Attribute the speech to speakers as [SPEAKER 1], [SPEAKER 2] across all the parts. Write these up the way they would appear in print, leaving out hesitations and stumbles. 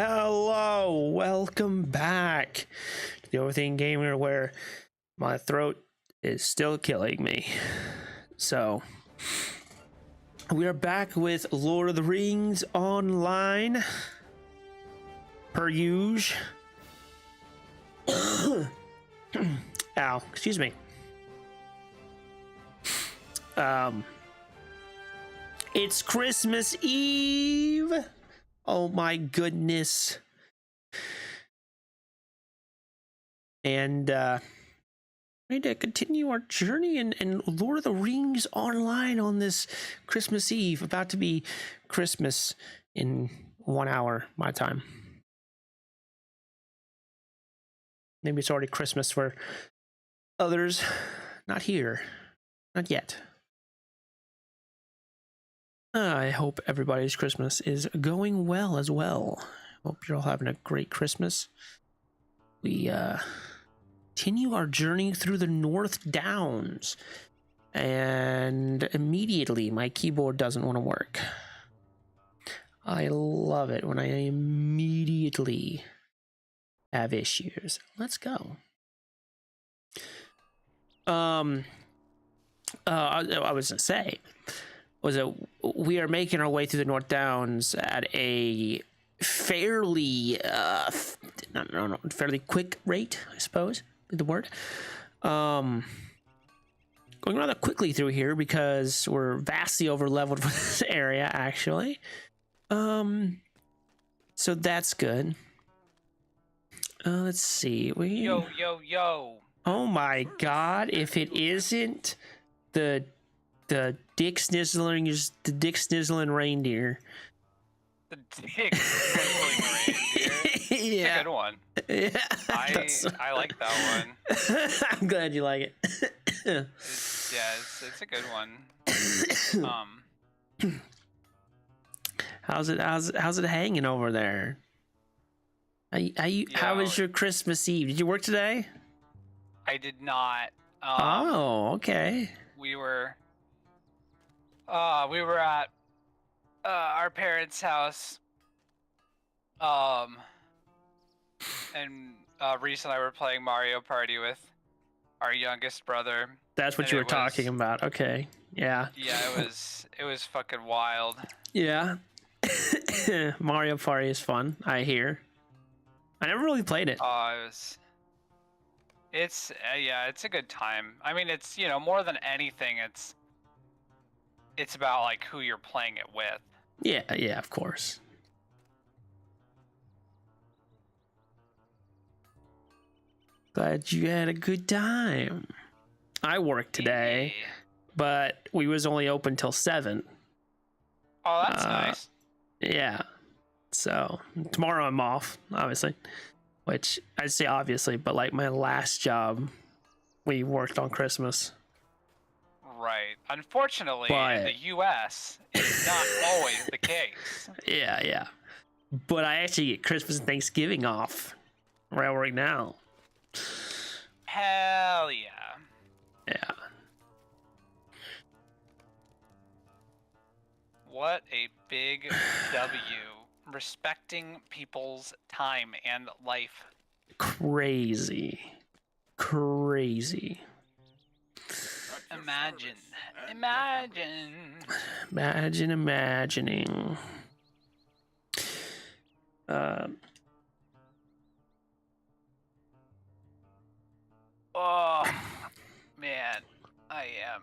[SPEAKER 1] Hello, welcome back to the Overthink Gamer, where my throat is still killing me. So, we are back with Lord of the Rings Online, per usual. Ow, excuse me. It's Christmas Eve. Oh my goodness. And we need to continue our journey in Lord of the Rings Online on this Christmas Eve. About to be Christmas in 1 hour my time. Maybe it's already Christmas for others. Not here. Not yet. I hope everybody's Christmas is going well as well. Hope you're all having a great Christmas. We continue our journey through the North Downs, and immediately my keyboard doesn't want to work. I love it when I immediately have issues. Let's go. I was gonna say was that we are making our way through the North Downs at a fairly fairly quick rate, I suppose is the word. Going rather quickly through here because we're vastly over leveled for this area, actually. So that's good. Let's see.
[SPEAKER 2] Yo.
[SPEAKER 1] Oh my god, if it isn't the Dick Snizzling reindeer.
[SPEAKER 2] The Dick Snizzling reindeer.
[SPEAKER 1] Yeah.
[SPEAKER 2] That's a good one.
[SPEAKER 1] Yeah.
[SPEAKER 2] I like that one.
[SPEAKER 1] I'm glad you like it.
[SPEAKER 2] It's a good one.
[SPEAKER 1] How's it hanging over there? How was your Christmas Eve? Did you work today?
[SPEAKER 2] I did not.
[SPEAKER 1] Oh, okay.
[SPEAKER 2] We were at our parents' house. And Reese and I were playing Mario Party with our youngest brother.
[SPEAKER 1] That's what you were talking about. Okay. Yeah.
[SPEAKER 2] Yeah, it was fucking wild.
[SPEAKER 1] Yeah. Mario Party is fun, I hear. I never really played it.
[SPEAKER 2] It's a good time. I mean, it's, more than anything, it's about like who you're playing it with.
[SPEAKER 1] Yeah, of course. Glad you had a good time. I worked today, but we was only open till 7.
[SPEAKER 2] Oh, that's nice.
[SPEAKER 1] Yeah. So tomorrow I'm off, obviously. Which I'd say obviously, but like my last job, we worked on Christmas.
[SPEAKER 2] Right. Unfortunately, in the U.S., it's not always the case.
[SPEAKER 1] Yeah. But I actually get Christmas and Thanksgiving off where I work now.
[SPEAKER 2] Hell yeah.
[SPEAKER 1] Yeah.
[SPEAKER 2] What a big W. Respecting people's time and life.
[SPEAKER 1] Crazy. Imagining.
[SPEAKER 2] Oh man, I am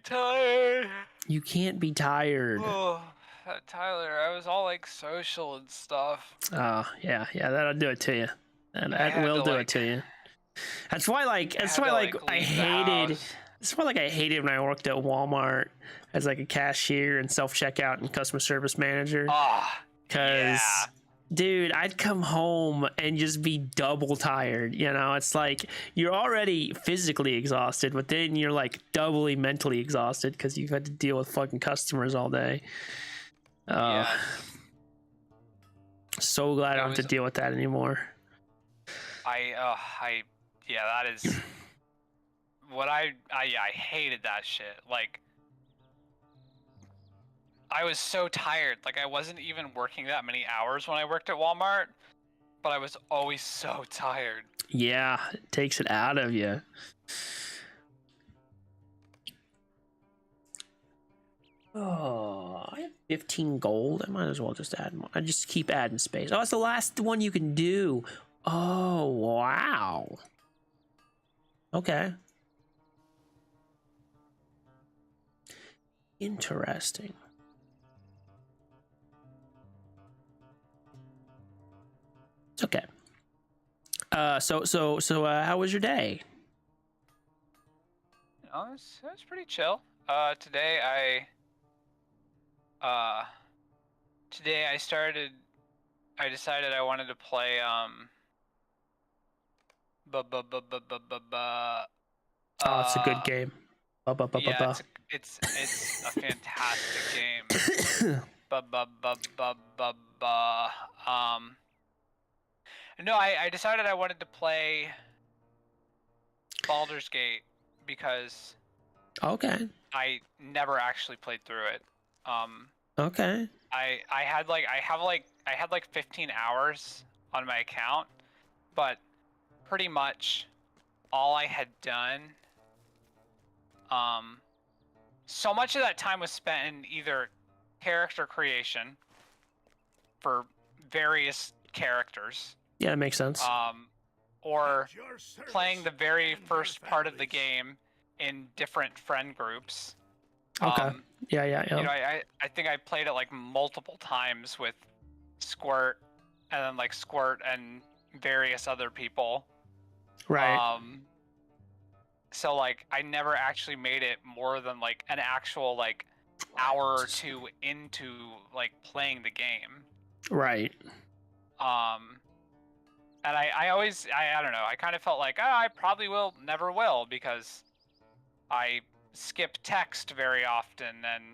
[SPEAKER 2] tired.
[SPEAKER 1] You can't be tired.
[SPEAKER 2] Oh, Tyler, I was all like social and stuff.
[SPEAKER 1] Yeah, that'll do it to you. And that will do it to you. That's why I hated when I worked at Walmart as like a cashier and self-checkout and customer service manager. Because dude, I'd come home and just be double tired. It's like you're already physically exhausted, but then you're like doubly mentally exhausted because you've had to deal with fucking customers all day. So glad I don't have to deal with that anymore.
[SPEAKER 2] That is what I hated that shit. Like, I was so tired. Like I wasn't even working that many hours when I worked at Walmart, but I was always so tired.
[SPEAKER 1] Yeah, it takes it out of you. Oh, I have 15 gold. I might as well just add more. I just keep adding space. Oh, it's the last one you can do. Oh, wow. Okay. Interesting. It's okay. So, how was your day?
[SPEAKER 2] It was pretty chill. Uh, today I decided I wanted to play bu- bu- bu- bu- bu- bu- bu-
[SPEAKER 1] Oh, it's a good
[SPEAKER 2] uh
[SPEAKER 1] game.
[SPEAKER 2] yeah, it's a fantastic game. Bu- bu- bu- bu- bu- bu- um no, I decided I wanted to play Baldur's Gate because
[SPEAKER 1] Okay.
[SPEAKER 2] I never actually played through it. Um
[SPEAKER 1] Okay.
[SPEAKER 2] I had like 15 hours on my account, but pretty much all I had done, um so much of that time was spent in either character creation for various characters,
[SPEAKER 1] Yeah, that makes sense.
[SPEAKER 2] or playing the very first part of the game in different friend groups.
[SPEAKER 1] Okay. Yeah.
[SPEAKER 2] You know, I think I played it like multiple times with Squirt, and then like Squirt and various other people.
[SPEAKER 1] Right.
[SPEAKER 2] So like I never actually made it more than like an actual like hour or two into like playing the game.
[SPEAKER 1] Right.
[SPEAKER 2] And I don't know, I kind of felt like, oh, I probably never will, because I skip text very often, and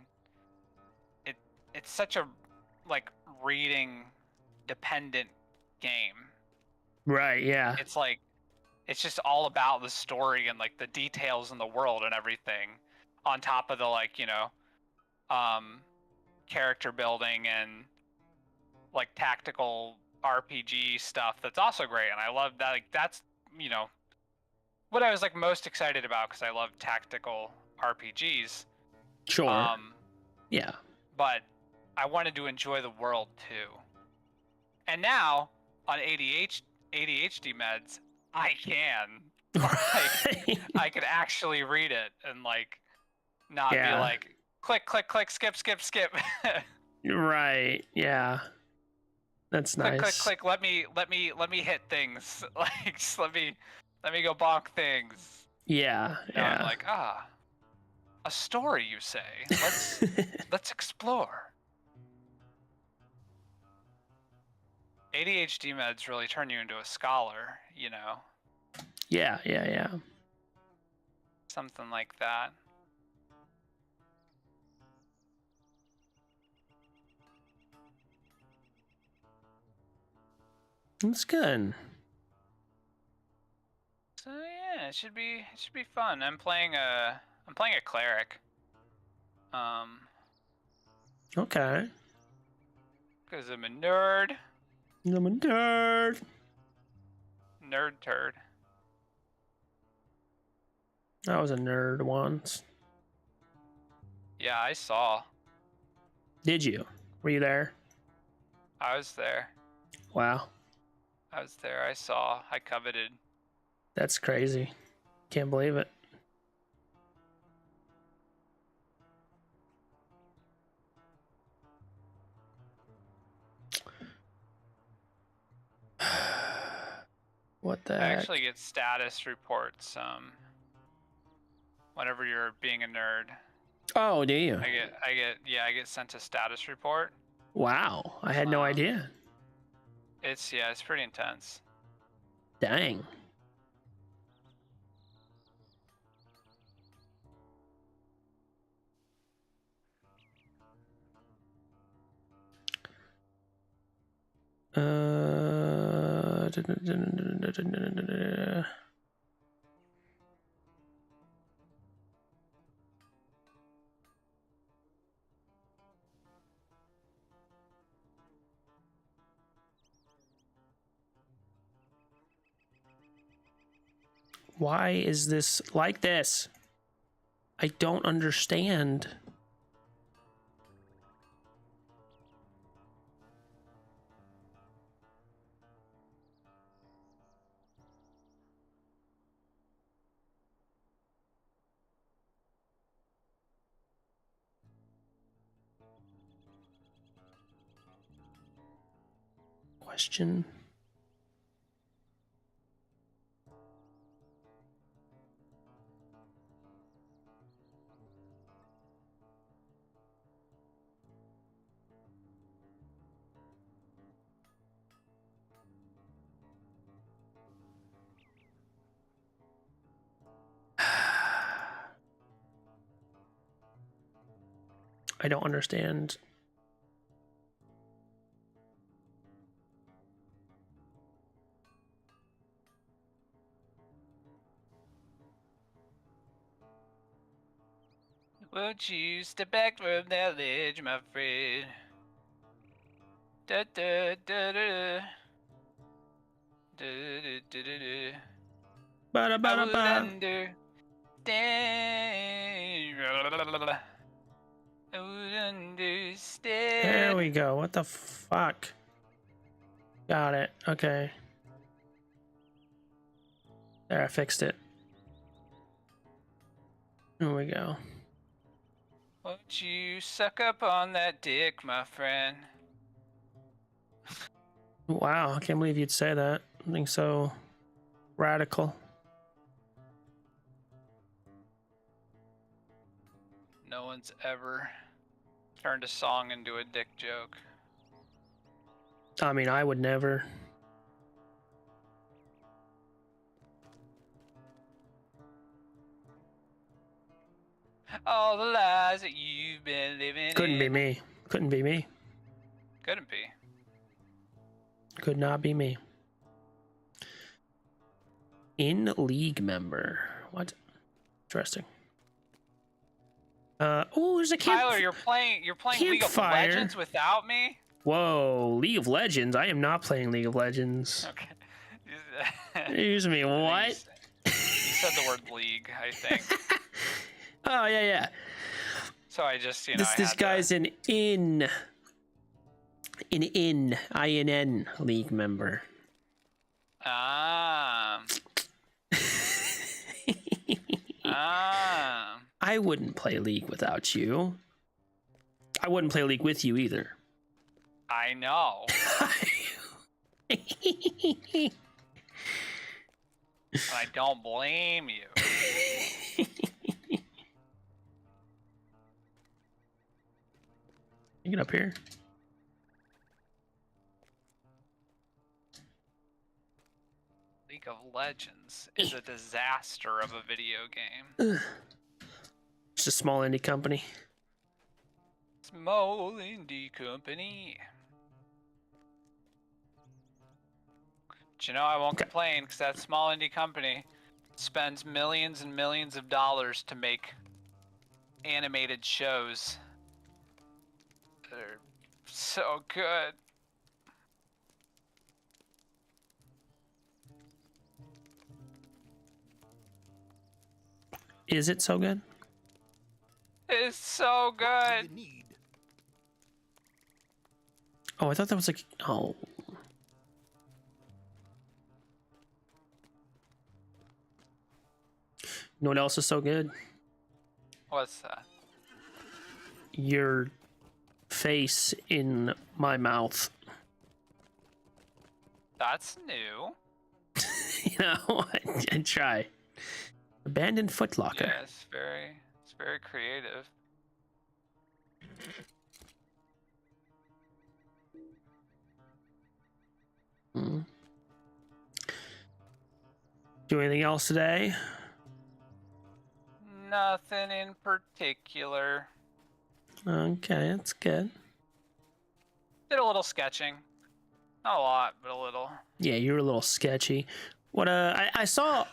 [SPEAKER 2] it's such a like reading dependent game.
[SPEAKER 1] Right. Yeah.
[SPEAKER 2] It's like it's just all about the story and like the details in the world and everything, on top of the like, you know, character building and like tactical RPG stuff that's also great. And I love that. Like that's, you know, what I was like most excited about, because I love tactical RPGs.
[SPEAKER 1] Sure. Yeah.
[SPEAKER 2] But I wanted to enjoy the world too. And now on ADHD meds, I can. Like, I could actually read it and like not be like click click click skip skip skip.
[SPEAKER 1] Right. Yeah. That's
[SPEAKER 2] Click
[SPEAKER 1] nice.
[SPEAKER 2] click click. Let me hit things. Like just let me go bonk things.
[SPEAKER 1] Yeah.
[SPEAKER 2] Now
[SPEAKER 1] Yeah.
[SPEAKER 2] I'm like, a story, you say? Let's explore. ADHD meds really turn you into a scholar, you know.
[SPEAKER 1] Yeah. Yeah. Yeah.
[SPEAKER 2] Something like that.
[SPEAKER 1] That's good.
[SPEAKER 2] So yeah, it should be fun. I'm playing a cleric.
[SPEAKER 1] Okay.
[SPEAKER 2] Because I'm a nerd.
[SPEAKER 1] I'm a nerd.
[SPEAKER 2] Nerd turd.
[SPEAKER 1] I was a nerd once.
[SPEAKER 2] Yeah, I saw.
[SPEAKER 1] Did you? Were you there?
[SPEAKER 2] I was there.
[SPEAKER 1] Wow.
[SPEAKER 2] I was there. I saw. I coveted.
[SPEAKER 1] That's crazy. Can't believe it. What the
[SPEAKER 2] I
[SPEAKER 1] heck?
[SPEAKER 2] actually get status reports whenever you're being a nerd.
[SPEAKER 1] Oh, do you?
[SPEAKER 2] I get sent a status report.
[SPEAKER 1] Wow. I had no idea.
[SPEAKER 2] It's pretty intense.
[SPEAKER 1] Dang. Why is this like this? I don't understand. Question. I don't understand.
[SPEAKER 2] Won't you step back from that ledge, my friend? Da da da da. Da da da da da.
[SPEAKER 1] Ba
[SPEAKER 2] I
[SPEAKER 1] ba
[SPEAKER 2] would
[SPEAKER 1] ba.
[SPEAKER 2] understand. I would understand.
[SPEAKER 1] There we go. What the fuck? Got it. Okay. There, I fixed it. There we go.
[SPEAKER 2] Won't you suck up on that dick, my friend?
[SPEAKER 1] Wow, I can't believe you'd say that. Something so radical.
[SPEAKER 2] No one's ever turned a song into a dick joke.
[SPEAKER 1] I mean, I would never.
[SPEAKER 2] All the lies that you've been living
[SPEAKER 1] Couldn't be
[SPEAKER 2] in.
[SPEAKER 1] me. Couldn't be me.
[SPEAKER 2] Couldn't be.
[SPEAKER 1] Could not be me. In league member. What? Interesting. Oh, there's a
[SPEAKER 2] Tyler, you're playing League of
[SPEAKER 1] Campfire.
[SPEAKER 2] Legends without me?
[SPEAKER 1] Whoa, League of Legends. I am not playing League of Legends.
[SPEAKER 2] Okay.
[SPEAKER 1] Excuse me, what?
[SPEAKER 2] You said the word league, I think.
[SPEAKER 1] Oh, yeah.
[SPEAKER 2] So I just,
[SPEAKER 1] This guy's an INN league member. I wouldn't play League without you. I wouldn't play League with you either.
[SPEAKER 2] I know. I don't blame you.
[SPEAKER 1] You get up here.
[SPEAKER 2] League of Legends is a disaster of a video game.
[SPEAKER 1] It's a small indie company.
[SPEAKER 2] Small indie company. But I won't complain because that small indie company spends millions and millions of dollars to make animated shows that are so good.
[SPEAKER 1] Is it so good?
[SPEAKER 2] It's so good.
[SPEAKER 1] Oh, I thought that was like... Oh. You know what else is so good?
[SPEAKER 2] What's that?
[SPEAKER 1] Your face in my mouth.
[SPEAKER 2] That's new.
[SPEAKER 1] You know, I try. Abandoned Footlocker.
[SPEAKER 2] Yeah, it's very creative.
[SPEAKER 1] Do anything else today?
[SPEAKER 2] Nothing in particular.
[SPEAKER 1] Okay, that's good.
[SPEAKER 2] Did a little sketching. Not a lot, but a little.
[SPEAKER 1] Yeah, you're a little sketchy. What I saw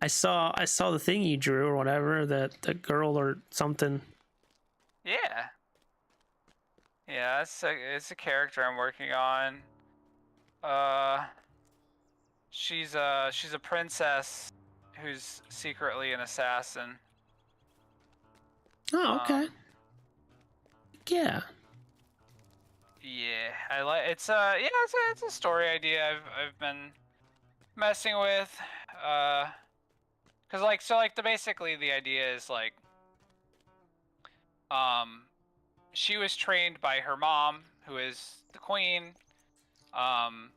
[SPEAKER 1] I saw the thing you drew or whatever, that the girl or something.
[SPEAKER 2] Yeah. Yeah, it's a character I'm working on. she's a princess who's secretly an assassin.
[SPEAKER 1] Oh, okay. Yeah.
[SPEAKER 2] Yeah, I like it's a story idea I've been messing with, cause like basically the idea is like, she was trained by her mom, who is the queen, um,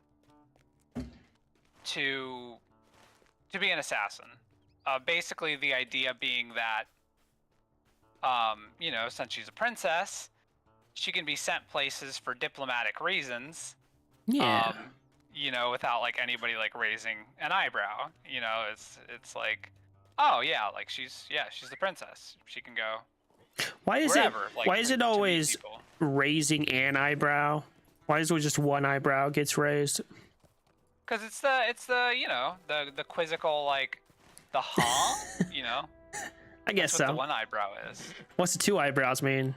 [SPEAKER 2] to be an assassin. Basically the idea being that, you know, since she's a princess, she can be sent places for diplomatic reasons.
[SPEAKER 1] Yeah.
[SPEAKER 2] You know, without like anybody like raising an eyebrow. You know, it's like, oh yeah, like she's the princess. She can go
[SPEAKER 1] Why is
[SPEAKER 2] wherever. Like,
[SPEAKER 1] why is it
[SPEAKER 2] to meet
[SPEAKER 1] always
[SPEAKER 2] people.
[SPEAKER 1] raising an eyebrow? Why is it just one eyebrow gets raised?
[SPEAKER 2] Because it's the you know, the quizzical, like the you know.
[SPEAKER 1] I guess
[SPEAKER 2] That's what
[SPEAKER 1] so.
[SPEAKER 2] the one eyebrow is.
[SPEAKER 1] What's the two eyebrows mean?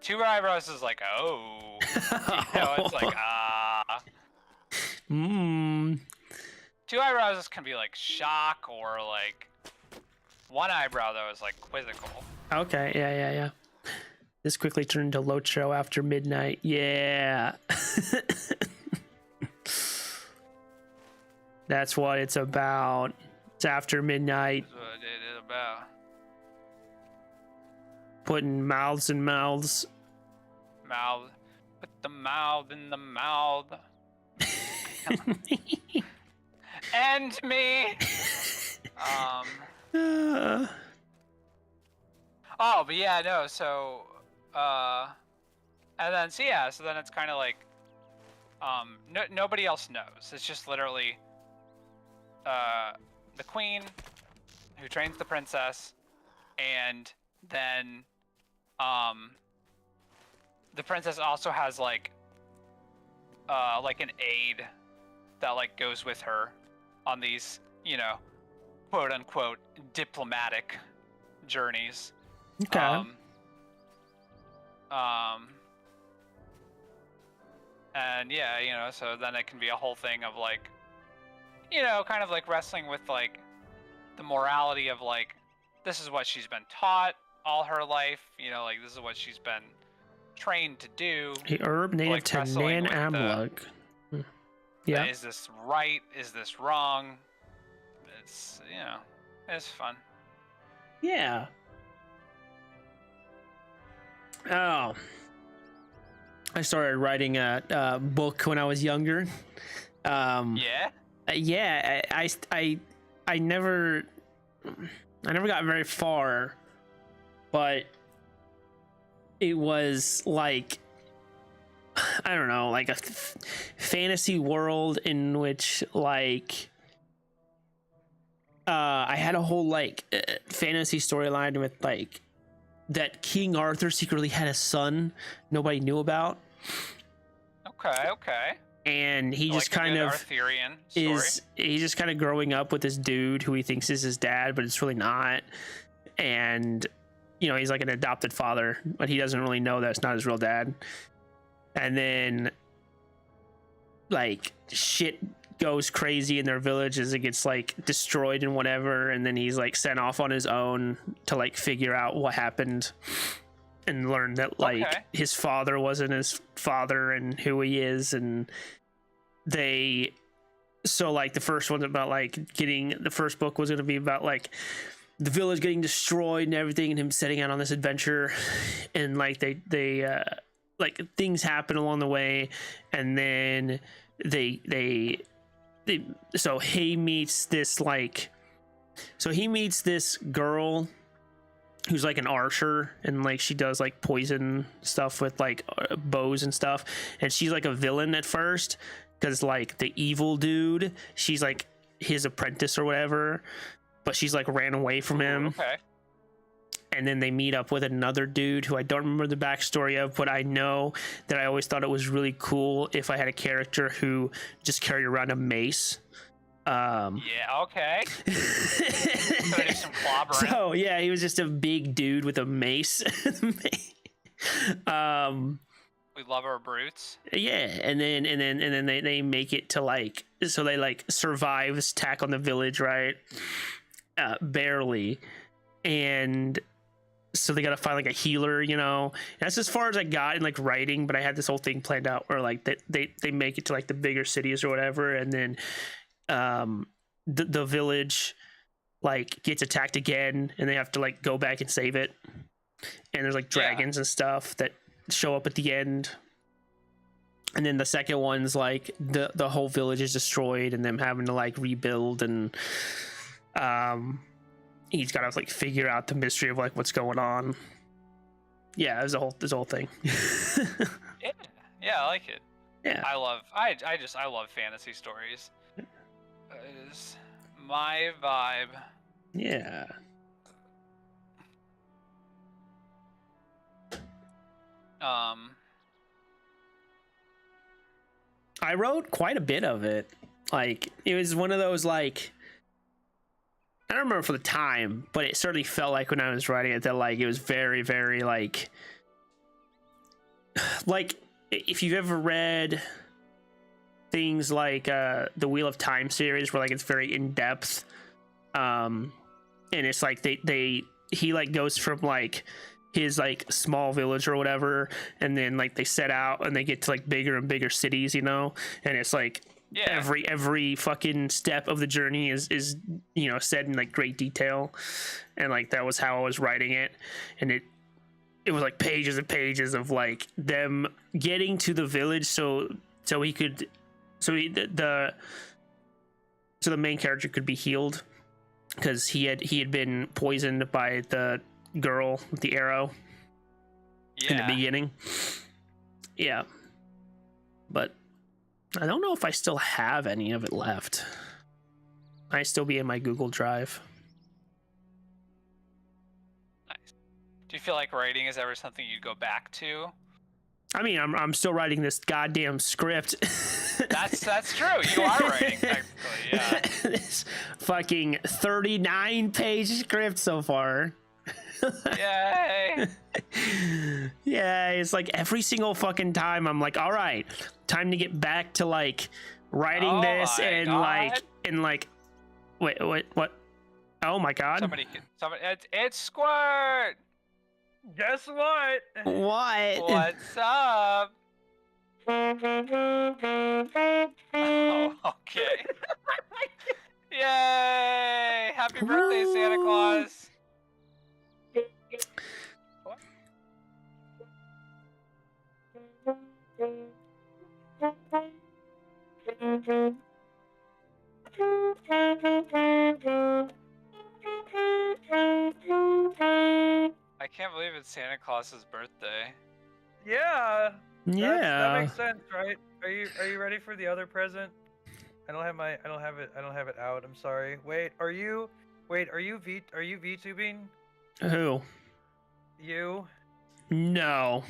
[SPEAKER 2] Two eyebrows is like, oh. You know, it's like,
[SPEAKER 1] Hmm.
[SPEAKER 2] Two eyebrows can be like shock, or like one eyebrow though is like quizzical.
[SPEAKER 1] Okay. Yeah. This quickly turned into Locho after midnight. Yeah. That's what it's about. It's after midnight.
[SPEAKER 2] That's what it is about.
[SPEAKER 1] Putting mouths in mouths.
[SPEAKER 2] Mouth. Put the mouth in the mouth. And me. Oh, but yeah, no. So, and then so then it's kind of like, nobody else knows. It's just literally, the queen, who trains the princess, and then, the princess also has like an aide that like goes with her on these, you know, quote unquote diplomatic journeys.
[SPEAKER 1] Okay.
[SPEAKER 2] And yeah, you know, so then it can be a whole thing of like, you know, kind of like wrestling with like the morality of like, this is what she's been taught all her life, you know, like this is what she's been trained to do.
[SPEAKER 1] A herb native
[SPEAKER 2] like,
[SPEAKER 1] to
[SPEAKER 2] wrestling
[SPEAKER 1] Nan
[SPEAKER 2] with
[SPEAKER 1] Amlug. Yeah.
[SPEAKER 2] Is this right? Is this wrong? It's, you know, it's fun.
[SPEAKER 1] Yeah. Oh. I started writing a book when I was younger.
[SPEAKER 2] Yeah?
[SPEAKER 1] Yeah, I never got very far, but it was like, I don't know, like a fantasy world in which like I had a whole like fantasy storyline with like that King Arthur secretly had a son nobody knew about.
[SPEAKER 2] Okay.
[SPEAKER 1] And he just
[SPEAKER 2] like
[SPEAKER 1] kind of
[SPEAKER 2] Arthurian story.
[SPEAKER 1] he's just kind of growing up with this dude who he thinks is his dad, but it's really not. And you know, he's like an adopted father, but he doesn't really know that it's not his real dad. And then like shit goes crazy in their village as it gets like destroyed and whatever, and then he's like sent off on his own to like figure out what happened and learn that like his father wasn't his father and who he is. And so like the first one's about like the first book was going to be about like the village getting destroyed and everything, and him setting out on this adventure, and like they like things happen along the way, and then so he meets this girl who's like an archer, and like she does like poison stuff with like bows and stuff, and she's like a villain at first because like the evil dude, she's like his apprentice or whatever, but she's like ran away from him.
[SPEAKER 2] Okay.
[SPEAKER 1] And then they meet up with another dude who I don't remember the backstory of, but I know that I always thought it was really cool if I had a character who just carried around a mace.
[SPEAKER 2] Yeah, okay. So do some clobbering.
[SPEAKER 1] So yeah, he was just a big dude with a mace.
[SPEAKER 2] We love our brutes.
[SPEAKER 1] Yeah, and then they make it to like, so they like survive this attack on the village, right? Barely, and so they gotta find like a healer, you know. And that's as far as I got in like writing, but I had this whole thing planned out where like they make it to like the bigger cities or whatever, and then the village like gets attacked again, and they have to like go back and save it. And there's like dragons and stuff that show up at the end. And then the second one's like the whole village is destroyed and them having to like rebuild, and he's got to like figure out the mystery of like what's going on. Yeah, there's a whole thing.
[SPEAKER 2] Yeah, I like it.
[SPEAKER 1] Yeah,
[SPEAKER 2] I love fantasy stories. It is my vibe.
[SPEAKER 1] yeah. I wrote quite a bit of it. Like, it was one of those, like, I don't remember for the time, but it certainly felt like when I was writing it that like it was very, very like if you've ever read things like the Wheel of Time series, where like it's very in depth, and it's like he like goes from like his like small village or whatever, and then like they set out and they get to like bigger and bigger cities, you know, and it's like every fucking step of the journey is you know said in like great detail, and like that was how I was writing it, and it was like pages and pages of like them getting to the village so the main character could be healed, because he had been poisoned by the girl with the arrow in the beginning. Yeah, but I don't know if I still have any of it left. I still be in my Google Drive.
[SPEAKER 2] Nice. Do you feel like writing is ever something you'd go back to?
[SPEAKER 1] I mean, I'm still writing this goddamn script.
[SPEAKER 2] That's true. You are writing technically, yeah.
[SPEAKER 1] This fucking 39-page script so far.
[SPEAKER 2] Yay!
[SPEAKER 1] Yeah, it's like every single fucking time I'm like, all right, time to get back to like writing this and
[SPEAKER 2] God.
[SPEAKER 1] like wait, what? Oh my god!
[SPEAKER 2] Somebody, it's Squirt.
[SPEAKER 3] Guess what?
[SPEAKER 1] What?
[SPEAKER 2] What's up? Oh, okay. Yay! Happy birthday, Santa Claus. What? I can't believe it's Santa Claus's birthday.
[SPEAKER 3] Yeah.
[SPEAKER 1] Yeah.
[SPEAKER 3] That makes sense, right? Are you ready for the other present? I don't have it out. I'm sorry. Are you VTubing?
[SPEAKER 1] Who?
[SPEAKER 3] You?
[SPEAKER 1] No.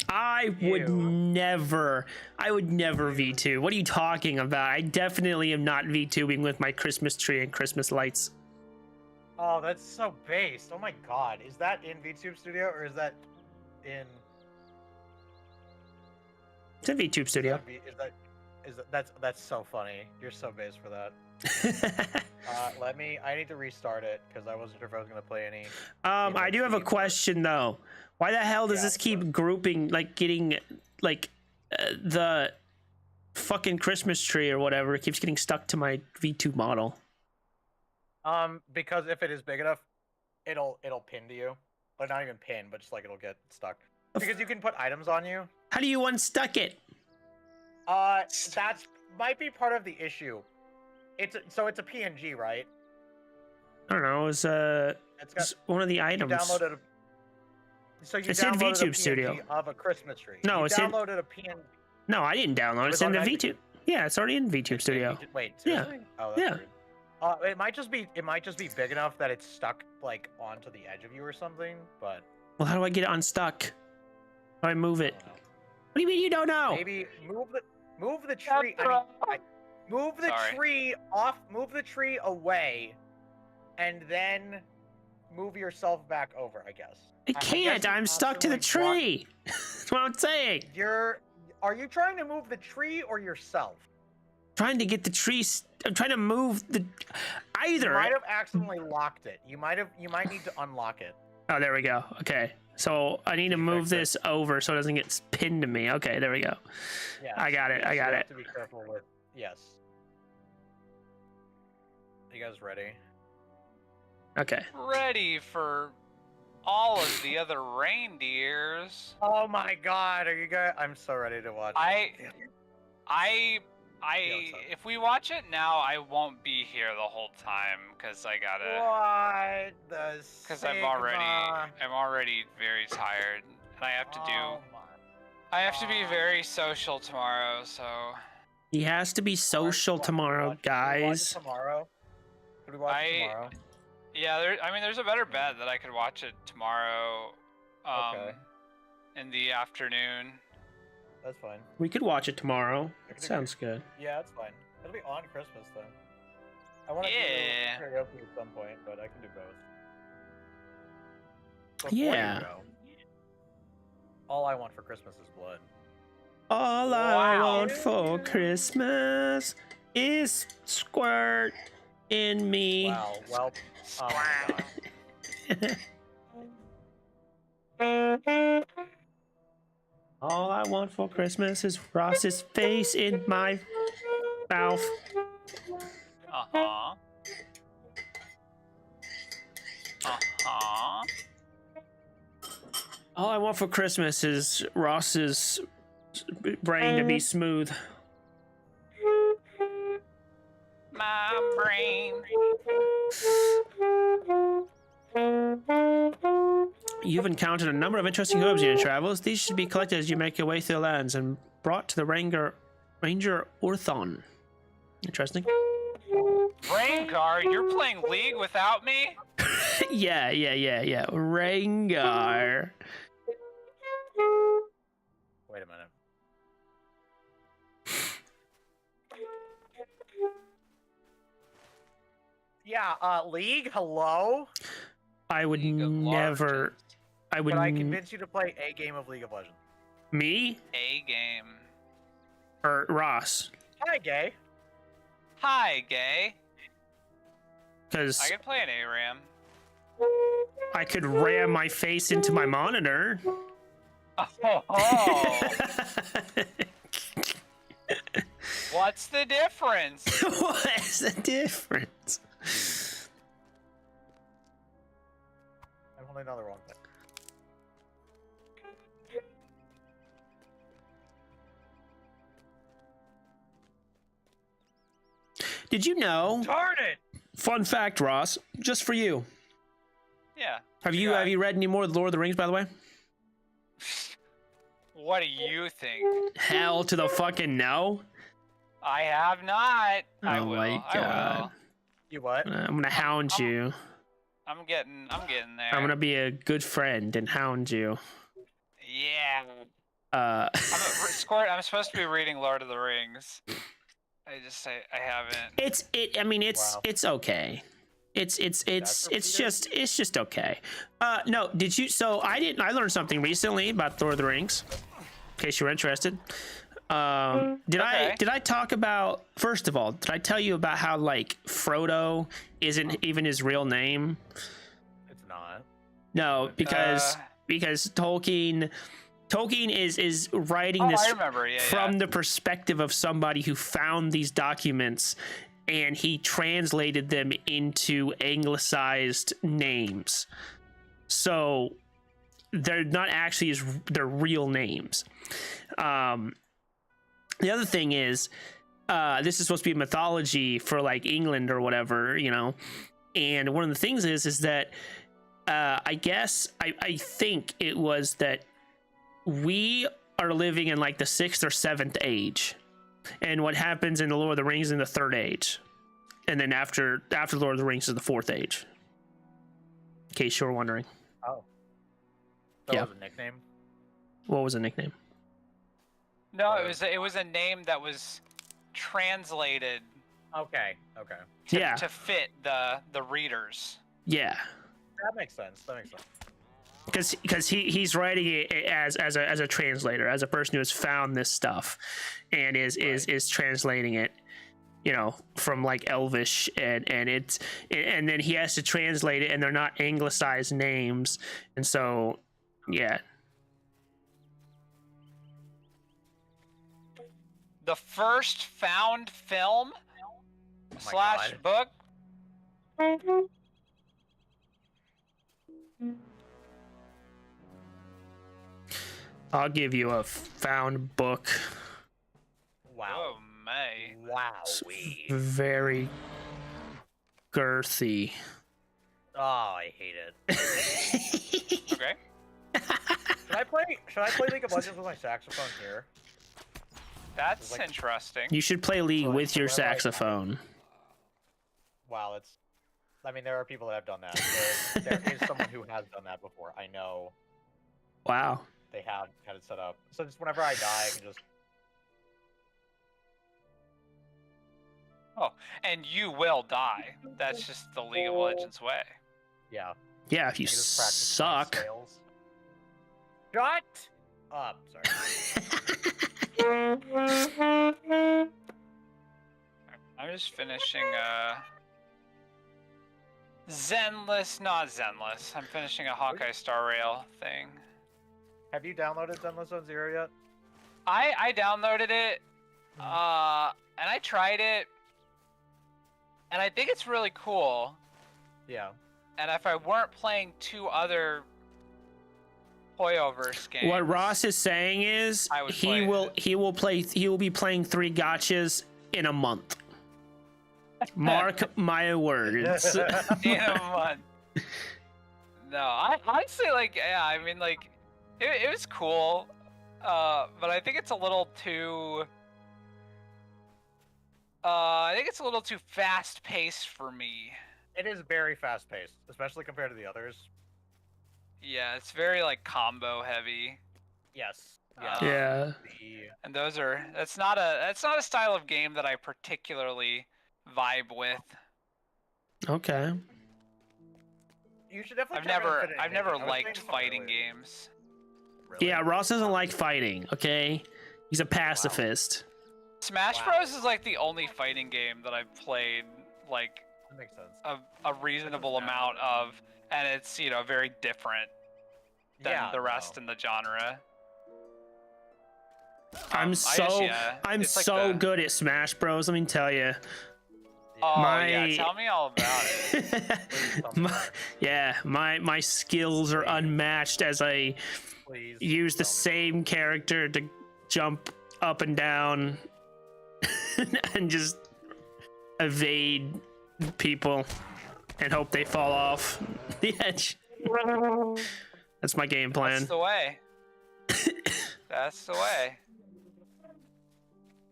[SPEAKER 1] I would never V2. What are you talking about? I definitely am not VTubing with my Christmas tree and Christmas lights.
[SPEAKER 3] Oh, that's so based. Oh my god. Is that in VTube Studio or is that in...
[SPEAKER 1] It's a VTube Studio.
[SPEAKER 3] That's so funny. You're so based for that. I need to restart it because I wasn't sure if I was gonna play any.
[SPEAKER 1] I do have a question though. Why the hell does this keep grouping, like getting, like, the fucking Christmas tree or whatever? It keeps getting stuck to my V2 model.
[SPEAKER 3] Because if it is big enough, it'll pin to you. Or not even pin, but just like it'll get stuck. Because you can put items on you.
[SPEAKER 1] How do you unstuck it?
[SPEAKER 3] That might be part of the issue. It's a PNG, right?
[SPEAKER 1] I don't know. It's one of the items.
[SPEAKER 3] You downloaded a... So you
[SPEAKER 1] it's in
[SPEAKER 3] downloaded
[SPEAKER 1] VTube
[SPEAKER 3] a PNG
[SPEAKER 1] Studio
[SPEAKER 3] of a Christmas tree.
[SPEAKER 1] No,
[SPEAKER 3] you
[SPEAKER 1] it's
[SPEAKER 3] downloaded a PNG.
[SPEAKER 1] No, I didn't download it. It's in the VTube. Yeah, it's already in VTube Studio.
[SPEAKER 3] Wait, seriously?
[SPEAKER 1] Yeah.
[SPEAKER 3] Oh, that's weird. It might just be big enough that it's stuck like onto the edge of you or something. But
[SPEAKER 1] well, how do I get it unstuck? How do I move it? What do you mean you don't know?
[SPEAKER 3] Maybe move the tree. Move the tree off. Move the tree away, and then move yourself back over. I guess.
[SPEAKER 1] I can't. I'm stuck to the tree. That's what I'm saying.
[SPEAKER 3] Are you trying to move the tree or yourself?
[SPEAKER 1] Trying to get the trees. I'm trying to move the. Either.
[SPEAKER 3] You might have accidentally locked it. You might need to unlock it.
[SPEAKER 1] Oh, there we go. Okay. So I need to move this over so it doesn't get pinned to me. Okay, there we go.
[SPEAKER 3] Yeah.
[SPEAKER 1] I got it. I got it.
[SPEAKER 3] You have to be careful with. Yes. Are you guys ready?
[SPEAKER 1] Okay.
[SPEAKER 2] Ready for all of the other reindeers.
[SPEAKER 3] Oh my God! Are you guys? I'm so ready to watch.
[SPEAKER 2] If we watch it now, I won't be here the whole time because I gotta.
[SPEAKER 3] What the?
[SPEAKER 2] Because I'm already very tired, and I have to do. I have to be very social tomorrow, so.
[SPEAKER 1] He has to be social tomorrow, guys.
[SPEAKER 3] Tomorrow. Could we watch it tomorrow?
[SPEAKER 2] Yeah, there's a better bet that I could watch it tomorrow.
[SPEAKER 3] Okay.
[SPEAKER 2] In the afternoon.
[SPEAKER 3] That's fine.
[SPEAKER 1] We could watch it tomorrow. That sounds good.
[SPEAKER 3] Yeah, that's fine. It'll be on Christmas though. I want to do karaoke at some point, but I can do both. Before
[SPEAKER 1] Yeah.
[SPEAKER 3] you go, all I want for Christmas is blood.
[SPEAKER 1] All I want for Christmas is squirt in me.
[SPEAKER 3] Wow. Well. Oh my God.
[SPEAKER 1] All I want for Christmas is Ross's face in my mouth.
[SPEAKER 2] Uh-huh. Uh-huh.
[SPEAKER 1] All I want for Christmas is Ross's brain to be smooth.
[SPEAKER 2] My brain.
[SPEAKER 1] You've encountered a number of interesting herbs in your travels. These should be collected as you make your way through the lands and brought to the Ranger Orthon. Interesting.
[SPEAKER 2] Rangar, you're playing League without me?
[SPEAKER 1] Yeah. Rangar.
[SPEAKER 3] Wait a minute. Yeah, League, hello?
[SPEAKER 1] I would never. I would.
[SPEAKER 3] Could I convince you to play a game of League of Legends?
[SPEAKER 1] Me?
[SPEAKER 2] A game.
[SPEAKER 1] Or Ross?
[SPEAKER 3] Hi, gay.
[SPEAKER 2] Hi, gay.
[SPEAKER 1] Because
[SPEAKER 2] I can play an ARAM.
[SPEAKER 1] I could ram my face into my monitor.
[SPEAKER 2] Oh. What's the difference?
[SPEAKER 1] What is the difference?
[SPEAKER 3] I'm holding on the wrong thing.
[SPEAKER 1] Did you know?
[SPEAKER 3] Darn it!
[SPEAKER 1] Fun fact, Ross, just for you.
[SPEAKER 2] Yeah.
[SPEAKER 1] Have you read any more of Lord of the Rings, by the way?
[SPEAKER 2] What do you think?
[SPEAKER 1] Hell to the fucking no.
[SPEAKER 2] I have not. I
[SPEAKER 1] Oh
[SPEAKER 2] will.
[SPEAKER 1] my God.
[SPEAKER 2] I will.
[SPEAKER 3] You what?
[SPEAKER 1] I'm gonna hound you.
[SPEAKER 2] I'm getting there.
[SPEAKER 1] I'm gonna be a good friend and hound you.
[SPEAKER 2] Yeah.
[SPEAKER 1] Uh,
[SPEAKER 2] I'm supposed to be reading Lord of the Rings. I just say I haven't.
[SPEAKER 1] I mean, it's
[SPEAKER 3] Wow.
[SPEAKER 1] it's okay. It's just okay. No, did you? So I learned something recently about Lord of the Rings. In case you were interested. Did I talk about, first of all, did I tell you about how like Frodo isn't even his real name?
[SPEAKER 3] It's not.
[SPEAKER 1] No, because Tolkien is writing this
[SPEAKER 2] I remember,
[SPEAKER 1] from the perspective of somebody who found these documents and he translated them into anglicized names. So they're not actually their real names. The other thing is, this is supposed to be mythology for like England or whatever, you know. And one of the things is that I guess I think it was that we are living in like the 6th or 7th age, and what happens in the Lord of the Rings is in the 3rd age, and then after Lord of the Rings is the 4th age. In case you were wondering.
[SPEAKER 3] Oh. That
[SPEAKER 1] Yeah.
[SPEAKER 3] was a nickname?
[SPEAKER 1] What was the nickname?
[SPEAKER 2] No, it was a name that was translated
[SPEAKER 3] Okay.
[SPEAKER 2] to fit the readers.
[SPEAKER 1] Yeah.
[SPEAKER 3] That makes sense.
[SPEAKER 1] because he's writing it as a translator, as a person who has found this stuff, and is translating it, you know, from like Elvish, and then he has to translate it, and they're not anglicized names, and so yeah.
[SPEAKER 2] The first found film /
[SPEAKER 3] God.
[SPEAKER 2] book.
[SPEAKER 1] I'll give you a found book.
[SPEAKER 3] Wow.
[SPEAKER 2] Oh my.
[SPEAKER 3] Wow.
[SPEAKER 1] Very girthy.
[SPEAKER 3] Oh, I hate it.
[SPEAKER 2] Okay.
[SPEAKER 3] Should I play League of Legends with my saxophone here?
[SPEAKER 2] That's
[SPEAKER 3] Like-
[SPEAKER 2] interesting.
[SPEAKER 1] You should play League
[SPEAKER 3] So,
[SPEAKER 1] with your
[SPEAKER 3] whenever I-
[SPEAKER 1] saxophone.
[SPEAKER 3] Wow, I mean, there are people that have done that. There is someone who has done that before. I know
[SPEAKER 1] Wow.
[SPEAKER 3] they had it set up. So just whenever I die, I can just.
[SPEAKER 2] Oh, and you will die. That's just the League of Legends way.
[SPEAKER 3] Yeah.
[SPEAKER 1] Yeah, if you
[SPEAKER 3] I can just practice my
[SPEAKER 1] suck.
[SPEAKER 3] scales. Shut up. Sorry.
[SPEAKER 2] I'm just finishing not Zenless. I'm finishing a Hawkeye Star Rail thing.
[SPEAKER 3] Have you downloaded Zenless Zone Zero yet?
[SPEAKER 2] I downloaded it, and I tried it, and I think it's really cool.
[SPEAKER 3] Yeah.
[SPEAKER 2] And if I weren't playing 2 other Hoyoverse games,
[SPEAKER 1] What Ross is saying is
[SPEAKER 2] I would
[SPEAKER 1] he will be playing 3 gotchas in a month. Mark my words.
[SPEAKER 2] in a month. No, I honestly I mean it was cool, but I think it's a little too. I think it's a little too fast paced for me.
[SPEAKER 3] It is very fast paced, especially compared to the others.
[SPEAKER 2] Yeah, it's very combo heavy.
[SPEAKER 3] Yes.
[SPEAKER 1] Yeah.
[SPEAKER 2] And that's not a style of game that I particularly vibe with.
[SPEAKER 1] Okay.
[SPEAKER 3] You should definitely.
[SPEAKER 2] I've never liked fighting games.
[SPEAKER 3] Really?
[SPEAKER 1] Yeah, Ross doesn't like fighting, okay? He's a pacifist.
[SPEAKER 2] Smash
[SPEAKER 3] Wow.
[SPEAKER 2] Bros is the only fighting game that I've played
[SPEAKER 3] That makes sense.
[SPEAKER 2] a reasonable amount of, and it's very different than the rest in the genre.
[SPEAKER 1] I'm
[SPEAKER 2] it's
[SPEAKER 1] so good at Smash Bros, let me tell you.
[SPEAKER 2] Oh
[SPEAKER 1] My-
[SPEAKER 2] yeah, tell me all about it.
[SPEAKER 1] my skills are unmatched as I
[SPEAKER 3] Please.
[SPEAKER 1] use the
[SPEAKER 3] tell me.
[SPEAKER 1] same character to jump up and down and just evade people and hope they fall off the edge. That's my game plan.
[SPEAKER 2] That's the way. That's the way.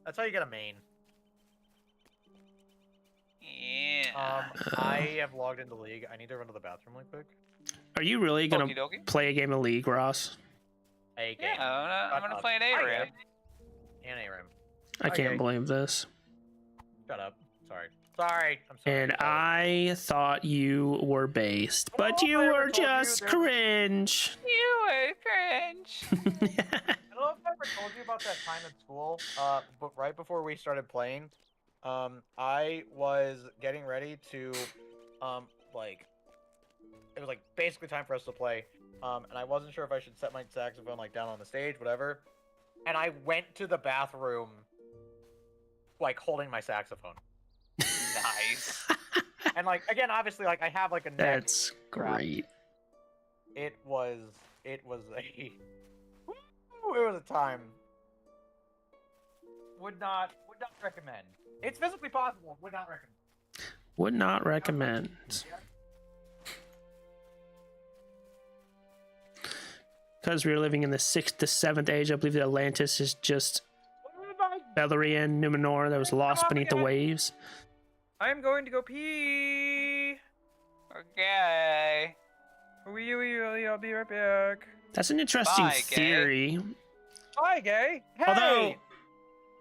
[SPEAKER 3] That's how you get a main.
[SPEAKER 2] Yeah.
[SPEAKER 3] I have logged into League. I need to run to the bathroom really quick.
[SPEAKER 1] Are you really gonna
[SPEAKER 2] Okie dokie.
[SPEAKER 1] play a game of League, Ross?
[SPEAKER 3] A game.
[SPEAKER 2] Yeah, I'm gonna play an A-Ram.
[SPEAKER 3] And A-Ram.
[SPEAKER 1] I can't
[SPEAKER 3] Okay.
[SPEAKER 1] believe this.
[SPEAKER 3] Shut up. Sorry. Sorry. I'm sorry.
[SPEAKER 1] And
[SPEAKER 3] Sorry.
[SPEAKER 1] I thought you were based, but
[SPEAKER 3] Oh,
[SPEAKER 1] you
[SPEAKER 3] I never
[SPEAKER 1] were
[SPEAKER 3] told you
[SPEAKER 1] just
[SPEAKER 3] there-
[SPEAKER 1] cringe.
[SPEAKER 2] You were cringe.
[SPEAKER 3] I don't know if I ever told you about that time at school, but right before we started playing, I was getting ready to, it was basically time for us to play, and I wasn't sure if I should set my saxophone down on the stage, whatever, and I went to the bathroom, holding my saxophon,
[SPEAKER 2] Nice.
[SPEAKER 3] and again, obviously, I have a neck.
[SPEAKER 1] That's
[SPEAKER 3] Crap.
[SPEAKER 1] great.
[SPEAKER 3] It was a, woo, it was a time. Would not recommend. It's physically possible. Would not recommend.
[SPEAKER 1] Would not recommend. Because we're living in the 6th to 7th age, I believe that Atlantis is just Beleriand, Numenor that was lost beneath the waves.
[SPEAKER 4] I'm going to go pee.
[SPEAKER 2] Okay.
[SPEAKER 4] I'll be right back.
[SPEAKER 1] That's an interesting
[SPEAKER 2] Bye, Gay.
[SPEAKER 1] theory.
[SPEAKER 4] Hi, gay.
[SPEAKER 3] Hey!
[SPEAKER 1] Although,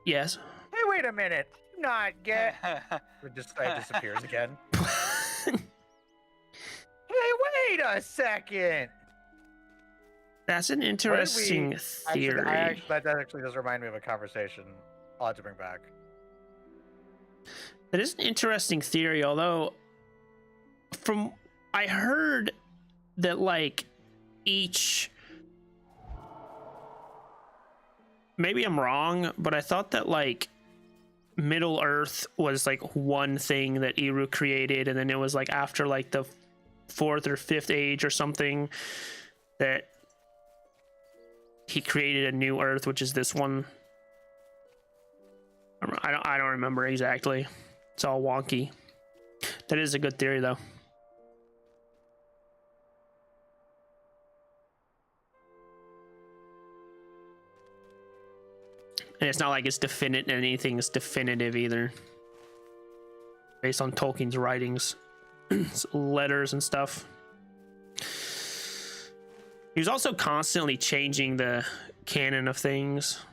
[SPEAKER 1] yes.
[SPEAKER 3] Hey, wait a minute. I'm not gay. It disappears again. Hey, wait a second.
[SPEAKER 1] That's an interesting theory.
[SPEAKER 3] That actually does remind me of a conversation I'll have to bring back.
[SPEAKER 1] That is an interesting theory, although I heard that like each, maybe I'm wrong, but I thought that like Middle Earth was like one thing that Eru created, and then it was like after like the fourth or fifth age or something that he created a new Earth, which is this one. I don't remember exactly. It's all wonky. That is a good theory, though. And it's not like it's definite, and anything's definitive either. Based on Tolkien's writings, letters and stuff. He was also constantly changing the canon of things.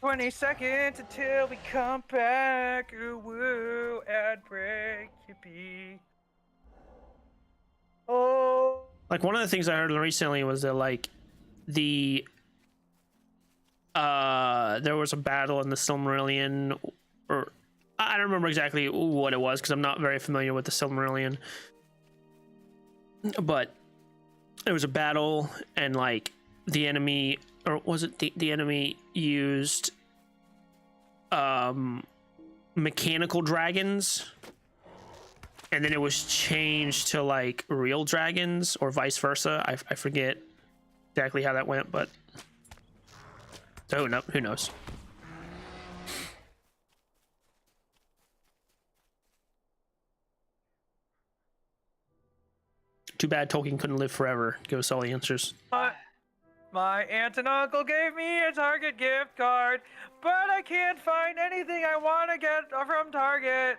[SPEAKER 4] "20 seconds until we come back. Ooh, woo, ad break, yippee." Oh.
[SPEAKER 1] Like one of the things I heard recently was that like there was a battle in the Silmarillion, or I don't remember exactly what it was because I'm not very familiar with the Silmarillion, but there was a battle and like the enemy, or was it the enemy used mechanical dragons, and then it was changed to like real dragons or vice versa. I forget exactly how that went, but so who knows? Too bad Tolkien couldn't live forever. Give us all the answers.
[SPEAKER 4] My aunt and uncle gave me a Target gift card, but I can't find anything I want to get from Target.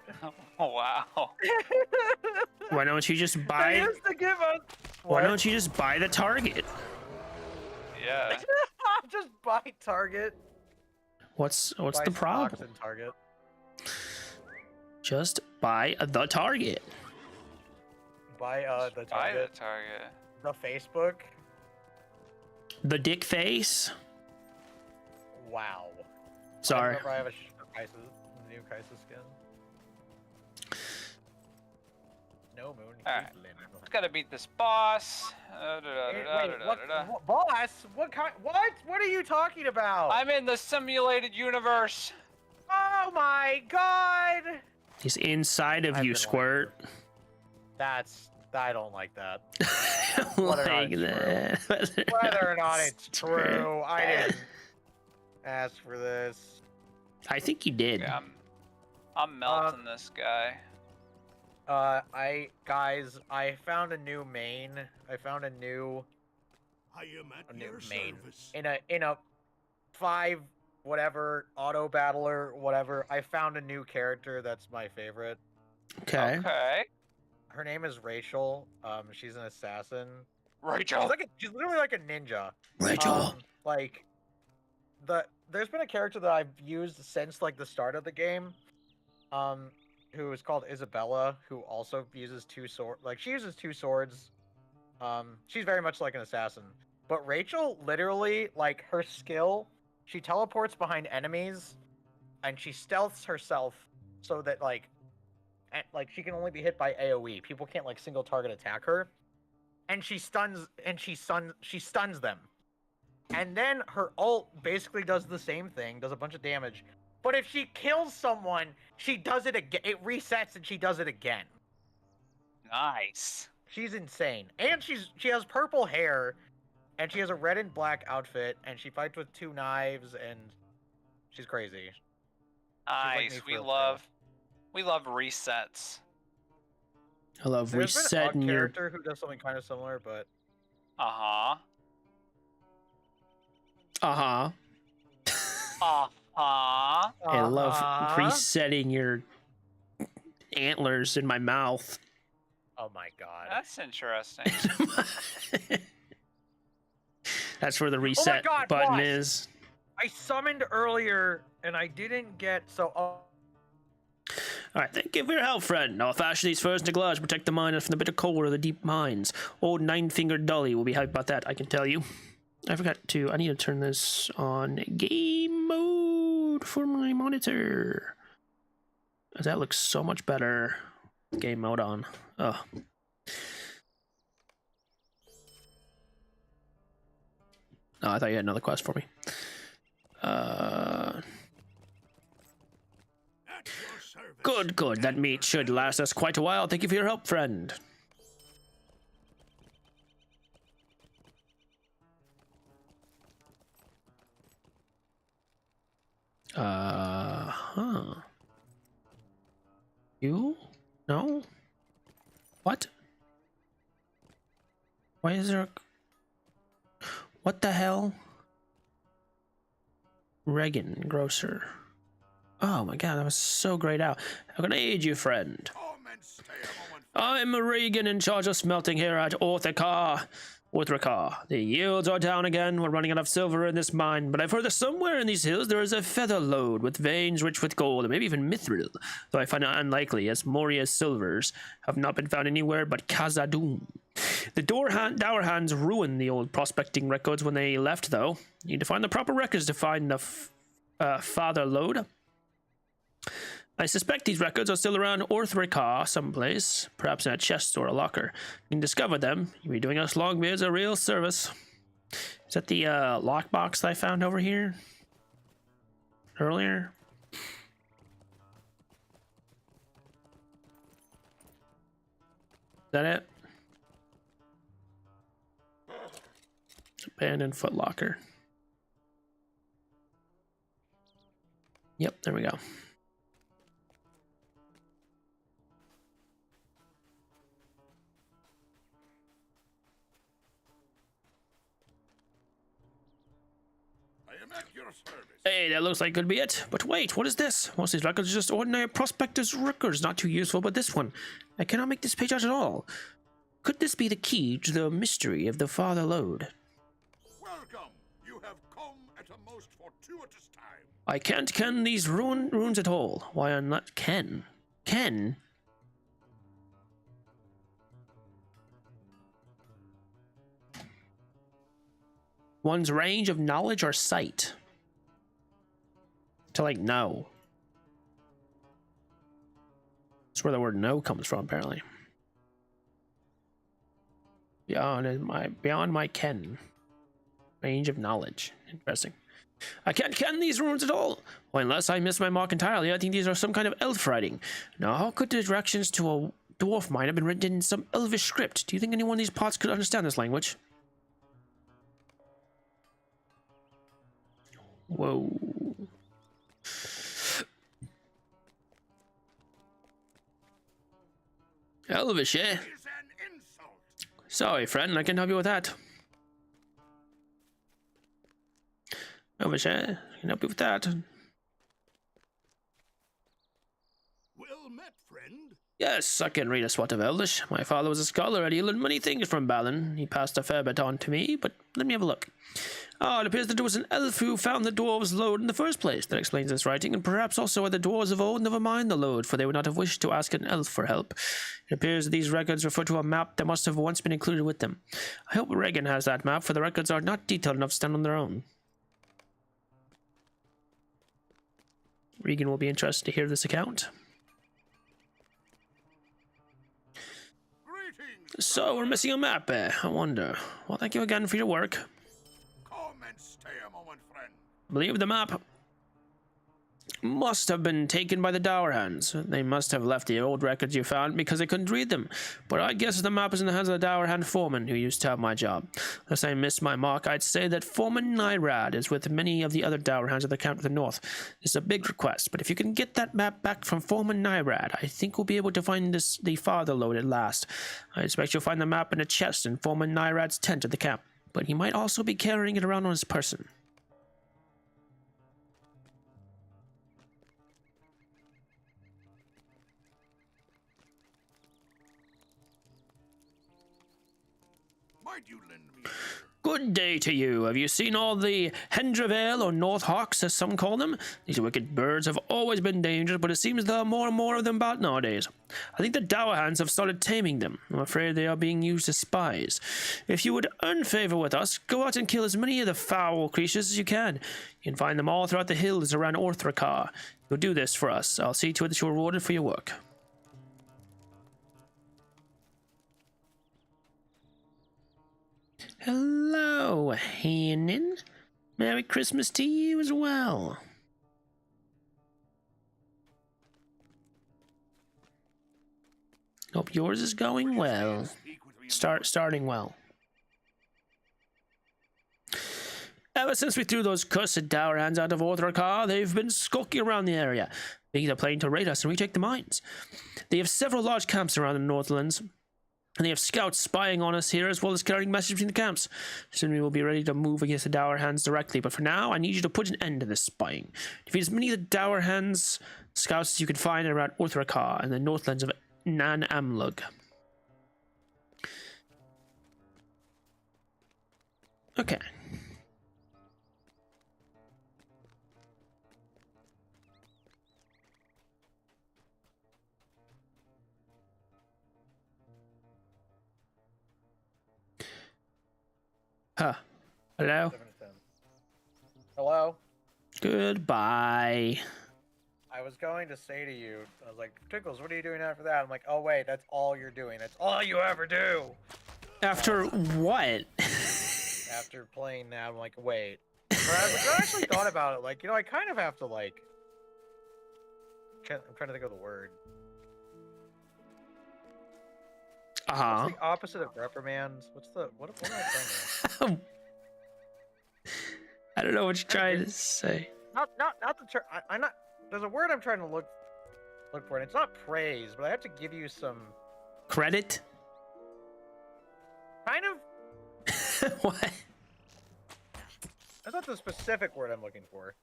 [SPEAKER 2] Oh, wow.
[SPEAKER 1] Why don't you just buy?
[SPEAKER 4] They used to give us.
[SPEAKER 1] Why don't you just buy the Target?
[SPEAKER 2] Yeah.
[SPEAKER 3] Just buy Target.
[SPEAKER 1] What's
[SPEAKER 3] Buy
[SPEAKER 1] the problem?
[SPEAKER 3] stocks in Target.
[SPEAKER 1] Just buy the Target.
[SPEAKER 3] Buy the
[SPEAKER 2] Buy the
[SPEAKER 3] Target.
[SPEAKER 2] Target.
[SPEAKER 3] The Facebook.
[SPEAKER 1] The dick face.
[SPEAKER 3] Wow.
[SPEAKER 1] Sorry.
[SPEAKER 3] I have a new Kaisa skin. No moon.
[SPEAKER 2] Alright. Gotta beat this boss.
[SPEAKER 3] What boss? What kind? What are you talking about?
[SPEAKER 2] I'm in the simulated universe.
[SPEAKER 3] Oh my god!
[SPEAKER 1] He's inside of
[SPEAKER 3] I've
[SPEAKER 1] you,
[SPEAKER 3] been
[SPEAKER 1] Squirt.
[SPEAKER 3] I don't like that.
[SPEAKER 1] Like that.
[SPEAKER 3] Whether or not it's true, I didn't ask for this.
[SPEAKER 1] I think you did.
[SPEAKER 2] Yeah, I'm melting this guy.
[SPEAKER 3] I found a new main. I found a new main in a 5 whatever auto battler whatever. I found a new character that's my favorite.
[SPEAKER 1] Okay.
[SPEAKER 2] Okay.
[SPEAKER 3] Her name is Rachel. She's an assassin.
[SPEAKER 2] Rachel.
[SPEAKER 3] She's literally like a ninja.
[SPEAKER 1] Rachel.
[SPEAKER 3] There's been a character that I've used since like the start of the game. Who is called Isabella, who also uses 2 swords. Like she uses 2 swords. She's very much like an assassin. But Rachel, literally, like her skill, she teleports behind enemies, and she stealths herself so that like she can only be hit by AOE. People can't like single target attack her, and she stuns them. And then her ult basically does the same thing, does a bunch of damage. But if she kills someone, she does it again. It resets and she does it again.
[SPEAKER 2] Nice.
[SPEAKER 3] She's insane. And she has purple hair, and she has a red and black outfit, and she fights with 2 knives, and she's crazy.
[SPEAKER 2] Nice.
[SPEAKER 3] me
[SPEAKER 2] We
[SPEAKER 3] for a
[SPEAKER 2] love resets.
[SPEAKER 1] I love
[SPEAKER 3] There's been
[SPEAKER 1] resetting
[SPEAKER 3] a
[SPEAKER 1] your.
[SPEAKER 3] character who does something kind of similar, but
[SPEAKER 2] Uh-huh.
[SPEAKER 1] Uh-huh.
[SPEAKER 2] Uh-huh.
[SPEAKER 1] I love
[SPEAKER 3] Uh-huh.
[SPEAKER 1] resetting your antlers in my mouth.
[SPEAKER 3] Oh my god.
[SPEAKER 2] That's interesting.
[SPEAKER 1] That's where the reset
[SPEAKER 3] God,
[SPEAKER 1] button
[SPEAKER 3] boss!
[SPEAKER 1] is.
[SPEAKER 3] I summoned earlier and I didn't get
[SPEAKER 1] All right, thank you for your help, friend. I'll fashion these furs into gloves to protect the miners from the bitter cold of the deep mines. Old nine-fingered Dolly will be hyped about that, I can tell you. I need to turn this on game mode for my monitor. That looks so much better. Game mode on. Oh. No, I thought you had another quest for me. Good, good. That meat should last us quite a while. Thank you for your help, friend. Huh. You? No? What? Why is there a... What the hell? Regan, grocer. Oh my god, that was so grayed out. How can I aid you, friend? I'm Regan, in charge of smelting here at Orthakar. The yields are down again. We're running out of silver in this mine, but I've heard that somewhere in these hills there is a feather lode with veins rich with gold, and maybe even mithril, though I find it unlikely, as Moria's silvers have not been found anywhere but Khazad-dûm. The dour hands ruined the old prospecting records when they left, though. You need to find the proper records to find the father lode. I suspect these records are still around Orthrakar someplace, perhaps in a chest or a locker. You can discover them. You'll be doing us Longbeards a real service. Is that the lockbox that I found over here earlier? Is that it? Abandoned footlocker. Yep, there we go. Hey, that looks like it could be it. But wait, what is this? Most of these records are just ordinary prospector's records, not too useful, but this one. I cannot make this page out at all. Could this be the key to the mystery of the father lode?
[SPEAKER 5] Welcome. You have come at a most fortuitous time.
[SPEAKER 1] I can't ken these runes at all. Why I'm not ken? Ken? One's range of knowledge or sight? To like know. That's where the word know comes from, apparently. Beyond my ken. Range of knowledge. Interesting. I can't ken these runes at all. Well, unless I miss my mark entirely, I think these are some kind of elf writing. Now, how could the directions to a dwarf mine have been written in some elvish script? Do you think anyone in these parts could understand this language? Whoa. Elvish, eh? Sorry, friend, I can't help you with that. Elvish, eh? I can help you with that.
[SPEAKER 5] Well met, friend.
[SPEAKER 1] Yes, I can read a swat of Elvish. My father was a scholar and he learned many things from Balin. He passed a fair bit on to me, but let me have a look. It appears that it was an elf who found the dwarves' lode in the first place. That explains this writing, and perhaps also why the dwarves of old never mined the lode, for they would not have wished to ask an elf for help. It appears that these records refer to a map that must have once been included with them. I hope Regan has that map, for the records are not detailed enough to stand on their own. Regan will be interested to hear this account.
[SPEAKER 5] Greetings.
[SPEAKER 1] So, we're missing a map, eh? I wonder. Well, thank you again for your work.
[SPEAKER 5] Come and stay a moment, friend.
[SPEAKER 1] I believe the map must have been taken by the Dour Hands. They must have left the old records you found because they couldn't read them. But I guess the map is in the hands of the Dour Hand foreman who used to have my job. Unless I missed my mark, I'd say that Foreman Nyrad is with many of the other Dour Hands of the camp to the north. It's a big request, but if you can get that map back from Foreman Nyrad, I think we'll be able to find the father lode at last. I expect you'll find the map in a chest in Foreman Nyrad's tent at the camp, but he might also be carrying it around on his person.
[SPEAKER 5] Might you lend me a hand?
[SPEAKER 1] Good day to you. Have you seen all the Hendravale or North Hawks, as some call them? These wicked birds have always been dangerous, but it seems there are more and more of them about nowadays. I think the Dower Hands have started taming them. I'm afraid they are being used as spies. If you would earn favor with us, go out and kill as many of the foul creatures as you can. You can find them all throughout the hills around Orthrakar. You'll do this for us. I'll see to it that you're rewarded for your work. Hello, Hannon. Merry Christmas to you as well. Hope yours is going well.
[SPEAKER 5] Speak with me.
[SPEAKER 1] Starting well. Ever since we threw those cursed Dower Hands out of Orthrakar, they've been skulking around the area, thinking they're planning to raid us and retake the mines. They have several large camps around the Northlands, and they have scouts spying on us here, as well as carrying messages between the camps. Soon we will be ready to move against the Dower Hands directly, but for now, I need you to put an end to this spying. Defeat as many of the Dower Hands scouts as you can find around Orthrakar and the Northlands of Nan Amlug. Okay. Huh. Hello?
[SPEAKER 3] 7 to 10. Hello?
[SPEAKER 1] Goodbye.
[SPEAKER 3] I was going to say to you, I was like, Tickles, what are you doing after that? I'm like, oh wait, that's all you're doing. That's all you ever do.
[SPEAKER 1] After what?
[SPEAKER 3] After playing that, I'm like, wait. But I actually thought about it, like, I kind of have to, like, I'm trying to think of the word.
[SPEAKER 1] Uh-huh.
[SPEAKER 3] What's the opposite of reprimands? What am I trying to...
[SPEAKER 1] I don't know what you're trying to say.
[SPEAKER 3] Not the term. I'm not. There's a word I'm trying to look for, and it's not praise, but I have to give you some
[SPEAKER 1] Credit?
[SPEAKER 3] kind of.
[SPEAKER 1] What?
[SPEAKER 3] That's not the specific word I'm looking for.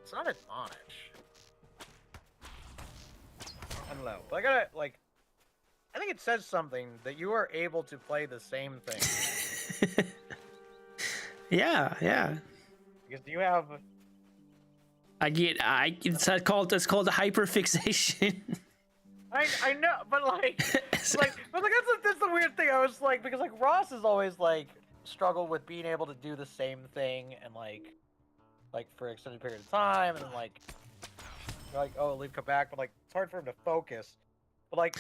[SPEAKER 3] It's not admonish. I don't know, but I gotta like. I think it says something that you are able to play the same thing
[SPEAKER 1] Yeah.
[SPEAKER 3] because you have.
[SPEAKER 1] It's called hyperfixation.
[SPEAKER 3] I know, but like, that's the weird thing. I was like, because like Ross has always like struggled with being able to do the same thing and like for an extended period of time, and then like oh leave come back, but like it's hard for him to focus. But like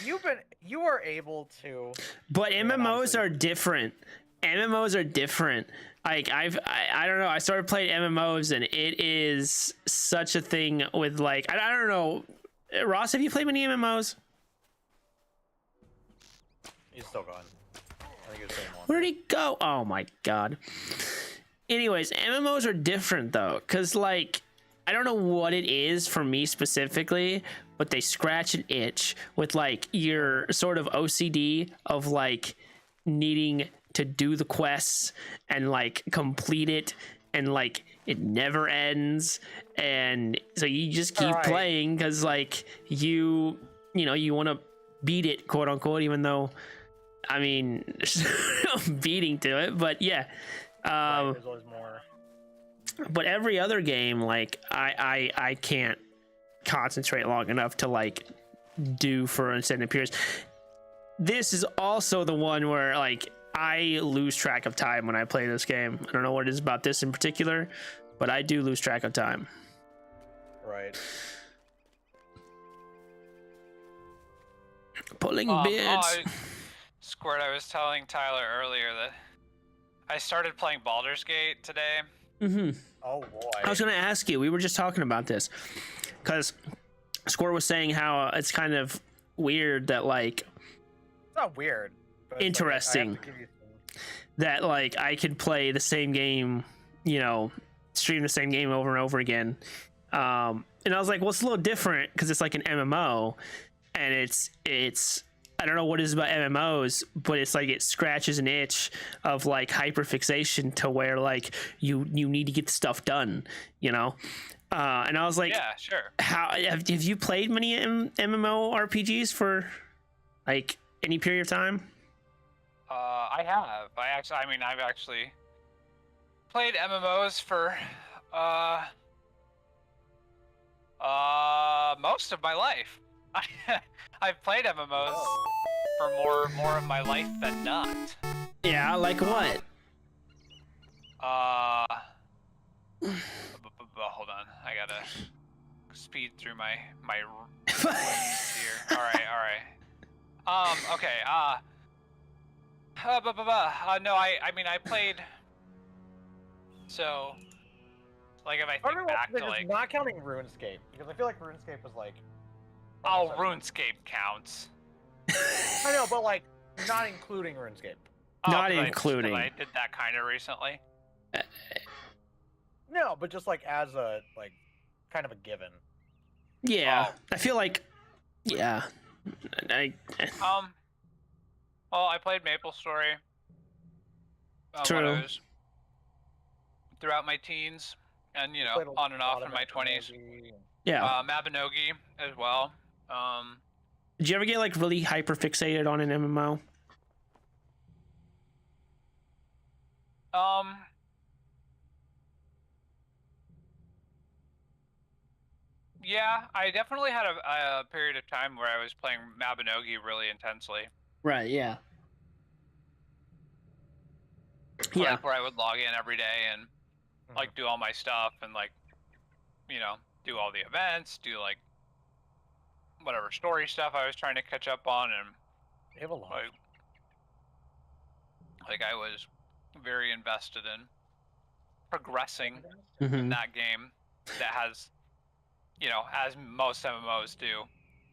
[SPEAKER 3] you are able to.
[SPEAKER 1] But
[SPEAKER 3] Yeah,
[SPEAKER 1] MMOs
[SPEAKER 3] obviously.
[SPEAKER 1] are different. MMOs are different. Like I don't know. I started playing MMOs and it is such a thing with like I don't know. Ross, have you played many MMOs?
[SPEAKER 3] He's still gone. I think he was saying one.
[SPEAKER 1] Where did he go? Oh my god. Anyways, MMOs are different though, cause like I don't know what it is for me specifically, but they scratch an itch with like your sort of OCD of like needing to do the quests and like complete it, and like it never ends, and so you just keep
[SPEAKER 3] Alright.
[SPEAKER 1] playing because like you want to beat it, quote unquote, even though I mean there's no beating to it, but yeah.
[SPEAKER 3] Right, there's always more.
[SPEAKER 1] But every other game, like I can't concentrate long enough to like do for an extended period. This is also the one where like I lose track of time when I play this game. I don't know what it is about this in particular, but I do lose track of time.
[SPEAKER 3] Right.
[SPEAKER 1] Pulling
[SPEAKER 2] Oh,
[SPEAKER 1] beards.
[SPEAKER 2] Squirt, I was telling Tyler earlier that I started playing Baldur's Gate today.
[SPEAKER 3] Oh boy.
[SPEAKER 1] I was gonna ask you. We were just talking about this because Squirt was saying how it's kind of weird that like
[SPEAKER 3] It's not weird. But it's
[SPEAKER 1] Interesting.
[SPEAKER 3] Like, I have to give you some...
[SPEAKER 1] that like I could play the same game, stream the same game over and over again. And I was like, well, it's a little different because it's like an MMO, and it's I don't know what it is about MMOs, but it's like it scratches an itch of like hyperfixation to where like you need to get stuff done, And I was like,
[SPEAKER 2] Yeah, sure.
[SPEAKER 1] how have you played many MMORPGs for like any period of time?
[SPEAKER 2] I've actually played MMOs for most of my life. I've played MMOs for more of my life than not.
[SPEAKER 1] Yeah, like what?
[SPEAKER 2] Hold on, I gotta speed through my lists here. All right. Okay. No, I played. So, like, if I think back to like,
[SPEAKER 3] not counting RuneScape, because I feel like RuneScape was like.
[SPEAKER 2] oh, RuneScape counts.
[SPEAKER 3] I know, but like not including RuneScape.
[SPEAKER 1] Not
[SPEAKER 2] 'Cause
[SPEAKER 1] including.
[SPEAKER 2] I did that kind of recently.
[SPEAKER 3] No, but just like as a like kind of a given.
[SPEAKER 1] Yeah, I feel like, yeah,
[SPEAKER 2] Well, I played MapleStory.
[SPEAKER 1] True.
[SPEAKER 2] When I was throughout my teens, and
[SPEAKER 3] Played a
[SPEAKER 2] on and off
[SPEAKER 3] lot
[SPEAKER 2] in
[SPEAKER 3] of
[SPEAKER 2] my 20s.
[SPEAKER 1] yeah.
[SPEAKER 2] Mabinogi as well.
[SPEAKER 1] Did you ever get like really hyper fixated on an MMO?
[SPEAKER 2] Yeah, I definitely had a period of time where I was playing Mabinogi really intensely.
[SPEAKER 1] Right. Yeah. Yeah.
[SPEAKER 2] Like, where I would log in every day and like do all my stuff and like, do all the events, do like whatever story stuff I was trying to catch up on, and
[SPEAKER 3] They have a lot.
[SPEAKER 2] Like I was very invested in progressing
[SPEAKER 1] Mhm.
[SPEAKER 2] in that game that has, as most MMOs do,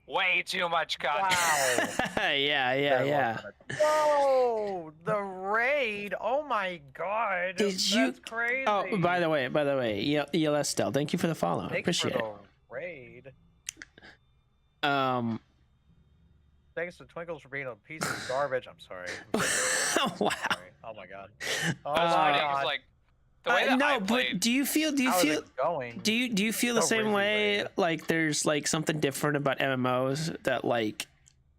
[SPEAKER 2] way too much content.
[SPEAKER 3] Wow.
[SPEAKER 1] yeah.
[SPEAKER 3] Whoa! The raid! Oh my god!
[SPEAKER 1] Did you?
[SPEAKER 3] That's crazy.
[SPEAKER 1] Oh, by the way, ELS Stell, thank you for the follow. I
[SPEAKER 3] Thanks for
[SPEAKER 1] appreciate it.
[SPEAKER 3] the raid.
[SPEAKER 1] Thanks
[SPEAKER 3] to Twinkles for being a piece of garbage. I'm sorry.
[SPEAKER 1] Wow.
[SPEAKER 3] Sorry. Oh my god. Oh
[SPEAKER 2] It's
[SPEAKER 3] my
[SPEAKER 2] funny 'cause,
[SPEAKER 3] god.
[SPEAKER 2] like the way that I
[SPEAKER 1] no,
[SPEAKER 2] played,
[SPEAKER 1] but do you feel
[SPEAKER 3] How is it going?
[SPEAKER 1] do you feel the
[SPEAKER 3] So
[SPEAKER 1] same
[SPEAKER 3] ragey
[SPEAKER 1] way?
[SPEAKER 3] raid.
[SPEAKER 1] Like there's like something different about MMOs that like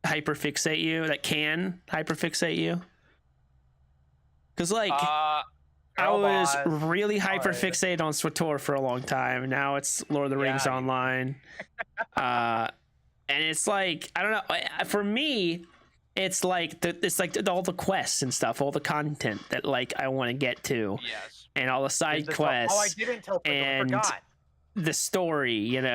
[SPEAKER 1] hyperfixate you, that can hyperfixate you? Because like I was really hyperfixated on SWTOR for a long time. Now it's Lord of the Rings
[SPEAKER 3] Yeah,
[SPEAKER 1] Online. And it's like, I don't know. For me, it's like all the quests and stuff, all the content that like I want to get to,
[SPEAKER 2] yes,
[SPEAKER 1] and all the side quests.
[SPEAKER 3] Oh, I didn't tell Twinkles. I
[SPEAKER 1] and
[SPEAKER 3] forgot.
[SPEAKER 1] the story, and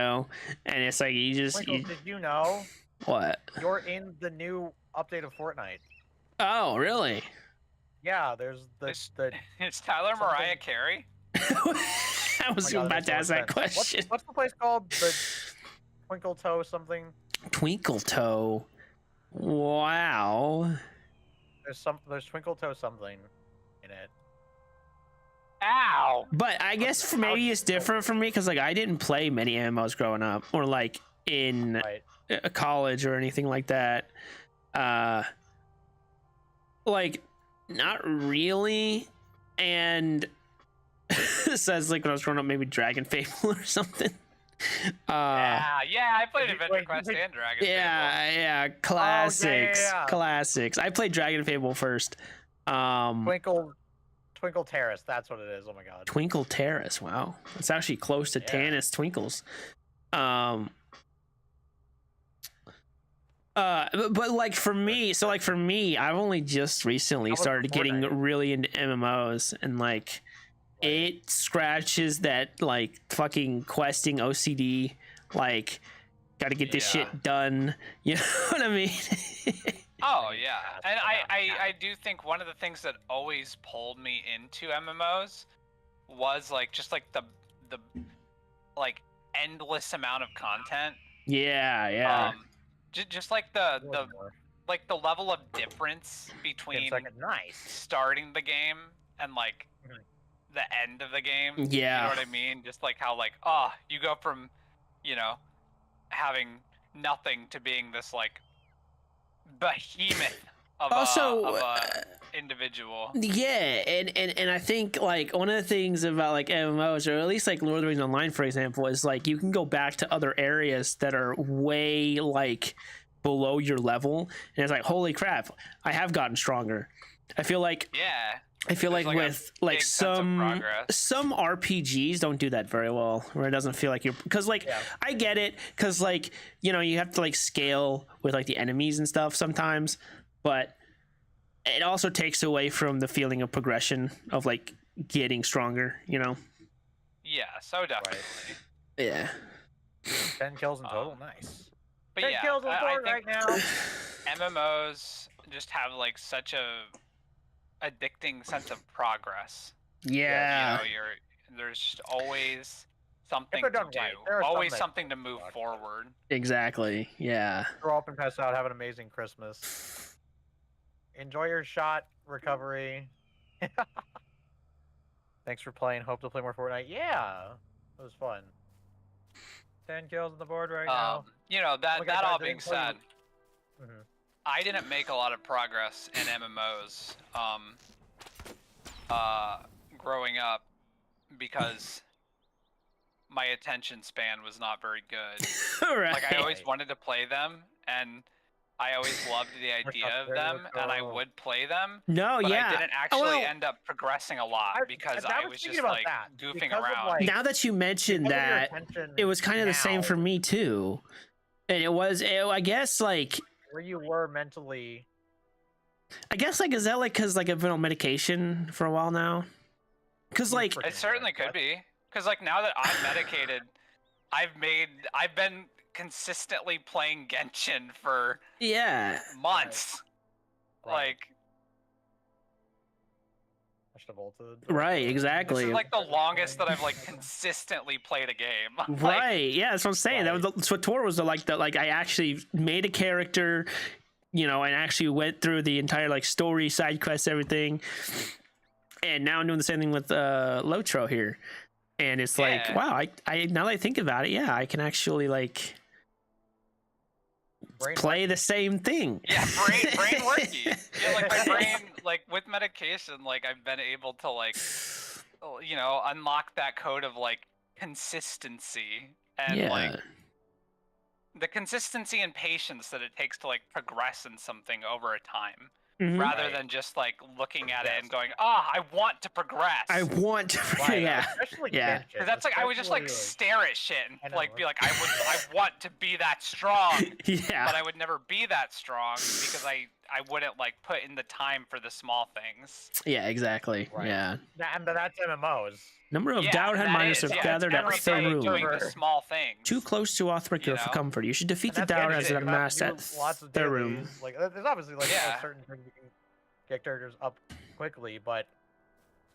[SPEAKER 1] it's like
[SPEAKER 3] Twinkles, did you know
[SPEAKER 1] what?
[SPEAKER 3] you're in the new update of Fortnite?
[SPEAKER 1] Oh, really?
[SPEAKER 3] Yeah, there's the
[SPEAKER 2] it's Tyler
[SPEAKER 3] something-
[SPEAKER 2] Mariah Carey.
[SPEAKER 1] I was
[SPEAKER 3] Oh my God,
[SPEAKER 1] about to ask that
[SPEAKER 3] makes so much
[SPEAKER 1] question.
[SPEAKER 3] sense. What's the place called? The Twinkle Toe something?
[SPEAKER 1] Twinkle Toe. Wow.
[SPEAKER 3] There's Twinkle Toe something in it.
[SPEAKER 2] Ow!
[SPEAKER 1] But I guess maybe it's different for me because like I didn't play many MMOs growing up, or like in
[SPEAKER 3] Right.
[SPEAKER 1] a college or anything like that. Like not really. And it says like when I was growing up, maybe Dragon Fable or something.
[SPEAKER 2] Yeah, I played Adventure
[SPEAKER 3] wait,
[SPEAKER 2] Quest
[SPEAKER 3] wait.
[SPEAKER 2] and Dragon Fable.
[SPEAKER 1] Yeah, classics.
[SPEAKER 3] yeah.
[SPEAKER 1] Classics. I played Dragon Fable first.
[SPEAKER 3] Twinkle Terrace. That's what it is. Oh my god.
[SPEAKER 1] Twinkle Terrace. Wow, it's actually close to
[SPEAKER 3] Yeah.
[SPEAKER 1] Tannis Twinkles. But like for me, I've only just recently
[SPEAKER 3] That was
[SPEAKER 1] started
[SPEAKER 3] before
[SPEAKER 1] getting
[SPEAKER 3] that.
[SPEAKER 1] really into MMOs, and like it scratches that like fucking questing OCD, like got to get this
[SPEAKER 2] Yeah.
[SPEAKER 1] shit done. You know what I mean?
[SPEAKER 2] Oh yeah, and I do think one of the things that always pulled me into MMOs was like just like the like endless amount of content.
[SPEAKER 1] Yeah.
[SPEAKER 2] Just like the
[SPEAKER 3] More.
[SPEAKER 2] like the level of difference
[SPEAKER 3] 10
[SPEAKER 2] between
[SPEAKER 3] seconds. Nice.
[SPEAKER 2] starting the game and like
[SPEAKER 3] Mhm.
[SPEAKER 2] the end of the game.
[SPEAKER 1] Yeah.
[SPEAKER 2] You know what I mean? Just like how like you go from having nothing to being this like behemoth of
[SPEAKER 1] Also,
[SPEAKER 2] a individual.
[SPEAKER 1] Yeah, and I think like one of the things about like MMOs, or at least like Lord of the Rings Online, for example, is like you can go back to other areas that are way like below your level, and it's like, holy crap, I have gotten stronger. I feel like
[SPEAKER 2] Yeah.
[SPEAKER 1] with like
[SPEAKER 2] big sense of progress.
[SPEAKER 1] some RPGs don't do that very well, where it doesn't feel like you're, because like I get it, because like, you know, you have to like scale with like the enemies and stuff sometimes, but it also takes away from the feeling of progression of like getting stronger, you know.
[SPEAKER 2] Yeah, so definitely.
[SPEAKER 1] Yeah.
[SPEAKER 3] 10 kills in total, nice.
[SPEAKER 2] But
[SPEAKER 3] 10
[SPEAKER 2] yeah,
[SPEAKER 3] kills on the
[SPEAKER 2] I
[SPEAKER 3] board right
[SPEAKER 2] think
[SPEAKER 3] now.
[SPEAKER 2] MMOs just have like such a addicting sense of progress.
[SPEAKER 1] Yeah.
[SPEAKER 2] You know, there's just always something
[SPEAKER 3] they're
[SPEAKER 2] to
[SPEAKER 3] done
[SPEAKER 2] do.
[SPEAKER 3] right, there are some
[SPEAKER 2] Always
[SPEAKER 3] that
[SPEAKER 2] something to move
[SPEAKER 3] suck.
[SPEAKER 2] forward.
[SPEAKER 1] Exactly. Yeah.
[SPEAKER 3] Grow up and pass out. Have an amazing Christmas. Enjoy your shot recovery. Thanks for playing. Hope to play more Fortnite. Yeah, it was fun.
[SPEAKER 4] 10 kills on the board right now.
[SPEAKER 2] You know, that
[SPEAKER 3] Oh my God,
[SPEAKER 2] all
[SPEAKER 3] guys, I
[SPEAKER 2] being
[SPEAKER 3] didn't tell
[SPEAKER 2] said,
[SPEAKER 3] you- Mhm.
[SPEAKER 2] I didn't make a lot of progress in MMOs growing up because my attention span was not very good.
[SPEAKER 1] Right.
[SPEAKER 2] Like, I always wanted to play them, and I always loved the idea of them, and I would play them,
[SPEAKER 1] No,
[SPEAKER 2] but
[SPEAKER 1] yeah.
[SPEAKER 2] I didn't actually
[SPEAKER 1] well,
[SPEAKER 2] end up progressing a lot because
[SPEAKER 3] I
[SPEAKER 2] I
[SPEAKER 3] was
[SPEAKER 2] was
[SPEAKER 3] thinking
[SPEAKER 2] just
[SPEAKER 3] about
[SPEAKER 2] like
[SPEAKER 3] that,
[SPEAKER 2] goofing
[SPEAKER 3] because of,
[SPEAKER 2] around.
[SPEAKER 3] like,
[SPEAKER 1] now that you mentioned
[SPEAKER 3] because of your
[SPEAKER 1] that,
[SPEAKER 3] attention
[SPEAKER 1] it was kind of the same
[SPEAKER 3] now,
[SPEAKER 1] for me too. And I guess like
[SPEAKER 3] where you were mentally.
[SPEAKER 1] is that like because like I've been on medication for a while now? Because like
[SPEAKER 2] It certainly could be. Because like now that I'm medicated, I've been consistently playing Genshin for
[SPEAKER 1] yeah,
[SPEAKER 2] months. Like
[SPEAKER 1] right, exactly.
[SPEAKER 2] this is like the longest that I've like consistently played a game. Like,
[SPEAKER 1] Right, yeah, that's what I'm saying.
[SPEAKER 3] Right.
[SPEAKER 1] That was SWTOR was like I actually made a character, you know, and actually went through the entire like story, side quests, everything. And now I'm doing the same thing with Lotro here. And it's like,
[SPEAKER 2] Yeah.
[SPEAKER 1] wow, I now that I think about it, yeah, I can actually like
[SPEAKER 3] Brain
[SPEAKER 1] play the same thing.
[SPEAKER 2] Yeah, brain worky. Yeah, like my brain, like with medication, like I've been able to like, you know, unlock that code of like consistency and
[SPEAKER 1] Yeah.
[SPEAKER 2] like the consistency and patience that it takes to like progress in something over a time,
[SPEAKER 1] Mhm.
[SPEAKER 2] rather
[SPEAKER 3] Right.
[SPEAKER 2] than just like looking at it
[SPEAKER 3] Yes.
[SPEAKER 2] and going, "Ah, I want to progress."
[SPEAKER 1] I want to,
[SPEAKER 3] Right,
[SPEAKER 1] yeah.
[SPEAKER 3] especially
[SPEAKER 1] Yeah.
[SPEAKER 3] Genshin,
[SPEAKER 2] Because that's like I would just like
[SPEAKER 3] especially,
[SPEAKER 2] stare at shit and
[SPEAKER 3] I know.
[SPEAKER 2] like be like, I want to be that strong,
[SPEAKER 1] Yeah.
[SPEAKER 2] but I would never be that strong because I wouldn't like put in the time for the small things.
[SPEAKER 1] Yeah, exactly.
[SPEAKER 3] Right.
[SPEAKER 1] Yeah.
[SPEAKER 3] And that's MMOs.
[SPEAKER 1] Number of
[SPEAKER 2] Yeah,
[SPEAKER 1] Downhead
[SPEAKER 2] that
[SPEAKER 1] miners
[SPEAKER 2] is,
[SPEAKER 1] have
[SPEAKER 2] yeah,
[SPEAKER 1] gathered
[SPEAKER 2] it's
[SPEAKER 1] at
[SPEAKER 2] every
[SPEAKER 1] third
[SPEAKER 2] day
[SPEAKER 1] room.
[SPEAKER 2] doing the small things.
[SPEAKER 1] Too close to Othricker
[SPEAKER 2] You
[SPEAKER 1] for
[SPEAKER 2] know?
[SPEAKER 1] comfort. You should defeat the
[SPEAKER 3] And that's
[SPEAKER 1] Downheads
[SPEAKER 3] Genshin,
[SPEAKER 1] that
[SPEAKER 3] you
[SPEAKER 1] amassed
[SPEAKER 3] have
[SPEAKER 1] at
[SPEAKER 3] to do lots of
[SPEAKER 1] third room.
[SPEAKER 3] dailies. Like there's obviously like
[SPEAKER 2] Yeah.
[SPEAKER 3] certain things you can get characters up quickly, but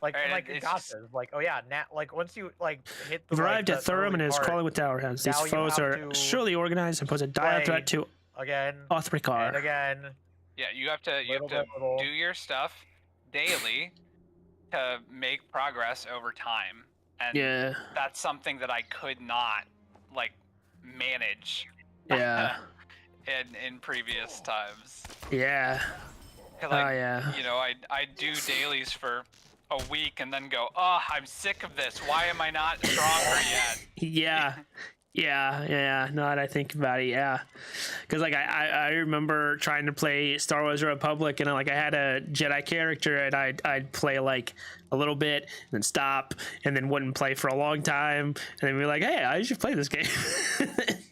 [SPEAKER 3] like
[SPEAKER 2] Right,
[SPEAKER 3] like
[SPEAKER 2] it's
[SPEAKER 3] gotchas, like oh yeah, like once you like hit the
[SPEAKER 1] You've arrived
[SPEAKER 3] like,
[SPEAKER 1] at
[SPEAKER 3] the
[SPEAKER 1] Thurum
[SPEAKER 3] early
[SPEAKER 1] and is
[SPEAKER 3] part,
[SPEAKER 1] crawling with Downheads.
[SPEAKER 3] Now
[SPEAKER 1] These
[SPEAKER 3] you
[SPEAKER 1] foes
[SPEAKER 3] have
[SPEAKER 1] are
[SPEAKER 3] to
[SPEAKER 1] surely organized and pose a dire
[SPEAKER 3] play
[SPEAKER 1] threat to
[SPEAKER 3] again and
[SPEAKER 1] Othricker.
[SPEAKER 3] again.
[SPEAKER 2] Yeah, you have to
[SPEAKER 3] Little by little.
[SPEAKER 2] do your stuff daily to make progress over time, and
[SPEAKER 1] Yeah.
[SPEAKER 2] that's something that I could not like manage
[SPEAKER 1] Yeah.
[SPEAKER 2] in previous times.
[SPEAKER 1] Yeah.
[SPEAKER 2] 'Cause,
[SPEAKER 1] Oh,
[SPEAKER 2] like,
[SPEAKER 1] yeah.
[SPEAKER 2] you know, I do dailies for a week and then go, oh, I'm sick of this. Why am I not stronger yet?
[SPEAKER 1] Yeah. Yeah. Now that I think about it, yeah. Because like I remember trying to play Star Wars Republic, and I had a Jedi character, and I'd play like a little bit, and then stop, and then wouldn't play for a long time, and then be like, hey, I should play this game.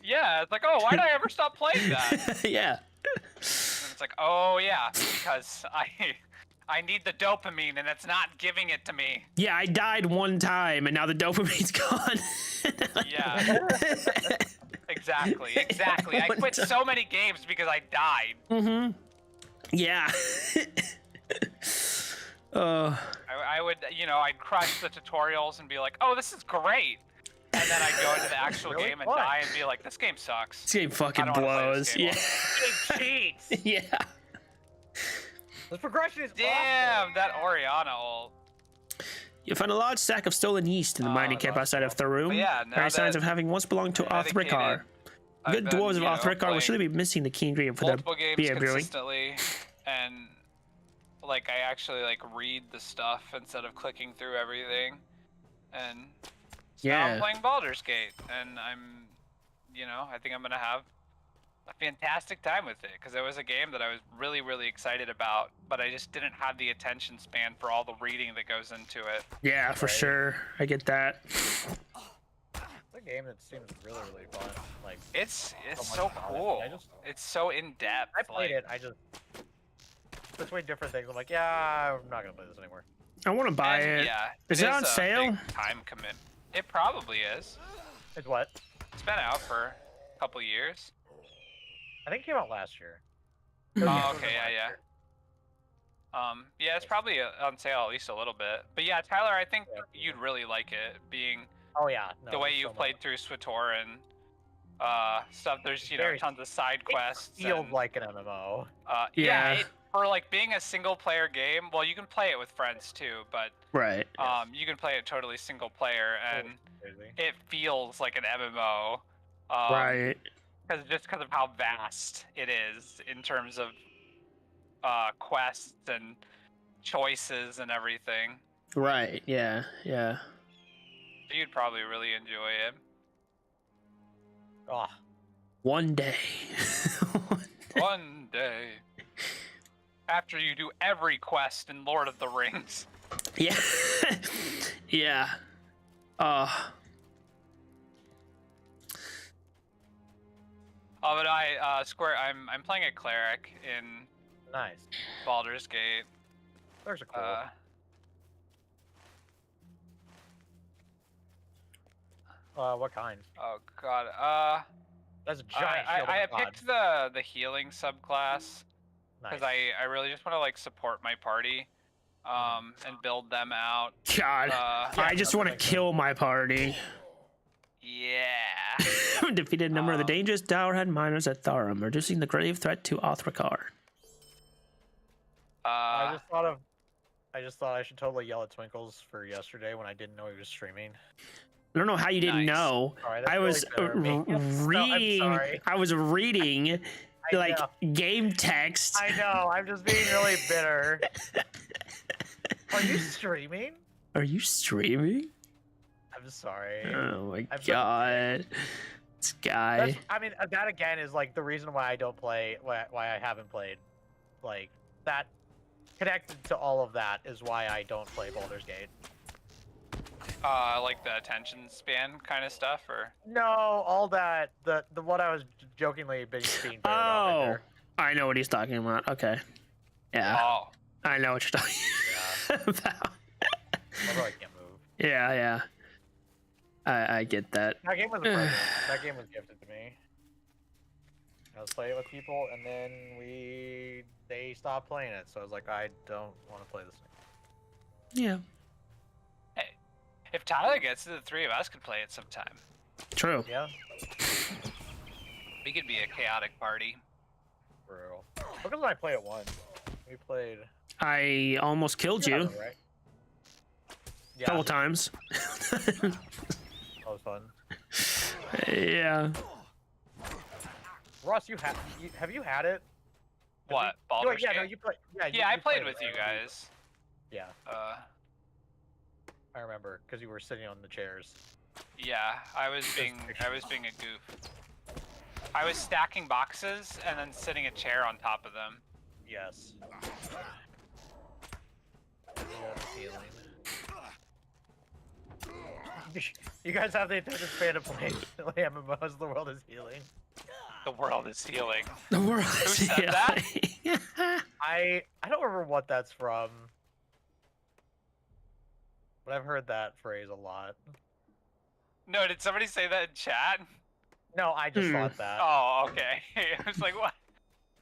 [SPEAKER 2] Yeah, it's like, oh, why did I ever stop playing that?
[SPEAKER 1] Yeah.
[SPEAKER 2] And it's like, oh yeah, because I need the dopamine and it's not giving it to me.
[SPEAKER 1] Yeah, I died one time, and now the dopamine's gone.
[SPEAKER 2] Yeah. Exactly. I
[SPEAKER 1] One
[SPEAKER 2] quit
[SPEAKER 1] time.
[SPEAKER 2] so many games because I died.
[SPEAKER 1] Mm-hmm. Yeah.
[SPEAKER 2] I would, you know, I'd crush the tutorials and be like, oh, this is great. And then I'd go into the actual
[SPEAKER 3] Really
[SPEAKER 2] game and
[SPEAKER 3] fun.
[SPEAKER 2] die and be like, this game sucks.
[SPEAKER 1] This game fucking
[SPEAKER 2] I don't wanna play this
[SPEAKER 1] blows.
[SPEAKER 2] game
[SPEAKER 1] Yeah.
[SPEAKER 3] Big cheats.
[SPEAKER 1] Yeah.
[SPEAKER 3] This progression is
[SPEAKER 2] Damn,
[SPEAKER 3] awesome.
[SPEAKER 2] that Oriana ult.
[SPEAKER 1] You find a large stack of stolen yeast in the mining camp outside of Thurum.
[SPEAKER 2] But yeah, now
[SPEAKER 1] Very signs
[SPEAKER 2] that
[SPEAKER 1] of having once belonged to
[SPEAKER 2] I'm
[SPEAKER 1] Othricker.
[SPEAKER 2] dedicated, I've
[SPEAKER 1] Good
[SPEAKER 2] been,
[SPEAKER 1] dwarves of
[SPEAKER 2] you know,
[SPEAKER 1] Othricker will
[SPEAKER 2] playing
[SPEAKER 1] surely be missing the key ingredient for the
[SPEAKER 2] multiple games
[SPEAKER 1] beer brewing.
[SPEAKER 2] consistently, and like I actually like read the stuff instead of clicking through everything. And so now
[SPEAKER 1] Yeah.
[SPEAKER 2] I'm playing Baldur's Gate, and I'm, you know, I think I'm gonna have a fantastic time with it because it was a game that I was really, really excited about, but I just didn't have the attention span for all the reading that goes into it.
[SPEAKER 1] Yeah, for sure. I get that.
[SPEAKER 3] It's a game that seems really, really fun. Like
[SPEAKER 2] It's
[SPEAKER 3] much
[SPEAKER 2] so
[SPEAKER 3] about it.
[SPEAKER 2] cool.
[SPEAKER 3] I just-
[SPEAKER 2] It's so in depth.
[SPEAKER 3] I played it. I just between different things. I'm like, yeah, I'm not gonna play this anymore.
[SPEAKER 1] I want to buy
[SPEAKER 2] And,
[SPEAKER 1] it.
[SPEAKER 2] Yeah,
[SPEAKER 1] Is it on
[SPEAKER 2] a
[SPEAKER 1] sale?
[SPEAKER 2] big time commitment. It probably is.
[SPEAKER 3] It's what?
[SPEAKER 2] It's been out for a couple years.
[SPEAKER 3] I think it came out last year.
[SPEAKER 1] Hmm.
[SPEAKER 2] Oh, okay, yeah. Yeah, it's probably on sale at least a little bit. But yeah, Tyler, I think
[SPEAKER 3] Yeah.
[SPEAKER 2] you'd really like it, being
[SPEAKER 3] Oh yeah. No,
[SPEAKER 2] the way
[SPEAKER 3] it's
[SPEAKER 2] you
[SPEAKER 3] so
[SPEAKER 2] played
[SPEAKER 3] much.
[SPEAKER 2] through SWTOR and stuff. There's
[SPEAKER 3] Very-
[SPEAKER 2] tons of side quests.
[SPEAKER 3] It feels
[SPEAKER 2] and,
[SPEAKER 3] like an MMO.
[SPEAKER 1] Yeah.
[SPEAKER 2] for like being a single player game. Well, you can play it with friends too, but
[SPEAKER 1] Right.
[SPEAKER 2] you can play it totally single player, and
[SPEAKER 3] Crazy.
[SPEAKER 2] it feels like an MMO.
[SPEAKER 1] Right.
[SPEAKER 2] Because of how vast it is in terms of quests and choices and everything.
[SPEAKER 1] Right. Yeah. Yeah.
[SPEAKER 2] You'd probably really enjoy it.
[SPEAKER 3] Oh,
[SPEAKER 1] One day.
[SPEAKER 2] One day. After you do every quest in Lord of the Rings.
[SPEAKER 1] Yeah. Yeah.
[SPEAKER 2] Oh, but I'm playing a cleric in
[SPEAKER 3] nice.
[SPEAKER 2] Baldur's Gate.
[SPEAKER 3] There's a cool. What kind?
[SPEAKER 2] Oh god.
[SPEAKER 3] That's a giant shield
[SPEAKER 2] I
[SPEAKER 3] of God.
[SPEAKER 2] picked the healing subclass
[SPEAKER 3] Nice.
[SPEAKER 2] because I really just want to like support my party, and build them out.
[SPEAKER 1] God. I just want to kill my party.
[SPEAKER 2] Yeah.
[SPEAKER 1] Defeated a number of the dangerous Dowerhead miners at Tharum, reducing the grave threat to Othrakar.
[SPEAKER 3] I just thought I should totally yell at Twinkles for yesterday when I didn't know he was streaming.
[SPEAKER 1] I don't know how you didn't
[SPEAKER 2] Nice.
[SPEAKER 1] know.
[SPEAKER 3] Sorry, that's
[SPEAKER 1] I was
[SPEAKER 3] really bitter of me. No, I'm
[SPEAKER 1] reading.
[SPEAKER 3] sorry.
[SPEAKER 1] I was reading
[SPEAKER 3] I
[SPEAKER 1] like
[SPEAKER 3] know.
[SPEAKER 1] game text.
[SPEAKER 3] I know. I'm just being really bitter. Are you streaming?
[SPEAKER 1] Are you streaming?
[SPEAKER 3] I'm sorry.
[SPEAKER 1] Oh my
[SPEAKER 3] I'm so-
[SPEAKER 1] god. This guy.
[SPEAKER 3] I mean, that again is like the reason why I don't play, why I haven't played. Like, that connected to all of that is why I don't play Baldur's Gate.
[SPEAKER 2] Like the attention span kind of stuff, or
[SPEAKER 3] No, all that, the what I was jokingly being bitter about right
[SPEAKER 1] Oh,
[SPEAKER 3] there.
[SPEAKER 1] I know what he's talking about. Okay. Yeah,
[SPEAKER 2] oh,
[SPEAKER 1] I know what you're talking about.
[SPEAKER 3] Although I can't move.
[SPEAKER 1] Yeah. I get that.
[SPEAKER 3] That game was a present. That game was gifted to me. I was playing it with people, and then they stopped playing it, so I was like, I don't want to play this anymore.
[SPEAKER 1] Yeah.
[SPEAKER 2] if Tyler gets it, the three of us could play it sometime.
[SPEAKER 1] True.
[SPEAKER 3] Yeah,
[SPEAKER 2] We could be a chaotic party.
[SPEAKER 3] for real. Because when I played it once, we played.
[SPEAKER 1] I almost killed you
[SPEAKER 3] Right?
[SPEAKER 1] a
[SPEAKER 3] Yeah,
[SPEAKER 1] couple times.
[SPEAKER 3] that was fun.
[SPEAKER 1] Yeah.
[SPEAKER 3] Ross, have you had it?
[SPEAKER 2] What?
[SPEAKER 3] Oh,
[SPEAKER 2] Baldur's
[SPEAKER 3] yeah,
[SPEAKER 2] Gate?
[SPEAKER 3] no, you play. Yeah,
[SPEAKER 2] Yeah, I
[SPEAKER 3] you
[SPEAKER 2] played
[SPEAKER 3] it,
[SPEAKER 2] with you
[SPEAKER 3] right?
[SPEAKER 2] guys.
[SPEAKER 3] Yeah,
[SPEAKER 2] Uh,
[SPEAKER 3] I remember because you were sitting on the chairs.
[SPEAKER 2] yeah, I was being a goof. I was stacking boxes and then sitting a chair on top of them.
[SPEAKER 3] Yes. You guys have the attention span to play MMOs. The world is healing.
[SPEAKER 2] The world is healing.
[SPEAKER 1] The world
[SPEAKER 2] Who
[SPEAKER 1] is
[SPEAKER 2] said that?
[SPEAKER 1] healing.
[SPEAKER 3] I don't remember what that's from, but I've heard that phrase a lot.
[SPEAKER 2] No, did somebody say that in chat?
[SPEAKER 3] No, I just thought that.
[SPEAKER 2] Oh, okay. I was like, what?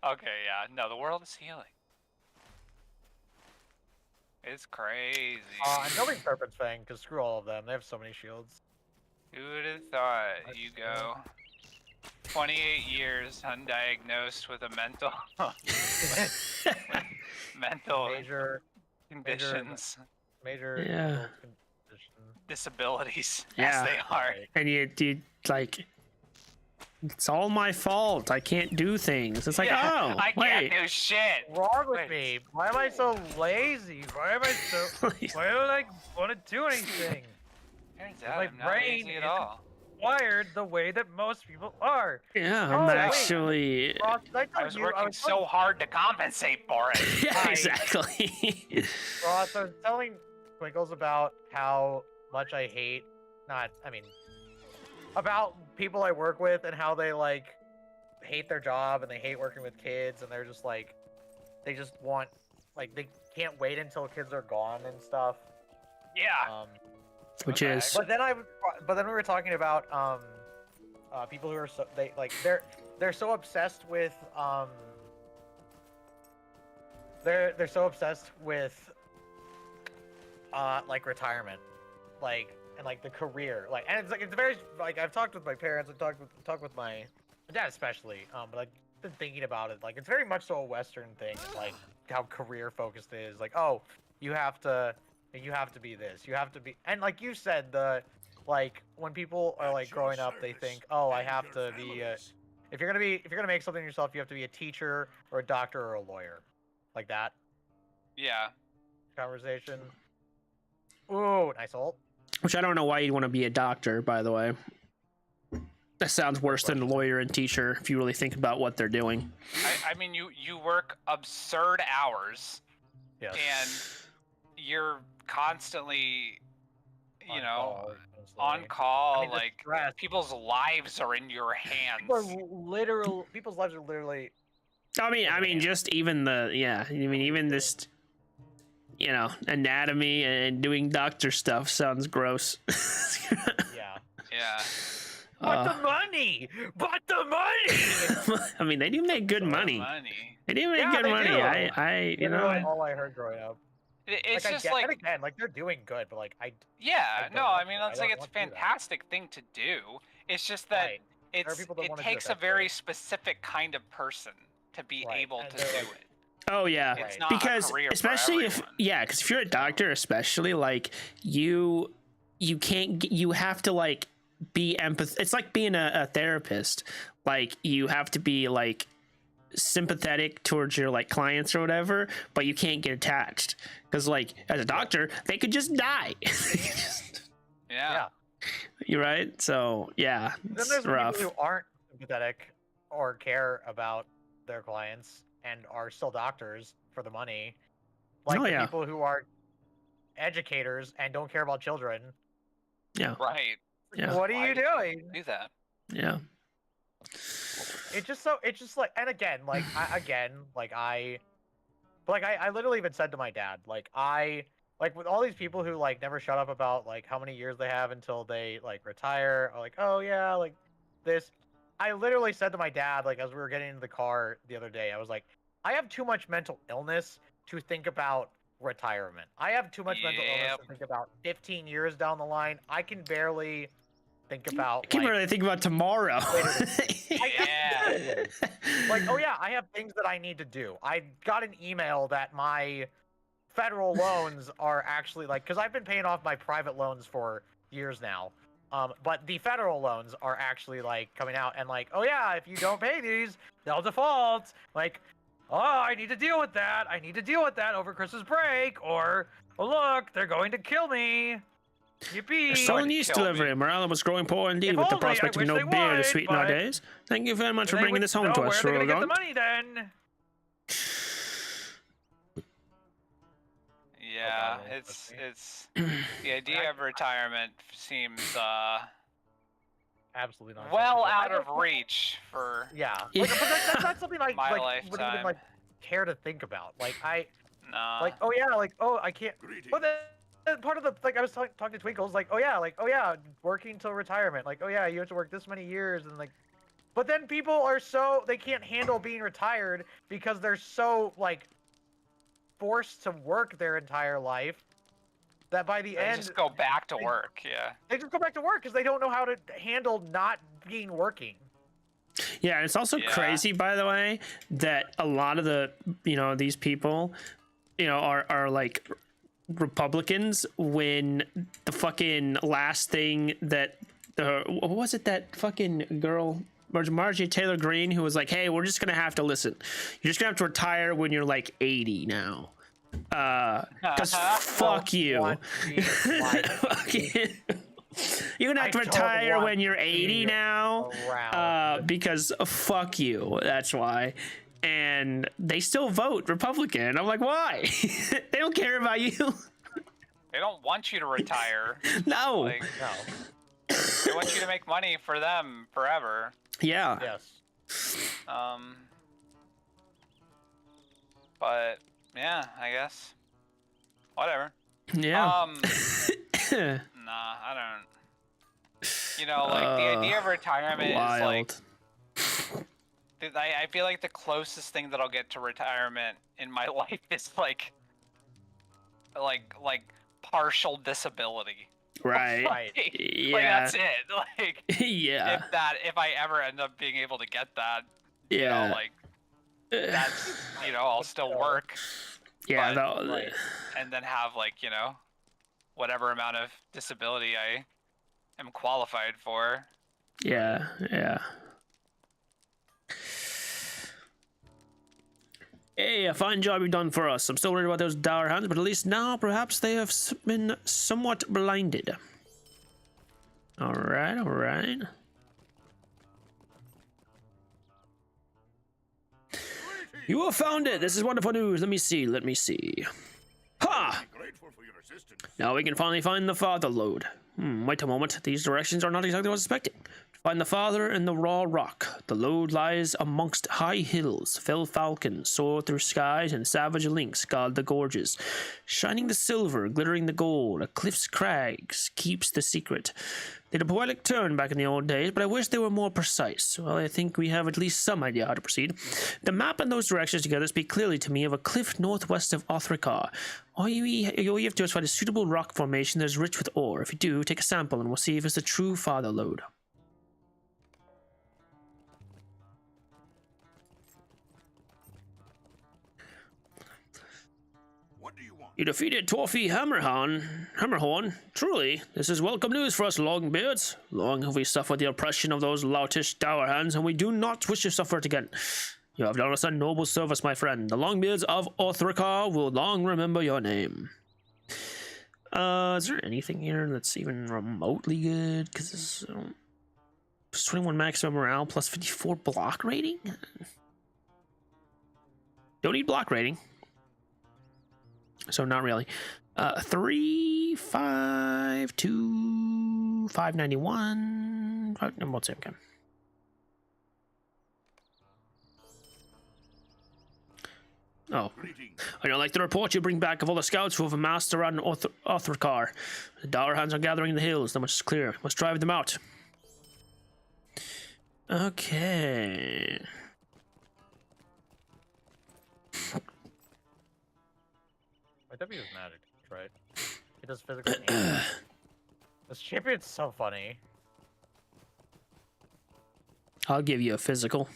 [SPEAKER 2] Okay, yeah. No, the world is healing. It's crazy.
[SPEAKER 3] I'm building Serpent's Fang because screw all of them. They have so many shields.
[SPEAKER 2] Who would have thought you go 28 years undiagnosed with a mental
[SPEAKER 3] Major
[SPEAKER 2] conditions,
[SPEAKER 3] major
[SPEAKER 1] Yeah.
[SPEAKER 3] mental condition.
[SPEAKER 2] disabilities,
[SPEAKER 1] Yeah.
[SPEAKER 2] as they are.
[SPEAKER 1] And you like, it's all my fault. I can't do things. It's like,
[SPEAKER 2] Yeah,
[SPEAKER 1] oh,
[SPEAKER 2] I
[SPEAKER 1] wait.
[SPEAKER 2] can't do shit.
[SPEAKER 3] What's wrong with
[SPEAKER 2] Wait.
[SPEAKER 3] me? Why am I so lazy? Why am I so? Why don't I want to do anything?
[SPEAKER 2] Turns
[SPEAKER 3] My
[SPEAKER 2] out I'm not
[SPEAKER 3] brain
[SPEAKER 2] lazy at
[SPEAKER 3] isn't-
[SPEAKER 2] all.
[SPEAKER 4] wired the way that most people are.
[SPEAKER 1] Yeah,
[SPEAKER 3] Oh,
[SPEAKER 1] I'm
[SPEAKER 3] wait.
[SPEAKER 1] actually.
[SPEAKER 3] Ross, did I tell
[SPEAKER 2] I was
[SPEAKER 3] you,
[SPEAKER 2] working so hard to compensate for it.
[SPEAKER 1] Yeah,
[SPEAKER 3] I-
[SPEAKER 1] exactly.
[SPEAKER 3] Ross, I was telling Twinkles about how much I hate, about people I work with and how they like hate their job and they hate working with kids and they're just like, they just want, like, they can't wait until kids are gone and stuff.
[SPEAKER 2] Yeah.
[SPEAKER 1] Which
[SPEAKER 2] Okay.
[SPEAKER 1] is.
[SPEAKER 3] But then we were talking about people who are they're so obsessed with they're so obsessed with like retirement, like, and like the career, like, and it's very, like, I've talked with my parents, I've talked with my dad especially, but I've been thinking about it, like, it's very much so a Western thing, like how career focused it is, like, oh, you have to be this, you have to be, and like you said, like when people are like growing up, they think, oh, I have to be if you're gonna make something yourself, you have to be a teacher or a doctor or a lawyer, like that
[SPEAKER 2] Yeah.
[SPEAKER 3] conversation. Ooh, nice ult.
[SPEAKER 1] Which I don't know why you'd want to be a doctor, by the way. That sounds worse than a lawyer and teacher if you really think about what they're doing.
[SPEAKER 2] I mean, you work absurd hours,
[SPEAKER 3] Yes.
[SPEAKER 2] and you're constantly, you know,
[SPEAKER 3] constantly.
[SPEAKER 2] on call.
[SPEAKER 3] I mean, the
[SPEAKER 2] like
[SPEAKER 3] stress.
[SPEAKER 2] people's lives are in your hands.
[SPEAKER 3] People's lives are literally.
[SPEAKER 1] I mean, just even even this, anatomy and doing doctor stuff sounds gross.
[SPEAKER 3] Yeah.
[SPEAKER 2] Yeah.
[SPEAKER 4] But the money! But the money!
[SPEAKER 1] I mean, they do make good money. They do make
[SPEAKER 3] Yeah,
[SPEAKER 1] good
[SPEAKER 3] they
[SPEAKER 1] money.
[SPEAKER 3] do.
[SPEAKER 1] I
[SPEAKER 3] Literally all I heard growing up.
[SPEAKER 2] It's
[SPEAKER 3] Like,
[SPEAKER 2] just
[SPEAKER 3] and
[SPEAKER 2] like,
[SPEAKER 3] again, like, they're doing good, but like
[SPEAKER 2] yeah,
[SPEAKER 3] I don't
[SPEAKER 2] no,
[SPEAKER 3] want
[SPEAKER 2] I mean,
[SPEAKER 3] to. I
[SPEAKER 2] it's
[SPEAKER 3] don't
[SPEAKER 2] like, it's a
[SPEAKER 3] want to do that.
[SPEAKER 2] fantastic thing to do. It's just that
[SPEAKER 3] Right. There are people that
[SPEAKER 2] it
[SPEAKER 3] wanna do it,
[SPEAKER 2] takes a
[SPEAKER 3] that's
[SPEAKER 2] very
[SPEAKER 3] right.
[SPEAKER 2] specific kind of person to be
[SPEAKER 3] Right,
[SPEAKER 2] able
[SPEAKER 3] and
[SPEAKER 2] to
[SPEAKER 3] they're
[SPEAKER 2] do
[SPEAKER 3] like-
[SPEAKER 2] it.
[SPEAKER 1] Oh yeah,
[SPEAKER 2] It's
[SPEAKER 3] Right.
[SPEAKER 2] not
[SPEAKER 1] because
[SPEAKER 2] a career
[SPEAKER 1] especially
[SPEAKER 2] for everyone.
[SPEAKER 1] because if you're a doctor, especially like you have to like be It's like being a therapist. Like you have to be like sympathetic towards your like clients or whatever, but you can't get attached because like as a doctor, they could just die.
[SPEAKER 2] Yeah.
[SPEAKER 1] You're right. So yeah,
[SPEAKER 3] Then
[SPEAKER 1] it's
[SPEAKER 3] there's the
[SPEAKER 1] rough.
[SPEAKER 3] people who aren't sympathetic or care about their clients and are still doctors for the money. Like
[SPEAKER 1] Oh,
[SPEAKER 3] the
[SPEAKER 1] yeah.
[SPEAKER 3] people who are educators and don't care about children.
[SPEAKER 1] Yeah,
[SPEAKER 2] Right.
[SPEAKER 1] Yeah.
[SPEAKER 3] What are
[SPEAKER 2] Why
[SPEAKER 3] you
[SPEAKER 2] do
[SPEAKER 3] doing?
[SPEAKER 2] Do that.
[SPEAKER 1] yeah.
[SPEAKER 3] It's just like, and again, like I literally even said to my dad, like with all these people who like never shut up about like how many years they have until they like retire, or like, oh yeah, like this. I literally said to my dad, like as we were getting into the car the other day, I was like, I have too much mental illness to think about retirement. I have too much mental illness
[SPEAKER 2] Yep.
[SPEAKER 3] to think about 15 years down the line. I can barely think about
[SPEAKER 1] I can't
[SPEAKER 3] like,
[SPEAKER 1] really think about tomorrow.
[SPEAKER 2] Yeah.
[SPEAKER 3] like, oh yeah, I have things that I need to do. I got an email that my federal loans are actually like, because I've been paying off my private loans for years now. But the federal loans are actually like coming out and like, oh yeah, if you don't pay these, they'll default. Like,
[SPEAKER 4] Oh, I need to deal with that. I need to deal with that over Christmas break. Or, oh look, they're going to kill me. Yippee!
[SPEAKER 1] Someone
[SPEAKER 2] to
[SPEAKER 1] used to
[SPEAKER 2] kill
[SPEAKER 1] deliver
[SPEAKER 2] me.
[SPEAKER 1] it. Morale was growing poor indeed
[SPEAKER 4] If
[SPEAKER 1] with the
[SPEAKER 4] only, I
[SPEAKER 1] prospect of
[SPEAKER 4] wish
[SPEAKER 1] no
[SPEAKER 4] they
[SPEAKER 1] beer to
[SPEAKER 4] would,
[SPEAKER 1] sweeten our
[SPEAKER 4] but
[SPEAKER 1] days. Thank you very much for
[SPEAKER 4] They
[SPEAKER 1] bringing
[SPEAKER 4] would
[SPEAKER 1] this home
[SPEAKER 4] know
[SPEAKER 1] to
[SPEAKER 4] where
[SPEAKER 1] us,
[SPEAKER 4] they're gonna get the
[SPEAKER 1] Rogan.
[SPEAKER 4] money then.
[SPEAKER 2] Yeah,
[SPEAKER 3] Okay,
[SPEAKER 2] it's the idea of retirement seems
[SPEAKER 3] absolutely not.
[SPEAKER 2] well
[SPEAKER 3] acceptable. I
[SPEAKER 2] out of
[SPEAKER 3] don't-
[SPEAKER 2] reach for
[SPEAKER 3] Yeah,
[SPEAKER 1] Yeah.
[SPEAKER 3] like, but that's not something I
[SPEAKER 2] my
[SPEAKER 3] like wouldn't even
[SPEAKER 2] lifetime.
[SPEAKER 3] like care to think about. Like
[SPEAKER 2] nah.
[SPEAKER 3] like, oh yeah, like, oh, I can't.
[SPEAKER 5] Greetings.
[SPEAKER 3] But then part of the, like, I was talking to Twinkles, like, oh yeah, working till retirement, like, oh yeah, you have to work this many years, and like, but then people are so, they can't handle being retired because they're so like forced to work their entire life that by the
[SPEAKER 2] They
[SPEAKER 3] end
[SPEAKER 2] just go back to work. Yeah.
[SPEAKER 3] they just go back to work because they don't know how to handle not being working.
[SPEAKER 1] Yeah, and it's also
[SPEAKER 2] Yeah.
[SPEAKER 1] crazy, by the way, that a lot of the these people, are like Republicans when the fucking last thing that what was it, that fucking girl Marjorie Taylor Greene, who was like, hey, we're just gonna have to listen, you're just gonna have to retire when you're like 80 now, because fuck you.
[SPEAKER 3] Want to be like-
[SPEAKER 1] Fucking- you you're gonna have to
[SPEAKER 3] I don't
[SPEAKER 1] retire
[SPEAKER 3] want
[SPEAKER 1] when you're
[SPEAKER 3] to
[SPEAKER 1] 80
[SPEAKER 3] be
[SPEAKER 1] now.
[SPEAKER 3] around.
[SPEAKER 1] Because fuck you. That's why. And they still vote Republican. I'm like, why? They don't care about you.
[SPEAKER 2] They don't want you to retire.
[SPEAKER 1] No.
[SPEAKER 2] Like,
[SPEAKER 3] No.
[SPEAKER 2] they want you to make money for them forever.
[SPEAKER 1] Yeah.
[SPEAKER 3] Yes.
[SPEAKER 2] But yeah, I guess. Whatever.
[SPEAKER 1] Yeah.
[SPEAKER 2] Nah, I don't. You know, like the idea of retirement
[SPEAKER 1] Wild.
[SPEAKER 2] is like. I feel like the closest thing that I'll get to retirement in my life is like partial disability.
[SPEAKER 1] Right.
[SPEAKER 3] Right.
[SPEAKER 1] Yeah.
[SPEAKER 2] Like that's it. Like
[SPEAKER 1] Yeah.
[SPEAKER 2] if I ever end up being able to get that,
[SPEAKER 1] Yeah.
[SPEAKER 2] you know, like that's I'll still work.
[SPEAKER 1] Yeah.
[SPEAKER 2] but-
[SPEAKER 1] No,
[SPEAKER 3] Right.
[SPEAKER 2] And then have like, whatever amount of disability I am qualified for.
[SPEAKER 1] Yeah. Yeah. Hey, a fine job you've done for us. I'm still worried about those dour hands, but at least now perhaps they have been somewhat blinded. All right, all right. You have found it. This is wonderful news. Let me see. Let me see. Ha!
[SPEAKER 5] Grateful for your assistance.
[SPEAKER 1] Now we can finally find the father lode. Wait a moment. These directions are not exactly what I was expecting. To find the father in the raw rock. The lode lies amongst high hills. Fell falcons soar through skies, and savage lynx guard the gorges. Shining the silver, glittering the gold, a cliff's crags keeps the secret. They had a poetic turn back in the old days, but I wish they were more precise. Well, I think we have at least some idea how to proceed. The map and those directions together speak clearly to me of a cliff northwest of Othrikar. All you have to do is find a suitable rock formation that is rich with ore. If you do, take a sample and we'll see if it's the true father lode.
[SPEAKER 5] What do you want?
[SPEAKER 1] You defeated Torfi Hammerhorn. Truly, this is welcome news for us Longbeards. Long have we suffered the oppression of those loutish dour hands, and we do not wish to suffer it again. You have done us a noble service, my friend. The Longbeards of Othrikar will long remember your name. Is there anything here that's even remotely good? Because this is 21 maximum morale plus 54 block rating? Don't need block rating. So not really. 3, 5, 2, 591. We'll say okay. Oh,
[SPEAKER 5] Greetings.
[SPEAKER 1] I don't like the report you bring back of all the scouts who have amassed around Othrikar. The dour hands are gathering in the hills. That much is clear. Must drive them out. Okay.
[SPEAKER 3] My W is magic, right? It does physical and this champion's so funny.
[SPEAKER 1] I'll give you a physical.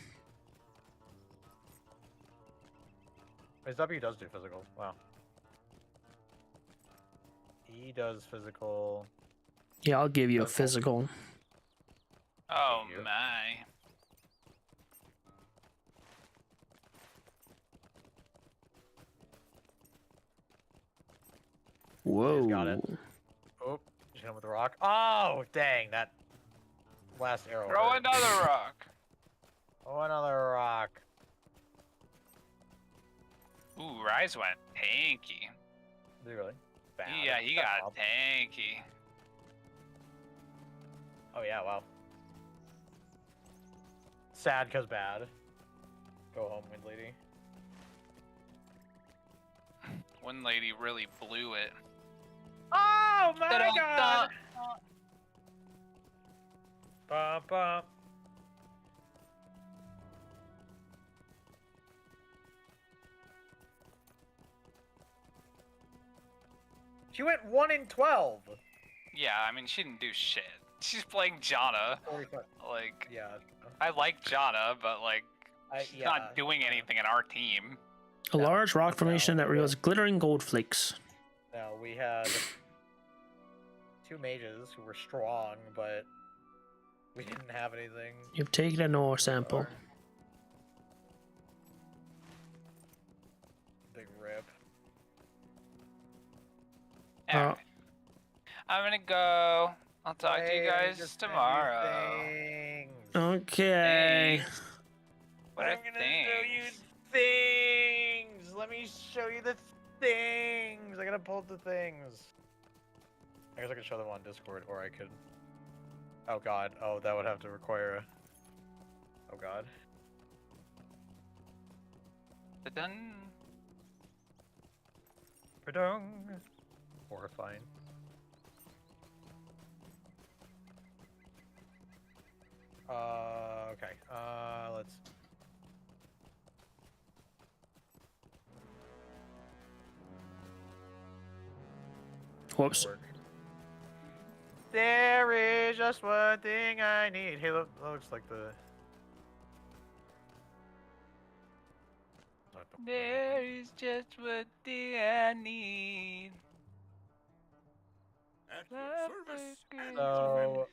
[SPEAKER 3] His W does do physical. Wow. E does physical.
[SPEAKER 1] Yeah, I'll give you a physical.
[SPEAKER 2] Oh
[SPEAKER 3] Thank you.
[SPEAKER 2] my.
[SPEAKER 1] Whoa.
[SPEAKER 3] Got it. Oh, just hit him with a rock. Oh, dang, that last arrow.
[SPEAKER 2] Throw
[SPEAKER 3] hurt.
[SPEAKER 2] another rock.
[SPEAKER 3] Oh, another rock.
[SPEAKER 2] Ooh, Rise went tanky.
[SPEAKER 3] Is he really? Bad.
[SPEAKER 2] Yeah, he
[SPEAKER 3] That's
[SPEAKER 2] got
[SPEAKER 3] wild.
[SPEAKER 2] tanky.
[SPEAKER 3] Oh, yeah, wow. Sad cause bad. Go home, Wind Lady.
[SPEAKER 2] One lady really blew it.
[SPEAKER 4] Oh my
[SPEAKER 2] Da-dum,
[SPEAKER 4] god!
[SPEAKER 2] da.
[SPEAKER 4] Bum, bum.
[SPEAKER 3] She went 1 in 12.
[SPEAKER 2] Yeah, I mean, she didn't do shit. She's playing Janna.
[SPEAKER 3] 45.
[SPEAKER 2] Like,
[SPEAKER 3] Yeah.
[SPEAKER 2] I like Janna, but like, she's
[SPEAKER 3] yeah.
[SPEAKER 2] not doing anything in our team.
[SPEAKER 1] A large rock formation that reveals glittering gold flakes.
[SPEAKER 3] No, we had 2 mages who were strong, but we didn't have anything.
[SPEAKER 1] You've taken an ore sample.
[SPEAKER 3] Big rip.
[SPEAKER 1] Oh.
[SPEAKER 2] Alright. I'm gonna go I'll talk to you
[SPEAKER 3] Hey,
[SPEAKER 2] guys
[SPEAKER 3] just send you
[SPEAKER 2] tomorrow.
[SPEAKER 3] things.
[SPEAKER 1] Okay.
[SPEAKER 2] Thanks. What
[SPEAKER 3] I'm
[SPEAKER 2] are
[SPEAKER 3] gonna show you
[SPEAKER 2] things?
[SPEAKER 3] things. Let me show you the things. I gotta pull up the things. I guess I could show them on Discord, or I could. Oh God. Oh, that would have to require a. Oh God.
[SPEAKER 2] Done.
[SPEAKER 3] Pardon. Horrifying. Okay. Let's.
[SPEAKER 1] Whoops.
[SPEAKER 3] Work. There is just one thing I need. Hey, look, looks like the.
[SPEAKER 2] There is just what I need.
[SPEAKER 5] At your service and
[SPEAKER 3] So-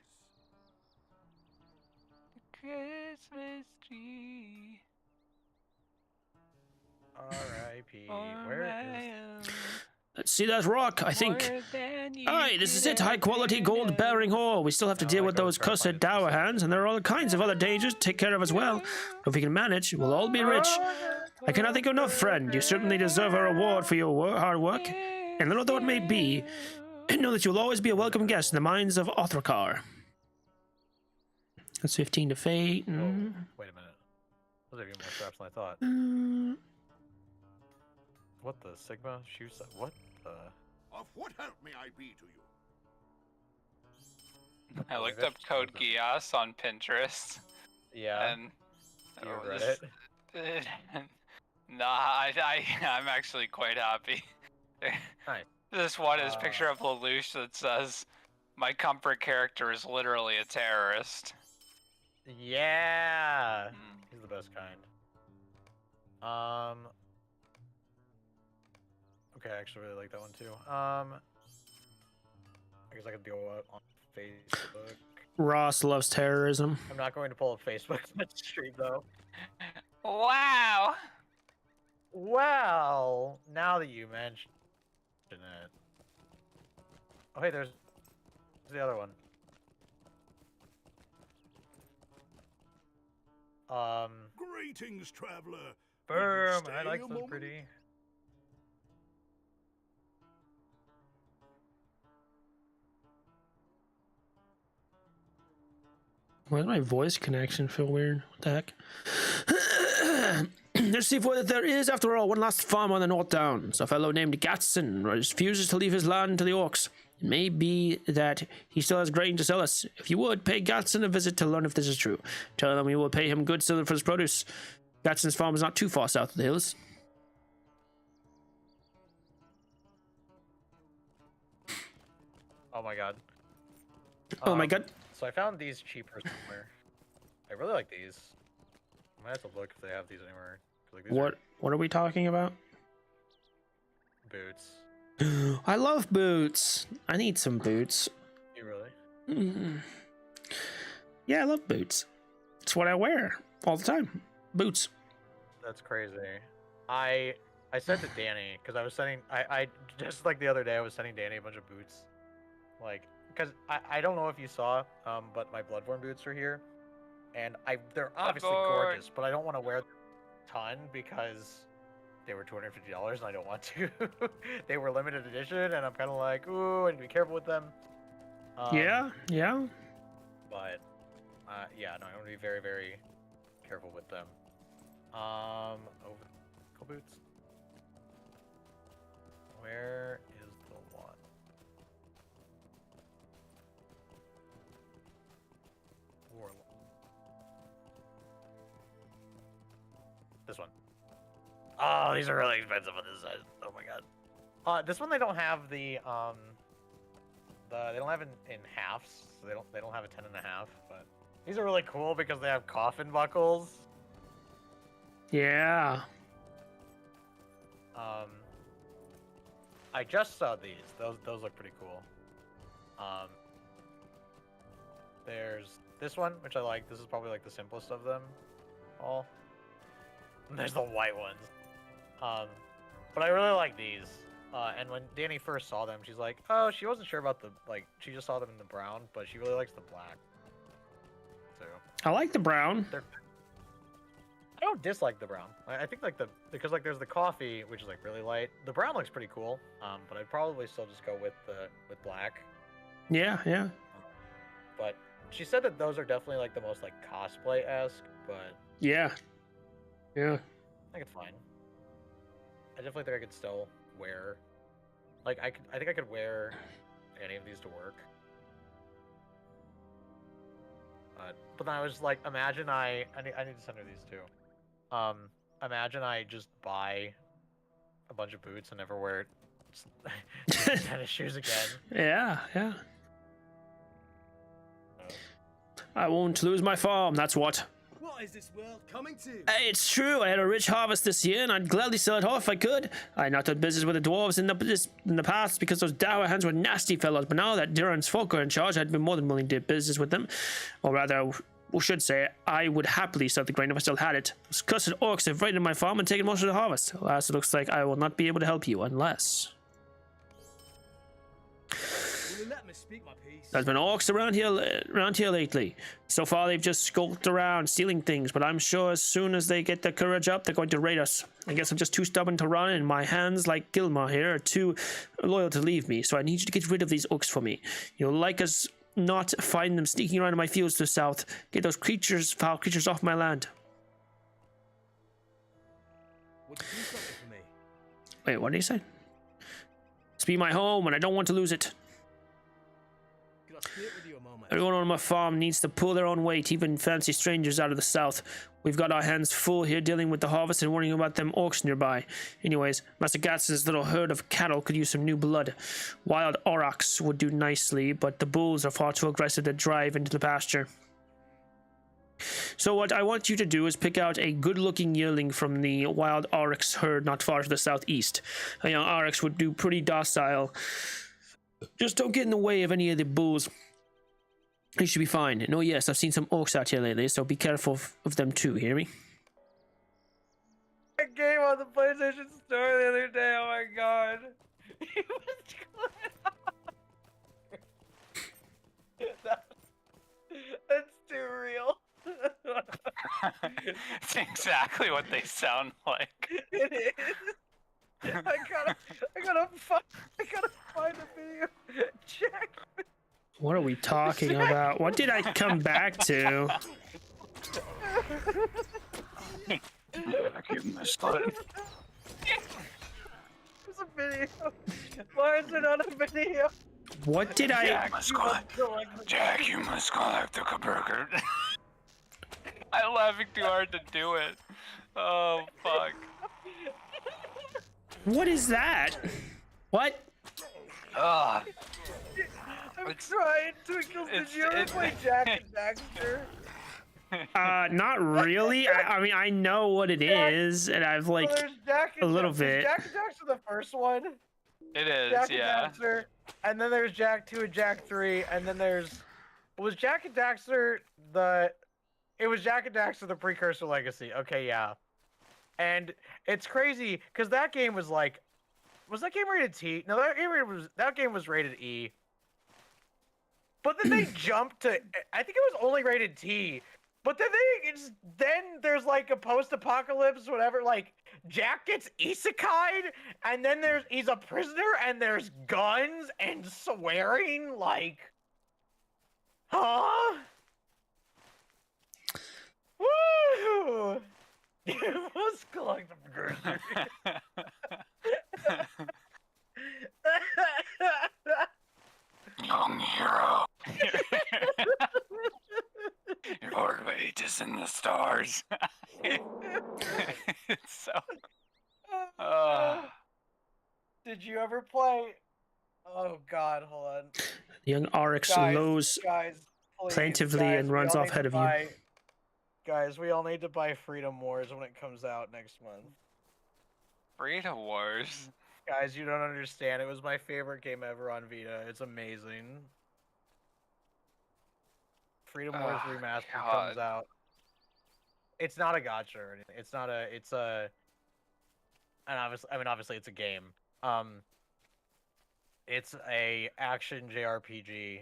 [SPEAKER 2] Christmas tree.
[SPEAKER 3] R.I.P.
[SPEAKER 2] for
[SPEAKER 3] Where
[SPEAKER 2] my
[SPEAKER 3] is?
[SPEAKER 2] own,
[SPEAKER 1] Let's see that rock. I think.
[SPEAKER 2] more than you
[SPEAKER 1] Aye, this is
[SPEAKER 2] could
[SPEAKER 1] it. High quality
[SPEAKER 2] ever
[SPEAKER 1] gold
[SPEAKER 2] know.
[SPEAKER 1] bearing ore. We still have to
[SPEAKER 3] No,
[SPEAKER 1] deal
[SPEAKER 3] I
[SPEAKER 1] with
[SPEAKER 3] go
[SPEAKER 1] those
[SPEAKER 3] try to find
[SPEAKER 1] cursed
[SPEAKER 3] it
[SPEAKER 1] dower
[SPEAKER 3] specific.
[SPEAKER 1] hands, and there are all kinds of other dangers to take care of as well. If we can manage, we'll all be rich. I cannot thank you enough, friend. You certainly deserve a reward for your hard work. And little though it may be, know that you'll always be a welcome guest in the minds of Othrakar. That's 15 to fate.
[SPEAKER 3] Whoa, wait a minute. Those are even more traps than I thought. What the Sigma? Shoes? What the?
[SPEAKER 5] Of what help may I be to you?
[SPEAKER 2] I
[SPEAKER 3] Oh,
[SPEAKER 2] looked
[SPEAKER 3] that's
[SPEAKER 2] up Code
[SPEAKER 3] stupid.
[SPEAKER 2] Geass on Pinterest,
[SPEAKER 3] Yeah.
[SPEAKER 2] and
[SPEAKER 3] Do you
[SPEAKER 2] oh,
[SPEAKER 3] regret
[SPEAKER 2] this- Nah, I'm actually quite happy.
[SPEAKER 3] Nice.
[SPEAKER 2] This one is a picture of Lelouch that says, "My comfort character is literally a terrorist."
[SPEAKER 3] Yeah.
[SPEAKER 2] Mm.
[SPEAKER 3] He's the best kind. Okay, I actually really like that one too. I guess I could go out on Facebook.
[SPEAKER 1] Ross loves terrorism.
[SPEAKER 3] I'm not going to pull up Facebook on stream though.
[SPEAKER 2] Wow.
[SPEAKER 3] Well, now that you mention it. Oh, hey, there's the other one.
[SPEAKER 5] Greetings, traveler.
[SPEAKER 3] Boom!
[SPEAKER 5] stay
[SPEAKER 3] I like
[SPEAKER 5] a
[SPEAKER 3] those
[SPEAKER 5] moment?
[SPEAKER 3] pretty.
[SPEAKER 1] Why does my voice connection feel weird? What the heck? Let's see if there is, after all, one last farm on the North Downs. A fellow named Gatson refuses to leave his land to the orcs. It may be that he still has grain to sell us. If you would, pay Gatson a visit to learn if this is true. Tell him we will pay him good silver for his produce. Gatson's farm is not too far south of the hills.
[SPEAKER 3] Oh my god.
[SPEAKER 1] Oh my god.
[SPEAKER 3] So I found these cheaper somewhere. I really like these. I might have to look if they have these anywhere. 'Cause, like, these
[SPEAKER 1] What are we talking about?
[SPEAKER 3] are boots.
[SPEAKER 1] I love boots. I need some boots.
[SPEAKER 3] You really?
[SPEAKER 1] Mm. Yeah, I love boots. It's what I wear all the time. Boots.
[SPEAKER 3] That's crazy. I said to Danny because I was sending I just like the other day I was sending Danny a bunch of boots, like because I don't know if you saw but my Bloodborne boots are here, and they're obviously
[SPEAKER 2] Bloodborne.
[SPEAKER 3] gorgeous, but I don't want to wear them a ton because they were $250 and I don't want to. They were limited edition and I'm kind of like, ooh, I need to be careful with them.
[SPEAKER 1] Yeah.
[SPEAKER 3] But yeah, no, I'm gonna be very, very careful with them. Over ankle boots. Where is the one? This one. Oh, these are really expensive on this size. Oh my god. This one they don't have they don't have in halves, so they don't have a 10 and a half, but these are really cool because they have coffin buckles.
[SPEAKER 1] Yeah.
[SPEAKER 3] I just saw these. Those look pretty cool. There's this one, which I like. This is probably like the simplest of them all. And there's the white ones. But I really like these. And when Danny first saw them, she's like, "Oh, she wasn't sure about the like. She just saw them in the brown, but she really likes the black." So
[SPEAKER 1] I like the brown.
[SPEAKER 3] I don't dislike the brown. I think like because like there's the coffee, which is like really light. The brown looks pretty cool. But I'd probably still just go with black.
[SPEAKER 1] Yeah, yeah.
[SPEAKER 3] But she said that those are definitely like the most like cosplay-esque, but
[SPEAKER 1] Yeah. Yeah.
[SPEAKER 3] I think it's fine. I definitely think I could still wear, like I think I could wear any of these to work. But then I was like, imagine I need to send her these too. Imagine I just buy a bunch of boots and never wear tennis shoes again.
[SPEAKER 1] Yeah, yeah. I won't lose my farm, that's what.
[SPEAKER 6] What is this world coming to?
[SPEAKER 1] Hey, it's true, I had a rich harvest this year, and I'd gladly sell it off if I could. I had not done business with the dwarves in the past because those dour hands were nasty fellows, but now that Duran's folk are in charge, I'd be more than willing to do business with them. Or rather, we should say, I would happily sell the grain if I still had it. Those cursed orcs have raided my farm and taken most of the harvest. Alas, it looks like I will not be able to help you unless...
[SPEAKER 6] Will you let me speak my piece?
[SPEAKER 1] There's been orcs around here lately. So far, they've just skulked around, stealing things, but I'm sure as soon as they get their courage up, they're going to raid us. I guess I'm just too stubborn to run, and my hands, like Gilmar here, are too loyal to leave me, so I need you to get rid of these orcs for me. You'll like us not find them sneaking around in my fields to the south. Get those foul creatures off my land.
[SPEAKER 6] Would you do something for me?
[SPEAKER 1] Wait, what did he say? It's be my home, and I don't want to lose it.
[SPEAKER 6] Could I sit with you a moment?
[SPEAKER 1] Everyone on my farm needs to pull their own weight, even fancy strangers out of the south. We've got our hands full here dealing with the harvest and worrying about them orcs nearby. Anyways, Master Gatz's little herd of cattle could use some new blood. Wild aurochs would do nicely, but the bulls are far too aggressive to drive into the pasture. So what I want you to do is pick out a good-looking yearling from the wild aurochs herd not far to the southeast. A young aurochs would do pretty docile. Just don't get in the way of any of the bulls. You should be fine. And oh yes, I've seen some orcs out here lately, so be careful of them too, hear me?
[SPEAKER 4] A game on the PlayStation Store the other day. Oh my god. He was That's too real.
[SPEAKER 2] It's exactly what they sound like.
[SPEAKER 4] It is. I gotta find a video. Jack.
[SPEAKER 1] What are we talking about? What did I come back to?
[SPEAKER 2] Give him a slip.
[SPEAKER 4] There's a video. Why is it on a video?
[SPEAKER 1] What did I...
[SPEAKER 2] Jack, you must collect the burger. I'm laughing too hard to do it. Oh, fuck.
[SPEAKER 1] What is that? What?
[SPEAKER 2] Ugh.
[SPEAKER 4] I'm trying to kill. Did you ever play Jack and Daxter?
[SPEAKER 1] Not really. I mean, I know what it is, and I've like
[SPEAKER 4] Well, there's Jack and
[SPEAKER 1] a little bit.
[SPEAKER 4] Jack and Daxter the first one.
[SPEAKER 2] It is,
[SPEAKER 4] Jack
[SPEAKER 2] yeah.
[SPEAKER 4] and Daxter, and then there's Jack 2 and Jack 3, and then there's was Jack and Daxter it was Jack and Daxter the Precursor Legacy. Okay, yeah. And it's crazy because that game was like, was that game rated T? No, that game was rated E. But then they jumped to, I think it was only rated T. But then there's like a post-apocalypse, whatever. Like Jack gets isekai'd, and then he's a prisoner, and there's guns and swearing. Like, huh? Woo! You must collect the groceries.
[SPEAKER 2] Young hero. Your weight is in the stars. It's so.
[SPEAKER 4] Did you ever play? Oh God, hold on.
[SPEAKER 1] The young Oryx lows
[SPEAKER 4] Guys, please,
[SPEAKER 1] plaintively
[SPEAKER 4] guys,
[SPEAKER 1] and
[SPEAKER 4] we
[SPEAKER 1] runs
[SPEAKER 4] all
[SPEAKER 1] off
[SPEAKER 4] need
[SPEAKER 1] ahead
[SPEAKER 4] to
[SPEAKER 1] of you.
[SPEAKER 4] buy- Guys, we all need to buy Freedom Wars when it comes out next month.
[SPEAKER 2] Freedom Wars.
[SPEAKER 4] Guys, you don't understand. It was my favorite game ever on Vita. It's amazing. Freedom Wars
[SPEAKER 2] Oh,
[SPEAKER 4] Remastered
[SPEAKER 2] God.
[SPEAKER 4] comes out. It's not a gacha or anything. It's a. And obviously, it's a game.
[SPEAKER 3] It's a action JRPG.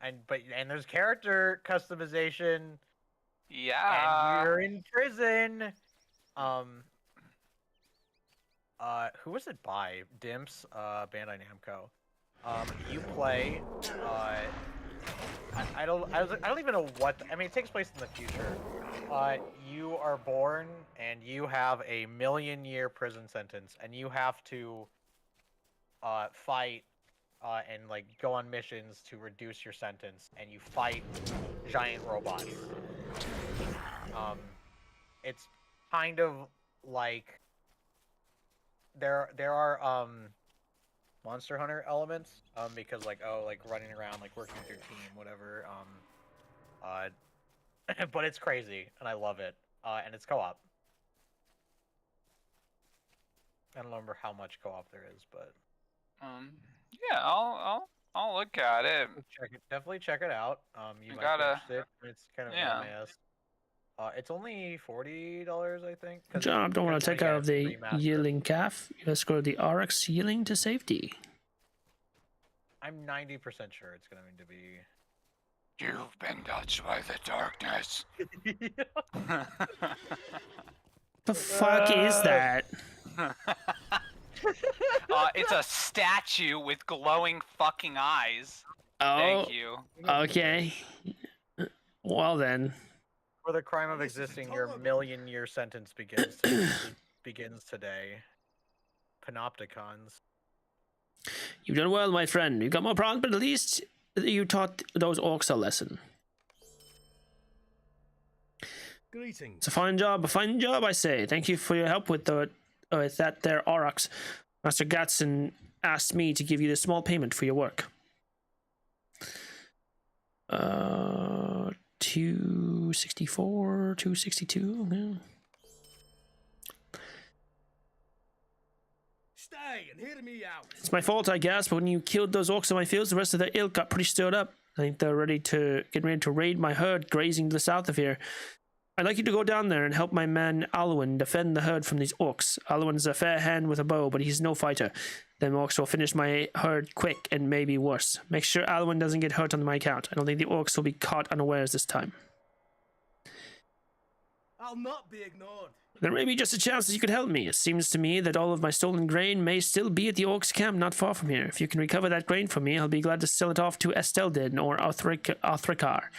[SPEAKER 3] And there's character customization, and
[SPEAKER 2] Yeah.
[SPEAKER 3] you're in prison. Um, who was it by? Dimps, Bandai Namco. You play. I don't even know what. I mean, it takes place in the future. You are born and you have a 1,000,000-year prison sentence, and you have to fight and like go on missions to reduce your sentence, and you fight giant robots. Um, it's kind of like there are Monster Hunter elements because like running around, like working with your team, whatever. But it's crazy and I love it. And it's co-op. I don't remember how much co-op there is, but
[SPEAKER 2] Yeah, I'll look at it.
[SPEAKER 3] definitely check it out. You
[SPEAKER 2] I
[SPEAKER 3] might
[SPEAKER 2] gotta-
[SPEAKER 3] be interested. It's kind of
[SPEAKER 2] yeah.
[SPEAKER 3] MAS. It's only $40, I think.
[SPEAKER 1] Good job. Don't want to take out of the yielding calf. You escort the RX yielding to safety.
[SPEAKER 3] I'm 90% sure it's going to be.
[SPEAKER 2] You've been touched by the darkness.
[SPEAKER 1] The fuck is that?
[SPEAKER 2] It's a statue with glowing fucking eyes.
[SPEAKER 1] Oh,
[SPEAKER 2] Thank you.
[SPEAKER 1] okay. Well then.
[SPEAKER 3] For the crime of existing, your 1,000,000-year sentence begins today. Panopticons.
[SPEAKER 1] You've done well, my friend. You got more problems, but at least you taught those orcs a lesson.
[SPEAKER 6] Greetings.
[SPEAKER 1] It's a fine job, I say. Thank you for your help with that there Aurochs. Master Gatson asked me to give you this small payment for your work. 264, 262. Yeah.
[SPEAKER 6] Stay and hear me out.
[SPEAKER 1] It's my fault, I guess, but when you killed those orcs in my fields, the rest of their ilk got pretty stirred up. I think they're ready to raid my herd grazing to the south of here. I'd like you to go down there and help my man Alwyn defend the herd from these orcs. Alwyn's a fair hand with a bow, but he's no fighter. Them orcs will finish my herd quick and maybe worse. Make sure Alwyn doesn't get hurt on my account. I don't think the orcs will be caught unawares this time.
[SPEAKER 6] I'll not be ignored.
[SPEAKER 1] There may be just a chance that you could help me. It seems to me that all of my stolen grain may still be at the orcs' camp not far from here. If you can recover that grain for me, I'll be glad to sell it off to Esteldin or Arthricar.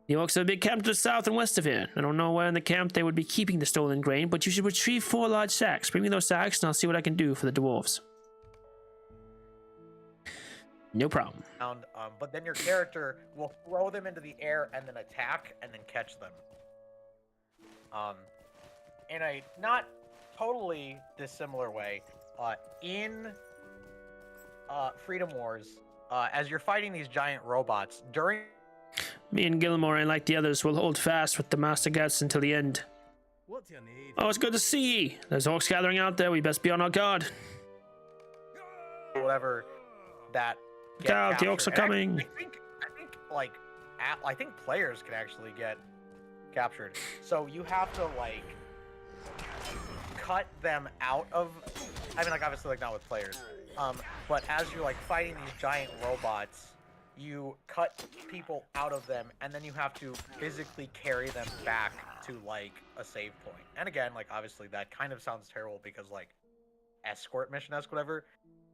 [SPEAKER 1] The orcs have a big camp to the south and west of here. I don't know where in the camp they would be keeping the stolen grain, but you should retrieve 4 large sacks. Bring me those sacks and I'll see what I can do for the dwarves. No problem.
[SPEAKER 3] But then your character will throw them into the air and then attack and then catch them. In a not totally dissimilar way, in Freedom Wars, as you're fighting these giant robots, during...
[SPEAKER 1] Me and Gilmore, and like the others, will hold fast with the Master Guts until the end.
[SPEAKER 6] What do you need?
[SPEAKER 1] Oh, it's good to see. There's orcs gathering out there. We best be on our guard.
[SPEAKER 3] Whatever that...
[SPEAKER 1] Look out, the orcs are coming.
[SPEAKER 3] I think players can actually get captured. So you have to, like, cut them out of... I mean, like, obviously, like, not with players. But as you're, like, fighting these giant robots, you cut people out of them, and then you have to physically carry them back to, like, a save point. And again, like, obviously, that kind of sounds terrible because, like, escort mission-esque, whatever.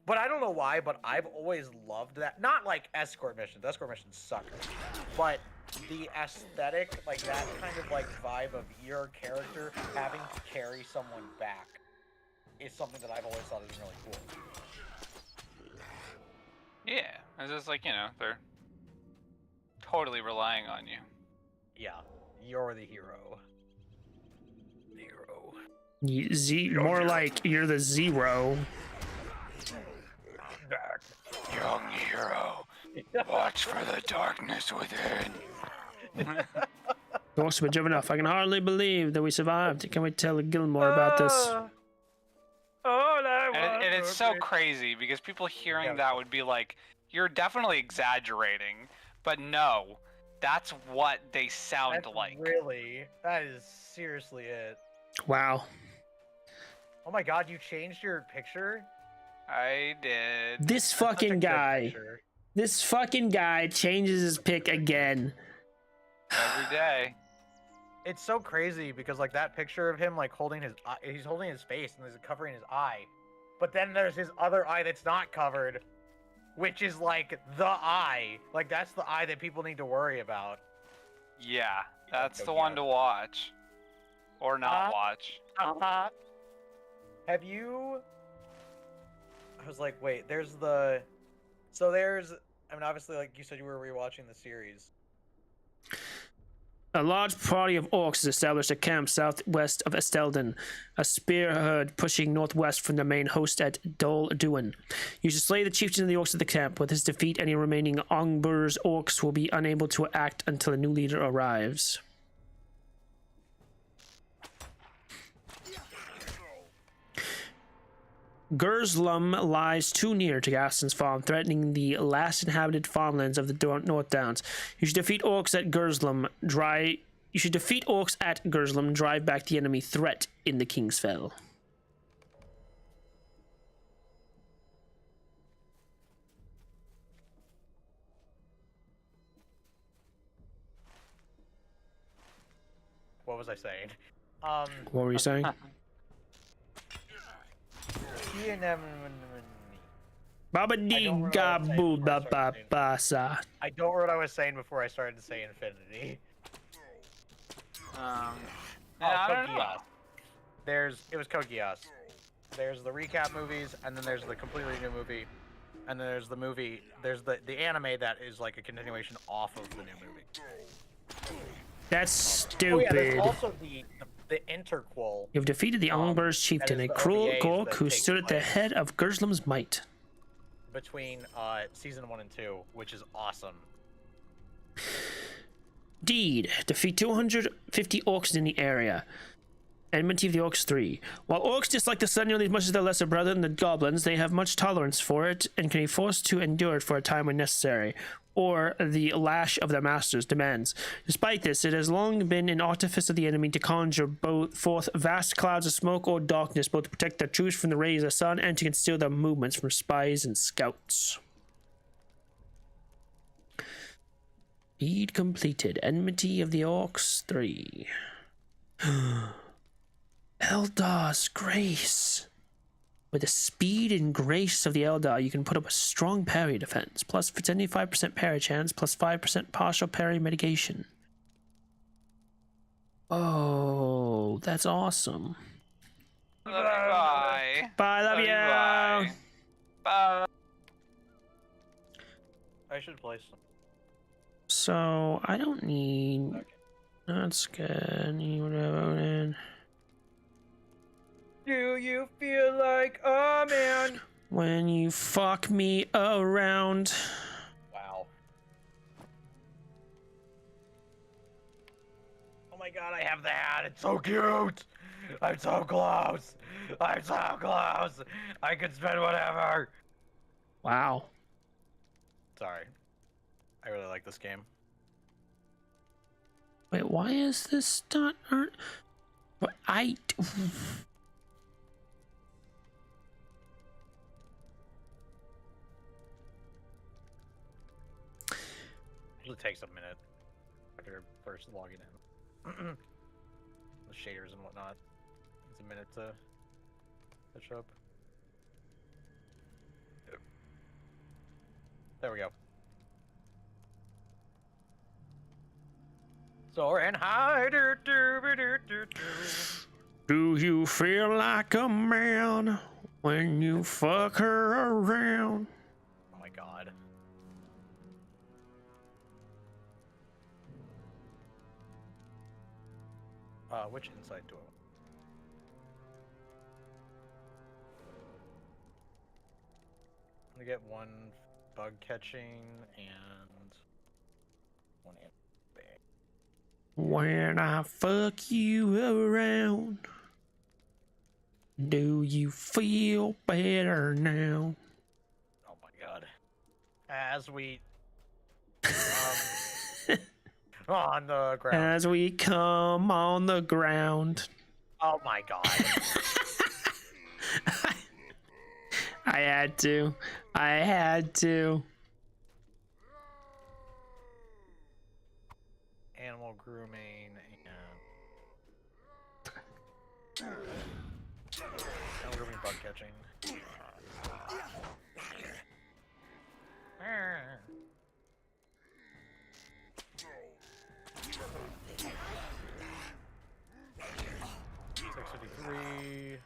[SPEAKER 3] But I don't know why, but I've always loved that. Not, like, escort missions. Escort missions suck. But the aesthetic, like, that kind of, like, vibe of your character having to carry someone back is something that I've always thought is really cool.
[SPEAKER 2] Yeah, it's just like, you know, they're totally relying on you.
[SPEAKER 3] Yeah, you're the hero. Hero.
[SPEAKER 1] More like you're the zero.
[SPEAKER 2] Young hero, watch for the darkness within.
[SPEAKER 1] The orcs have been driven off. I can hardly believe that we survived. Can we tell Gilmore about this?
[SPEAKER 2] And it's so crazy because people hearing that would be like, you're definitely exaggerating, but no, that's what they sound like.
[SPEAKER 3] Really, that is seriously it.
[SPEAKER 1] Wow.
[SPEAKER 3] Oh my god, you changed your picture?
[SPEAKER 2] I did.
[SPEAKER 1] This
[SPEAKER 3] Such a
[SPEAKER 1] fucking
[SPEAKER 3] good
[SPEAKER 1] guy.
[SPEAKER 3] picture.
[SPEAKER 1] This fucking guy changes his pick again.
[SPEAKER 2] Every day.
[SPEAKER 3] It's so crazy because like that picture of him like holding his eye, he's holding his face and he's covering his eye, but then there's his other eye that's not covered, which is like the eye. Like that's the eye that people need to worry about.
[SPEAKER 2] Yeah, that's
[SPEAKER 3] go
[SPEAKER 2] the one
[SPEAKER 3] get
[SPEAKER 2] to watch. Or not watch.
[SPEAKER 3] Have you? I was like, wait, there's the. So there's. I mean, obviously, like you said, you were rewatching the series.
[SPEAKER 1] A large party of orcs has established a camp southwest of Estelden, a spear herd pushing northwest from the main host at Dol Duin. You should slay the chieftain of the orcs at the camp. With his defeat, any remaining Ongbur's orcs will be unable to act until a new leader arrives. Gerzlum lies too near to Gaston's farm, threatening the last inhabited farmlands of the North Downs. You should defeat orcs at Gerzlum, drive back the enemy threat in the Kingsfell.
[SPEAKER 3] What was I saying?
[SPEAKER 1] What were you saying? Baba dee gabu ba ba ba sa.
[SPEAKER 3] I don't remember what I was saying before I started to say infinity.
[SPEAKER 2] I
[SPEAKER 3] Code
[SPEAKER 2] don't know.
[SPEAKER 3] Geass. It was Code Geass. There's the recap movies, and then there's the completely new movie, and then there's the movie. There's the anime that is like a continuation off of the new movie.
[SPEAKER 1] That's
[SPEAKER 3] Oh yeah, there's
[SPEAKER 1] stupid.
[SPEAKER 3] also the interquel
[SPEAKER 1] You've defeated the Ongbur's chieftain,
[SPEAKER 3] is
[SPEAKER 1] a
[SPEAKER 3] the
[SPEAKER 1] cruel
[SPEAKER 3] OVAs
[SPEAKER 1] Gork
[SPEAKER 3] that
[SPEAKER 1] who
[SPEAKER 3] take
[SPEAKER 1] stood at the
[SPEAKER 3] place.
[SPEAKER 1] head of Gerzlum's might.
[SPEAKER 3] between season 1 and 2, which is awesome.
[SPEAKER 1] Deed. Defeat 250 orcs in the area. Enmity of the Orcs 3. While orcs dislike the sun nearly as much as their lesser brethren, the goblins, they have much tolerance for it and can be forced to endure it for a time when necessary, or the lash of their masters demands. Despite this, it has long been an artifice of the enemy to conjure forth vast clouds of smoke or darkness, both to protect their troops from the rays of the sun and to conceal their movements from spies and scouts. Deed completed. Enmity of the Orcs 3. Eldar's Grace. With the speed and grace of the Eldar, you can put up a strong parry defense, plus 75% parry chance, plus 5% partial parry mitigation. Oh, that's awesome.
[SPEAKER 2] Love you, bye.
[SPEAKER 1] Bye, love
[SPEAKER 2] Love you,
[SPEAKER 1] you.
[SPEAKER 2] bye. Bye.
[SPEAKER 3] I should play some.
[SPEAKER 1] So, I don't need... That's good. Need whatever in.
[SPEAKER 3] Do you feel like a man?
[SPEAKER 1] When you fuck me around.
[SPEAKER 3] Wow. Oh my god, I have the hat. It's so cute. I'm so close. I'm so close. I could spend whatever.
[SPEAKER 1] Wow.
[SPEAKER 3] Sorry. I really like this game.
[SPEAKER 1] Wait, why is this not... What I...
[SPEAKER 3] It takes a minute after first logging in. The shaders and whatnot. It's a minute to catch up. There we go. Soaring high.
[SPEAKER 1] Do you feel like a man when you fuck her around?
[SPEAKER 3] Oh my god. Which insight do I want? I'm gonna get one bug catching and one bang.
[SPEAKER 1] When I fuck you around, do you feel better now?
[SPEAKER 3] Oh my god. As we on the ground.
[SPEAKER 1] As we come on the ground.
[SPEAKER 3] Oh my god.
[SPEAKER 1] I had to. I had to.
[SPEAKER 3] Animal grooming and animal grooming, bug catching. $6.53.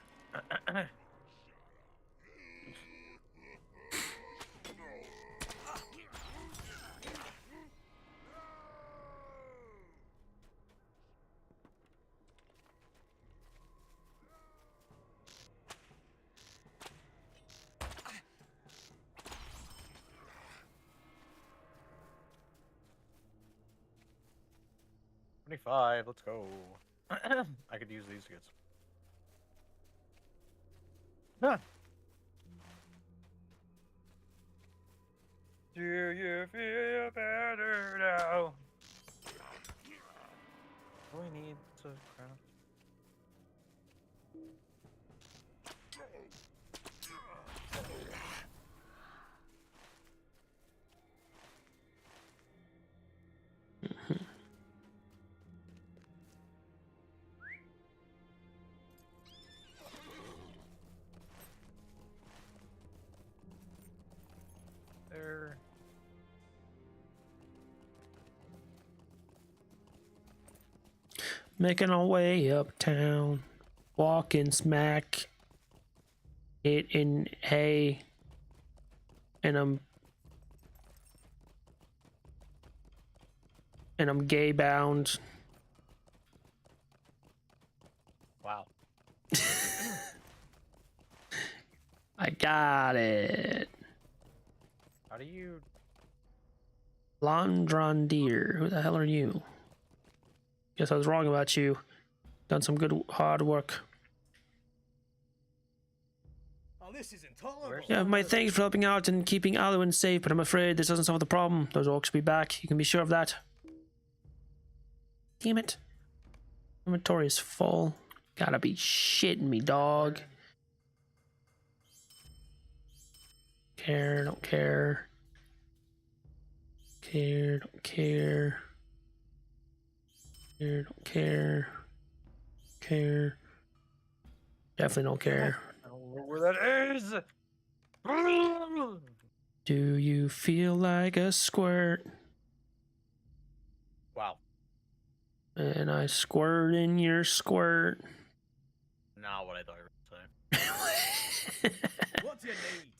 [SPEAKER 3] $25. Let's go. I could use these to get some. Huh. Do you feel better now? Do I need to craft? There.
[SPEAKER 1] Making our way uptown, walking smack it in hay, and I'm gay bound.
[SPEAKER 3] Wow.
[SPEAKER 1] I got it.
[SPEAKER 3] How do you?
[SPEAKER 1] Londrondier, who the hell are you? Guess I was wrong about you. Done some good hard work.
[SPEAKER 6] Oh, this is intolerable.
[SPEAKER 1] Yeah, my thanks for helping out and keeping Alwyn safe, but I'm afraid this doesn't solve the problem. Those orcs will be back. You can be sure of that. Damn it. Inventory is full. Gotta be shitting me, dog. Care, don't care. Care, don't care. Care, don't care. Care. Definitely don't care.
[SPEAKER 3] I don't know where that is.
[SPEAKER 1] Do you feel like a squirt?
[SPEAKER 3] Wow.
[SPEAKER 1] And I squirt in your squirt.
[SPEAKER 3] Not what I thought you were gonna say.
[SPEAKER 6] What do you need?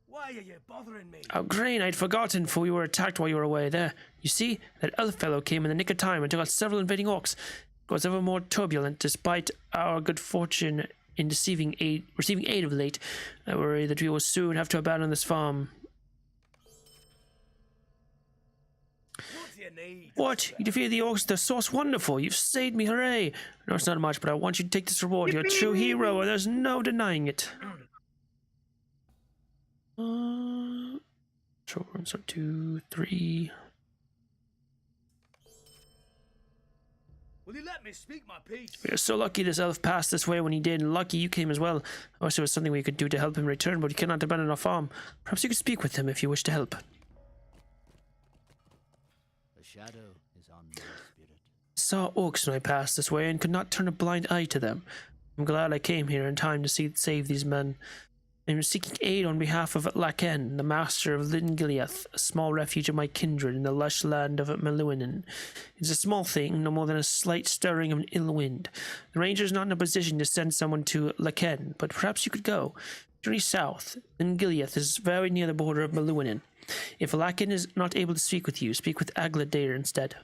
[SPEAKER 6] Why are you bothering me?
[SPEAKER 1] Oh, Grain, I'd forgotten, for we were attacked while you were away. There, you see, that elf fellow came in the nick of time and took out several invading orcs. It was ever more turbulent, despite our good fortune in receiving aid of late. I worry that we will soon have to abandon this farm.
[SPEAKER 6] What do you need?
[SPEAKER 1] What? You defeated the orcs? They're so wonderful. You've saved me, hooray! No, it's not much, but I want you to take this reward. You're a true hero, and there's no denying it. Sure, so 2, 3.
[SPEAKER 6] Will you let me speak my piece?
[SPEAKER 1] We are so lucky this elf passed this way when he did, and lucky you came as well. I wish there was something we could do to help him return, but he cannot abandon our farm. Perhaps you could speak with him if you wish to help.
[SPEAKER 7] The shadow is on my spirit.
[SPEAKER 1] Saw orcs when I passed this way and could not turn a blind eye to them. I'm glad I came here in time to save these men. I'm seeking aid on behalf of Laken, the master of Lingiliath, a small refuge of my kindred in the lush land of Meluinen. It's a small thing, no more than a slight stirring of an ill wind. The ranger is not in a position to send someone to Laken, but perhaps you could go. Journey south. Lingiliath is very near the border of Meluinen. If Laken is not able to speak with you, speak with Agladeir instead.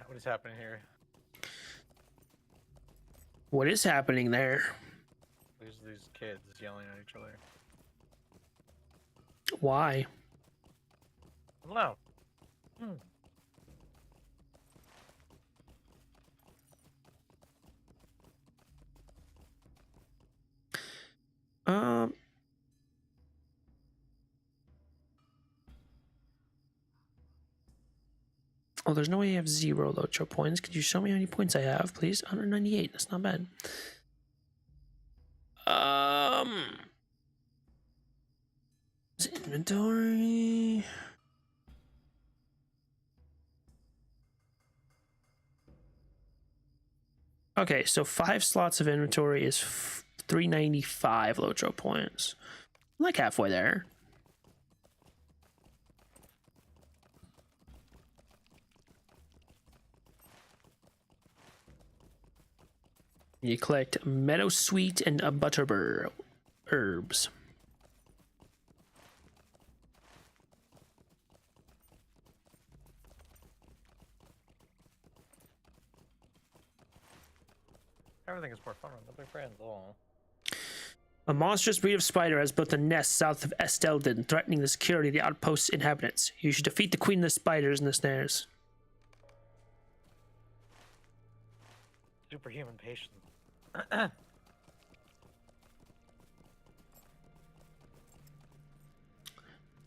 [SPEAKER 3] What is happening here?
[SPEAKER 1] What is happening there?
[SPEAKER 3] There's these kids yelling at each other.
[SPEAKER 1] Why?
[SPEAKER 3] I don't know.
[SPEAKER 1] Um. Oh, there's no way I have 0 Locho points. Could you show me how many points I have, please? 198. That's not bad. Is it inventory? Okay, so 5 slots of inventory is 395 Locho points. I'm like halfway there. You collect meadow sweet and a butterbur herbs.
[SPEAKER 3] Everything is more fun with other friends. Oh.
[SPEAKER 1] A monstrous breed of spider has built a nest south of Estelden, threatening the security of the outpost's inhabitants. You should defeat the queen of the spiders in the snares.
[SPEAKER 3] Superhuman patience.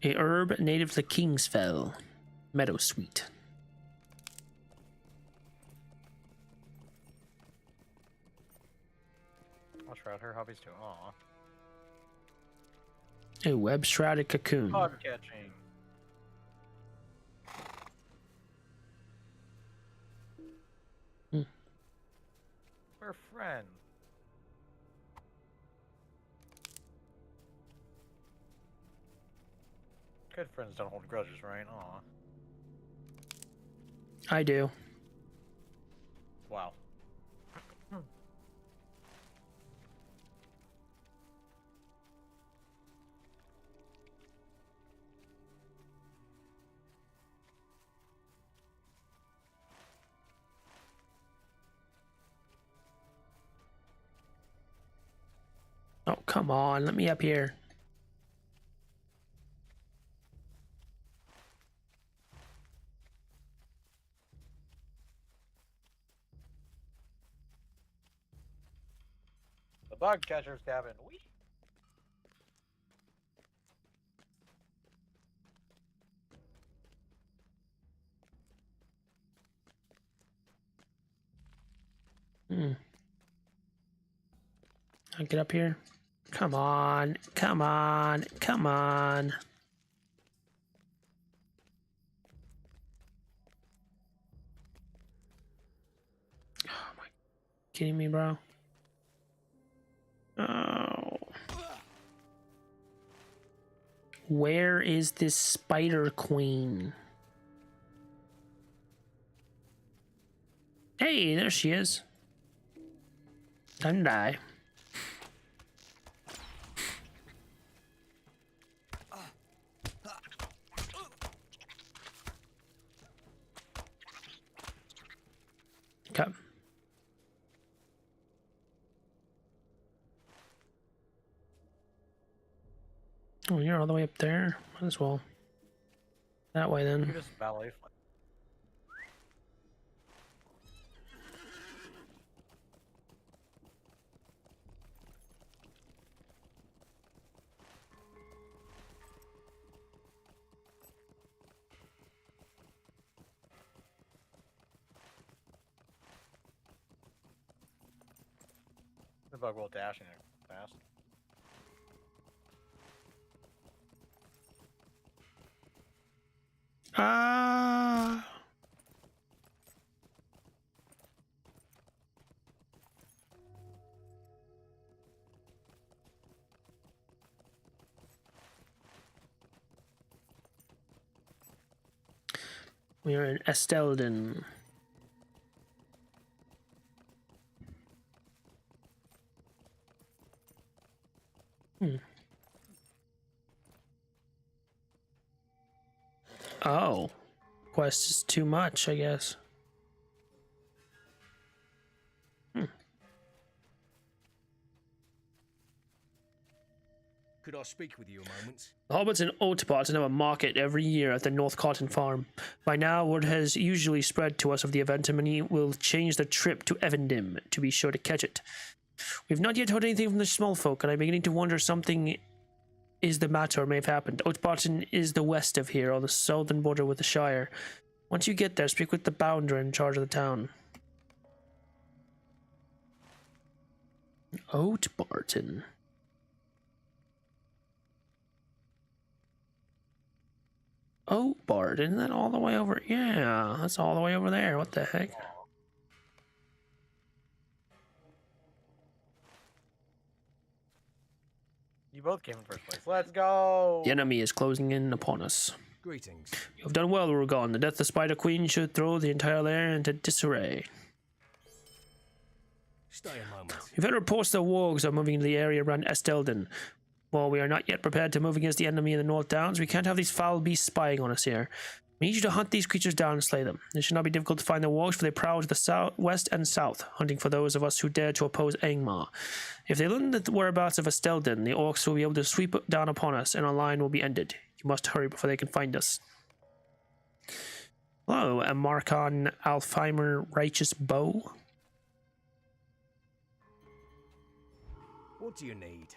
[SPEAKER 1] A herb native to Kingsfell. Meadow sweet.
[SPEAKER 3] I'll shroud her hobbies too. Aw.
[SPEAKER 1] A web-shrouded cocoon.
[SPEAKER 3] Bug catching. We're friends. Good friends don't hold grudges, right? Aw.
[SPEAKER 1] I do.
[SPEAKER 3] Wow.
[SPEAKER 1] Oh, come on. Let me up here.
[SPEAKER 3] The bug catcher's cabin. Whee!
[SPEAKER 1] Hmm. I'll get up here. Come on. Come on. Come on. Oh my. Kidding me, bro? Oh. Where is this spider queen? Hey, there she is. Time to die. Okay. Oh, you're all the way up there? Might as well. That way
[SPEAKER 3] You
[SPEAKER 1] then.
[SPEAKER 3] just ballet flip. The bug will dash in it fast.
[SPEAKER 1] Ah. We are in Estelden. Oh. Quest is too much, I guess.
[SPEAKER 6] Could I speak with you a moment?
[SPEAKER 1] The hobbits and Autobots have a market every year at the North Cotton Farm. By now, word has usually spread to us of the event, and many will change their trip to Evendim to be sure to catch it. We've not yet heard anything from the small folk, and I'm beginning to wonder something is the matter or may have happened. Oatbarton is the west of here, on the southern border with the Shire. Once you get there, speak with the bounder in charge of the town. Oatbarton. Oatbarton, isn't that all the way over? Yeah, that's all the way over there. What the heck?
[SPEAKER 3] You both came in first place. Let's go.
[SPEAKER 1] The enemy is closing in upon us.
[SPEAKER 6] Greetings.
[SPEAKER 1] You have done well, Rugon. The death of the Spider Queen should throw the entire lair into disarray.
[SPEAKER 6] Stay a moment.
[SPEAKER 1] We've had reports that wargs are moving into the area around Estelden. While we are not yet prepared to move against the enemy in the North Downs, we can't have these foul beasts spying on us here. We need you to hunt these creatures down and slay them. It should not be difficult to find the wargs, for they prowl to the south, west and south, hunting for those of us who dare to oppose Angmar. If they learn the whereabouts of Estelden, the orcs will be able to sweep down upon us, and our line will be ended. You must hurry before they can find us. Hello, a Markon Alfheimer Righteous Bow.
[SPEAKER 6] What do you need?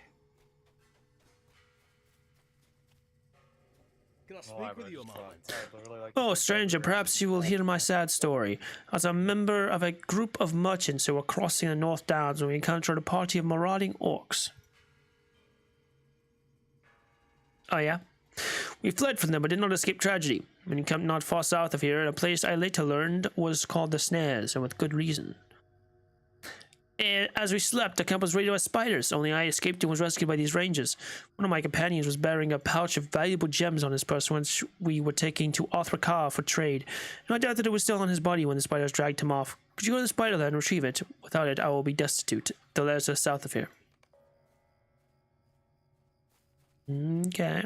[SPEAKER 6] Can I speak with you a moment?
[SPEAKER 1] Oh, stranger, perhaps you will hear my sad story. As a member of a group of merchants who were crossing the North Downs when we encountered a party of marauding orcs. Oh, yeah? We fled from them, but did not escape tragedy. We encamped not far south of here, at a place I later learned was called the Snares, and with good reason. And as we slept, the camp was raided by spiders. Only I escaped and was rescued by these rangers. One of my companions was bearing a pouch of valuable gems on his person, which we were taking to Othrakar for trade. And I doubt that it was still on his body when the spiders dragged him off. Could you go to the spider lair and retrieve it? Without it, I will be destitute. The lairs are south of here. Okay.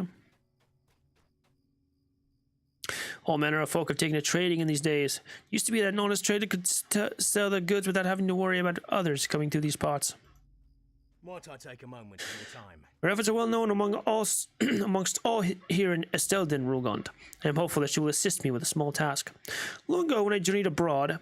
[SPEAKER 1] All manner of folk have taken to trading in these days. Used to be that an honest trader could sell their goods without having to worry about others coming through these parts.
[SPEAKER 6] Might I take a moment of your time?
[SPEAKER 1] Your efforts are well known amongst all here in Estelden, Rulgond. I am hopeful that you will assist me with a small task. Long ago, when I journeyed abroad...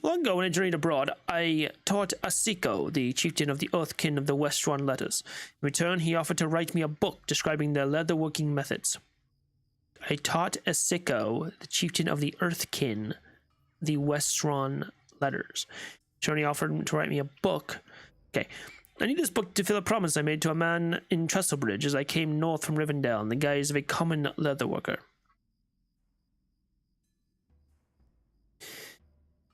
[SPEAKER 1] Long ago, when I journeyed abroad, I taught Asiko, the chieftain of the Earthkin of the Westron letters. In return, he offered to write me a book describing their leatherworking methods. I taught Asiko, the chieftain of the Earthkin, the Westron letters. In return, he offered to write me a book. Okay. I need this book to fill a promise I made to a man in Trestlebridge as I came north from Rivendell in the guise of a common leatherworker.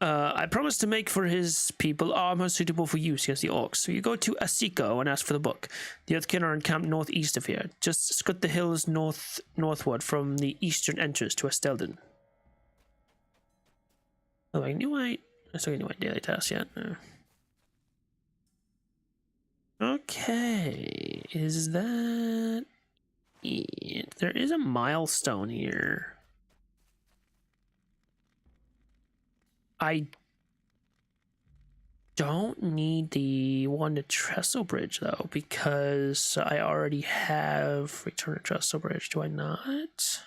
[SPEAKER 1] I promised to make for his people armor suitable for use against the orcs. So you go to Asiko and ask for the book. The Earthkin are encamped northeast of here. Just skirt the hills northward from the eastern entrance to Estelden. Oh, I knew I still knew my daily task yet. No. Okay, is that it? There is a milestone here. I don't need the one to Trestlebridge, though, because I already have Return to Trestlebridge. Do I not?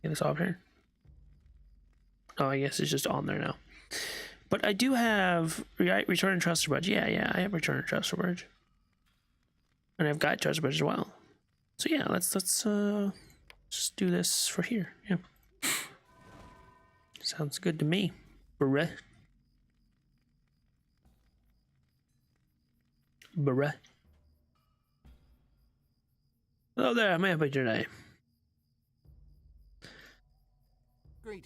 [SPEAKER 1] Get this off here. Oh, I guess it's just on there now. But I do have Return to Trestlebridge. Yeah, I have Return to Trestlebridge. And I've got Trestlebridge as well. So yeah, let's just do this for here. Yeah, sounds good to me. Bruh. Hello there, may I help you today?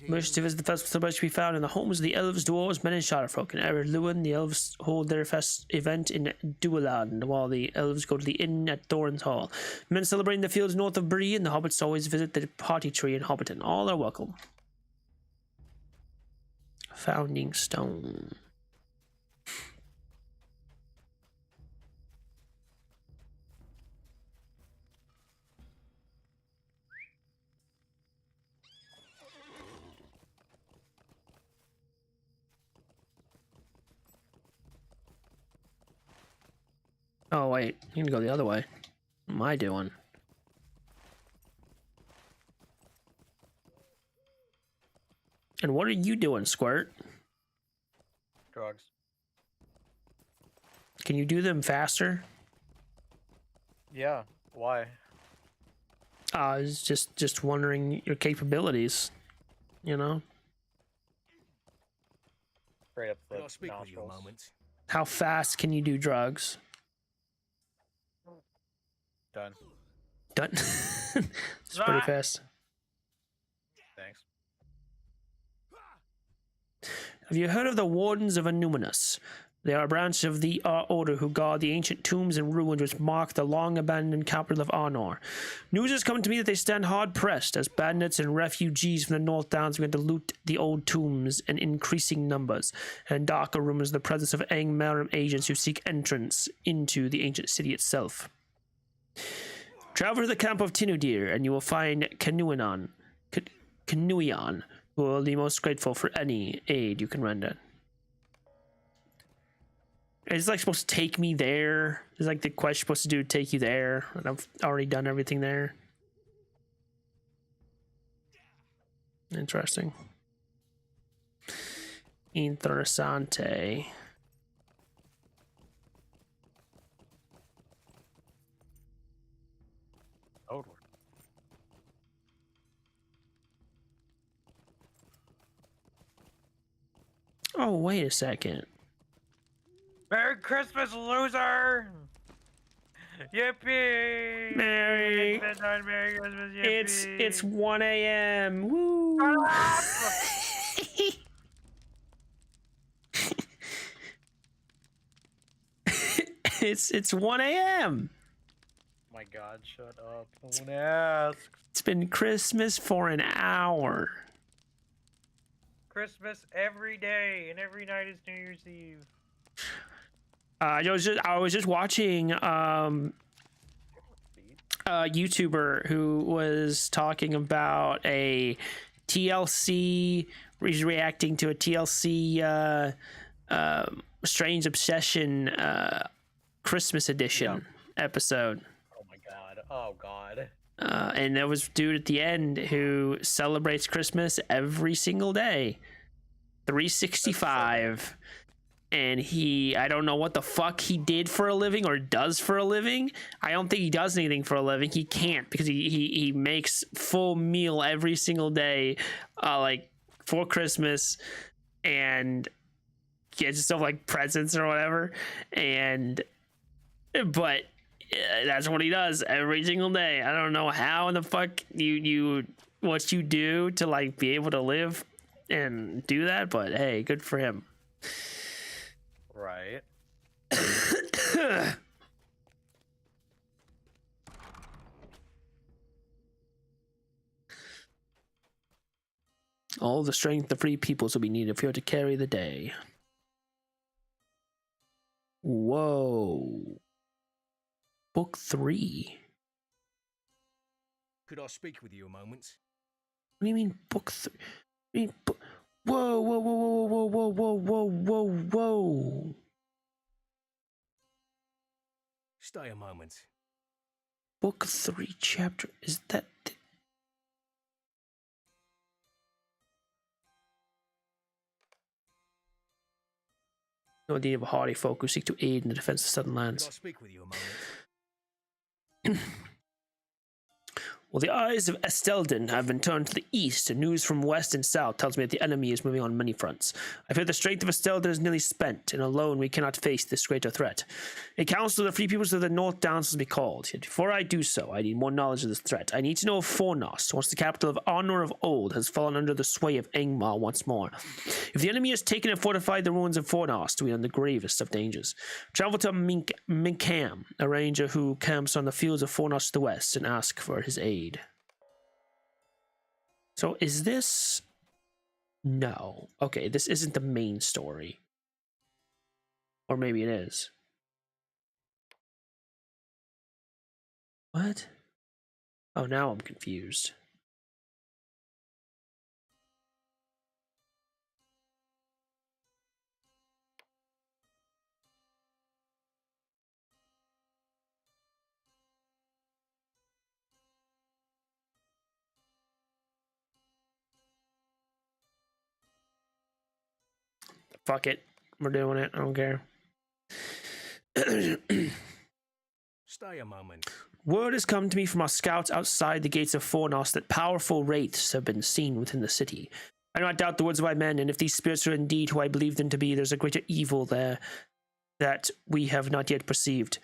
[SPEAKER 1] Wish to visit the festival celebration to be found in the homes of the elves, dwarves, men, and shadowfolk. In Ered Luin, the elves hold their event in Dualand, while the elves go to the inn at Doran's Hall. Men celebrate in the fields north of Bree, and the hobbits always visit the party tree in Hobbiton. All are welcome. Founding Stone. Oh, wait. You can go the other way. What am I doing? And what are you doing, Squirt?
[SPEAKER 3] Drugs.
[SPEAKER 1] Can you do them faster?
[SPEAKER 3] Yeah. Why?
[SPEAKER 1] I was just wondering your capabilities. You know,
[SPEAKER 3] Straight up
[SPEAKER 6] Could
[SPEAKER 3] the
[SPEAKER 6] I speak with you a
[SPEAKER 3] nostrils.
[SPEAKER 6] moment?
[SPEAKER 1] how fast can you do drugs?
[SPEAKER 3] Done.
[SPEAKER 1] Done. It's pretty fast.
[SPEAKER 3] Thanks.
[SPEAKER 1] Have you heard of the Wardens of Annuminus? They are a branch of the Order who guard the ancient tombs and ruins which mark the long-abandoned capital of Arnor. News has come to me that they stand hard-pressed as bandits and refugees from the North Downs begin to loot the old tombs in increasing numbers, and darker rumors of the presence of Angmarum agents who seek entrance into the ancient city itself. Travel to the camp of Tinudir, and you will find Canuion, who will be most grateful for any aid you can render. It's like supposed to take me there. It's like the quest supposed to do take you there, and I've already done everything there. Interesting. Interessante.
[SPEAKER 3] Totally.
[SPEAKER 1] Oh, wait a second.
[SPEAKER 4] Merry Christmas, loser! Yippee!
[SPEAKER 1] Merry.
[SPEAKER 4] Midnight Merry Christmas, yippee!
[SPEAKER 1] It's 1 a.m. Woo! it's 1 a.m.
[SPEAKER 3] My God, shut up. Don't ask.
[SPEAKER 1] It's been Christmas for an hour.
[SPEAKER 4] Christmas every day, and every night is New Year's Eve.
[SPEAKER 1] I was just watching a YouTuber who was talking about a TLC. He's reacting to a TLC Strange Obsession Christmas edition episode.
[SPEAKER 3] Oh my God. Oh God.
[SPEAKER 1] And there was a dude at the end who celebrates Christmas every single day, 365. And I don't know what the fuck he did for a living or does for a living. I don't think he does anything for a living. He can't, because he makes full meal every single day, like for Christmas, and gets stuff like presents or whatever. But that's what he does every single day. I don't know how in the fuck what you do to like be able to live and do that, but hey, good for him.
[SPEAKER 3] Right.
[SPEAKER 1] All the strength the free peoples will be needed for you to carry the day. Whoa. Book 3.
[SPEAKER 6] Could I speak with you a moment?
[SPEAKER 1] What do you mean book 3? I mean, whoa, whoa, whoa, whoa, whoa, whoa, whoa, whoa, whoa.
[SPEAKER 6] Stay a moment.
[SPEAKER 1] Book 3 chapter, is that... No need of a hardy folk who seek to aid in the defense of southern
[SPEAKER 6] Could I
[SPEAKER 1] lands.
[SPEAKER 6] speak with you a moment?
[SPEAKER 1] Well, the eyes of Estelden have been turned to the east, and news from west and south tells me that the enemy is moving on many fronts. I fear the strength of Estelden is nearly spent, and alone we cannot face this greater threat. A council of the free peoples of the North Downs will be called. Yet before I do so, I need more knowledge of this threat. I need to know if Fornost, once the capital of Arnor of old, has fallen under the sway of Angmar once more. If the enemy has taken and fortified the ruins of Fornost, we are in the gravest of dangers. Travel to Minkham, a ranger who camps on the fields of Fornost to the west, and ask for his aid. So is this... No. Okay, this isn't the main story. Or maybe it is. What? Oh, now I'm confused. Fuck it. We're doing it. I don't care.
[SPEAKER 6] Stay a moment.
[SPEAKER 1] Word has come to me from our scouts outside the gates of Fornos that powerful wraiths have been seen within the city. I do not doubt the words of my men, and if these spirits are indeed who I believe them to be, there's a greater evil there that we have not yet perceived.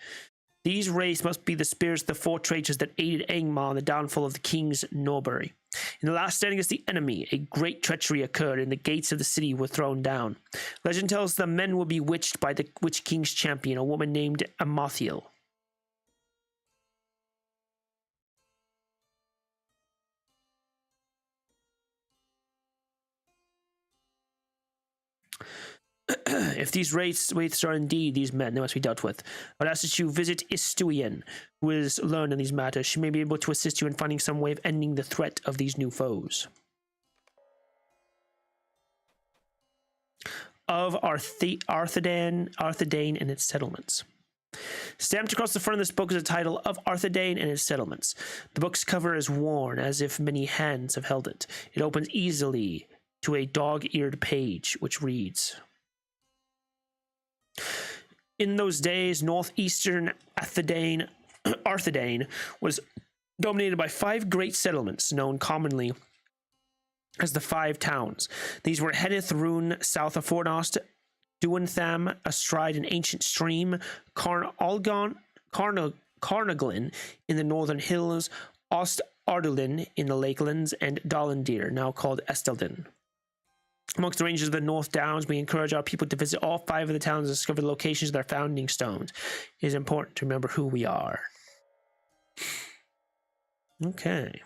[SPEAKER 1] These wraiths must be the spirits of the four traitors that aided Angmar in the downfall of the kings Norbury. In the last stand against the enemy, a great treachery occurred, and the gates of the city were thrown down. Legend tells the men were bewitched by the Witch King's champion, a woman named Amathiel. If these wraiths are indeed these men, they must be dealt with. I would ask that you visit Istuian, who is learned in these matters. She may be able to assist you in finding some way of ending the threat of these new foes. Of Arthedain and its settlements. Stamped across the front of this book is a title of Arthedain and its settlements. The book's cover is worn, as if many hands have held it. It opens easily to a dog-eared page, which reads... In those days, northeastern Arthedain was dominated by 5 great settlements, known commonly as the 5 towns. These were Hedith Rune, south of Fornost, Duantham, astride an ancient stream, Carnaglin in the northern hills, Ost Ardulin in the lakelands, and Dalendir, now called Estelden. Amongst the ranges of the North Downs, we encourage our people to visit all 5 of the towns and discover the locations of their founding stones. It is important to remember who we are. Okay.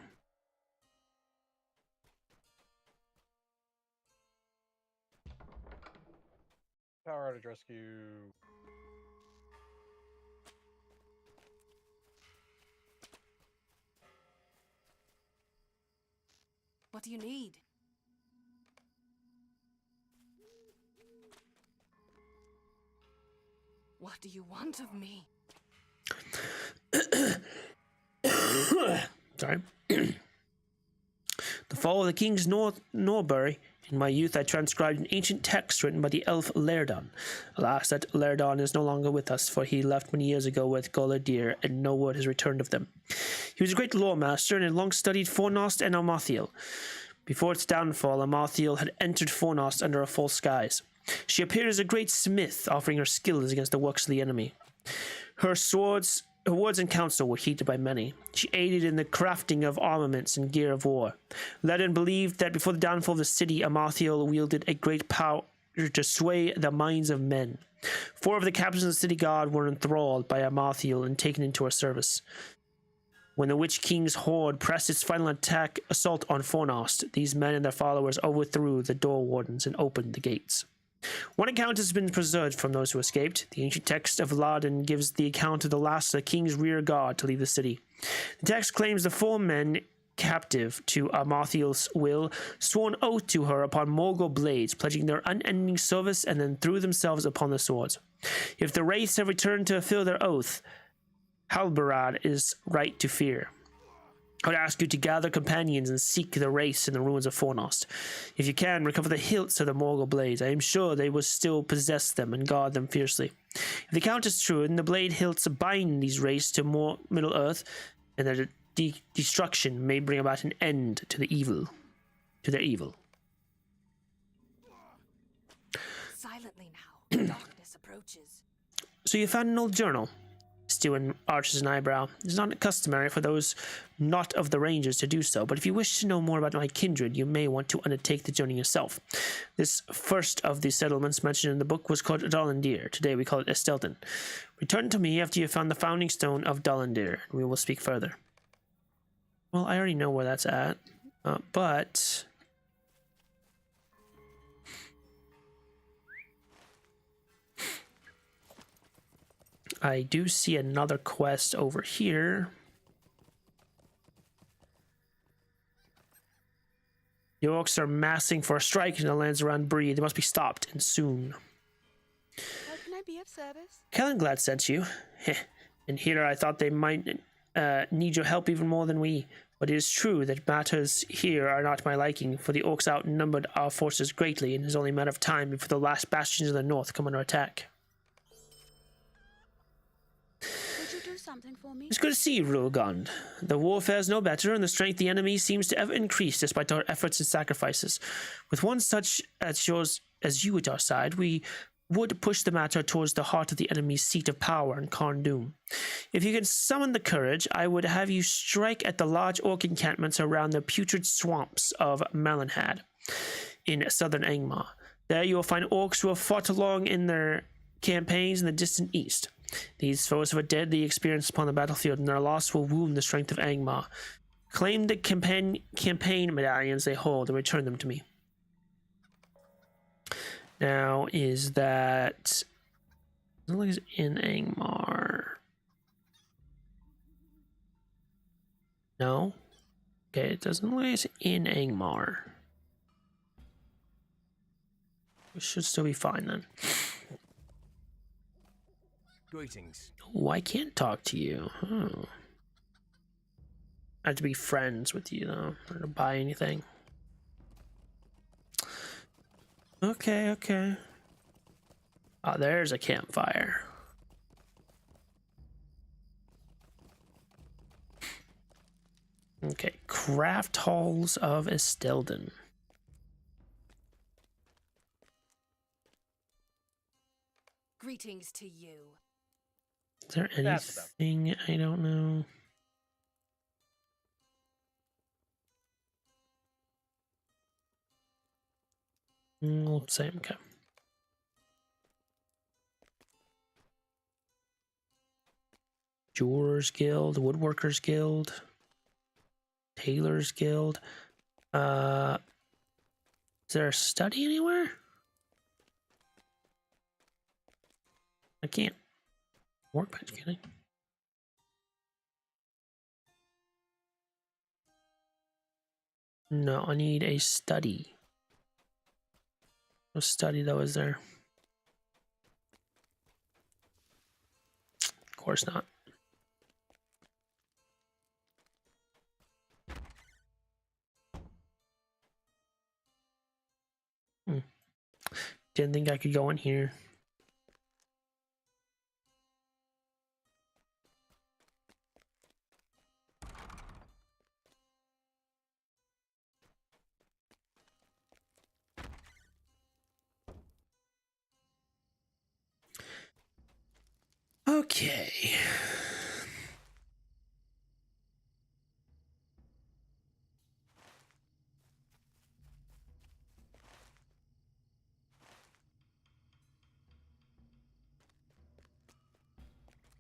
[SPEAKER 3] Power outage rescue.
[SPEAKER 8] What do you need? What do you want of me?
[SPEAKER 1] Sorry. The fall of the kings Norbury. In my youth, I transcribed an ancient text written by the elf Lairdon. Alas, that Lairdon is no longer with us, for he left many years ago with Goladir, and no word has returned of them. He was a great lore master, and had long studied Fornost and Amathiel. Before its downfall, Amathiel had entered Fornost under a false guise. She appeared as a great smith, offering her skills against the works of the enemy. Her words and counsel were heeded by many. She aided in the crafting of armaments and gear of war. Ledin believed that before the downfall of the city, Amathiel wielded a great power to sway the minds of men. 4 of the captains of the city guard were enthralled by Amathiel and taken into her service. When the Witch King's horde pressed its final assault on Fornost, these men and their followers overthrew the door wardens and opened the gates. One account has been preserved from those who escaped. The ancient text of Laden gives the account of the last of the king's rear guard to leave the city. The text claims the 4 men captive to Amathiel's will swore an oath to her upon Morgul blades, pledging their unending service, and then threw themselves upon the swords. If the wraiths have returned to fulfill their oath, Halbarad is right to fear. I would ask you to gather companions and seek the wraiths in the ruins of Fornost. If you can, recover the hilts of the Morgul blades. I am sure they will still possess them and guard them fiercely. If the count is true, then the blade hilts bind these wraiths to more Middle Earth, and their destruction may bring about an end to their evil.
[SPEAKER 8] Silently now, darkness approaches.
[SPEAKER 1] So you found an old journal? Stewin arches an eyebrow. It is not customary for those not of the Rangers to do so, but if you wish to know more about my kindred, you may want to undertake the journey yourself. This first of the settlements mentioned in the book was called Dalendir. Today we call it Estelden. Return to me after you have found the founding stone of Dalendir, and we will speak further. Well, I already know where that's at, but... I do see another quest over here. The orcs are massing for a strike in the lands around Bree. They must be stopped, and soon.
[SPEAKER 8] How can I be of service?
[SPEAKER 1] Kellenglad sent you. And here I thought they might need your help even more than we. But it is true that matters here are not my liking, for the orcs outnumbered our forces greatly, and it is only a matter of time before the last bastions of the north come under attack.
[SPEAKER 8] Would you do something for me?
[SPEAKER 1] It's good to see you, Rulgond. The warfare is no better, and the strength of the enemy seems to ever increase despite our efforts and sacrifices. With one such as you at our side, we would push the matter towards the heart of the enemy's seat of power in Karn Doom. If you can summon the courage, I would have you strike at the large orc encampments around the putrid swamps of Malinhad in southern Angmar. There you will find orcs who have fought along in their campaigns in the distant east. These foes have a deadly experience upon the battlefield, and their loss will wound the strength of Angmar. Claim the campaign medallions they hold and return them to me. Now, is that... doesn't look like it's in Angmar. No? Okay, it doesn't look like it's in Angmar. We should still be fine then.
[SPEAKER 6] Greetings.
[SPEAKER 1] Oh, I can't talk to you. Oh. I have to be friends with you, though, or to buy anything. Okay, okay. Oh, there's a campfire. Okay, craft halls of Estelden.
[SPEAKER 8] Greetings to you.
[SPEAKER 1] Is there
[SPEAKER 3] That's them.
[SPEAKER 1] anything I don't know? Same, okay. Jurors Guild, Woodworkers Guild, Tailors Guild. Is there a study anywhere? I can't. Workbench, can I? No, I need a study. No study though, is there? Of course not. Didn't think I could go in here. Okay.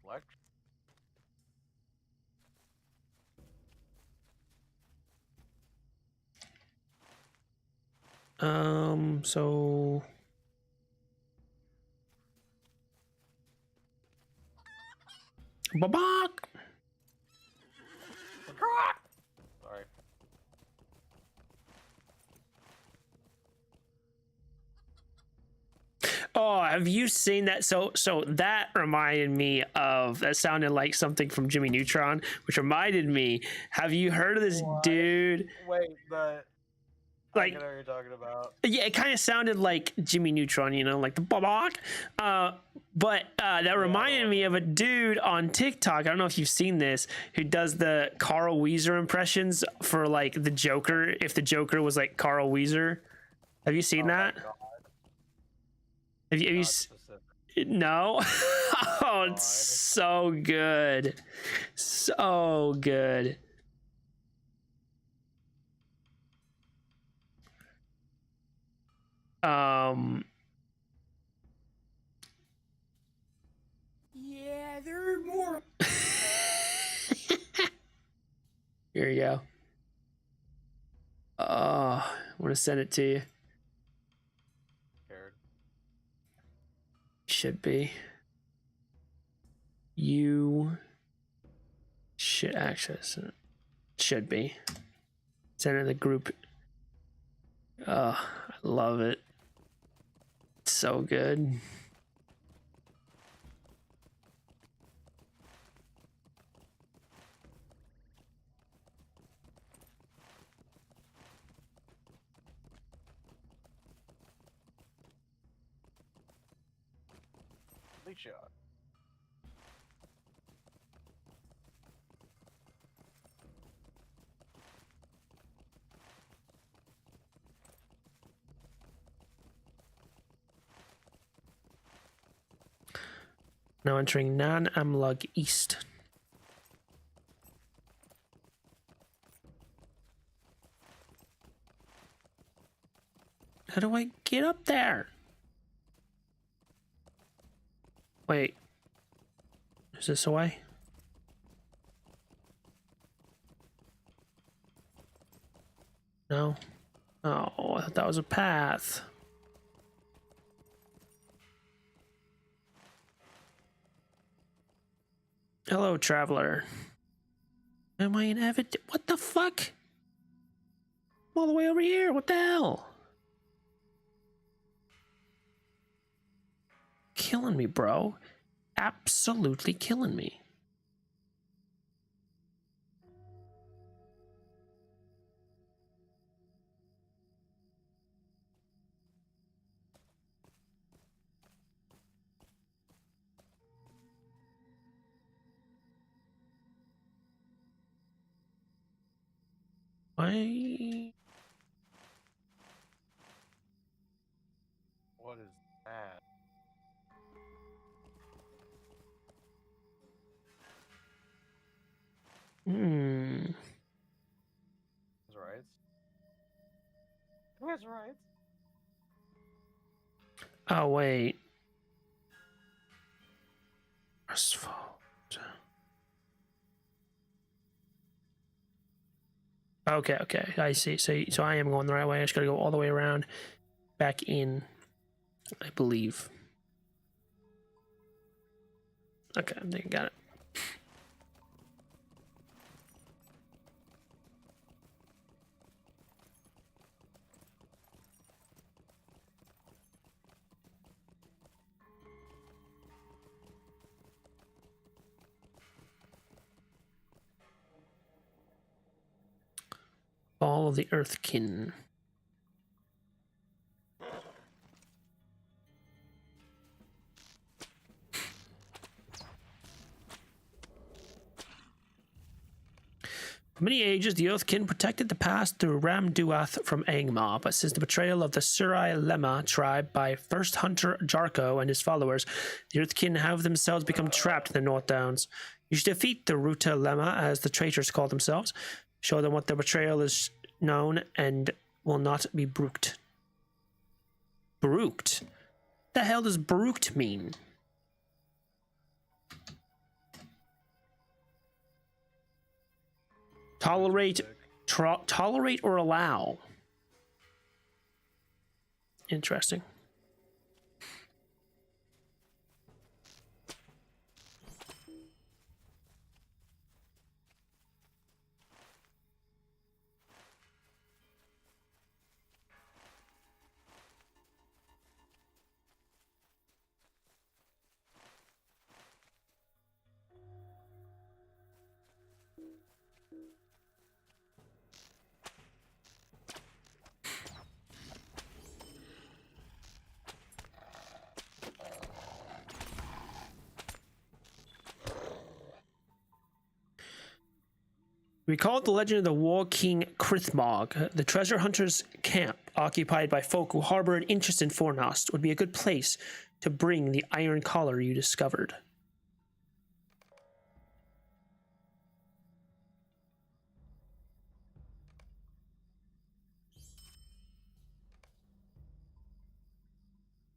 [SPEAKER 3] What?
[SPEAKER 1] So Babak!
[SPEAKER 3] Sorry.
[SPEAKER 1] Oh, have you seen that? So that reminded me of, that sounded like something from Jimmy Neutron, which reminded me, have you heard of this
[SPEAKER 3] What?
[SPEAKER 1] dude?
[SPEAKER 3] Wait, I
[SPEAKER 1] Like,
[SPEAKER 3] get what you're talking about.
[SPEAKER 1] yeah, it kind of sounded like Jimmy Neutron, you know, like the Babak. But that reminded me of a dude on TikTok. I don't know if you've seen this, who does the Carl Weezer impressions for like the Joker, if the Joker was like Carl Weezer. Have you seen that?
[SPEAKER 3] My God,
[SPEAKER 1] Have you
[SPEAKER 3] not
[SPEAKER 1] s-
[SPEAKER 3] specific.
[SPEAKER 1] No? Oh, it's so good. So good.
[SPEAKER 6] Yeah, there are more.
[SPEAKER 1] Here you go. Oh, I want to send it to you.
[SPEAKER 3] Scared.
[SPEAKER 1] Should be. You should access it. Should be. Send it to the group. Oh, I love it. It's so good.
[SPEAKER 3] Complete shot.
[SPEAKER 1] Now entering Nan Amlug East. How do I get up there? Wait. Is this a way? No. Oh, I thought that was a path. Hello, traveler. Am I in Evid? What the fuck? I'm all the way over here. What the hell? Killing me, bro. Absolutely killing me. Why?
[SPEAKER 3] What is that?
[SPEAKER 1] Hmm.
[SPEAKER 3] That's right. Who has rights?
[SPEAKER 1] Oh, wait. Asphalt. Okay, okay. I see. So I am going the right way. I just gotta go all the way around back in, I believe. Okay, I think I got it. Fall of the Earthkin. For many ages, the Earthkin protected the pass through Ramduath from Angmar, but since the betrayal of the Surai Lema tribe by first hunter Jarko and his followers, the Earthkin have themselves become trapped in the North Downs. You should defeat the Ruta Lema, as the traitors call themselves, show them what their betrayal is known and will not be brooked. Brooked? What the hell does brooked mean? Tolerate, tolerate or allow. Interesting. Recall the legend of the War King Krithmog. The treasure hunter's camp, occupied by folk who harbor an interest in Fornost, would be a good place to bring the iron collar you discovered.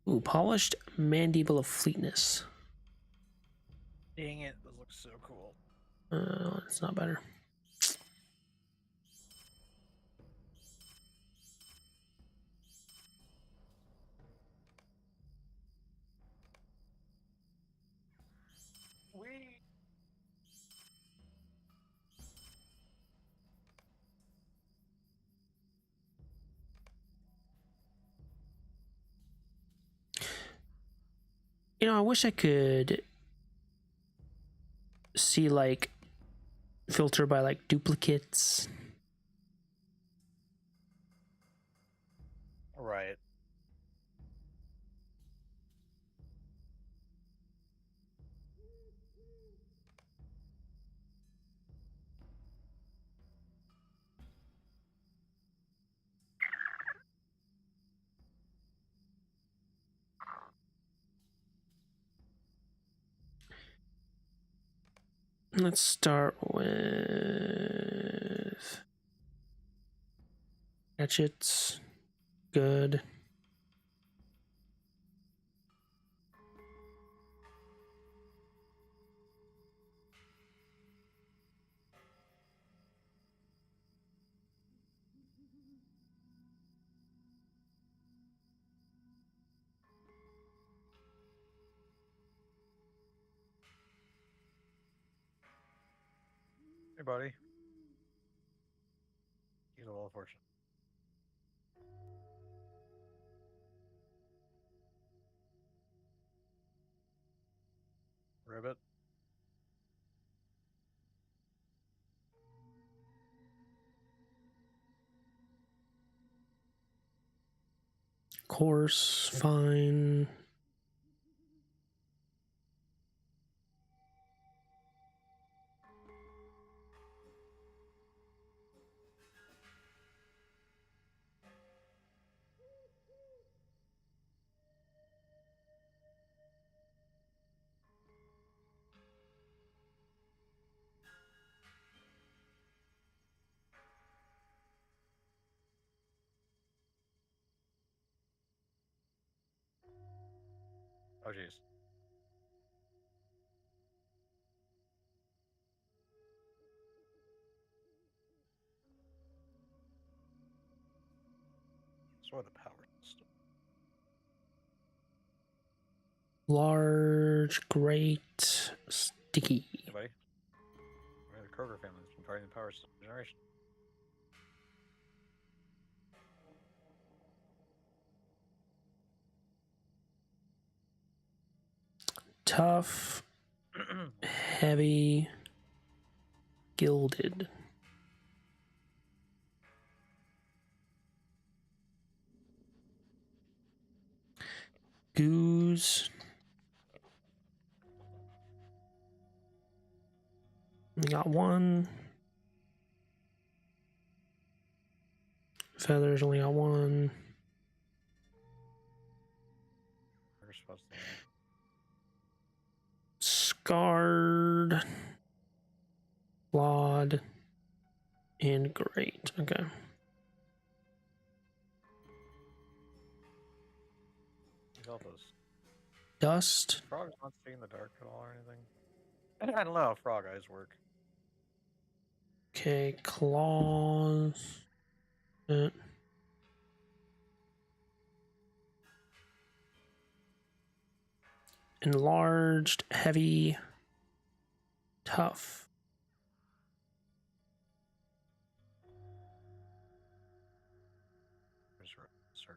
[SPEAKER 1] Ooh, polished mandible of fleetness.
[SPEAKER 3] Dang it, this looks so cool.
[SPEAKER 1] It's not better. You know, I wish I could see, like, filter by, like, duplicates.
[SPEAKER 3] Right.
[SPEAKER 1] Let's start with hatchets. Good.
[SPEAKER 3] Hey, buddy. He's a little fortunate. Ribbit.
[SPEAKER 1] Course, fine.
[SPEAKER 3] Oh, jeez. So are the power system.
[SPEAKER 1] Large, great, sticky.
[SPEAKER 3] Hey, buddy. Where the Kroger family has been guarding the power system for generations.
[SPEAKER 1] Tough, heavy, gilded. Goose. We got one. Feathers only got one.
[SPEAKER 3] Where's supposed to be?
[SPEAKER 1] Scarred. Flawed. And great. Okay.
[SPEAKER 3] Please help us.
[SPEAKER 1] Dust.
[SPEAKER 3] Frogs not see in the dark at all or anything? I don't know how frog eyes work.
[SPEAKER 1] Okay. Claws. Enlarged. Heavy. Tough.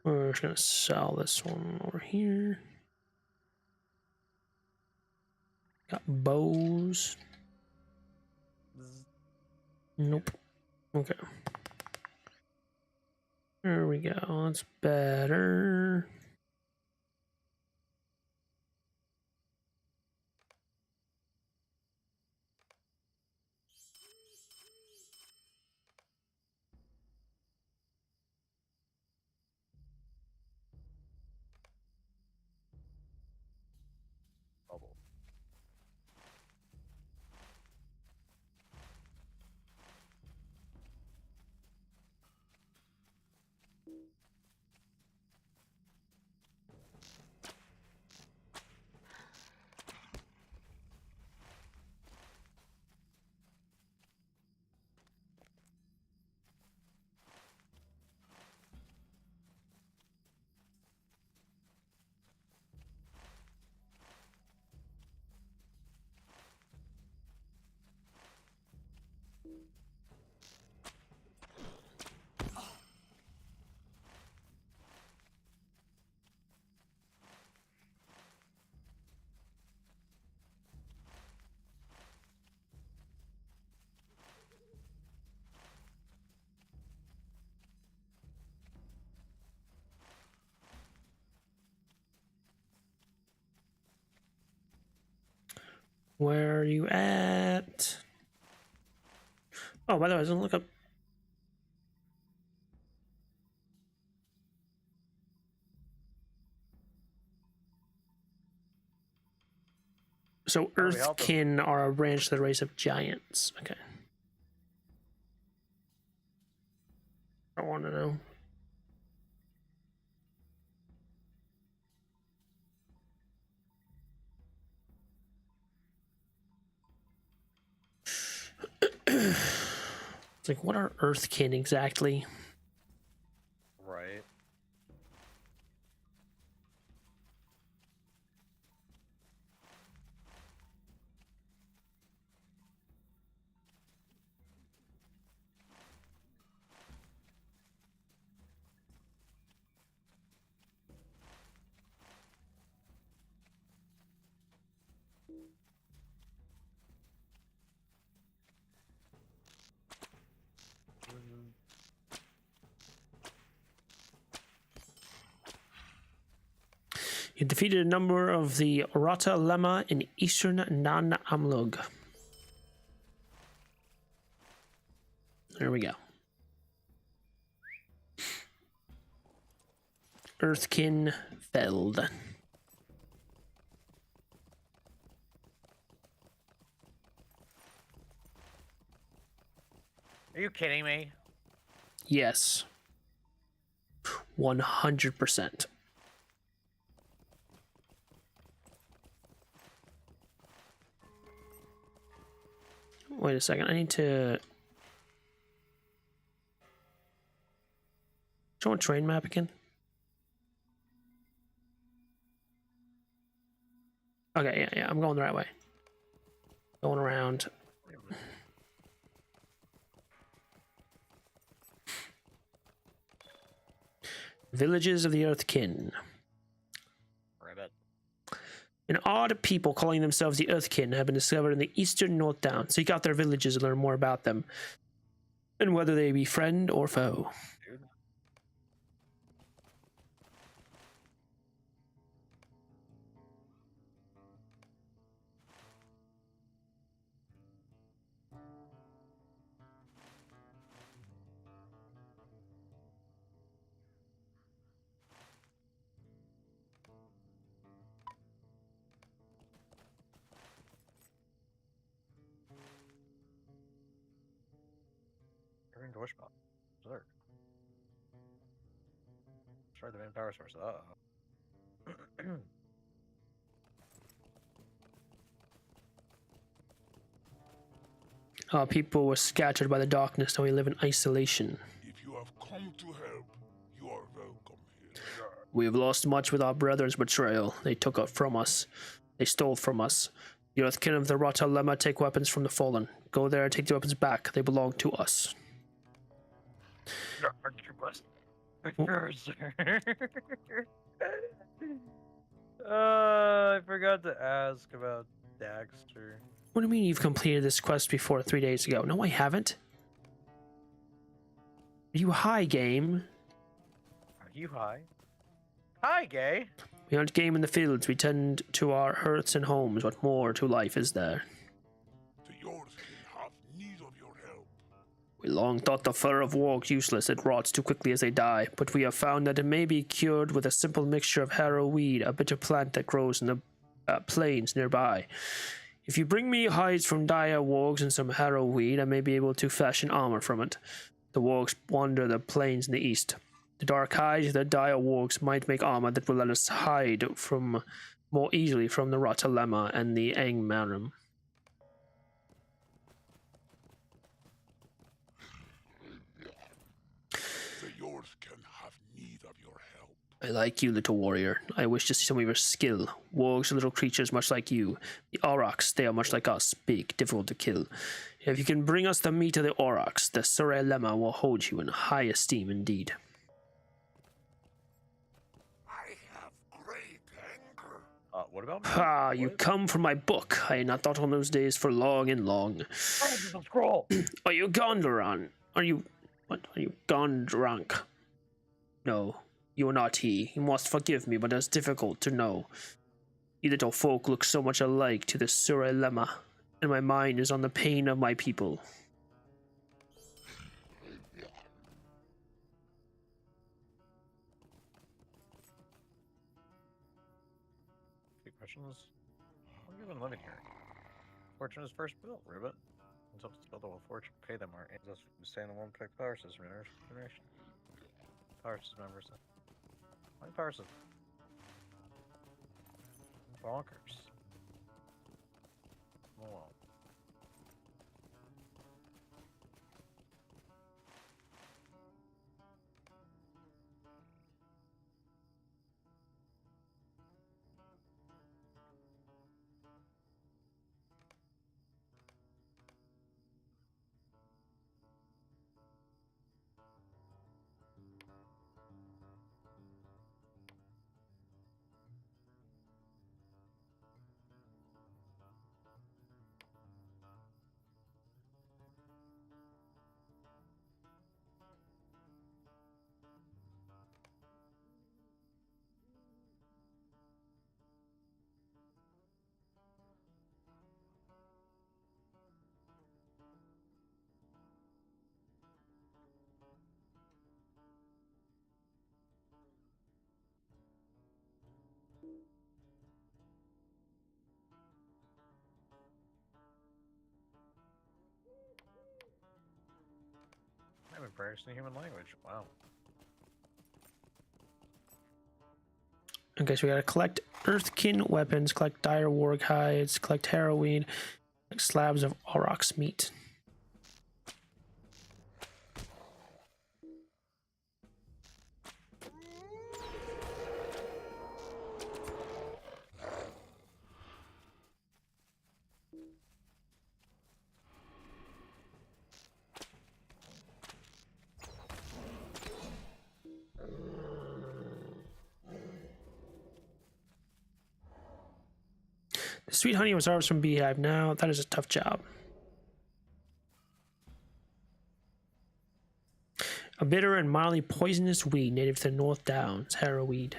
[SPEAKER 1] We're just gonna sell this one over here. Got bows. Nope. Okay. There we go. That's better.
[SPEAKER 3] Bubble.
[SPEAKER 1] Where are you at? Oh, by the way, I was gonna look up. So
[SPEAKER 3] How do we help 'em?
[SPEAKER 1] Earthkin are a branch of the race of giants. Okay. I want to know. It's like, what are Earthkin exactly?
[SPEAKER 3] Right.
[SPEAKER 1] You defeated a number of the Rata Lemma in eastern Nan Amlug. There we go. Earthkin Feld.
[SPEAKER 3] Are you kidding me?
[SPEAKER 1] Yes. 100%. Wait a second. I need to... Do you want terrain map again? Okay, yeah, I'm going the right way. Going around. Villages of the Earthkin.
[SPEAKER 3] Ribbit.
[SPEAKER 1] An odd people calling themselves the Earthkin have been discovered in the eastern North Down. Seek out their villages and learn more about them, and whether they be friend or foe.
[SPEAKER 3] Dude. You're in Dorshbot. Sir. Destroy the main power source. Uh-oh.
[SPEAKER 1] People were scattered by the darkness, now we live in isolation.
[SPEAKER 5] If you have come to help, you are welcome here.
[SPEAKER 1] We have lost much with our brethren's betrayal. They took it from us. They stole from us. The Earthkin of the Rata Lemma take weapons from the fallen. Go there and take the weapons back. They belong to us.
[SPEAKER 3] I forgot to ask about Daxter.
[SPEAKER 1] What do you mean you've completed this quest before 3 days ago? No, I haven't. Are you high, game?
[SPEAKER 3] Are you high? Hi, gay.
[SPEAKER 1] We hunt game in the fields. We tend to our hearths and homes. What more to life is there?
[SPEAKER 5] The Earthkin have need of your help.
[SPEAKER 1] We long thought the fur of wargs useless. It rots too quickly as they die. But we have found that it may be cured with a simple mixture of harrow weed, a bitter plant that grows in the plains nearby. If you bring me hides from dire wargs and some harrow weed, I may be able to fashion armor from it. The wargs wander the plains in the east. The dark hides of the dire wargs might make armor that will let us hide from more easily from the Rata Lemma and the Angmarum.
[SPEAKER 5] The Earthkin have need of your help.
[SPEAKER 1] I like you, little warrior. I wish to see some of your skill. Wargs are little creatures much like you. The aurochs, they are much like us, big, difficult to kill. If you can bring us the meat of the aurochs, the Sure Lemma will hold you in high esteem indeed.
[SPEAKER 5] I have great anger.
[SPEAKER 3] What about me?
[SPEAKER 1] Ah, you
[SPEAKER 3] What?
[SPEAKER 1] come from my book. I had not thought on those days for long and long.
[SPEAKER 3] Oh, scroll.
[SPEAKER 1] Are you Gondoran? Are you... What? Are you gone drunk? No, you are not he. You must forgive me, but it's difficult to know. You little folk look so much alike to the Sure Lemma, and my mind is on the pain of my people.
[SPEAKER 3] Big questions. long have you been living here? Fortune is first built, Ribbit. Until it's built, will Fortune pay them our angels to stay in the one protect power system generation. Power system members. How many power systems? Bonkers. Whoa. I've been practicing human language. Wow.
[SPEAKER 1] Okay, so we gotta collect Earthkin weapons, collect dire warg hides, collect heroin, collect slabs of aurochs meat. The sweet honey was harvested from beehive. Now that is a tough job. A bitter and mildly poisonous weed native to the North Downs, harrowweed.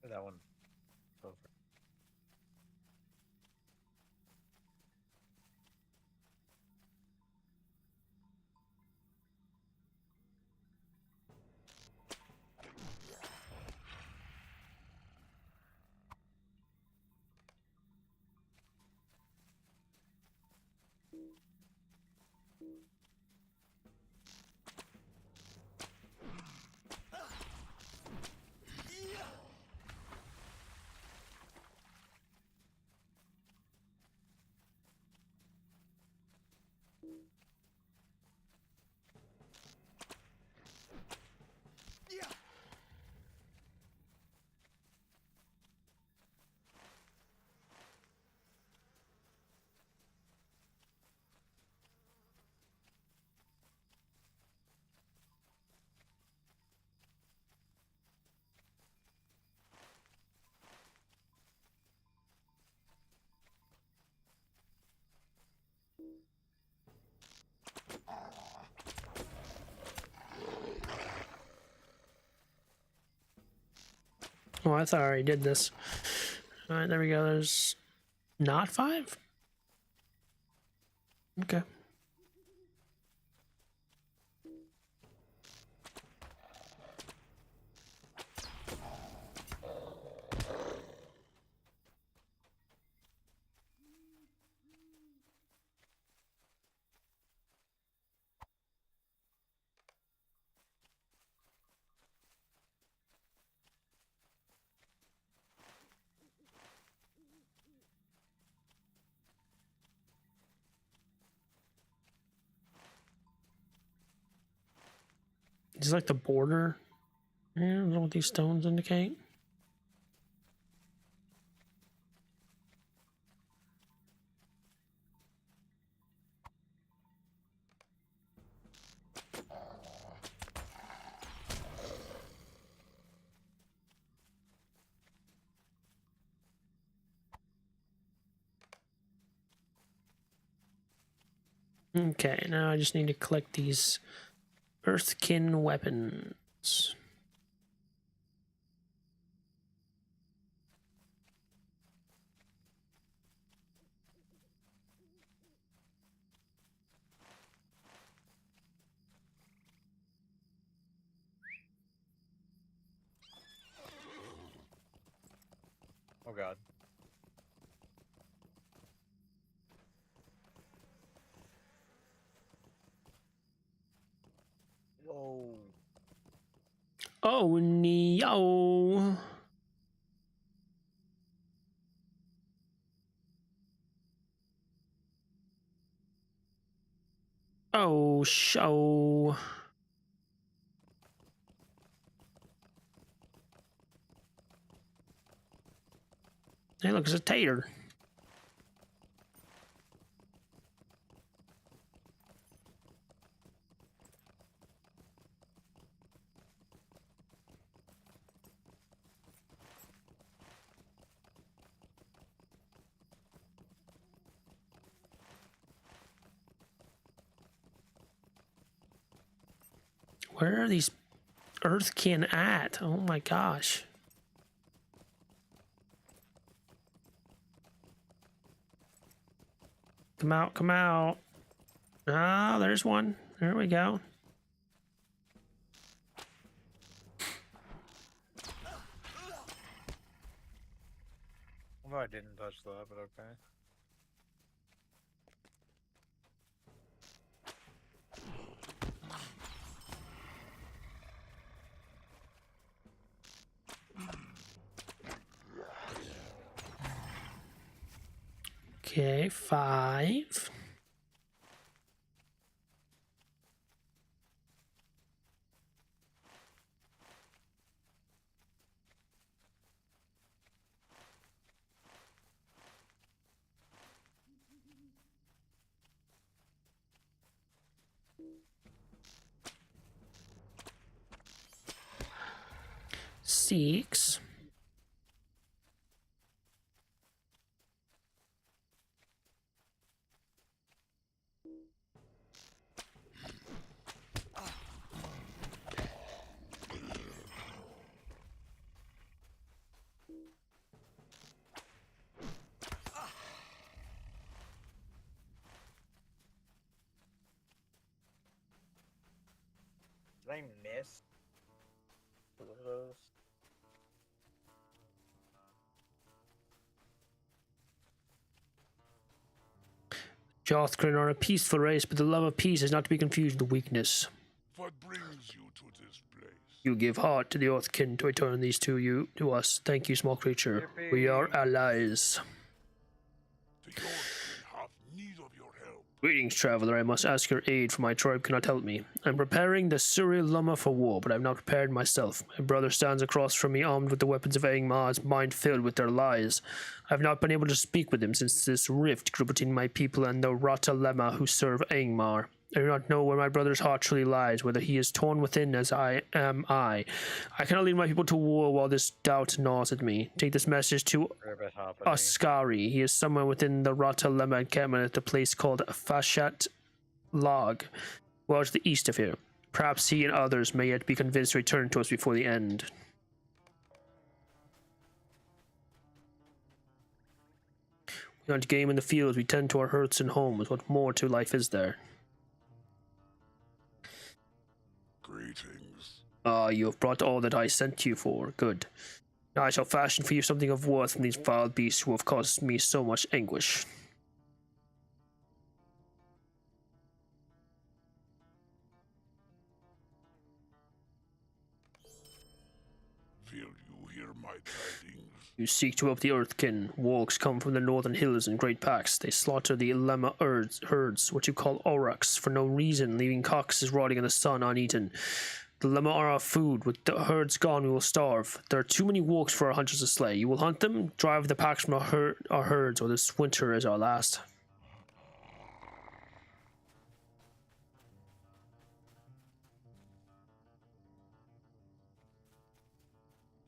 [SPEAKER 3] That one. Over.
[SPEAKER 1] Oh, I thought I already did this. All right, there we go. There's not 5? Okay. It's like the border. Yeah, I don't know what these stones indicate. Okay, now I just need to collect these Earthkin weapons.
[SPEAKER 3] Oh god. Whoa.
[SPEAKER 1] Oh, no. Oh, show. Hey, look, it's a tater. Where are these Earthkin at? Oh my gosh. Come out, come out. Ah, there's one. There we go.
[SPEAKER 3] Well, I didn't touch that, but okay.
[SPEAKER 1] Okay, 5. Six.
[SPEAKER 3] Did I miss one of those?
[SPEAKER 1] Jothkrin are a peaceful race, but the love of peace is not to be confused with weakness.
[SPEAKER 5] What brings you to this place?
[SPEAKER 1] You give heart to the Earthkin to return these to us. Thank you, small creature. We are allies.
[SPEAKER 5] The Yorkmen have need of your help.
[SPEAKER 1] Greetings, traveler. I must ask your aid, for my tribe cannot help me. I'm preparing the Suri Lama for war, but I'm not prepared myself. My brother stands across from me, armed with the weapons of Angmar, his mind filled with their lies. I have not been able to speak with him since this rift grew between my people and the Rata Lema who serve Angmar. I do not know where my brother's heart truly lies, whether he is torn within as I am I. I cannot lead my people to war while this doubt gnaws at me. Take this message to
[SPEAKER 3] Ribbit hoppity.
[SPEAKER 1] Askari. He is somewhere within the Rata Lema encampment at a place called Fashat Log, well to the east of here. Perhaps he and others may yet be convinced to return to us before the end. We hunt game in the fields, we tend to our hearths and homes. What more to life is there?
[SPEAKER 5] Greetings.
[SPEAKER 1] Ah, you have brought all that I sent you for. Good. Now I shall fashion for you something of worth from these vile beasts who have caused me so much anguish.
[SPEAKER 5] Will you hear my tidings?
[SPEAKER 1] You seek to help the Earthkin. Wargs come from the northern hills in great packs. They slaughter the Lema herds, what you call aurochs, for no reason, leaving carcasses rotting in the sun uneaten. The llama are our food. With the herds gone, we will starve. There are too many wolves for our hunters to slay. You will hunt them, drive the packs from our herds, or this winter is our last.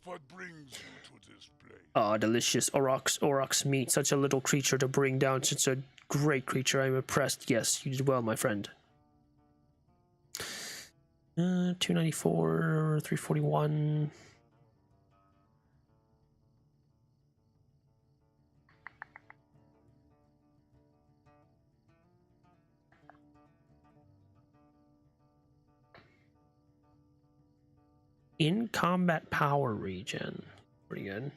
[SPEAKER 5] What brings you to this place?
[SPEAKER 1] Ah, delicious aurochs meat. Such a little creature to bring down such a great creature. I am impressed. Yes, you did well, my friend. 294, 341. In combat power regen. Pretty good.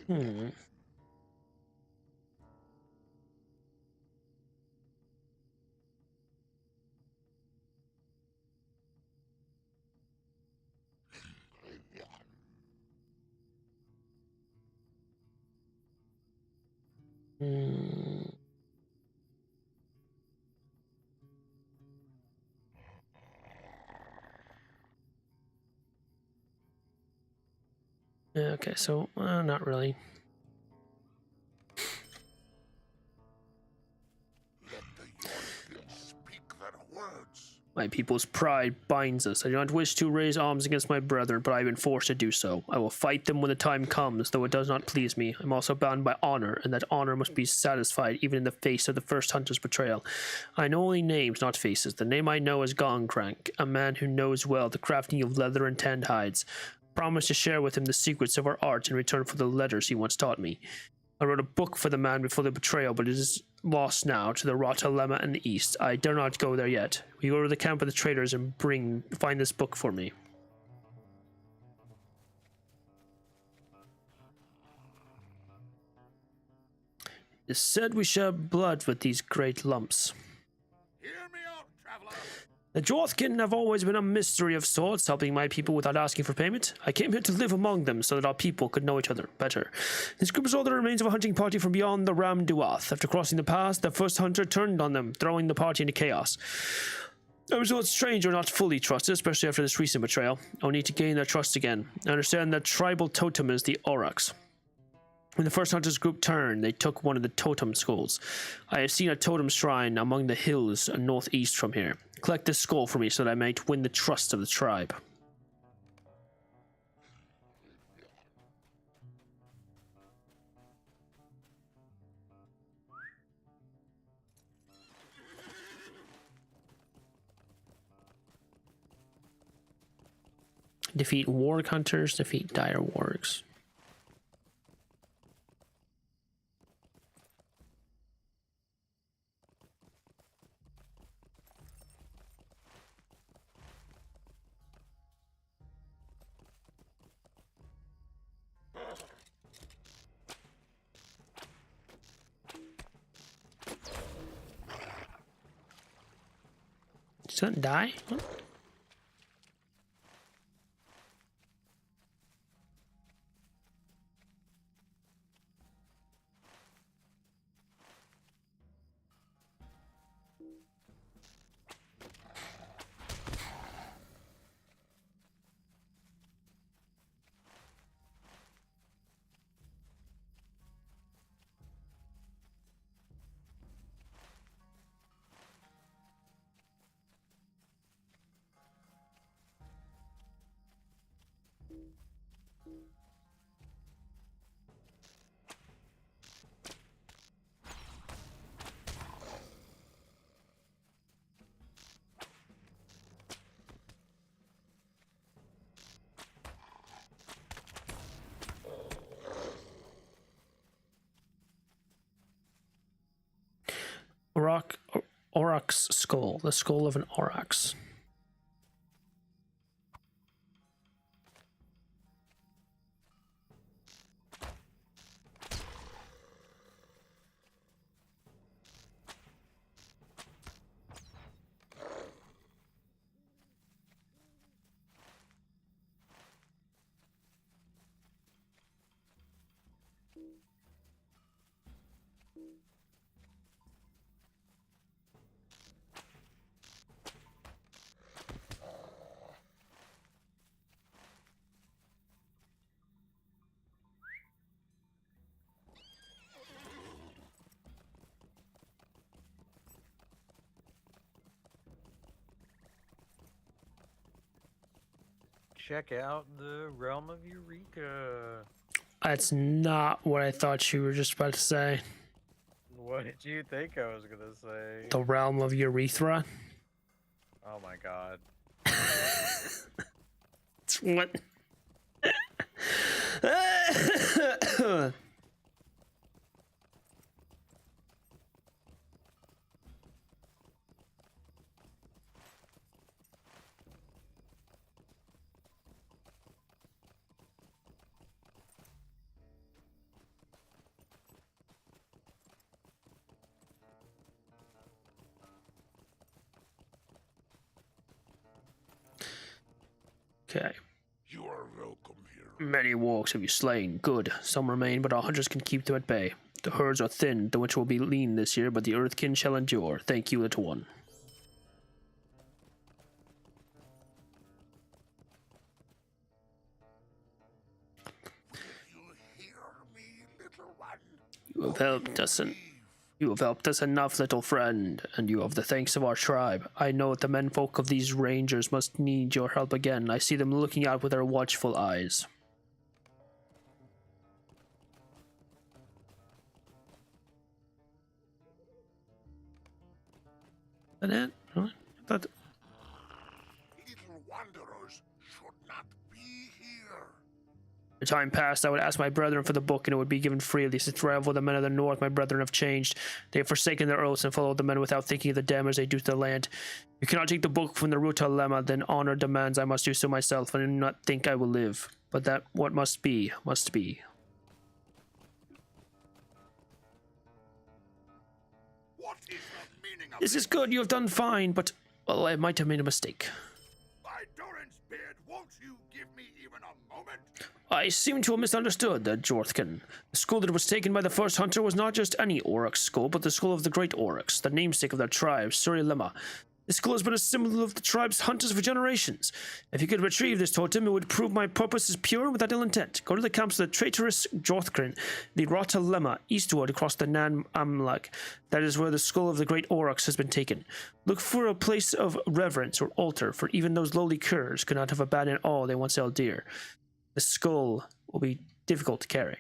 [SPEAKER 1] Hmm. Hmm. Okay, so not really.
[SPEAKER 5] Let the Yorkins speak their words.
[SPEAKER 1] My people's pride binds us. I do not wish to raise arms against my brethren, but I have been forced to do so. I will fight them when the time comes, though it does not please me. I'm also bound by honor, and that honor must be satisfied even in the face of the first hunter's betrayal. I know only names, not faces. The name I know is Gongcrank, a man who knows well the crafting of leather and tanned hides. I promised to share with him the secrets of our art in return for the letters he once taught me. I wrote a book for the man before the betrayal, but it is lost now to the Rata Lemma in the east. I dare not go there yet. We go to the camp of the traders and find this book for me. It is said we share blood with these great lumps.
[SPEAKER 5] Hear me out, traveler.
[SPEAKER 1] The Jorthkin have always been a mystery of sorts, helping my people without asking for payment. I came here to live among them so that our people could know each other better. This group is all the remains of a hunting party from beyond the Ram Duath. After crossing the pass, the first hunter turned on them, throwing the party into chaos. I was not strange or not fully trusted, especially after this recent betrayal. I'll need to gain their trust again. I understand that tribal totem is the aurochs. When the first hunters group turned, they took one of the totem skulls. I have seen a totem shrine among the hills northeast from here. Collect this skull for me so that I might win the trust of the tribe. Defeat warg hunters, defeat dire wargs. Does that die? What? Aurochs skull, the skull of an aurochs.
[SPEAKER 3] check out the realm of Eureka.
[SPEAKER 1] That's not what I thought you were just about to say.
[SPEAKER 3] What did you think I was gonna say?
[SPEAKER 1] The realm of urethra.
[SPEAKER 3] Oh my god.
[SPEAKER 1] It's what? Okay.
[SPEAKER 5] You are welcome here.
[SPEAKER 1] Many walks have you slain. Good. Some remain, but our hunters can keep them at bay. The herds are thin, the winter will be lean this year, but the earthkin shall endure. Thank you, little one.
[SPEAKER 5] You hear me, little one?
[SPEAKER 1] You have helped us, you have helped us enough, little friend, and you have the thanks of our tribe. I know that the menfolk of these rangers must need your help again. I see them looking out with their watchful eyes. Is that it? Really? I thought
[SPEAKER 5] Little wanderers should not be here.
[SPEAKER 1] the time passed, I would ask my brethren for the book, and it would be given freely. Since travel the men of the north, my brethren have changed. They have forsaken their oaths and followed the men without thinking of the damage they do to the land. You cannot take the book from the Ruta Lemma, then honor demands I must do so myself, and I do not think I will live. But that what must be, must be.
[SPEAKER 5] What is the meaning of
[SPEAKER 1] This is good, you have done fine, but, well, I might have made a mistake.
[SPEAKER 5] By Doran's beard, won't you give me even a moment?
[SPEAKER 1] I seem to have misunderstood the Jorthkin. The skull that was taken by the first hunter was not just any Oryx skull, but the skull of the great Oryx, the namesake of their tribe, Surilema. This skull has been a symbol of the tribe's hunters for generations. If you could retrieve this totem, it would prove my purpose is pure and without ill intent. Go to the camps of the traitorous Jorthkin, the Rata Lemma, eastward across the Nan Amlag. That is where the skull of the great Oryx has been taken. Look for a place of reverence or altar, for even those lowly curs could not have abandoned all they once held dear. The skull will be difficult to carry.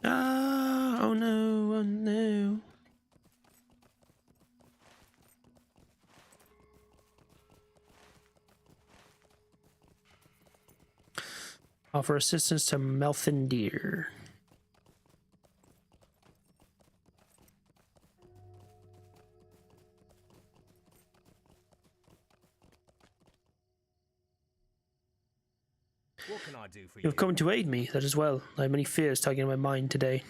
[SPEAKER 1] Oh no, oh no. Offer assistance to Melfindir.
[SPEAKER 6] What can I do for
[SPEAKER 1] You have come to aid me, that as well. I have many fears tugging at my mind today.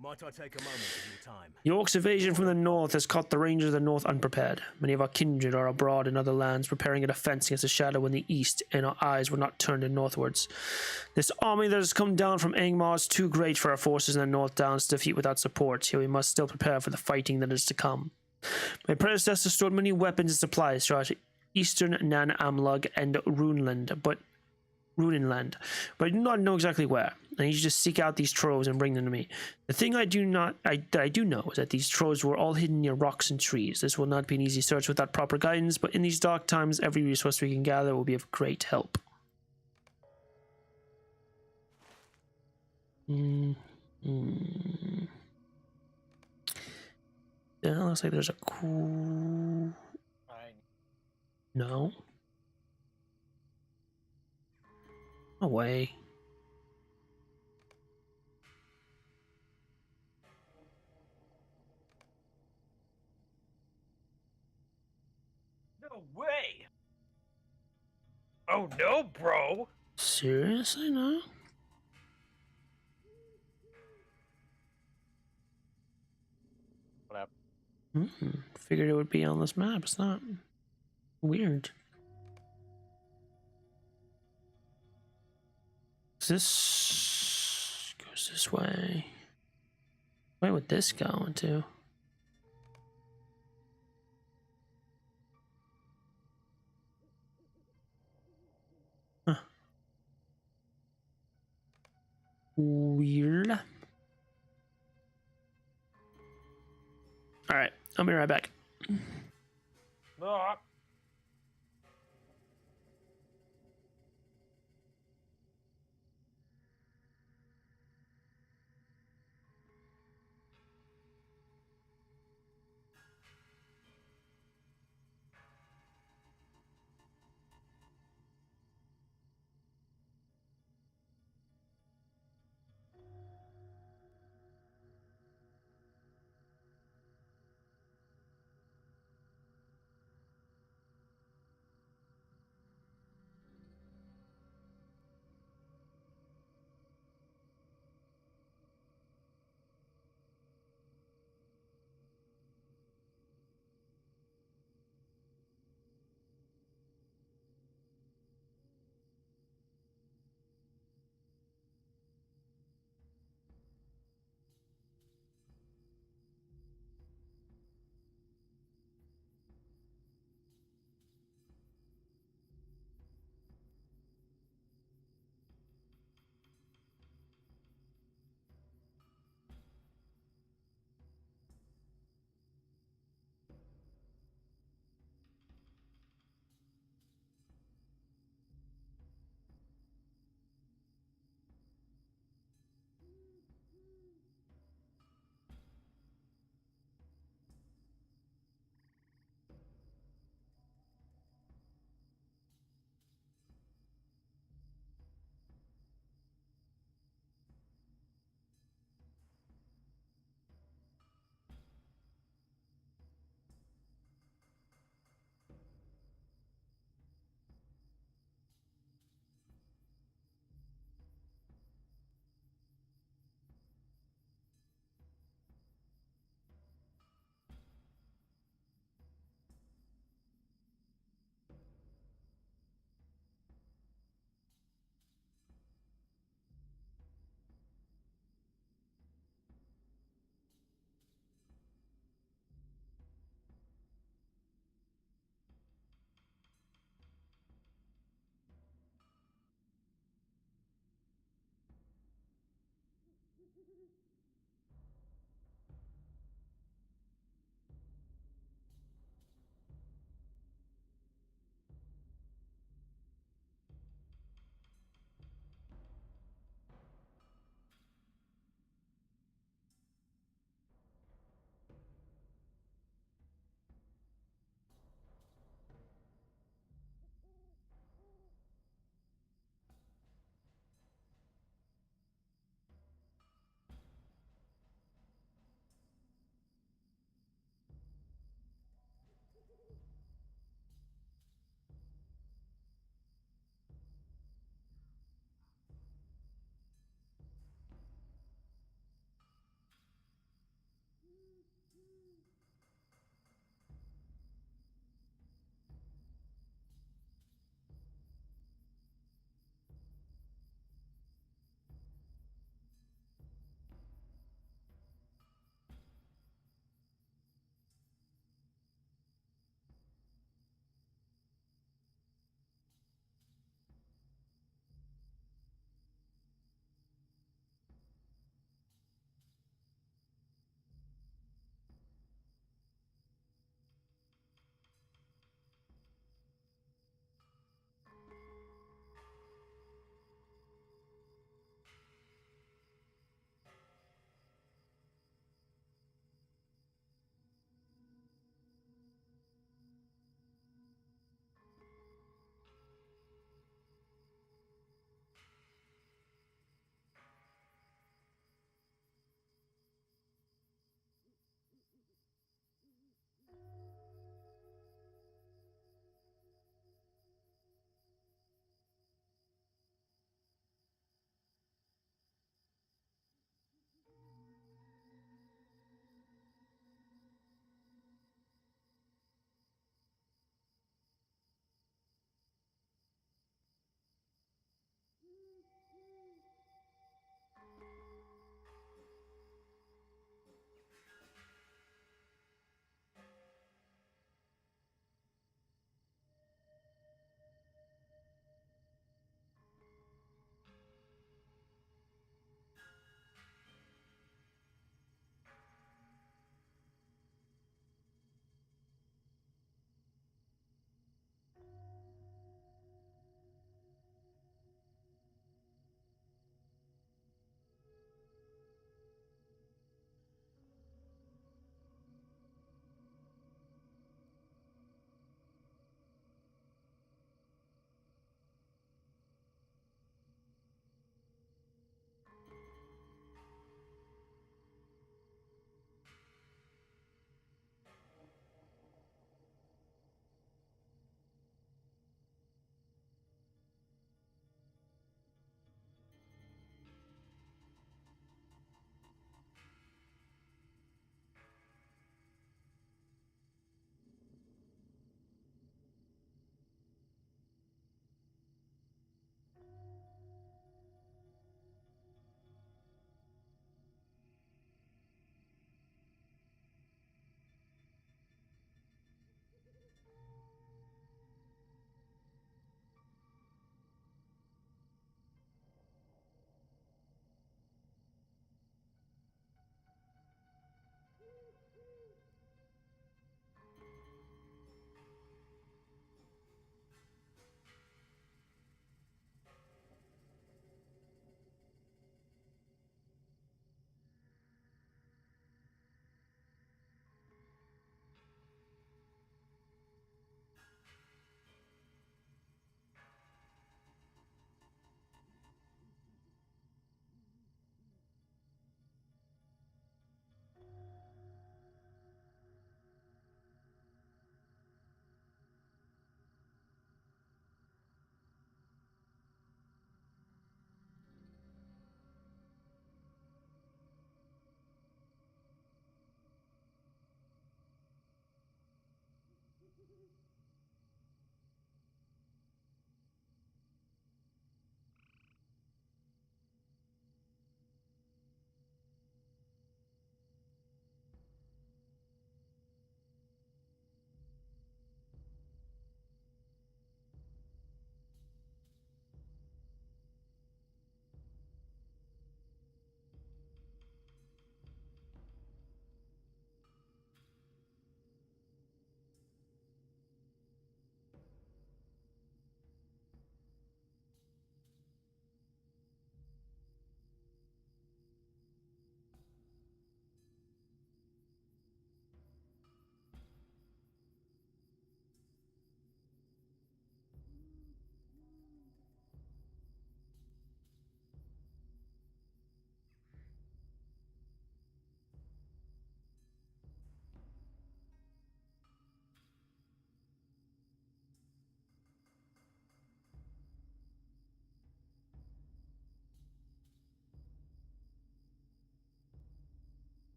[SPEAKER 6] Might I take a moment of your time?
[SPEAKER 1] York's invasion from the north has caught the rangers of the north unprepared. Many of our kindred are abroad in other lands, preparing a defense against the shadow in the east, and our eyes were not turned in northwards. This army that has come down from Angmar is too great for our forces in the north downs to defeat without support, yet we must still prepare for the fighting that is to come. My predecessor stored many weapons and supplies throughout eastern Nan Amlug and Runeland, but I do not know exactly where. I need you to seek out these troves and bring them to me. The thing I do know is that these troves were all hidden near rocks and trees. This will not be an easy search without proper guidance, but in these dark times, every resource we can gather will be of great help. Yeah, looks like there's a cool... No. No way.
[SPEAKER 4] No way! Oh no, bro!
[SPEAKER 1] Seriously, no?
[SPEAKER 3] What happened?
[SPEAKER 1] Figured it would be on this map. It's not. Weird. This goes this way. Where would this go into? Huh. Weird. All right, I'll be right back.
[SPEAKER 4] Ah.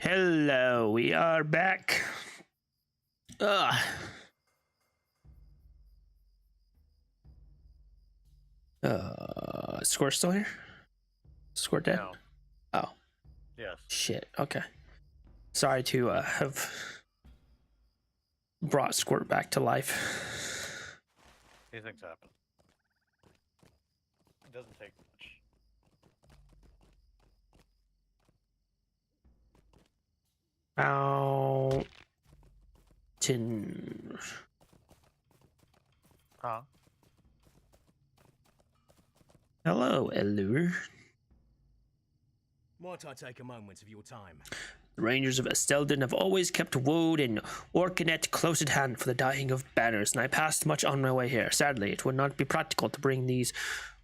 [SPEAKER 1] Hello, we are back. Ugh. Score still here? Score dead?
[SPEAKER 3] No.
[SPEAKER 1] Oh,
[SPEAKER 3] Yes.
[SPEAKER 1] shit. Okay. Sorry to have brought Squirt back to life.
[SPEAKER 3] These things happen. It doesn't take much.
[SPEAKER 1] Mountain.
[SPEAKER 3] Huh?
[SPEAKER 1] Hello, Allure.
[SPEAKER 6] Might I take a moment of your time?
[SPEAKER 1] The Rangers of Estelden have always kept Woad and Orcanet close at hand for the dying of banners, and I passed much on my way here. Sadly, it would not be practical to bring these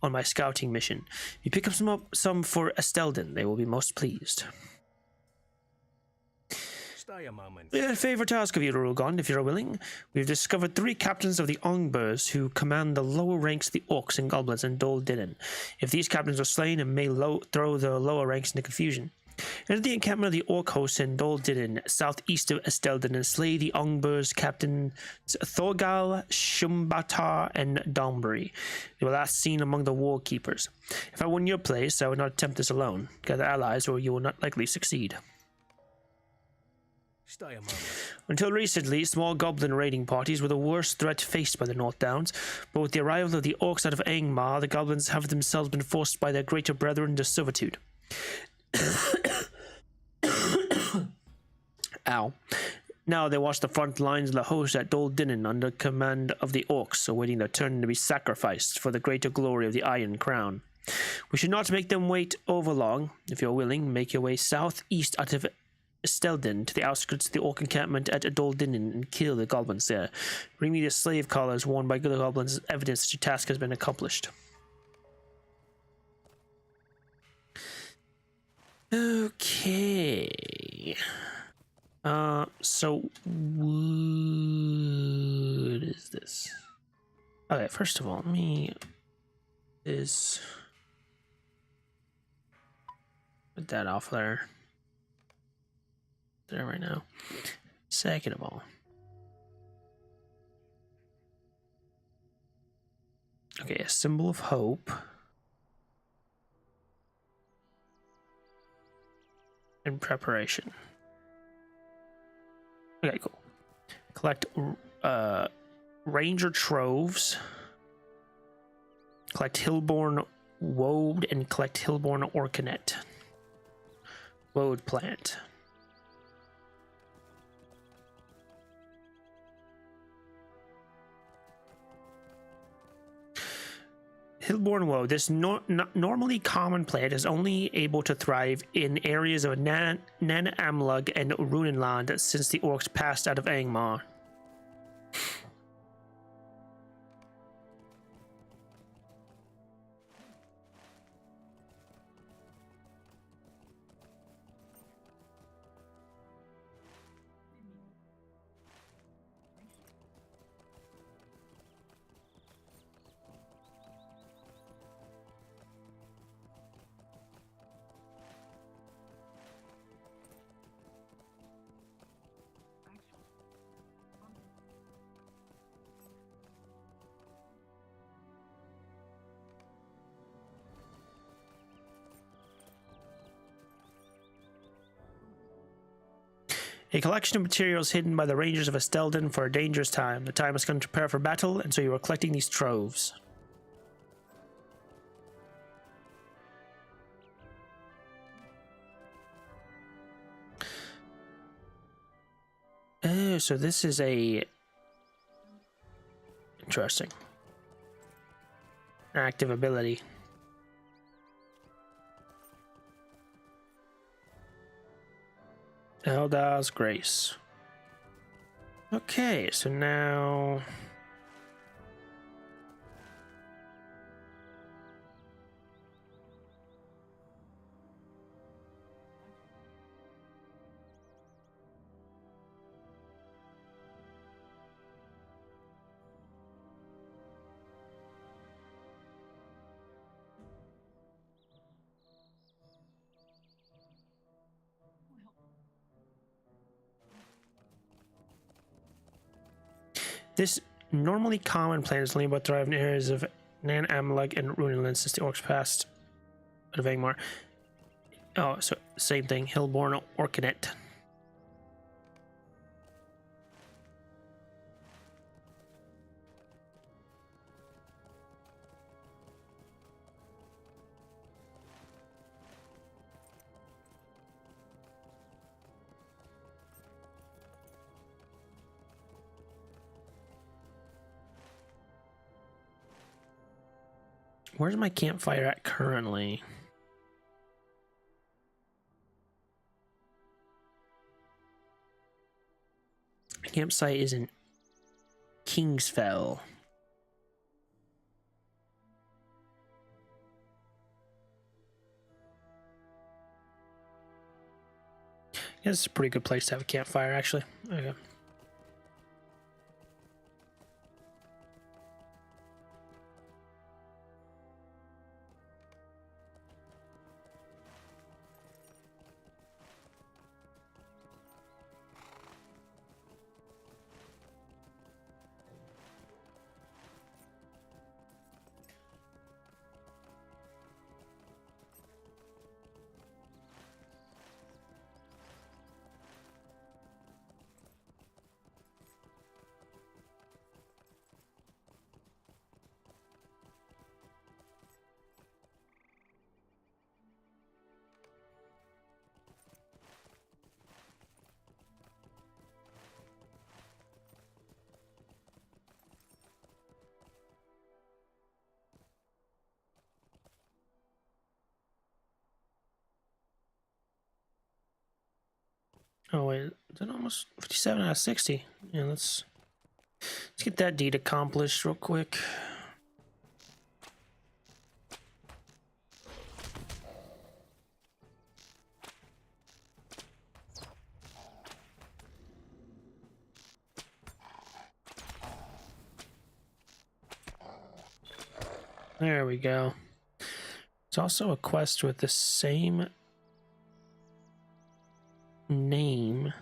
[SPEAKER 1] on my scouting mission. If you pick up some for Estelden, they will be most pleased.
[SPEAKER 6] Stay a moment.
[SPEAKER 1] We have a favour to ask of you, Rugon, if you're willing. We've discovered 3 captains of the Ongburs who command the lower ranks of the Orcs and Goblins in Dol Dinin. If these captains are slain, it may throw the lower ranks into confusion. Enter the encampment of the Orc host in Dol Dinin, southeast of Estelden, and slay the Ongburs captains Thorgal, Shumbatar, and Dombury. They were last seen among the War Keepers. If I were in your place, I would not attempt this alone. Gather allies, or you will not likely succeed.
[SPEAKER 6] Stay a moment.
[SPEAKER 1] Until recently, small goblin raiding parties were the worst threat faced by the North Downs, but with the arrival of the orcs out of Angmar, the goblins have themselves been forced by their greater brethren into servitude. Ow. Now they watch the front lines of the host at Dol Dinin under command of the orcs, awaiting their turn to be sacrificed for the greater glory of the Iron Crown. We should not make them wait over long. If you're willing, make your way southeast out of Estelden to the outskirts of the orc encampment at Dol Dinin and kill the goblins there. Bring me the slave collars worn by the goblins as evidence that your task has been accomplished. Okay. So what is this? Okay, first of all, let me put that off there right now. Second of all, okay, a symbol of hope and preparation. Okay, cool. Collect ranger troves, collect hillborn woad, and collect hillborn orcanet. Woad plant. Hillborn woad. This normally common plant is only able to thrive in areas of Nan Amlug and Runenland since the orcs passed out of Angmar. A collection of materials hidden by the Rangers of Estelden for a dangerous time. The time has come to prepare for battle, and so you are collecting these troves. Oh, so this is a... Interesting. Active ability. Eldar's Grace. Okay, so now... This normally common plant is only but thrive in areas of Nan Amalek and Runeland since the orcs passed out of Angmar. Oh, so same thing. Hillborn Orchinet. Where's my campfire at currently? My campsite is in Kingsfell. Yeah, it's a pretty good place to have a campfire, actually. Okay. Oh wait, is it almost 57 out of 60? Yeah, let's get that deed accomplished real quick. There we go. It's also a quest with the same name.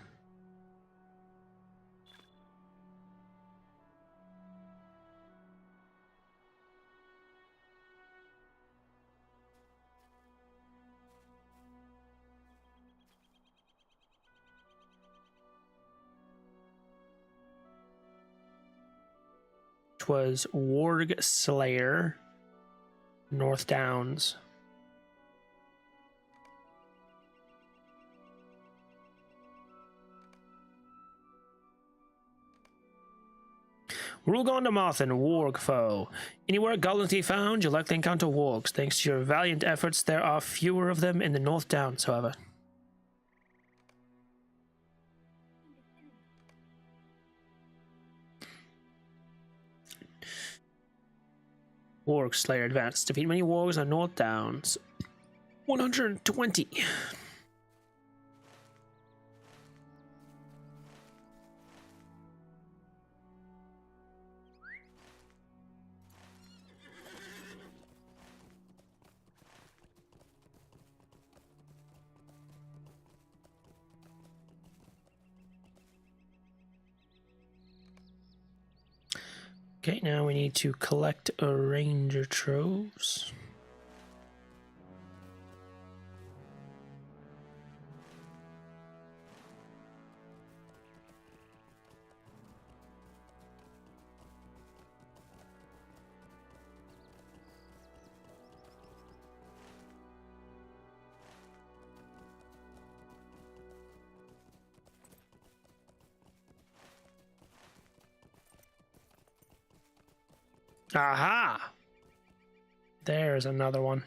[SPEAKER 1] Which was Warg Slayer, North Downs. Rulgon Moth and Warg Foe. Anywhere goblins be found, you'll likely encounter wargs. Thanks to your valiant efforts, there are fewer of them in the North Downs, however. Warg Slayer Advanced. Defeat many wargs on North Downs. 120. Okay, now we need to collect a ranger troves. Aha! There's another one.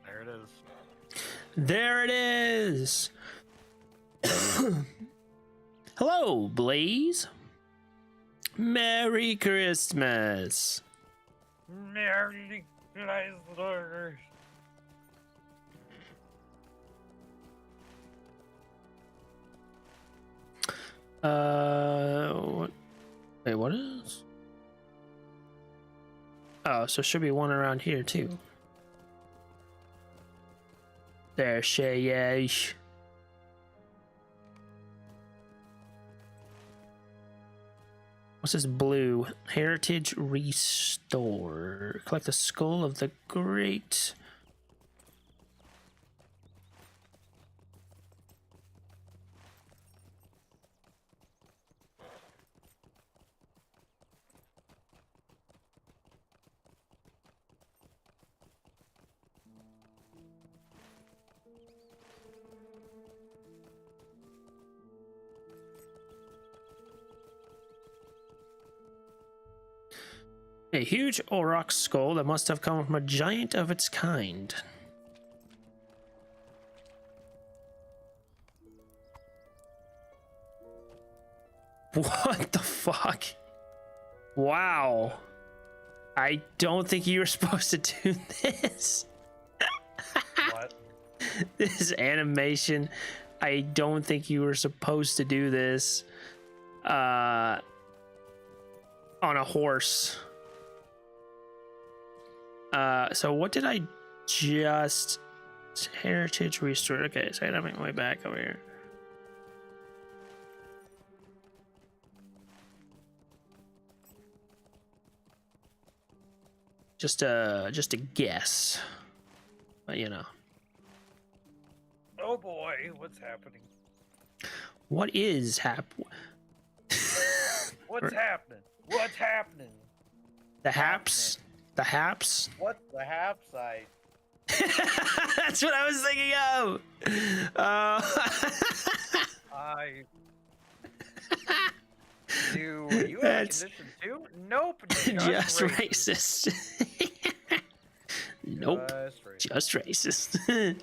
[SPEAKER 3] There it is.
[SPEAKER 1] There it is! Hello, Blaze. Merry Christmas.
[SPEAKER 3] Merry
[SPEAKER 4] Nice lurkers.
[SPEAKER 1] What? Wait, what is? Oh, so should be one around here too. There she is. What's this blue? Heritage Restore. Collect the skull of the great. A huge auroch skull that must have come from a giant of its kind. What the fuck? Wow. I don't think you were supposed to do this.
[SPEAKER 4] What?
[SPEAKER 1] This animation. I don't think you were supposed to do this. On a horse. So what did I just... Heritage Restore. Okay, so I gotta make my way back over here. Just a guess. But you know.
[SPEAKER 4] Oh boy, what's happening?
[SPEAKER 1] What is
[SPEAKER 4] What's happening? What's happening?
[SPEAKER 1] The haps? The haps?
[SPEAKER 4] What the haps?
[SPEAKER 1] That's what I was thinking of.
[SPEAKER 4] I do you have a
[SPEAKER 1] That's-
[SPEAKER 4] condition too? Nope.
[SPEAKER 1] Just racist. Nope.
[SPEAKER 4] Just racist.
[SPEAKER 1] Just racist.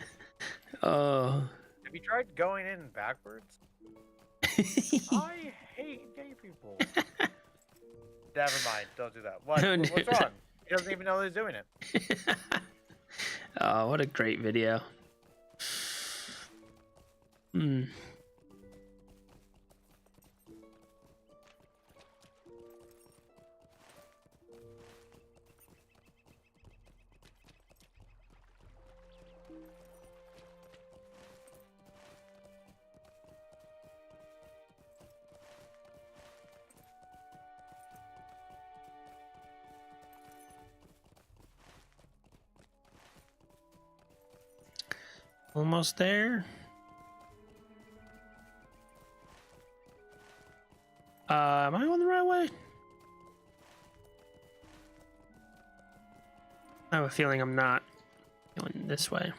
[SPEAKER 1] Oh.
[SPEAKER 4] Have you tried going in backwards? I hate gay people. Never mind. Don't do that. What?
[SPEAKER 1] Don't do
[SPEAKER 4] What's
[SPEAKER 1] that.
[SPEAKER 4] wrong? He doesn't even know he's doing it.
[SPEAKER 1] Oh, what a great video. Hmm. Almost there. Am I on the right way? I have a feeling I'm not going this way.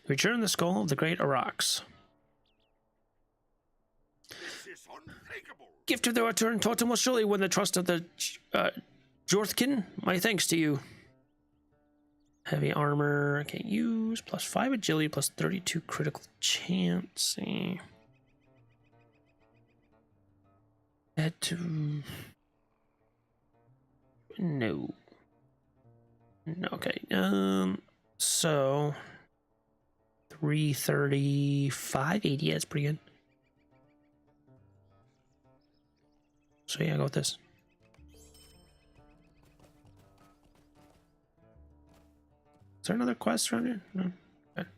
[SPEAKER 1] Return the skull of the great Aurochs.
[SPEAKER 5] This is unthinkable.
[SPEAKER 1] Gift of the return totem will surely win the trust of the Jorthkin. My thanks to you. Heavy armor I can't use. Plus 5 agility, plus 32 critical chance. Head to... No. No, okay. So... 335, 80, yeah, it's pretty good. So yeah, I'll go with this. Is there another quest around here? No. Okay.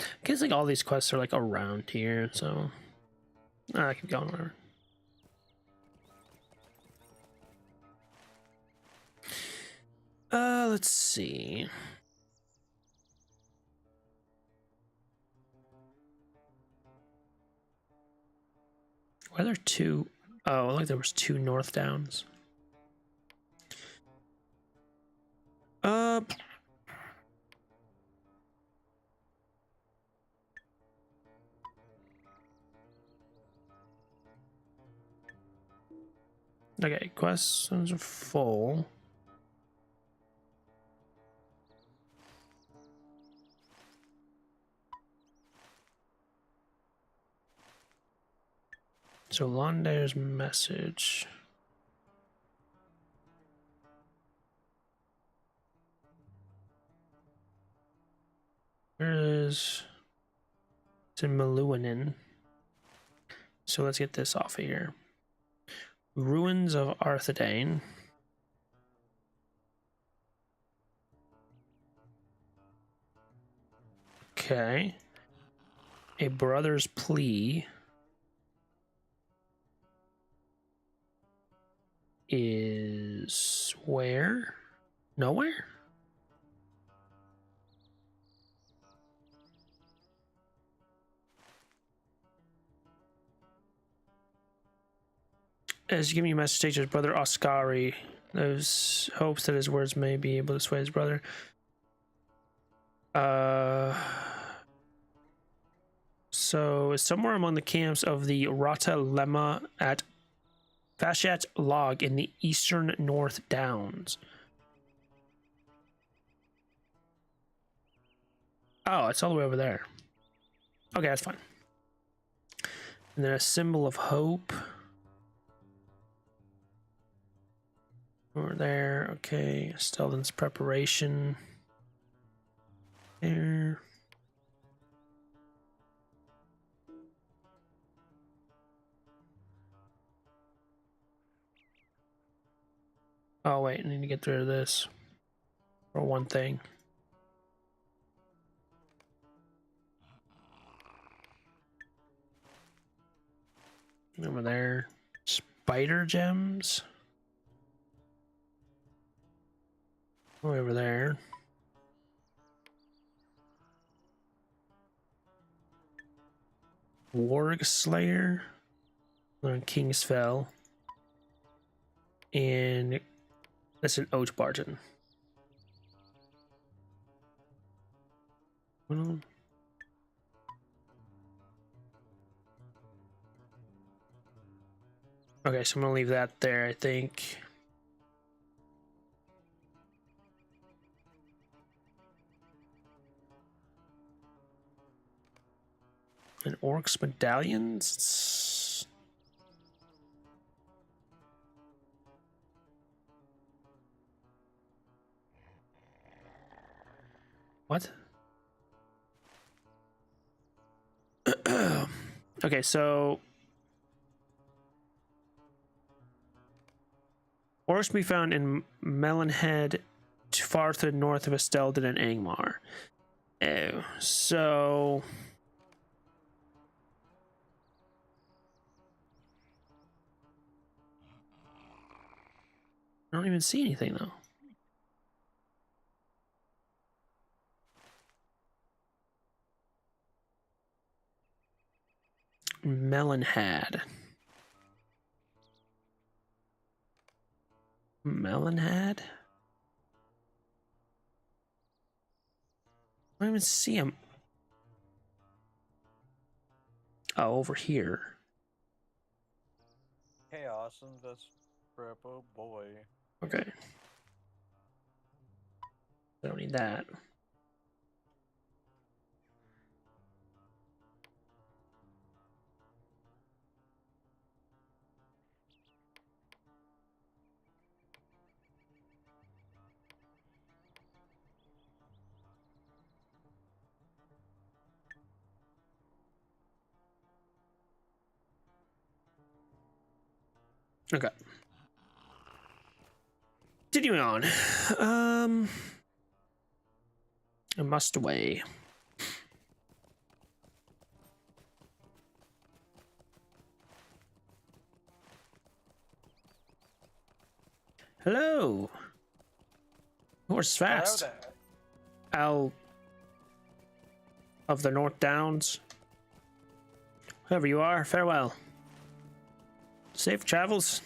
[SPEAKER 1] I guess like all these quests are like around here, so I keep going, whatever. Let's see. Why are there two? Oh, like there was two North Downs. Uh, okay, questions are full. So Londair's message. There it is. It's in Maluanin. So let's get this off of here. Ruins of Arthedain. Okay. A brother's plea is where? Nowhere? As you give me a message, take to his brother Oscari. There's hopes that his words may be able to sway his brother. So somewhere among the camps of the Rata Lemma at Fashat Log in the eastern North Downs. Oh, it's all the way over there. Okay, that's fine. And then a symbol of hope. Over there. Okay, Stelden's preparation. There. Oh, wait, I need to get rid of this for one thing. Over there. Spider gems. Over there. Warg Slayer. On Kingsfell. And that's an Oat Barton. Well, okay, so I'm gonna leave that there, I think. And Orcs medallions. What? Okay, so orcs can be found in Melonhead, far to the north of Estelden and Angmar. Oh, so I don't even see anything though. Melonhead. Melonhead? I don't even see him. Oh, over here.
[SPEAKER 3] Hey, awesome. That's Grandpa boy.
[SPEAKER 1] Okay. I don't need that. Okay. Continuing on. I must away. Hello. Horse fast.
[SPEAKER 3] Hello there.
[SPEAKER 1] Owl of the North Downs. Whoever you are, farewell. Safe travels.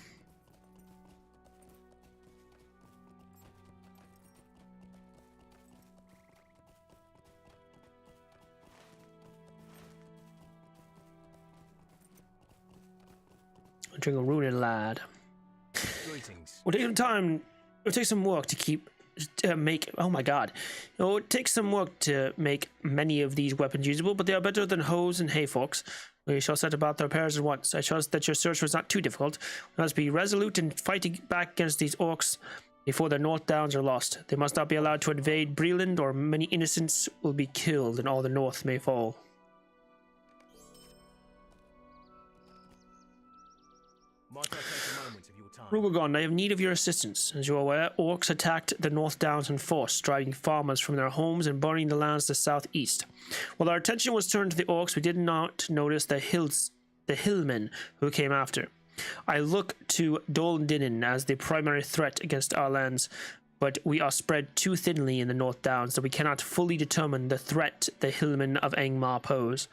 [SPEAKER 1] entering a ruin, lad.
[SPEAKER 6] Greetings.
[SPEAKER 1] We'll take some time. It'll take some work to make. Oh my god! It takes some work to make many of these weapons usable, but they are better than hoes and hay forks. We shall set about their repairs at once. I trust that your search was not too difficult. We must be resolute in fighting back against these orcs before the North Downs are lost. They must not be allowed to invade Breland, or many innocents will be killed, and all the North may fall.
[SPEAKER 6] Might I take a moment of your time?
[SPEAKER 1] Rugagon, I have need of your assistance. As you are aware, orcs attacked the North Downs in force, driving farmers from their homes and burning the lands to the southeast. While our attention was turned to the orcs, we did not notice the hillmen who came after. I look to Dol-Dinin as the primary threat against our lands, but we are spread too thinly in the North Downs that we cannot fully determine the threat the hillmen of Angmar pose.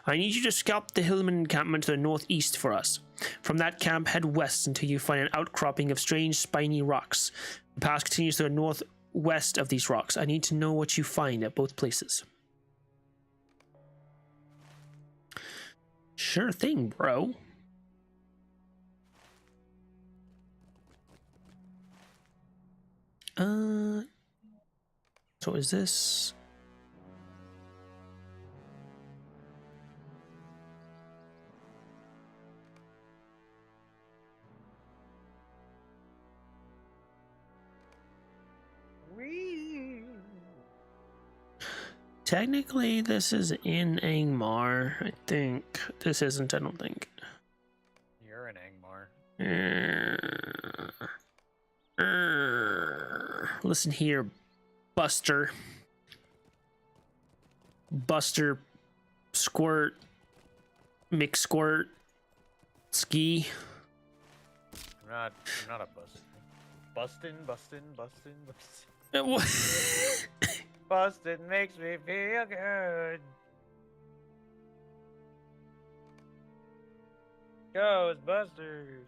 [SPEAKER 1] I need you to scout the hillmen encampment to the northeast for us. From that camp, head west until you find an outcropping of strange spiny rocks. The path continues to the northwest of these rocks. I need to know what you find at both places. Sure thing, bro. So is this... Technically, this is in Angmar, I think. This isn't, I don't think.
[SPEAKER 3] You're in Angmar.
[SPEAKER 1] Listen here, Buster. Buster Squirt McSquirt Ski.
[SPEAKER 3] I'm not a bustin'. Bustin'.
[SPEAKER 1] What?
[SPEAKER 3] Bustin' makes me feel good. Ghostbusters.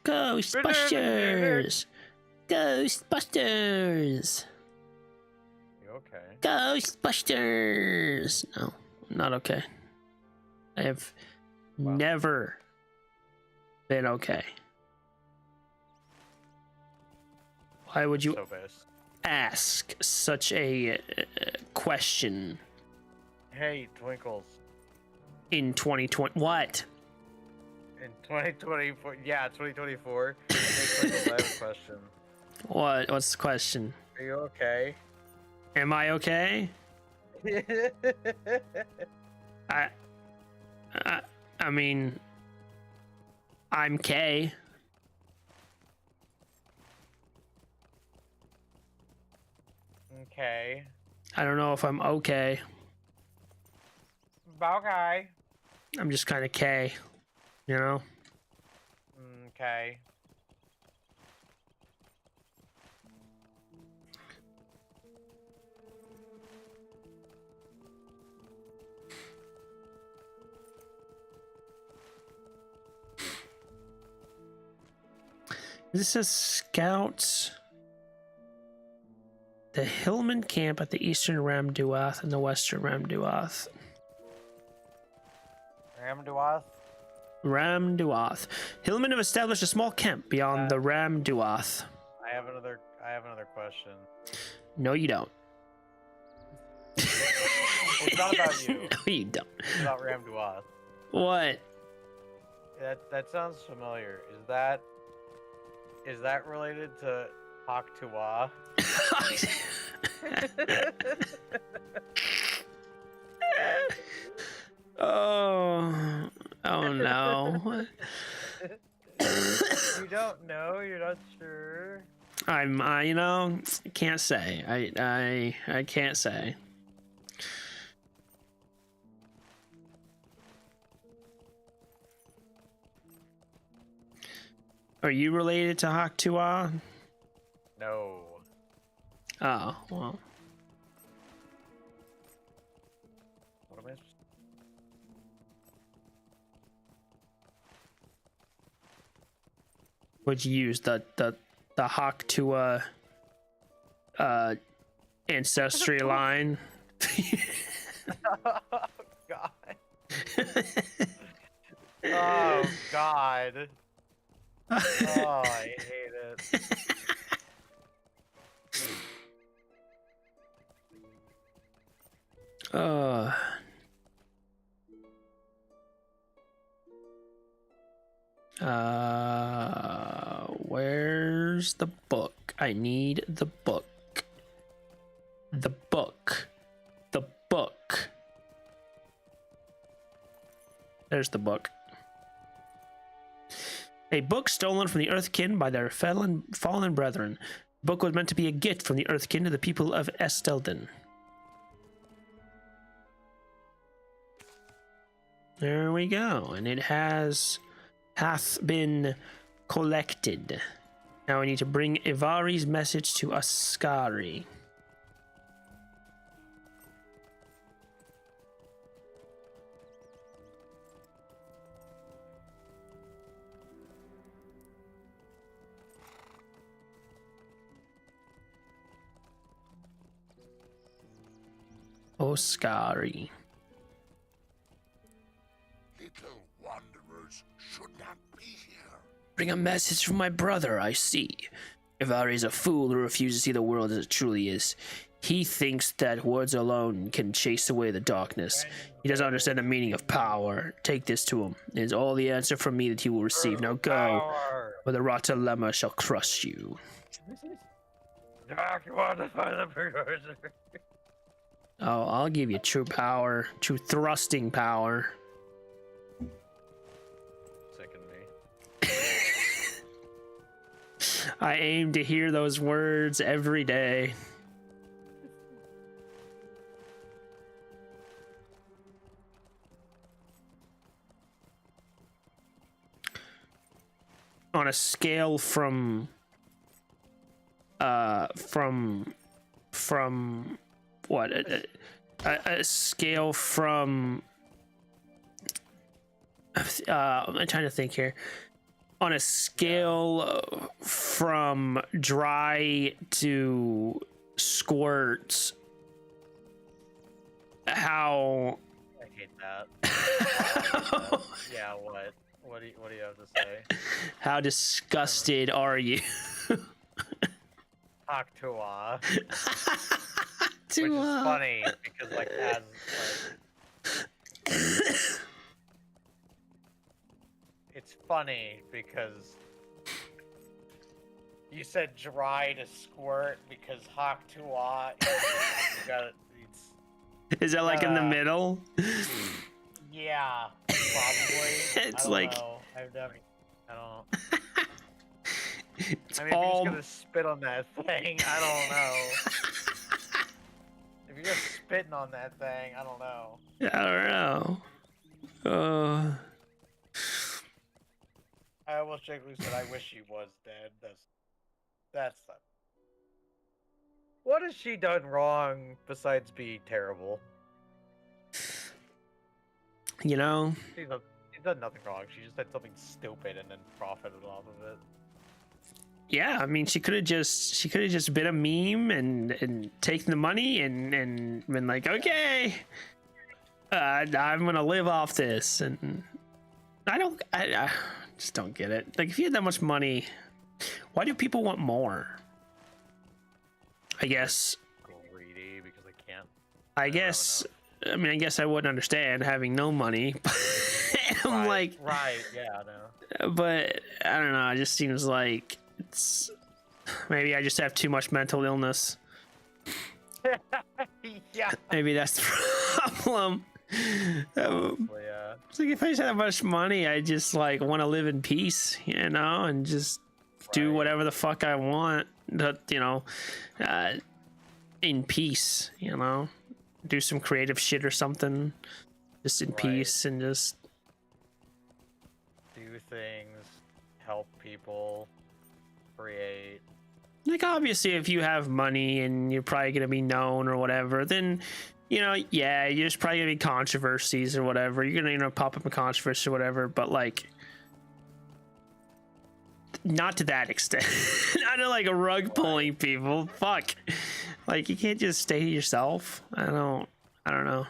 [SPEAKER 1] Ghostbusters! Ghostbusters!
[SPEAKER 3] You okay?
[SPEAKER 1] Ghostbusters! No, I'm not okay. I have never been okay. Why would you
[SPEAKER 3] So pissed.
[SPEAKER 1] ask such a question
[SPEAKER 3] Hey, Twinkles.
[SPEAKER 1] in 2020? What?
[SPEAKER 3] In 2024, yeah, 2024. Hey, Twinkles, I have a question.
[SPEAKER 1] What? What's the question?
[SPEAKER 3] Are you okay?
[SPEAKER 1] Am I okay? I mean, I'm K.
[SPEAKER 3] Okay.
[SPEAKER 1] I don't know if I'm okay.
[SPEAKER 3] Okay.
[SPEAKER 1] I'm just kind of K, you know?
[SPEAKER 3] Okay.
[SPEAKER 1] This says scouts. The Hillman camp at the eastern Ramduath and the western Ramduath.
[SPEAKER 3] Ramduath?
[SPEAKER 1] Ramduath. Hillmen have established a small camp beyond the Ramduath.
[SPEAKER 3] I have another question.
[SPEAKER 1] No, you don't.
[SPEAKER 3] It's not about you.
[SPEAKER 1] No, you don't.
[SPEAKER 3] It's about Ramduath.
[SPEAKER 1] What?
[SPEAKER 3] That sounds familiar. Is that related to Haktua?
[SPEAKER 1] Oh no.
[SPEAKER 3] You don't know? You're not sure?
[SPEAKER 1] You know, can't say. I can't say. Are you related to Haktua?
[SPEAKER 3] No.
[SPEAKER 1] Oh, well.
[SPEAKER 3] What am I supposed
[SPEAKER 1] Would you use the Haktua ancestry line?
[SPEAKER 3] Oh, God. Oh, God.
[SPEAKER 4] Oh, I hate it.
[SPEAKER 1] Uh, where's the book? I need the book. The book. The book. There's the book. A book stolen from the Earthkin by their fallen brethren. The book was meant to be a gift from the Earthkin to the people of Estelden. There we go. And it hath been collected. Now we need to bring Ivari's message to Ascari. Oscari.
[SPEAKER 5] Little wanderers should not be here.
[SPEAKER 1] Bring a message from my brother, I see. Ivari is a fool who refuses to see the world as it truly is. He thinks that words alone can chase away the darkness. He doesn't understand the meaning of power. Take this to him. It is all the answer from me that he will receive. Now go,
[SPEAKER 4] Power.
[SPEAKER 1] or the Rotalema shall crush you.
[SPEAKER 4] Doc, you want to find the precursor?
[SPEAKER 1] Oh, I'll give you true power. True thrusting power.
[SPEAKER 4] Sicken me.
[SPEAKER 1] I aim to hear those words every day. On a scale from what a scale from I'm trying to think here. On a scale from dry to squirts, how
[SPEAKER 4] I hate that. Yeah, what? What do you have to say?
[SPEAKER 1] how disgusted are you?
[SPEAKER 4] Haktua.
[SPEAKER 1] To,
[SPEAKER 4] Which is funny because like as it's funny because you said dry to squirt because Haktua you got it's
[SPEAKER 1] is that like in the middle?
[SPEAKER 4] yeah, probably.
[SPEAKER 1] It's
[SPEAKER 4] I don't
[SPEAKER 1] like-
[SPEAKER 4] know. I've never I don't
[SPEAKER 1] It's
[SPEAKER 4] I mean, if
[SPEAKER 1] all
[SPEAKER 4] you're just gonna spit on that thing, I don't know. If you're just spitting on that thing, I don't know.
[SPEAKER 1] I don't know.
[SPEAKER 4] I almost jokingly said, "I wish she was dead." That's the. What has she done wrong besides be terrible?
[SPEAKER 1] You know,
[SPEAKER 4] She's done nothing wrong. She just did something stupid and then profited off of it.
[SPEAKER 1] yeah. I mean, she could have just been a meme and taken the money and been like, okay, I'm gonna live off this. And I just don't get it. Like, if you had that much money, why do people want more? I guess.
[SPEAKER 4] Greedy because they can't.
[SPEAKER 1] I guess. I mean, I guess I wouldn't understand having no money. I'm like,
[SPEAKER 4] right, yeah, no.
[SPEAKER 1] but I don't know. It just seems like it's maybe I just have too much mental illness.
[SPEAKER 4] Yeah.
[SPEAKER 1] Maybe that's the problem.
[SPEAKER 4] Yeah.
[SPEAKER 1] It's like if I just had that much money, I just like want to live in peace, you know, and just do
[SPEAKER 4] Right.
[SPEAKER 1] whatever the fuck I want. That, you know, in peace, you know, do some creative shit or something, just in
[SPEAKER 4] Right.
[SPEAKER 1] peace and just.
[SPEAKER 4] Do things, help people, create.
[SPEAKER 1] Like, obviously, if you have money and you're probably going to be known or whatever, then, you know, yeah, there's probably going to be controversies or whatever. You're going to, you know, pop up a controversy or whatever, but, like, not to that extent. Not to, like, a rug pulling people. Fuck. Like, you can't just stay to yourself. I don't know.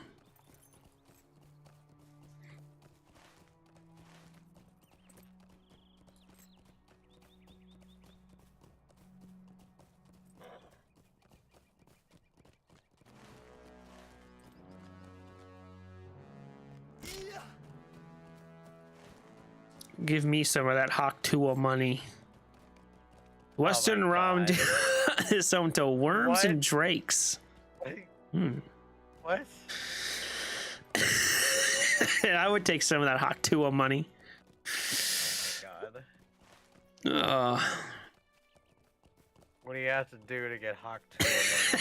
[SPEAKER 1] Give me some of that Haktua money. Western
[SPEAKER 3] my
[SPEAKER 1] Rom
[SPEAKER 3] God.
[SPEAKER 1] is home to worms
[SPEAKER 3] What?
[SPEAKER 1] and drakes.
[SPEAKER 3] What?
[SPEAKER 1] I would take some of that Haktua money.
[SPEAKER 3] Oh my God. What do you have to do to get Hawk 2?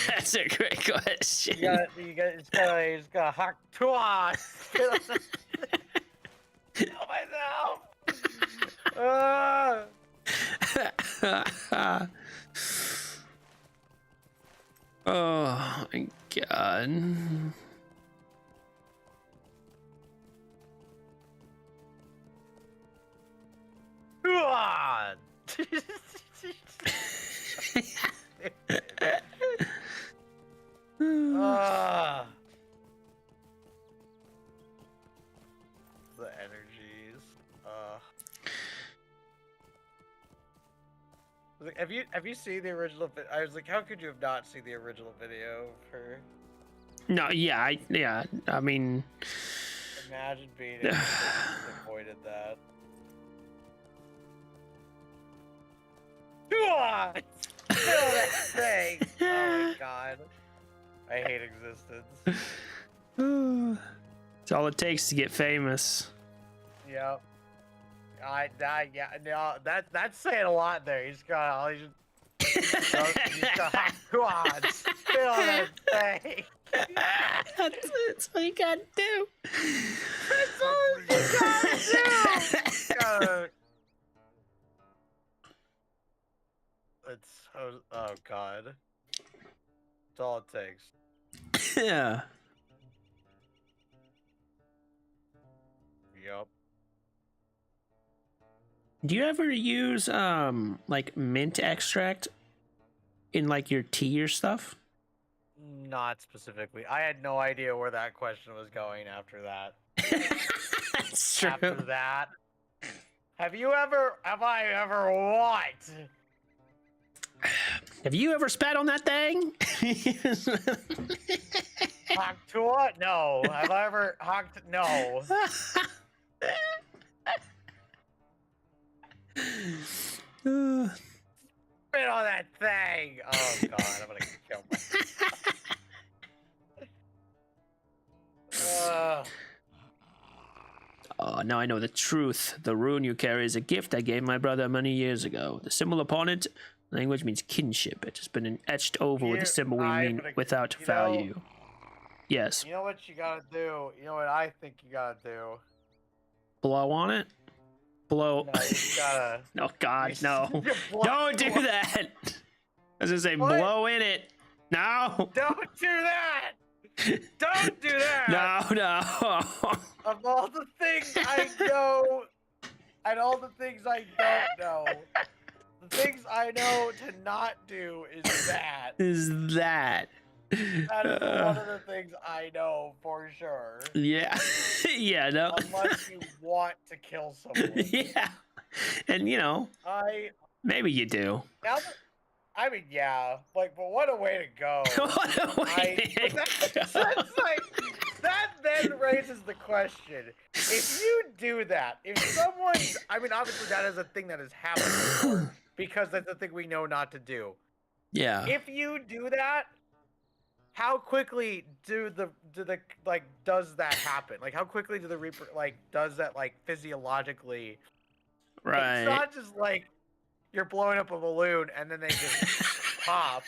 [SPEAKER 1] That's a great question.
[SPEAKER 3] It's got Hawk 2 on. Kill myself.
[SPEAKER 1] Oh my god.
[SPEAKER 3] God. The energies. Like, have you seen the original? I was like, how could you have not seen the original video of her?
[SPEAKER 1] No, yeah, I mean,
[SPEAKER 3] Imagine being able to have avoided that. God! Kill that thing! Oh my god. I hate existence.
[SPEAKER 1] it's all it takes to get famous.
[SPEAKER 3] Yep. Yeah, no, that's saying a lot there. He's got all these. He's got hot quads. Kill that thing.
[SPEAKER 1] That's what you gotta do.
[SPEAKER 3] That's all you gotta do. Gotta... It's oh god. That's all it takes.
[SPEAKER 1] Yeah.
[SPEAKER 3] Yup.
[SPEAKER 1] Do you ever use like mint extract in like your tea or stuff?
[SPEAKER 3] Not specifically. I had no idea where that question was going after that.
[SPEAKER 1] That's true.
[SPEAKER 3] After that. Have I ever what?
[SPEAKER 1] Have you ever spat on that thing?
[SPEAKER 3] Hocked to what? No. Have I ever hocked? No. Spit on that thing. Oh god, I'm gonna kill myself.
[SPEAKER 1] Oh, now I know the truth. The rune you carry is a gift I gave my brother many years ago. The symbol upon it, language means kinship. It has been etched over with the symbol we mean without value. Yes.
[SPEAKER 3] You know what you gotta do? You know what I think you gotta do?
[SPEAKER 1] Blow on it? Blow.
[SPEAKER 3] No, you gotta.
[SPEAKER 1] Oh God, no!
[SPEAKER 3] Blow-
[SPEAKER 1] Don't do that. I was gonna say
[SPEAKER 3] What?
[SPEAKER 1] blow in it. No.
[SPEAKER 3] Don't do that! Don't do that!
[SPEAKER 1] No.
[SPEAKER 3] Of all the things I know, and all the things I don't know, the things I know to not do is that.
[SPEAKER 1] Is that?
[SPEAKER 3] That is one of the things I know for sure.
[SPEAKER 1] Yeah. Yeah. No.
[SPEAKER 3] Unless you want to kill someone.
[SPEAKER 1] Yeah. And you know, maybe you do.
[SPEAKER 3] Now that, I mean, yeah. Like, but what a way to go.
[SPEAKER 1] What a way to
[SPEAKER 3] That's
[SPEAKER 1] go.
[SPEAKER 3] like, that then raises the question. If you do that, if someone, I mean, obviously that is a thing that has happened before, because that's the thing we know not to do.
[SPEAKER 1] Yeah.
[SPEAKER 3] If you do that, how quickly does that happen? Like, how quickly do the Reaper, does that, physiologically?
[SPEAKER 1] Right.
[SPEAKER 3] It's not just, you're blowing up a balloon and then they just pop.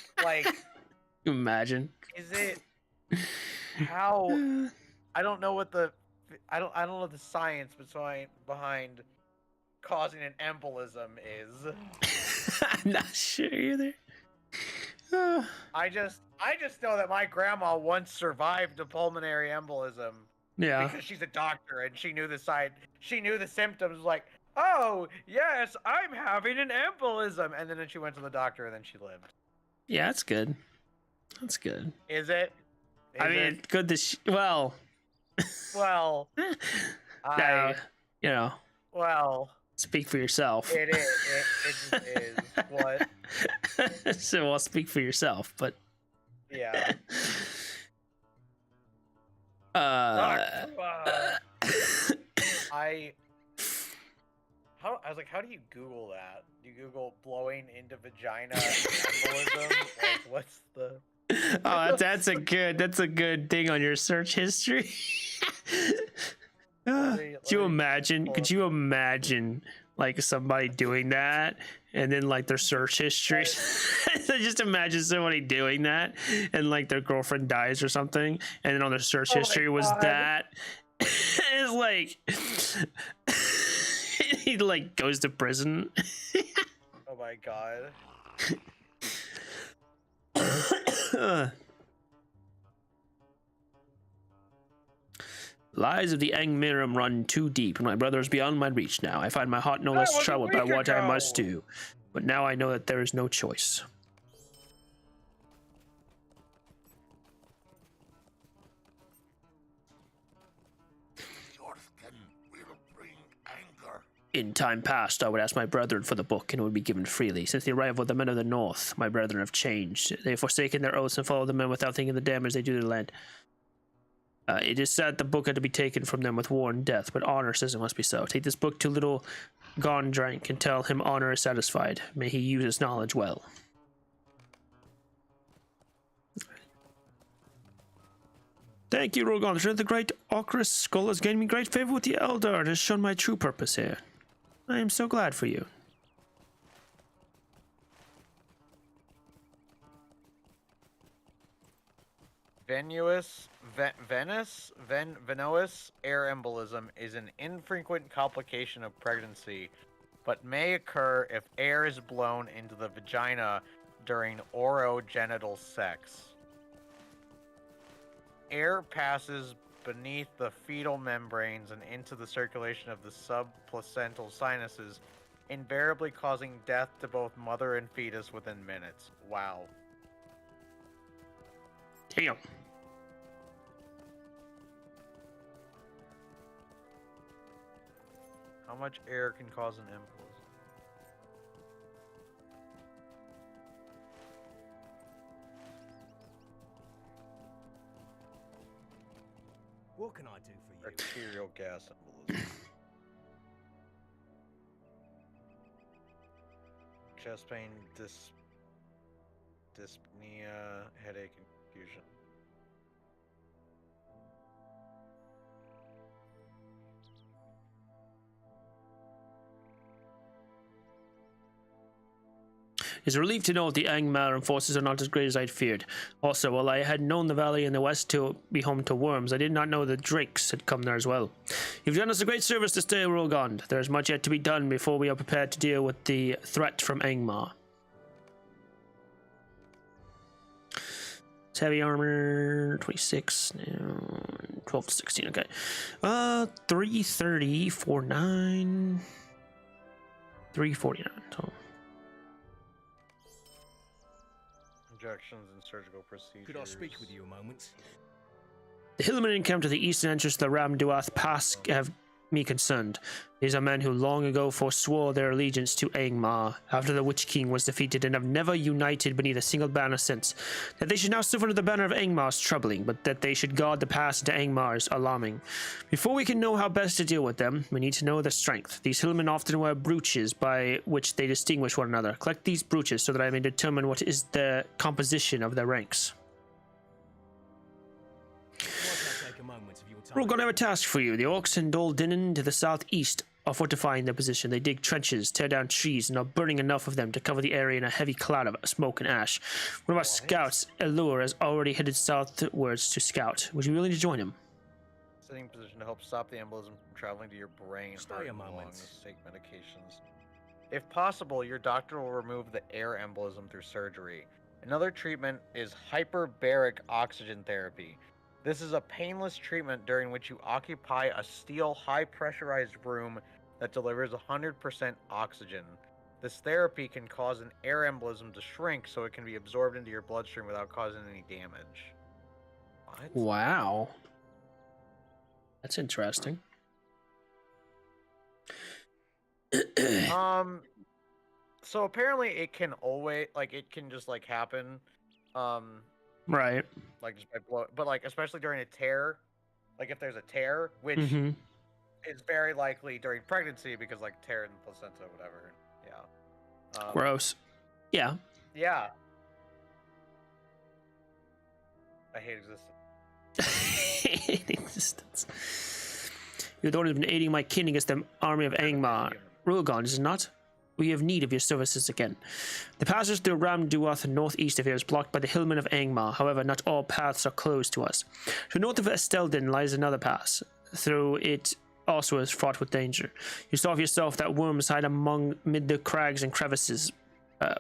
[SPEAKER 1] Imagine.
[SPEAKER 3] Is it, how, I don't know what I don't know the science behind causing an embolism is.
[SPEAKER 1] I'm not sure either.
[SPEAKER 3] I just know that my grandma once survived a pulmonary embolism.
[SPEAKER 1] Yeah.
[SPEAKER 3] Because she's a doctor and she knew the symptoms, oh yes, I'm having an embolism, and then she went to the doctor and then she lived.
[SPEAKER 1] Yeah, that's good. That's good.
[SPEAKER 3] Is it?
[SPEAKER 1] I mean, it's good to well.
[SPEAKER 3] Well,
[SPEAKER 1] you know.
[SPEAKER 3] Well,
[SPEAKER 1] speak for yourself.
[SPEAKER 3] It is. It is. What?
[SPEAKER 1] So I'll speak for yourself, but
[SPEAKER 3] yeah. I was like, how do you Google that? Do you Google blowing into vagina embolism? Like, what's the?
[SPEAKER 1] Oh, that's a good thing on your search history.
[SPEAKER 3] Let me
[SPEAKER 1] Could
[SPEAKER 3] pull
[SPEAKER 1] you
[SPEAKER 3] up-
[SPEAKER 1] imagine like somebody doing that and then like their search history? So just imagine somebody doing that and like their girlfriend dies or something, and then on their search
[SPEAKER 3] Oh my
[SPEAKER 1] history was
[SPEAKER 3] God.
[SPEAKER 1] that. It's like he like goes to prison.
[SPEAKER 3] Oh my god.
[SPEAKER 1] Lies of the Angmiram run too deep, and my brother is beyond my reach now. I find my heart no less
[SPEAKER 3] was a
[SPEAKER 1] troubled by
[SPEAKER 3] week
[SPEAKER 1] what I must
[SPEAKER 3] ago.
[SPEAKER 1] do. But now I know that there is no choice.
[SPEAKER 5] Your skin will bring anger.
[SPEAKER 1] In time past, I would ask my brethren for the book, and it would be given freely. Since the arrival of the men of the north, my brethren have changed. They have forsaken their oaths and followed the men without thinking the damage they do to the land. It is sad the book had to be taken from them with war and death, but honor says it must be so. Take this book to little Gondrank and tell him honor is satisfied. May he use his knowledge well. Thank you, Rogondra. The great Ocris skull has gained me great favor with the Elder and has shown my true purpose here. I am so glad for you.
[SPEAKER 3] Venoous air embolism is an infrequent complication of pregnancy, but may occur if air is blown into the vagina during orogenital sex. Air passes beneath the fetal membranes and into the circulation of the subplacental sinuses, invariably causing death to both mother and fetus within minutes. Wow.
[SPEAKER 1] Damn.
[SPEAKER 3] How much air can cause an embolism?
[SPEAKER 6] What can I do for you?
[SPEAKER 3] Arterial gas embolism. Chest pain, dyspnea, headache, and confusion.
[SPEAKER 1] It's a relief to know the Angmaran forces are not as great as I'd feared. Also, while I had known the valley in the west to be home to worms, I did not know the drakes had come there as well. You've done us a great service to stay Rogond. There is much yet to be done before we are prepared to deal with the threat from Angmar. It's heavy armor, 26, 12 to 16, okay. 330, 49, 349, so...
[SPEAKER 3] Injections and surgical procedures.
[SPEAKER 6] Could I speak with you a moment?
[SPEAKER 1] The hillmen encamped at the eastern entrance to the Ramduath Pass have me concerned. These are men who long ago forswore their allegiance to Angmar after the Witch King was defeated and have never united beneath a single banner since. That they should now suffer under the banner of Angmar is troubling, but that they should guard the pass into Angmar is alarming. Before we can know how best to deal with them, we need to know their strength. These hillmen often wear brooches by which they distinguish one another. Collect these brooches so that I may determine what is the composition of their ranks. We're going to have a task for you. The orcs in Dol Dinin to the southeast are fortifying their position. They dig trenches, tear down trees, and are burning enough of them to cover the area in a heavy cloud of smoke and ash. One of our scouts, Elur, has already headed southwards to scout. Would you be willing to join him?
[SPEAKER 3] Sitting position to help stop the embolism from traveling to your brain.
[SPEAKER 6] Stay
[SPEAKER 3] Hurt
[SPEAKER 6] a moment.
[SPEAKER 3] lungs, take medications. If possible, your doctor will remove the air embolism through surgery. Another treatment is hyperbaric oxygen therapy. This is a painless treatment during which you occupy a steel high-pressurized room that delivers 100% oxygen. This therapy can cause an air embolism to shrink so it can be absorbed into your bloodstream without causing any damage. What?
[SPEAKER 1] Wow. That's interesting.
[SPEAKER 3] So apparently it can always, like, it can just, like, happen.
[SPEAKER 1] Right.
[SPEAKER 3] Like just by blow, but like especially during a tear, like if there's a tear, which is very likely during pregnancy because like tear in the placenta, whatever. Yeah.
[SPEAKER 1] Gross. Yeah.
[SPEAKER 3] Yeah. I hate existence.
[SPEAKER 1] Existence. You don't have been aiding my kin against the army of Angmar. Rugon, is it not? We have need of your services again. The passage through Ram Duath northeast of here is blocked by the hillmen of Angmar. However, not all paths are closed to us. To north of Esteldin lies another pass. Through it also is fraught with danger. You saw for yourself that worms hide amid the crags and crevices,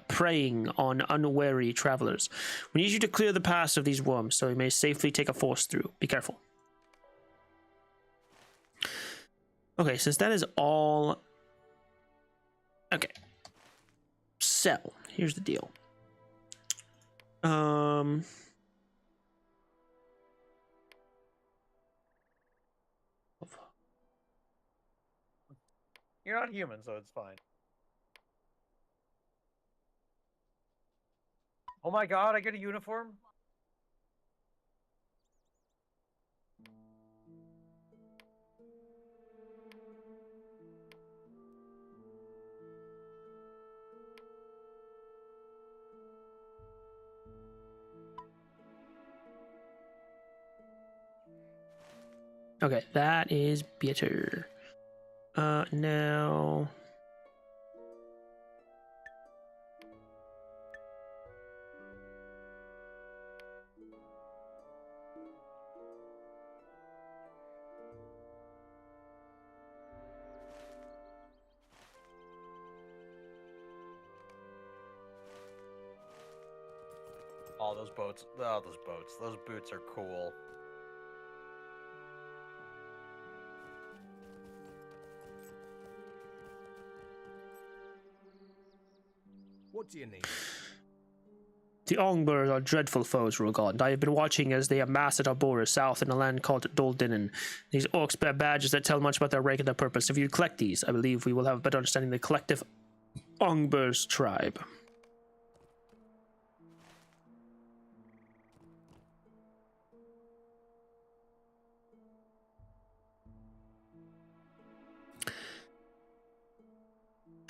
[SPEAKER 1] preying on unwary travelers. We need you to clear the pass of these worms so we may safely take a force through. Be careful. Okay, since that is all... Okay. So, here's the deal.
[SPEAKER 3] You're not human, so it's fine. Oh my god, I get a uniform?
[SPEAKER 1] Okay, that is better. Now...
[SPEAKER 3] Oh, those boats. Oh, those boats. Those boots are cool.
[SPEAKER 6] What do you need?
[SPEAKER 1] The Ongbur are dreadful foes, Rugon. I have been watching as they amass at our borders south in a land called Doldinen. These orcs bear badges that tell much about their rank and their purpose. If you collect these, I believe we will have a better understanding of the collective Ongbur's tribe.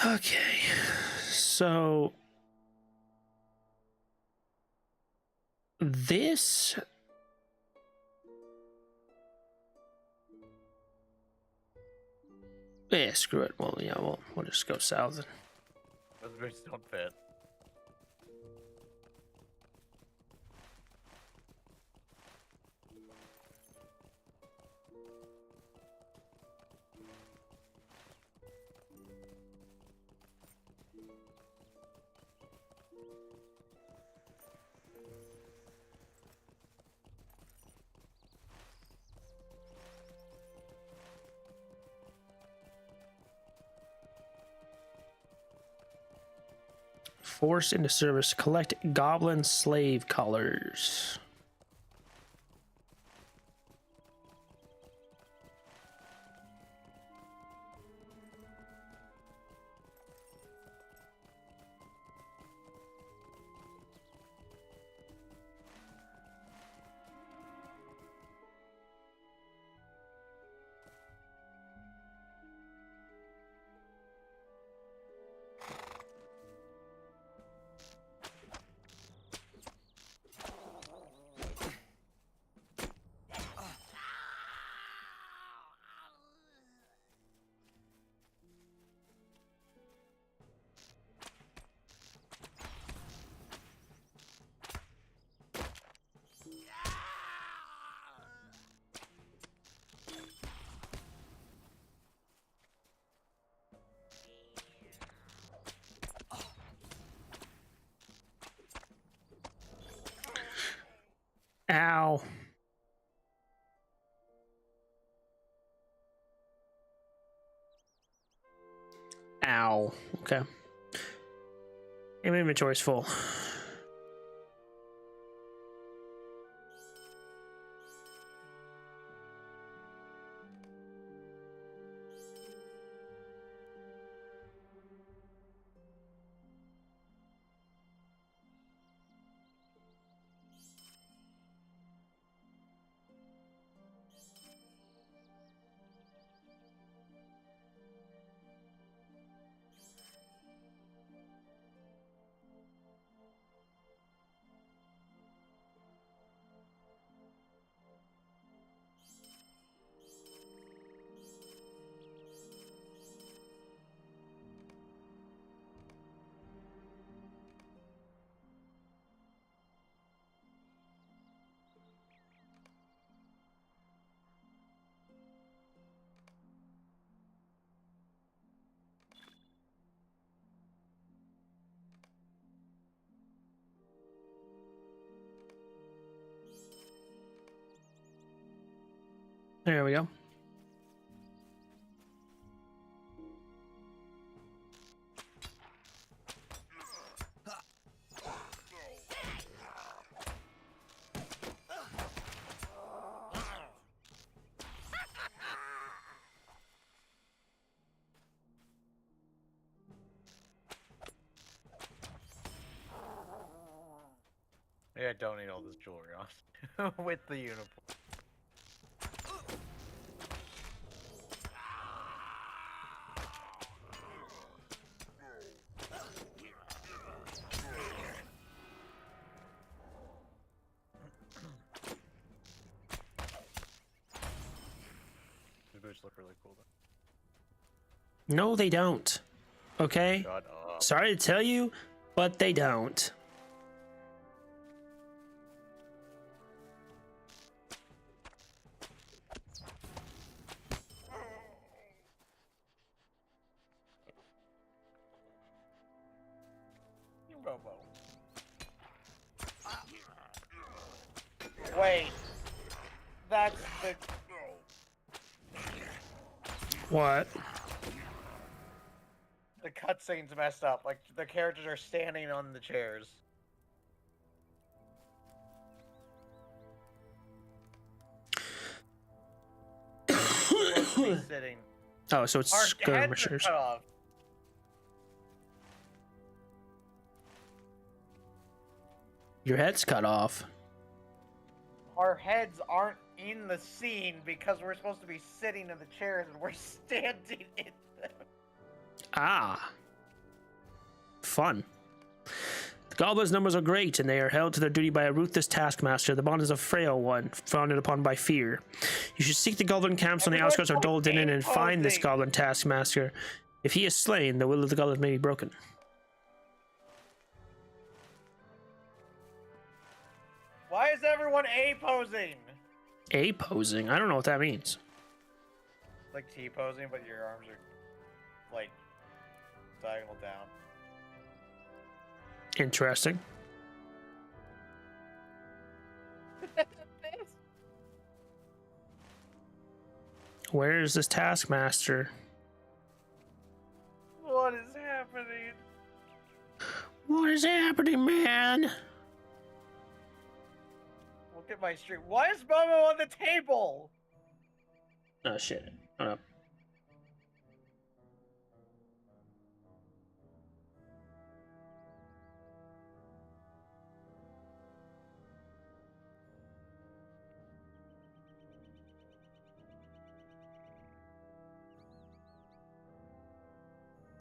[SPEAKER 1] Okay, so this screw it. Well, yeah, we'll just go south.
[SPEAKER 3] Those boots don't fit.
[SPEAKER 1] Force into service. Collect goblin slave collars. Ow. Ow. Okay. My inventory's full. There we go.
[SPEAKER 3] Yeah, I don't need all this jewelry on with the uniform. The boots look really cool though.
[SPEAKER 1] No, they don't. Okay?
[SPEAKER 3] Shut up.
[SPEAKER 1] Sorry to tell you, but they don't.
[SPEAKER 3] Robo. Wait. That's the...
[SPEAKER 1] What?
[SPEAKER 3] The cutscene's messed up. Like, the characters are standing on the chairs. Supposed to be sitting.
[SPEAKER 1] Oh, so it's
[SPEAKER 3] Our heads are
[SPEAKER 1] skirmishers.
[SPEAKER 3] cut off.
[SPEAKER 1] Your head's cut off.
[SPEAKER 3] Our heads aren't in the scene because we're supposed to be sitting in the chairs and we're standing in them.
[SPEAKER 1] Ah. Fun. The goblins' numbers are great, and they are held to their duty by a ruthless taskmaster. The bond is a frail one, founded upon by fear. You should seek the goblin camps on the
[SPEAKER 3] Everyone's
[SPEAKER 1] outskirts of Dolden and find this
[SPEAKER 3] posing.
[SPEAKER 1] goblin taskmaster. If he is slain, the will of the goblins may be broken.
[SPEAKER 3] Why is everyone A-posing?
[SPEAKER 1] A-posing? I don't know what that means.
[SPEAKER 3] Like T-posing, but your arms are, like, diagonal down.
[SPEAKER 1] Interesting. Where is this taskmaster?
[SPEAKER 3] What is happening?
[SPEAKER 1] What is happening, man?
[SPEAKER 3] Look at my stream. Why is Momo on the table?
[SPEAKER 1] Oh, shit. Hold up.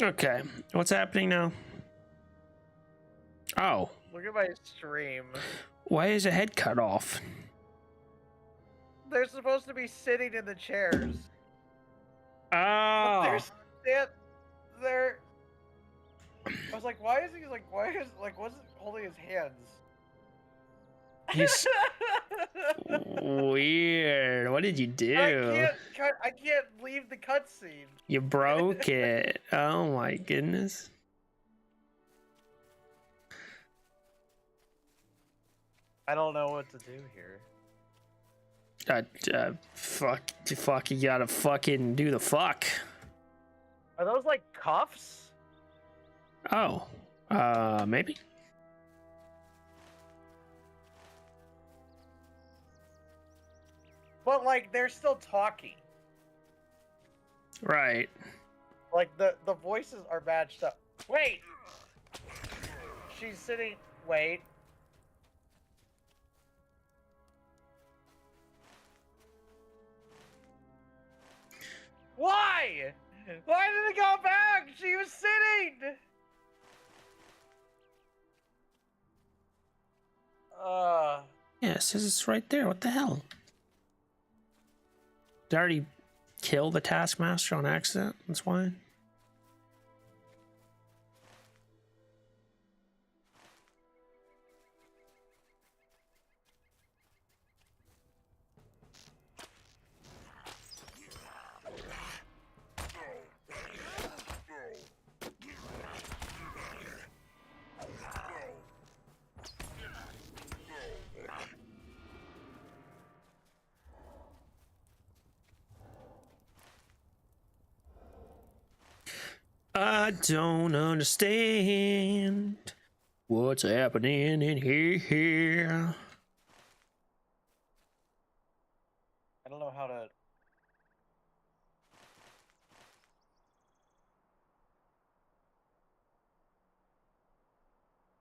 [SPEAKER 1] Okay, what's happening now? Oh,
[SPEAKER 3] Look at my stream.
[SPEAKER 1] why is a head cut off?
[SPEAKER 3] They're supposed to be sitting in the chairs. But
[SPEAKER 1] Oh,
[SPEAKER 3] they're I was like, why is he like, why is like, what's holding his hands?
[SPEAKER 1] he's weird. What did you do?
[SPEAKER 3] I can't leave the cutscene.
[SPEAKER 1] You broke it. Oh my goodness.
[SPEAKER 3] I don't know what to do here.
[SPEAKER 1] Fuck, you gotta fucking do the fuck.
[SPEAKER 3] Are those like cuffs?
[SPEAKER 1] Oh, maybe.
[SPEAKER 3] But like they're still talking.
[SPEAKER 1] Right.
[SPEAKER 3] Like the voices are matched up. Wait. She's sitting. Wait. Why? Why did it go back? She was sitting.
[SPEAKER 1] Yeah, it says it's right there. What the hell? Did I already kill the taskmaster on accident? That's why. I don't understand what's happening in here.
[SPEAKER 3] I don't know how to.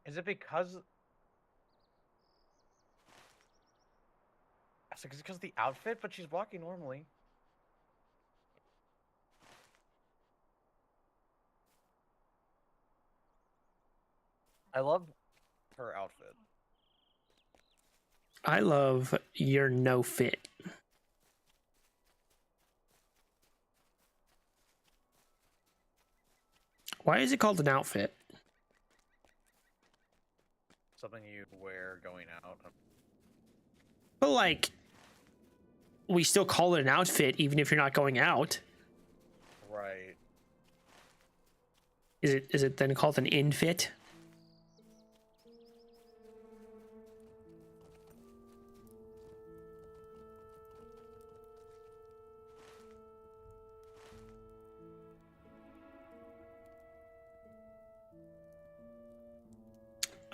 [SPEAKER 3] Is it because? Is it because of the outfit? But she's walking normally. I love her outfit.
[SPEAKER 1] I love your no fit. Why is it called an outfit?
[SPEAKER 3] Something you wear going out.
[SPEAKER 1] But like, we still call it an outfit even if you're not going out.
[SPEAKER 3] Right.
[SPEAKER 1] Is it then called an infit?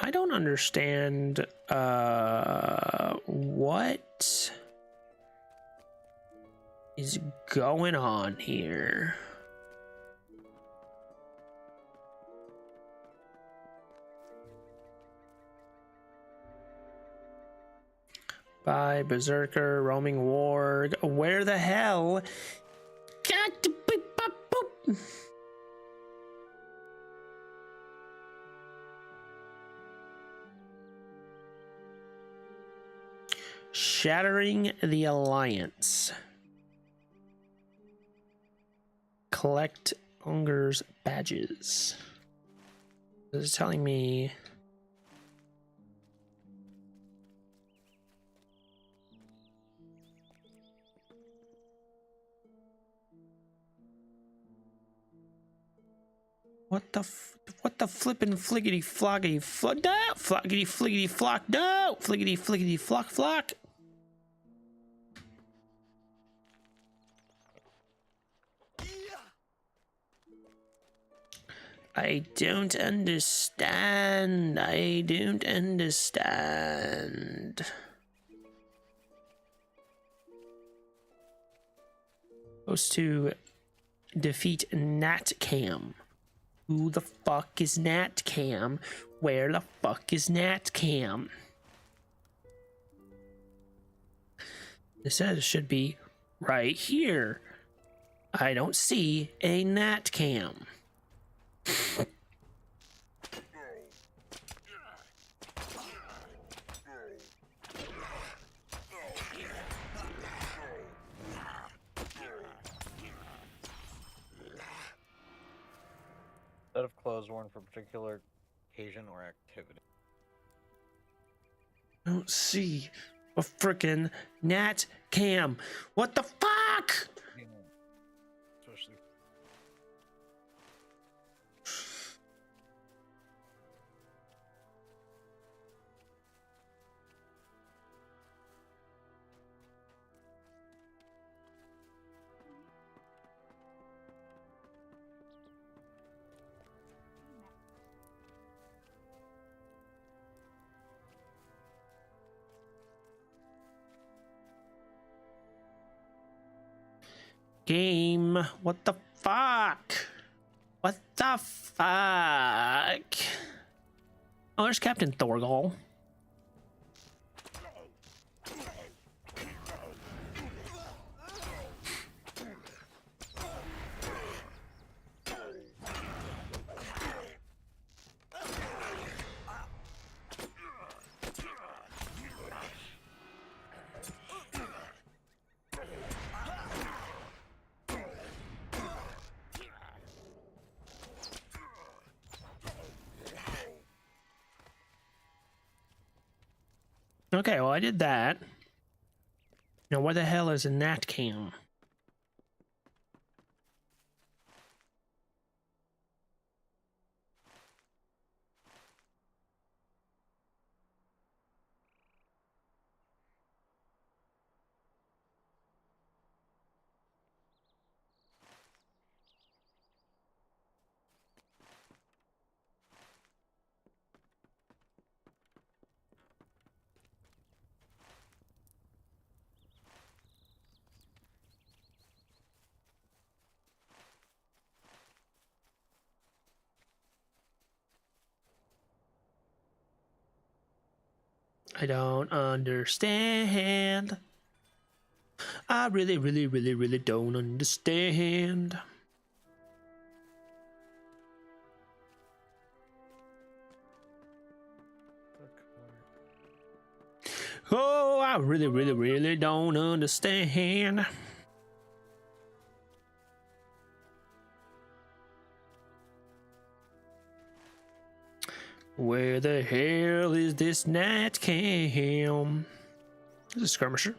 [SPEAKER 1] I don't understand what is going on here. By Berserker, Roaming Warg. Where the hell? Got to beep, bop, boop. Shattering the Alliance. Collect Unger's badges. This is telling me what the flippin' fliggity floggity flock, no! Floggity fliggity flock, no! Fliggity fliggity flock flock. I don't understand. I don't understand. Supposed to defeat Nat Cam. Who the fuck is Nat Cam? Where the fuck is Nat Cam? It says it should be right here. I don't see a Nat Cam.
[SPEAKER 3] Set of clothes worn for particular occasion or activity.
[SPEAKER 1] I don't see a frickin' Nat Cam. What the fuck?
[SPEAKER 3] Especially.
[SPEAKER 1] Game. What the fuck? What the fuck? Oh, there's Captain Thorgal. Okay, well, I did that. Now, where the hell is a Nat Cam? I don't understand. I really, really, really, really don't understand. Oh, I really, really, really don't understand. Where the hell is this night cam? This is a skirmisher.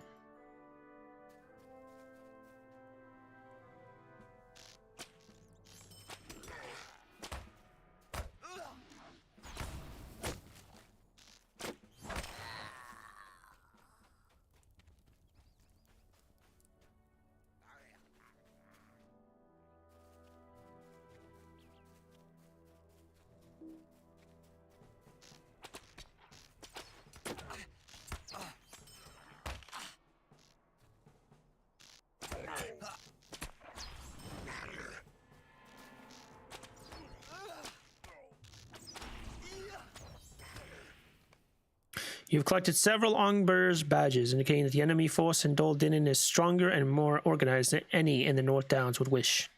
[SPEAKER 1] You've collected several Ongbur's badges, indicating that the enemy force in Dol Dinin is stronger and more organized than any in the North Downs would wish.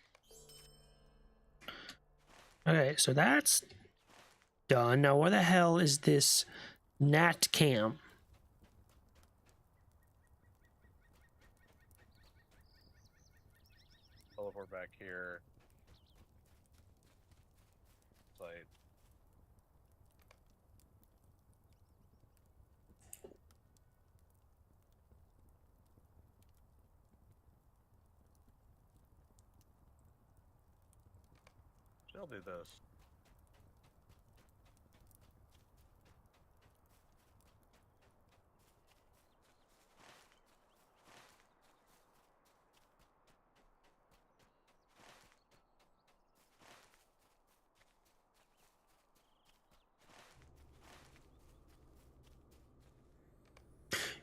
[SPEAKER 1] Okay, so that's done. Now, where the hell is this Nat Cam?
[SPEAKER 3] Teleport back here. Site. I'll do this.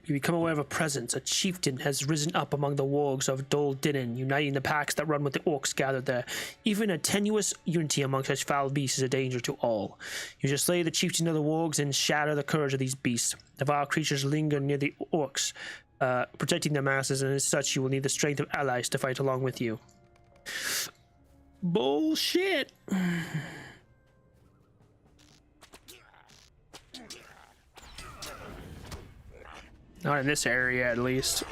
[SPEAKER 1] You become aware of a presence. A chieftain has risen up among the wargs of Dol Dinin, uniting the packs that run with the orcs gathered there. Even a tenuous unity among such foul beasts is a danger to all. You shall slay the chieftain of the wargs and shatter the courage of these beasts. The vile creatures linger near the orcs, protecting their masses, and as such you will need the strength of allies to fight along with you. Bullshit! Not in this area, at least.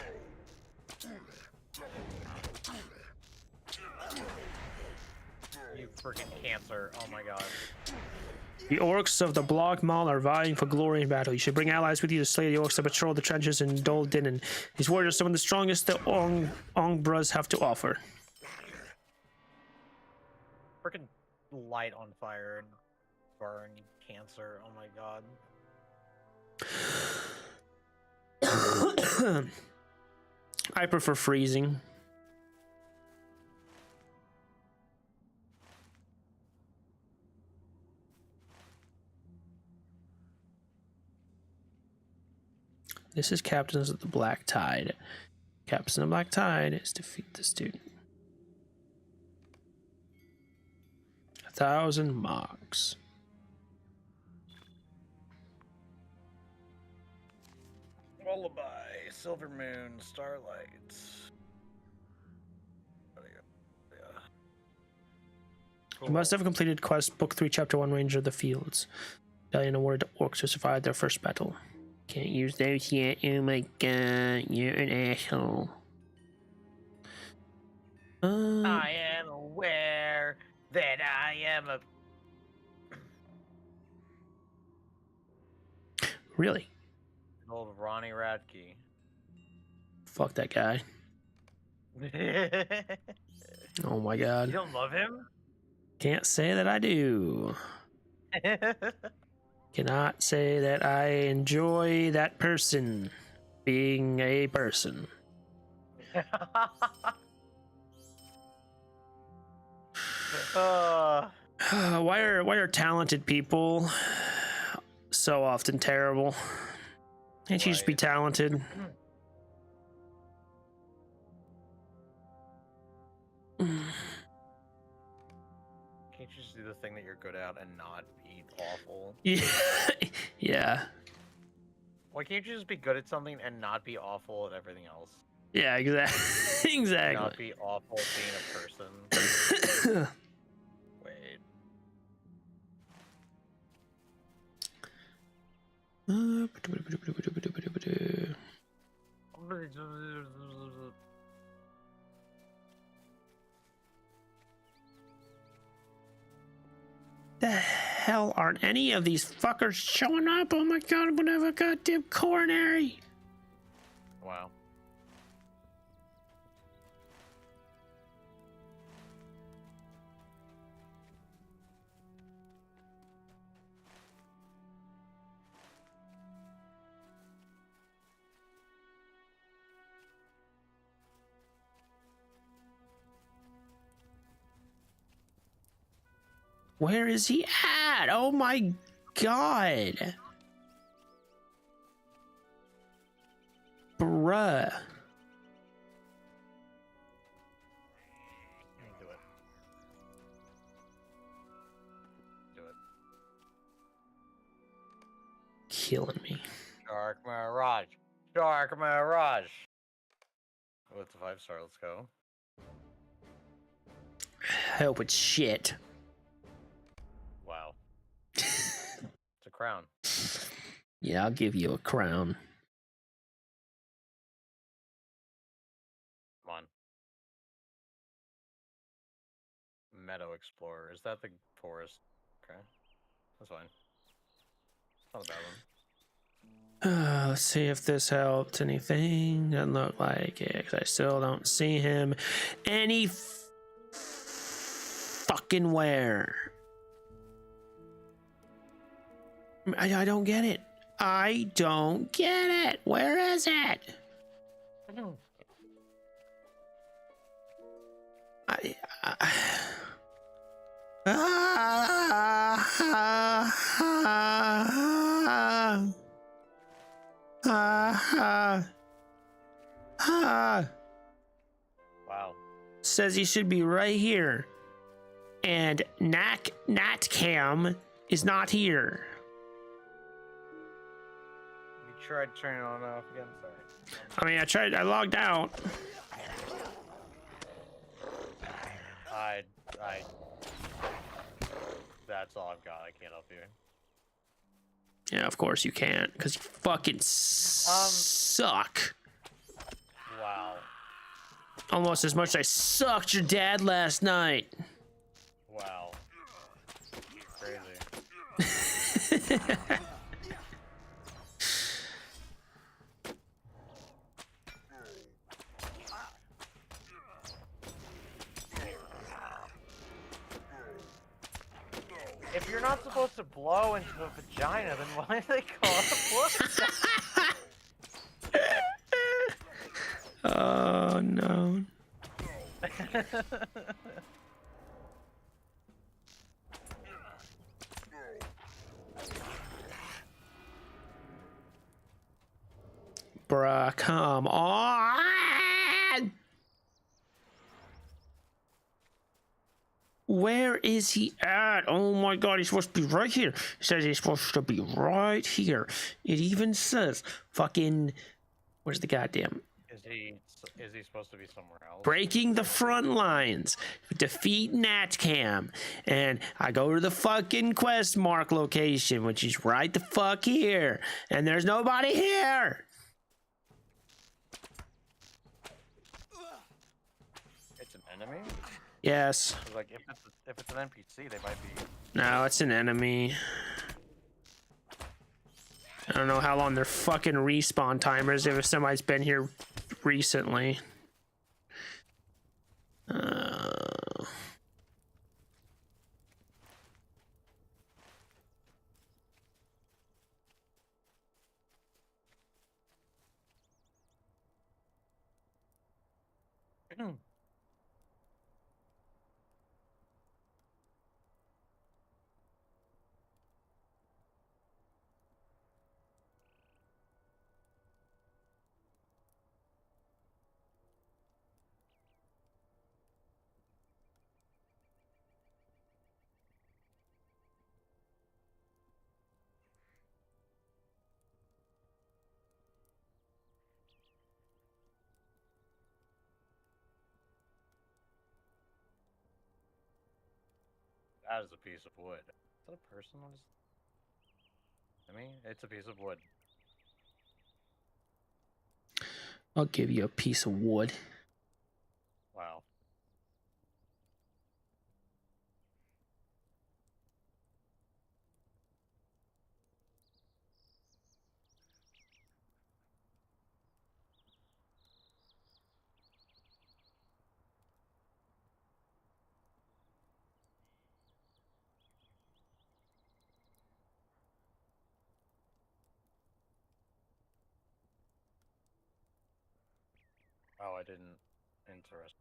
[SPEAKER 3] You freaking cancer. Oh my god.
[SPEAKER 1] The orcs of the Blog Mall are vying for glory in battle. You should bring allies with you to slay the orcs that patrol the trenches in Dol Dinin. These warriors are some of the strongest the Ongbras have to offer.
[SPEAKER 3] Freaking light on fire and burn cancer. Oh my god.
[SPEAKER 1] I prefer freezing. This is Captains of the Black Tide. Captains of the Black Tide is defeat the student. 1,000 marks.
[SPEAKER 3] Lullaby, Silver Moon, Starlight.
[SPEAKER 1] You must have completed quest book 3 chapter 1 Ranger of the Fields. Medallion awarded to orcs who survived their first battle. Can't use those yet. Oh my god, you're an asshole.
[SPEAKER 3] I am aware that I am a...
[SPEAKER 1] Really?
[SPEAKER 3] Old Ronnie Radke.
[SPEAKER 1] Fuck that guy. Oh my god.
[SPEAKER 3] You don't love him?
[SPEAKER 1] Can't say that I do. Cannot say that I enjoy that person being a person. Why are talented people so often terrible? Can't you just be talented?
[SPEAKER 3] Can't you just do the thing that you're good at and not be awful?
[SPEAKER 1] Yeah. Yeah.
[SPEAKER 3] Why can't you just be good at something and not be awful at everything else?
[SPEAKER 1] Yeah, exactly. Exactly.
[SPEAKER 3] Not be awful at being a person. Wait.
[SPEAKER 1] The hell aren't any of these fuckers showing up? Oh my god, I'm gonna have a goddamn coronary.
[SPEAKER 3] Wow.
[SPEAKER 1] Where is he at? Oh my god. Bruh.
[SPEAKER 3] Do it. Do it.
[SPEAKER 1] Killing me.
[SPEAKER 3] Dark Mirage. Dark Mirage. Oh, it's a 5-star. Let's go.
[SPEAKER 1] I hope it's shit.
[SPEAKER 3] Wow. It's a crown.
[SPEAKER 1] Yeah, I'll give you a crown.
[SPEAKER 3] Come on. Meadow Explorer. Is that the forest? Okay. That's fine. Not a bad one.
[SPEAKER 1] Let's see if this helped anything. Doesn't look like it, 'cause I still don't see him any fucking where. I don't get it. I don't get it. Where is it? I
[SPEAKER 3] Wow.
[SPEAKER 1] says he should be right here. And Natcam is not here.
[SPEAKER 3] You tried turning it on and off again? Sorry.
[SPEAKER 1] I mean, I logged out.
[SPEAKER 3] That's all I've got. I can't help you.
[SPEAKER 1] Yeah, of course you can't, because you fucking suck.
[SPEAKER 3] Wow.
[SPEAKER 1] Almost as much as I sucked your dad last night.
[SPEAKER 3] Wow. Crazy. If you're not supposed to blow into a vagina, then why do they call it a blow?
[SPEAKER 1] Oh no. Bruh, come on! Where is he at? Oh my god, he's supposed to be right here. It says he's supposed to be right here. It even says fucking... Where's the goddamn...
[SPEAKER 3] Is he supposed to be somewhere else?
[SPEAKER 1] Breaking the front lines. Defeat Natcam. And I go to the fucking quest mark location, which is right the fuck here. And there's nobody here.
[SPEAKER 3] It's an enemy?
[SPEAKER 1] Yes.
[SPEAKER 3] Like, if it's an NPC, they might be...
[SPEAKER 1] No, it's an enemy. I don't know how long their fucking respawn timers if somebody's been here recently.
[SPEAKER 3] That is a piece of wood. Is that a person? What is... I mean, it's a piece of wood.
[SPEAKER 1] I'll give you a piece of wood.
[SPEAKER 3] Wow. Oh, I didn't. Interesting.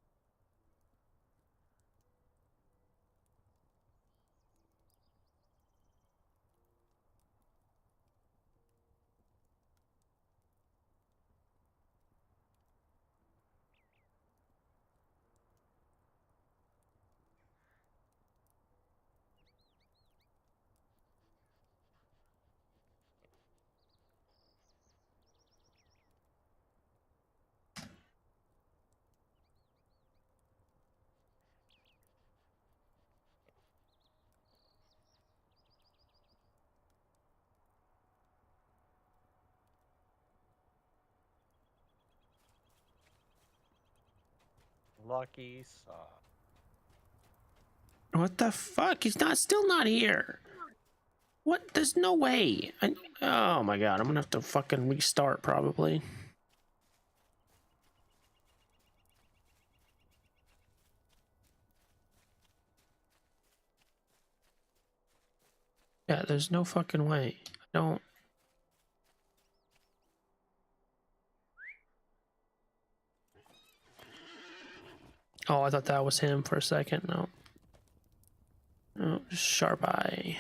[SPEAKER 3] Lucky sock.
[SPEAKER 1] What the fuck? He's still not here. What? There's no way. Oh my god, I'm gonna have to fucking restart probably. Yeah, there's no fucking way. I don't. Oh, I thought that was him for a second. No. Oh, sharp eye.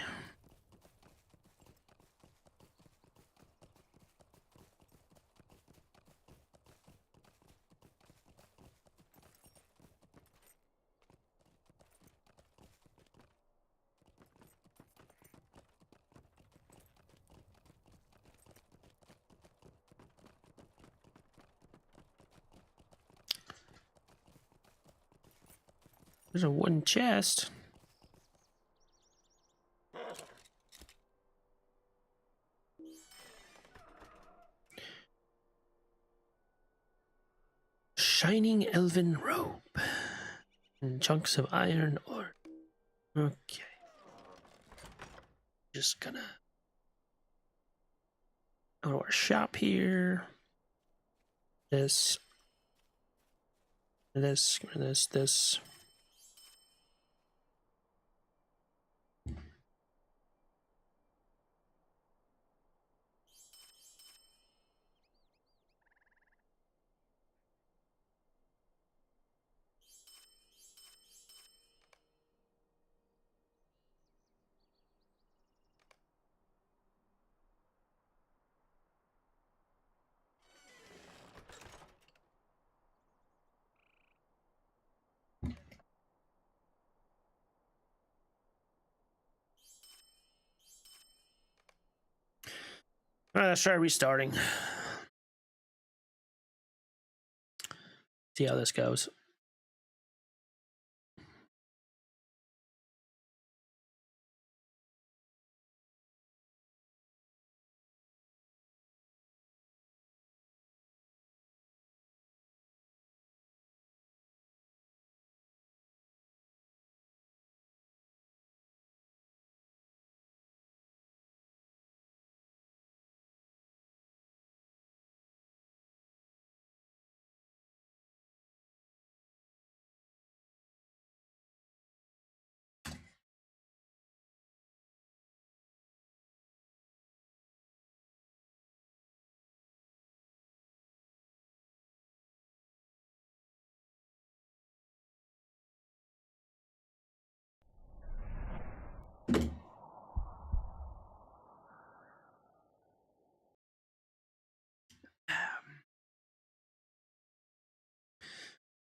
[SPEAKER 1] There's a wooden chest. Shining elven robe. And chunks of iron ore. Okay. Just gonna go to our shop here. This. This. Alright, let's try restarting. See how this goes.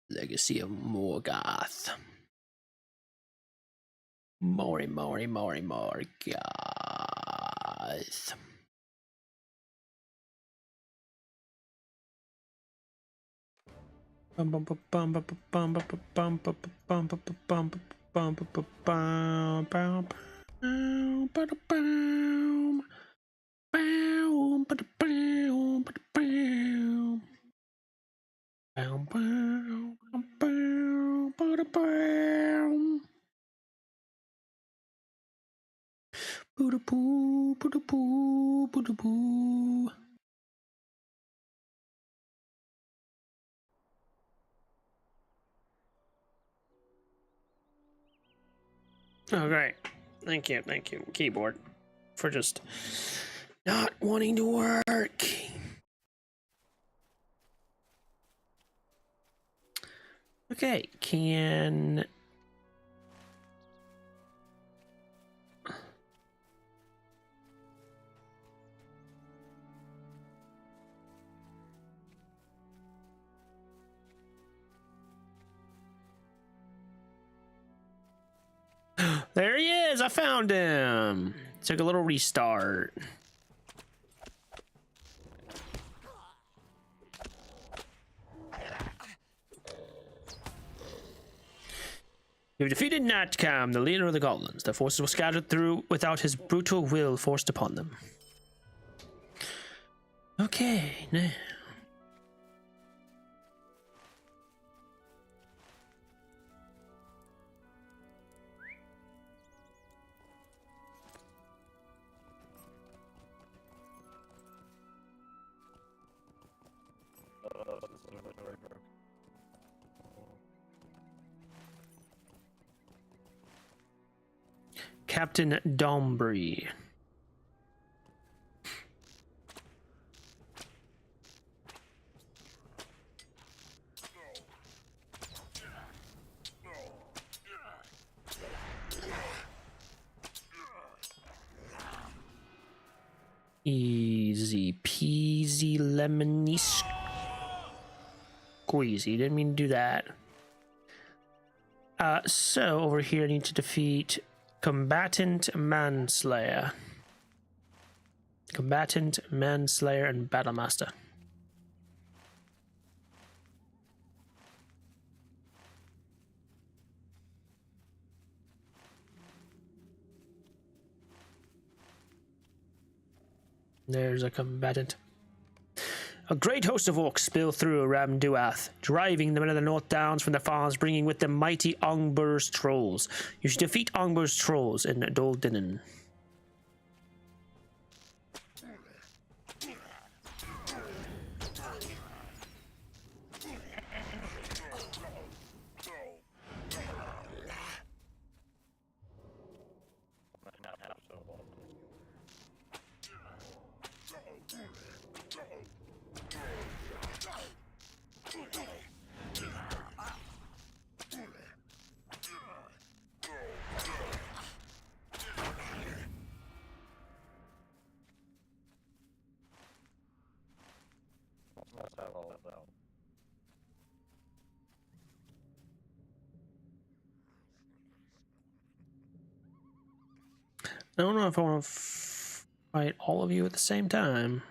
[SPEAKER 1] Legacy of Morgoth. Morgoth. Bum bum bum bum bum bum bum bum bum bum bum bum. Bum, bum, bum, bum, bum, bum, ba-da, bum. Bow, ba-da, bow, ba-da, bow. Bow, bow, bow, ba-da, bow. Boo-da-boo, boo-da-boo, boo-da-boo. Oh, great. Thank you, keyboard, for just not wanting to work. Okay, can... There he is! I found him! Took a little restart. You've defeated Natcam, the leader of the goblins. The forces were scattered through without his brutal will forced upon them. Okay, now... Captain Dombrey. Easy peasy lemony squeezy. Didn't mean to do that. So over here I need to defeat Combatant Manslayer. Combatant, Manslayer, and Battlemaster. There's a combatant. A great host of orcs spill through Ramduath, driving the men of the North Downs from their farms, bringing with them mighty Ongbur's trolls. You should defeat Ongbur's trolls in Doldinen. I don't know if I want to fight all of you at the same time.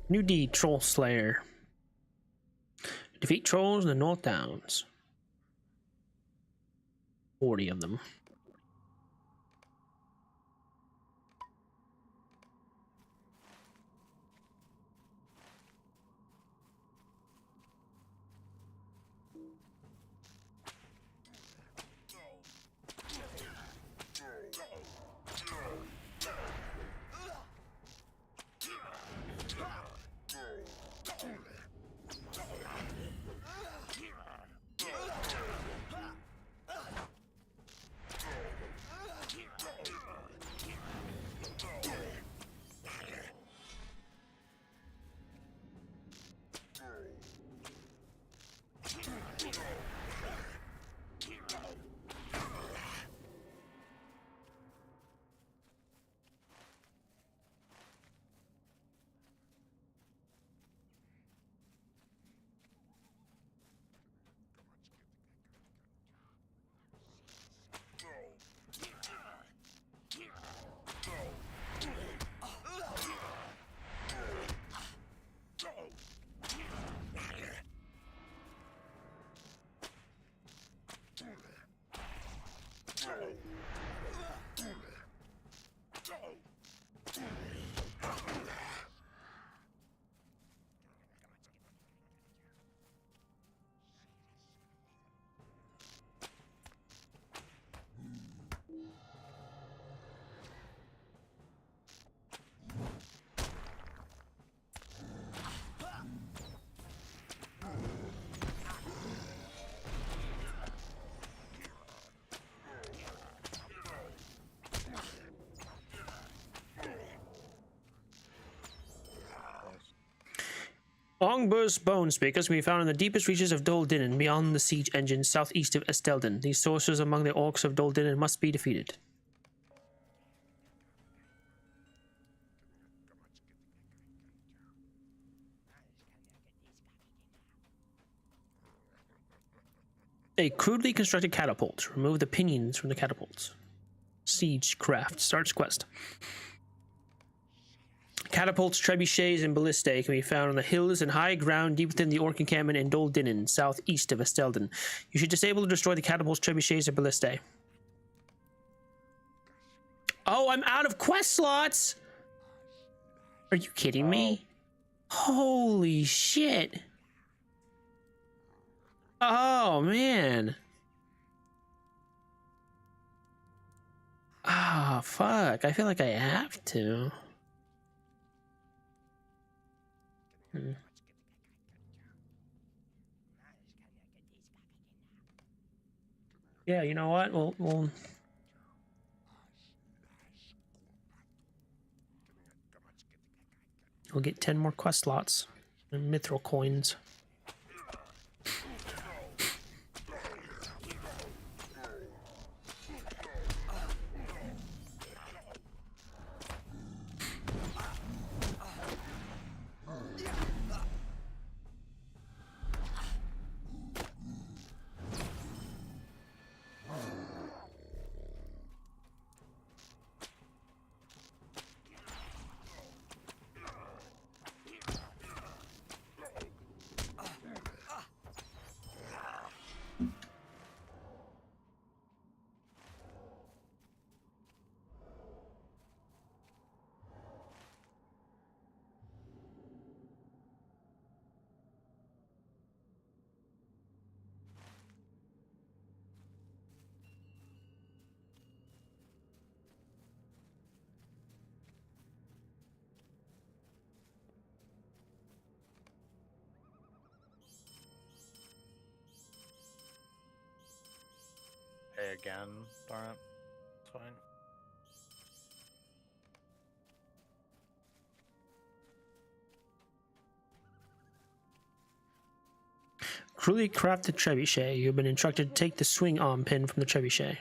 [SPEAKER 1] New D, Troll Slayer. Defeat trolls in the North Downs. 40 of them. Ongbur's bone speakers can be found in the deepest reaches of Dol Dinin, beyond the siege engines southeast of Estelden. These sorcerers among the orcs of Dol Dinin must be defeated. A crudely constructed catapult. Remove the pinions from the catapults. Siege craft starts quest. Catapults, trebuchets, and ballistae can be found on the hills and high ground deep within the orc encampment in Dol Dinin, southeast of Estelden. You should disable or destroy the catapults, trebuchets, and ballistae. Oh, I'm out of quest slots! Are you kidding me? Holy shit! Oh, man. Ah, fuck. I feel like I have to. Yeah, you know what? We'll get 10 more quest slots and mithril coins.
[SPEAKER 3] Hey, again. Darn it. It's fine.
[SPEAKER 1] Crudely crafted trebuchet. You've been instructed to take the swing arm pin from the trebuchet.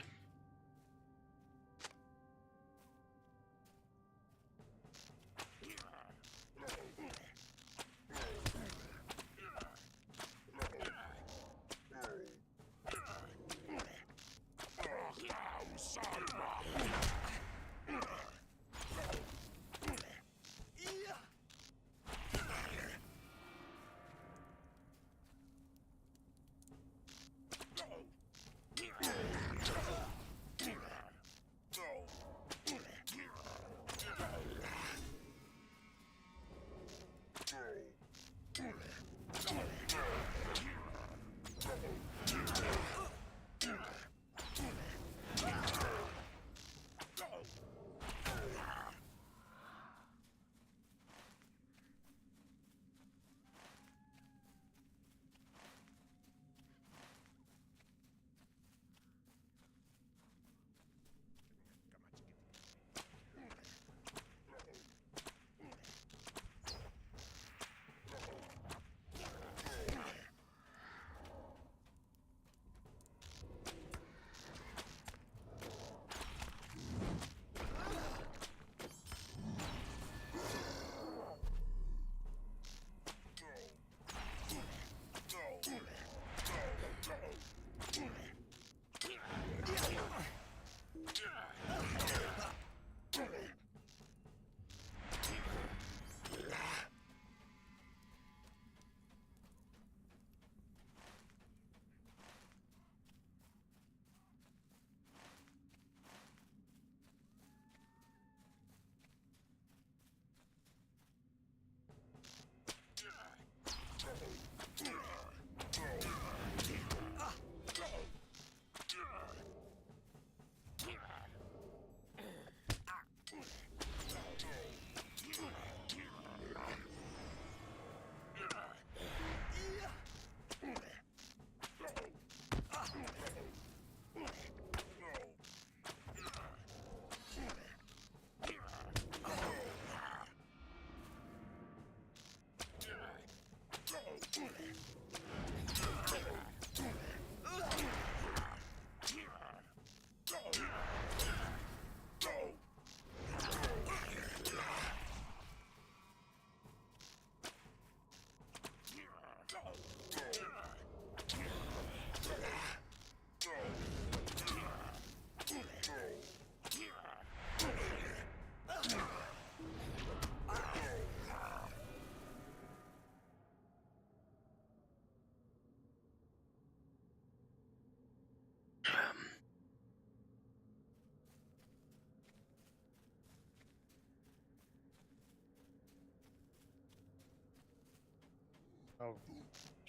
[SPEAKER 3] Oh,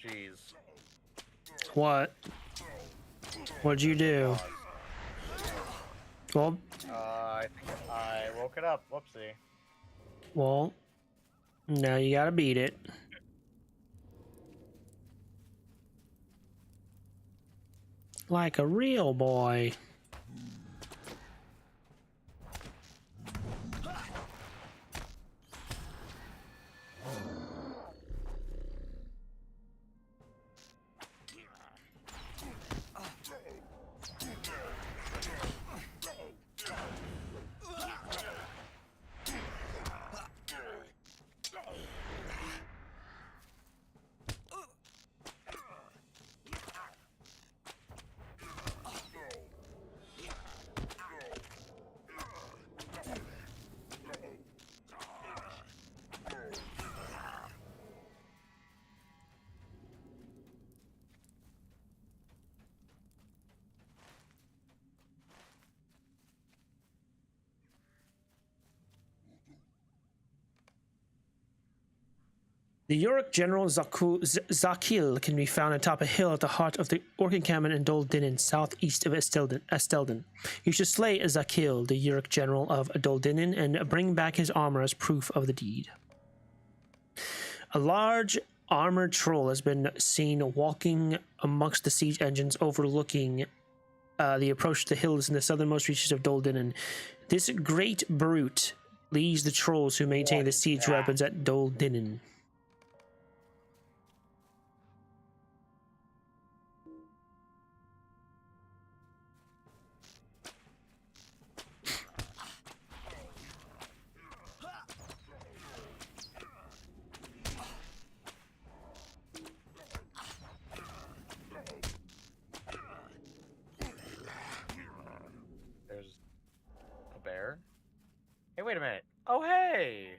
[SPEAKER 3] jeez.
[SPEAKER 1] What? What'd you do? Well,
[SPEAKER 3] I think I woke it up. Whoopsie.
[SPEAKER 1] well, now you gotta beat it. Like a real boy. The Yorick General Zakil can be found atop a hill at the heart of the Orc encampment in Dol Dinin, southeast of Estelden. You should slay Zakil, the Yorick General of Dol Dinin, and bring back his armor as proof of the deed. A large armored troll has been seen walking amongst the siege engines overlooking the approach to the hills in the southernmost reaches of Dol Dinin. This great brute leads the trolls who maintain the siege weapons at Dol Dinin.
[SPEAKER 3] There's a bear. Hey, wait a minute. Oh, hey!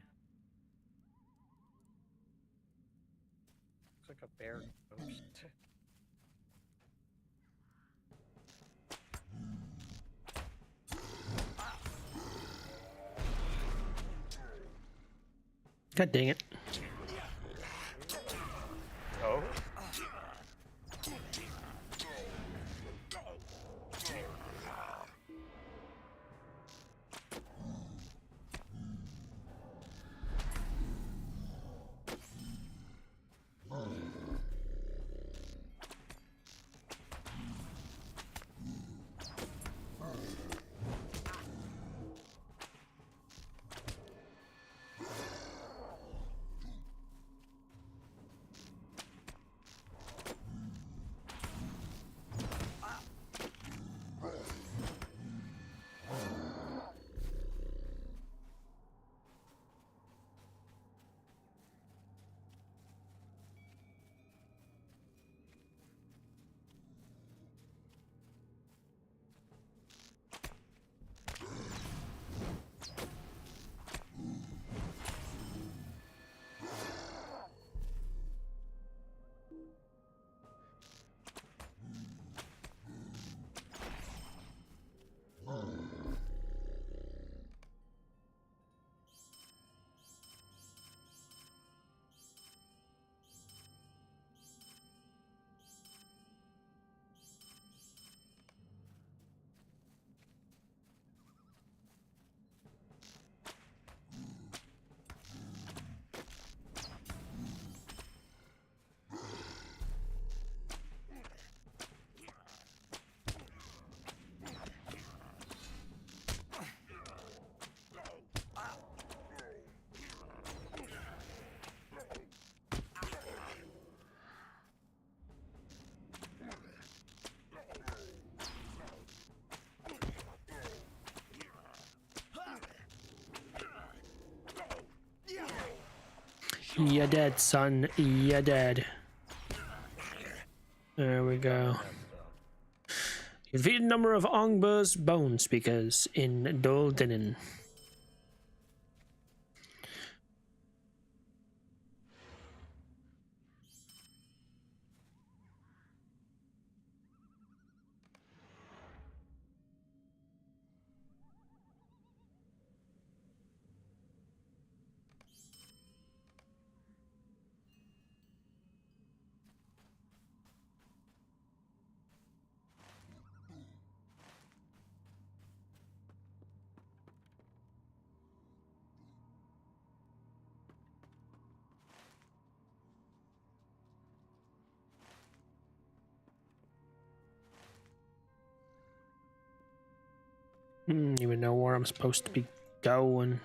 [SPEAKER 3] Looks like a bear ghost.
[SPEAKER 1] God dang it.
[SPEAKER 3] Oh?
[SPEAKER 1] You're dead, son. You're dead. There we go. You defeated a number of Ongbur's bone speakers in Dol Dinin. Even know where I'm supposed to be going.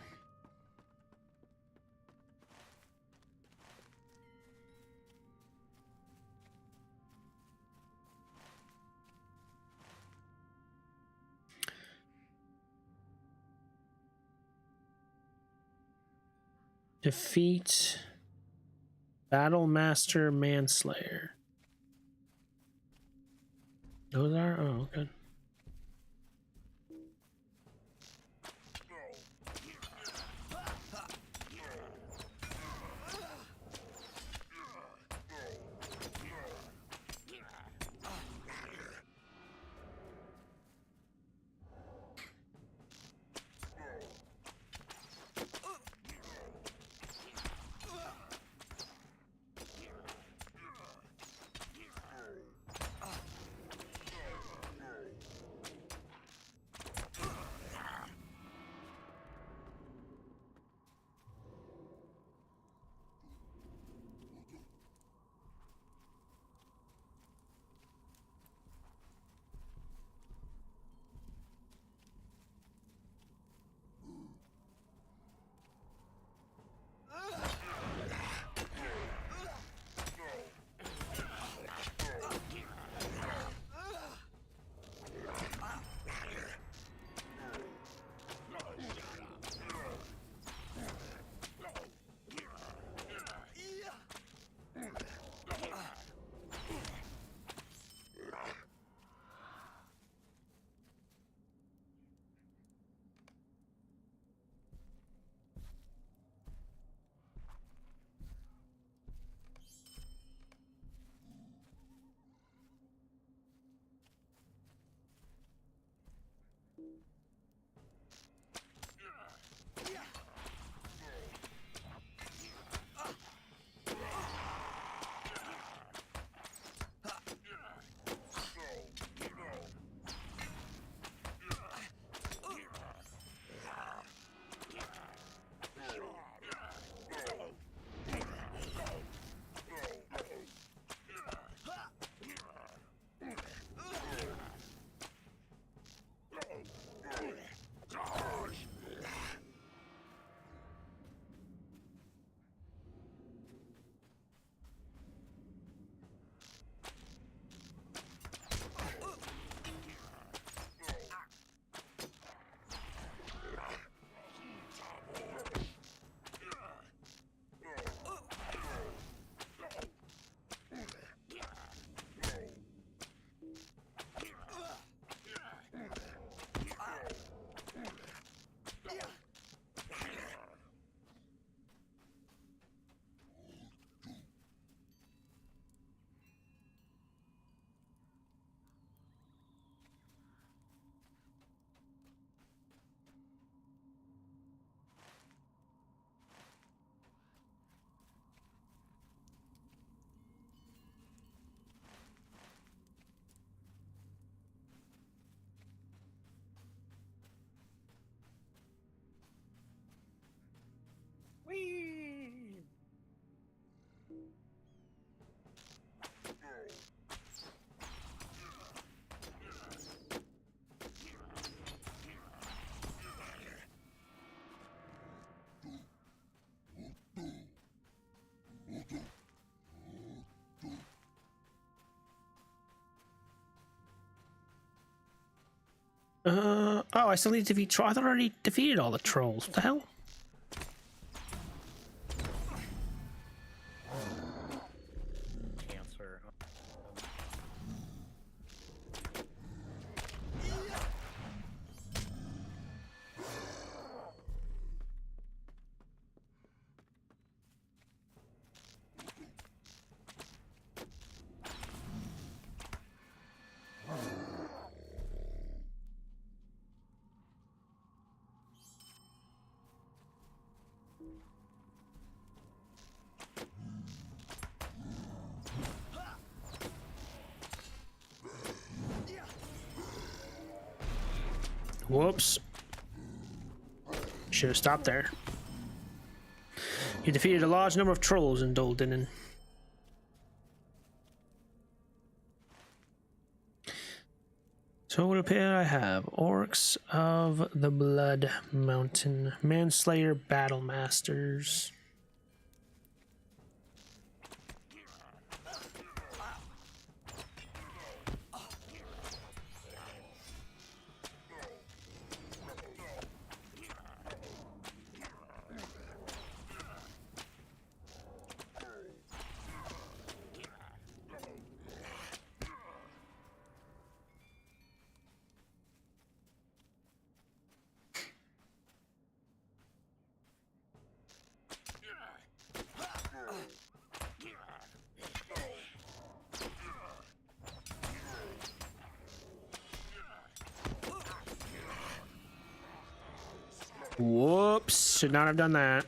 [SPEAKER 1] Defeat Battle Master Manslayer. Those are? Oh, okay.
[SPEAKER 4] Whee!
[SPEAKER 1] Oh, I still need to defeat trolls. I thought I already defeated all the trolls. What the hell?
[SPEAKER 4] Cancer.
[SPEAKER 1] Whoops. Should have stopped there. You defeated a large number of trolls in Doldinen. So what appear I have Orcs of the Blood Mountain, Manslayer Battle Masters. Whoops, should not have done that.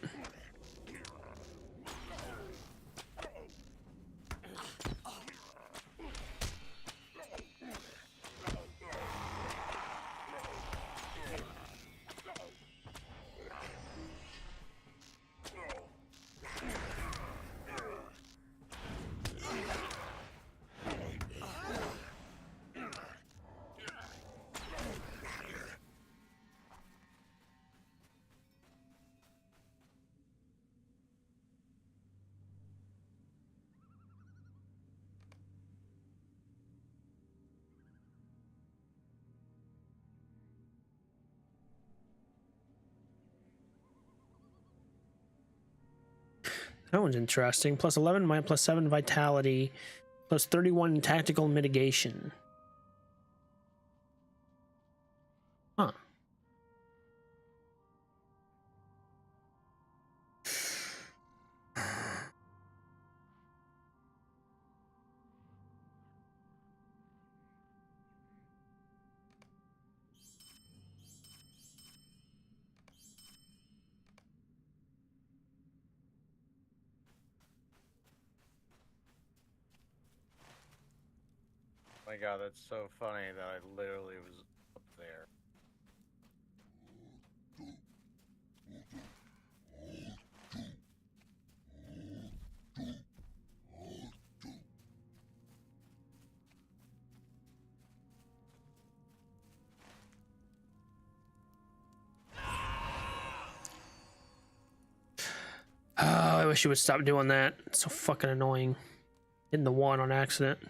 [SPEAKER 1] That one's interesting. Plus 11 might, plus 7 vitality, plus 31 tactical mitigation. Huh.
[SPEAKER 3] My God, that's so funny that I literally was up there.
[SPEAKER 1] Oh, I wish you would stop doing that. It's so fucking annoying. Hitting the one on accident.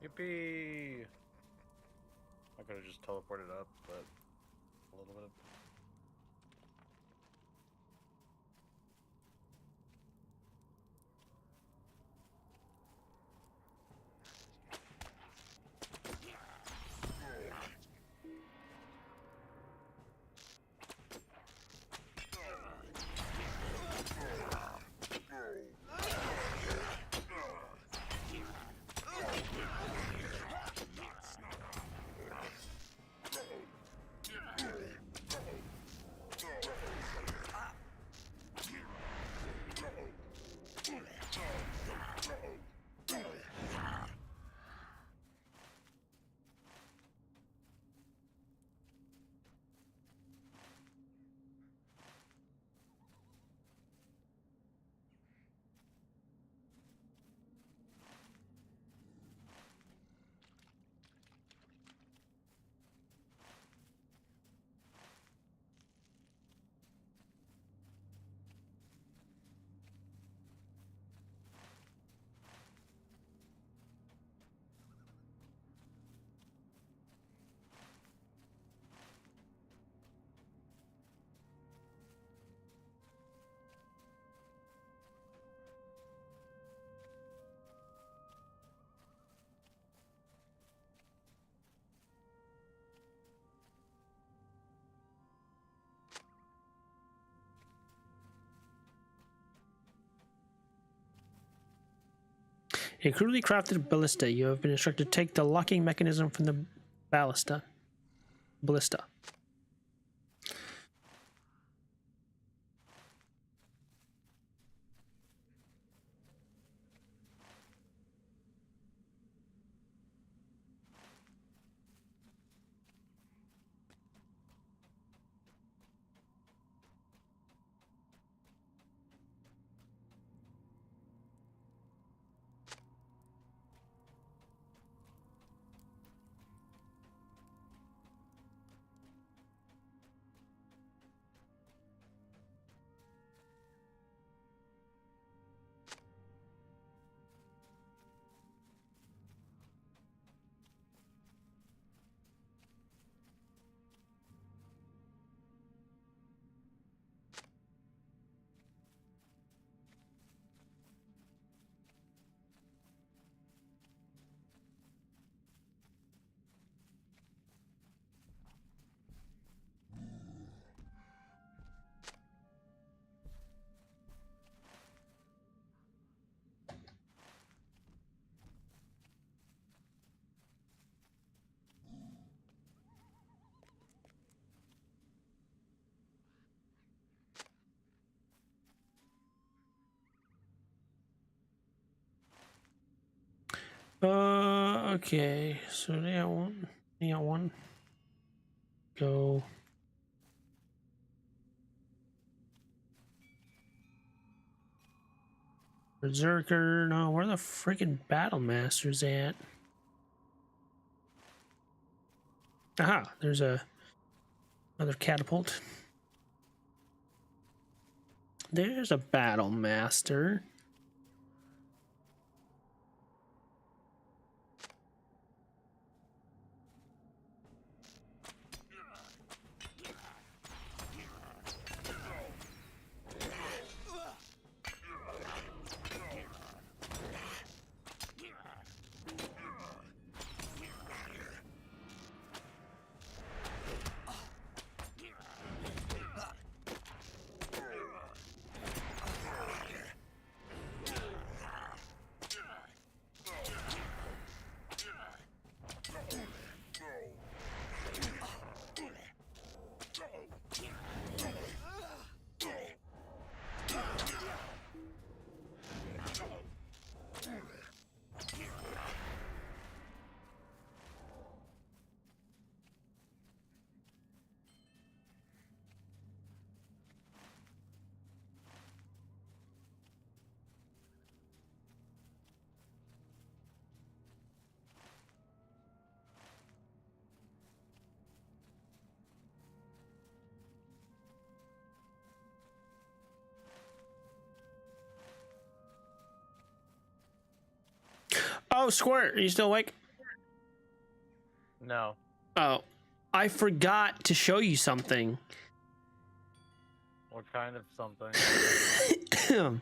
[SPEAKER 3] Yippee! I could have just teleported up, but a little bit of...
[SPEAKER 1] A crudely crafted ballista. You have been instructed to take the locking mechanism from the ballista. Ballista. Okay, so they got one. They got one. Go. Berserker. No, where are the freaking battle masters at? Aha, there's another catapult. There's a battle master. Oh, Squirt, are you still awake?
[SPEAKER 3] No.
[SPEAKER 1] Oh, I forgot to show you something.
[SPEAKER 3] What kind of something?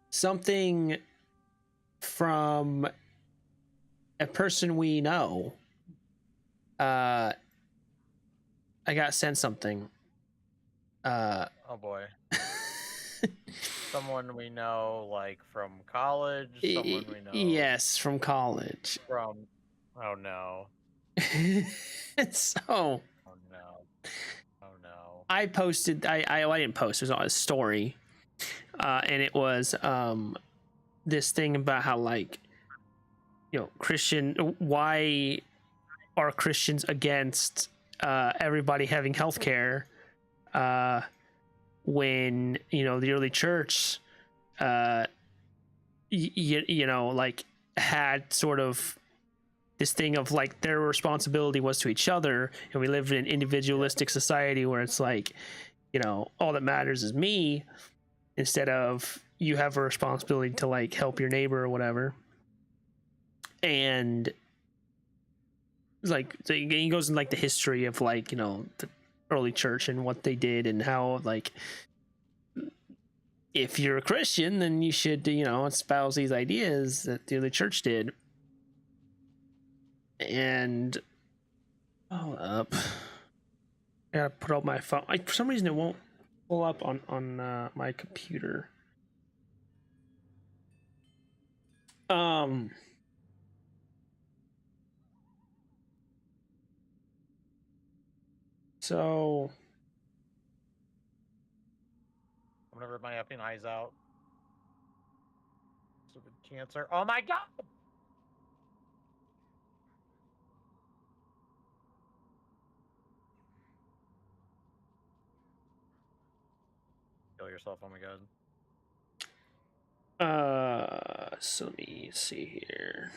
[SPEAKER 1] Something from a person we know. I got sent something.
[SPEAKER 3] Oh boy. Someone we know, like from college. Someone we know.
[SPEAKER 1] Yes, from college.
[SPEAKER 3] From. Oh no.
[SPEAKER 1] So.
[SPEAKER 3] Oh no. Oh no.
[SPEAKER 1] I posted. I didn't post. It was on a story, and it was this thing about how, like, Christian. Why are Christians against everybody having healthcare when the early church, like, had sort of this thing of, like, their responsibility was to each other, and we live in an individualistic society where it's like, all that matters is me, instead of you have a responsibility to, like, help your neighbor or whatever. And like, so he goes in, like, the history of, like, the early church and what they did, and how, like, if you're a Christian, then you should espouse these ideas that the early church did. And hold up, I gotta put up my phone. For some reason, it won't pull up on my computer. So
[SPEAKER 3] I'm gonna rip my effing eyes out. Stupid cancer. Oh my god! Kill yourself, oh my god.
[SPEAKER 1] so let me see here.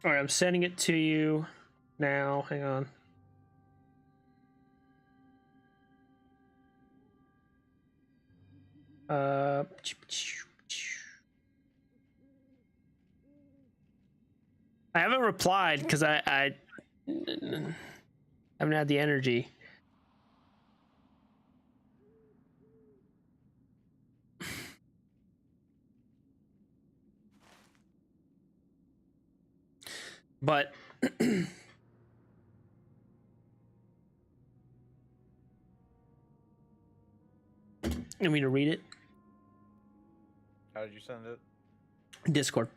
[SPEAKER 1] All right, I'm sending it to you now. Hang on. I haven't replied because I haven't had the energy. But you want me to read it?
[SPEAKER 3] How did you send it?
[SPEAKER 1] Discord.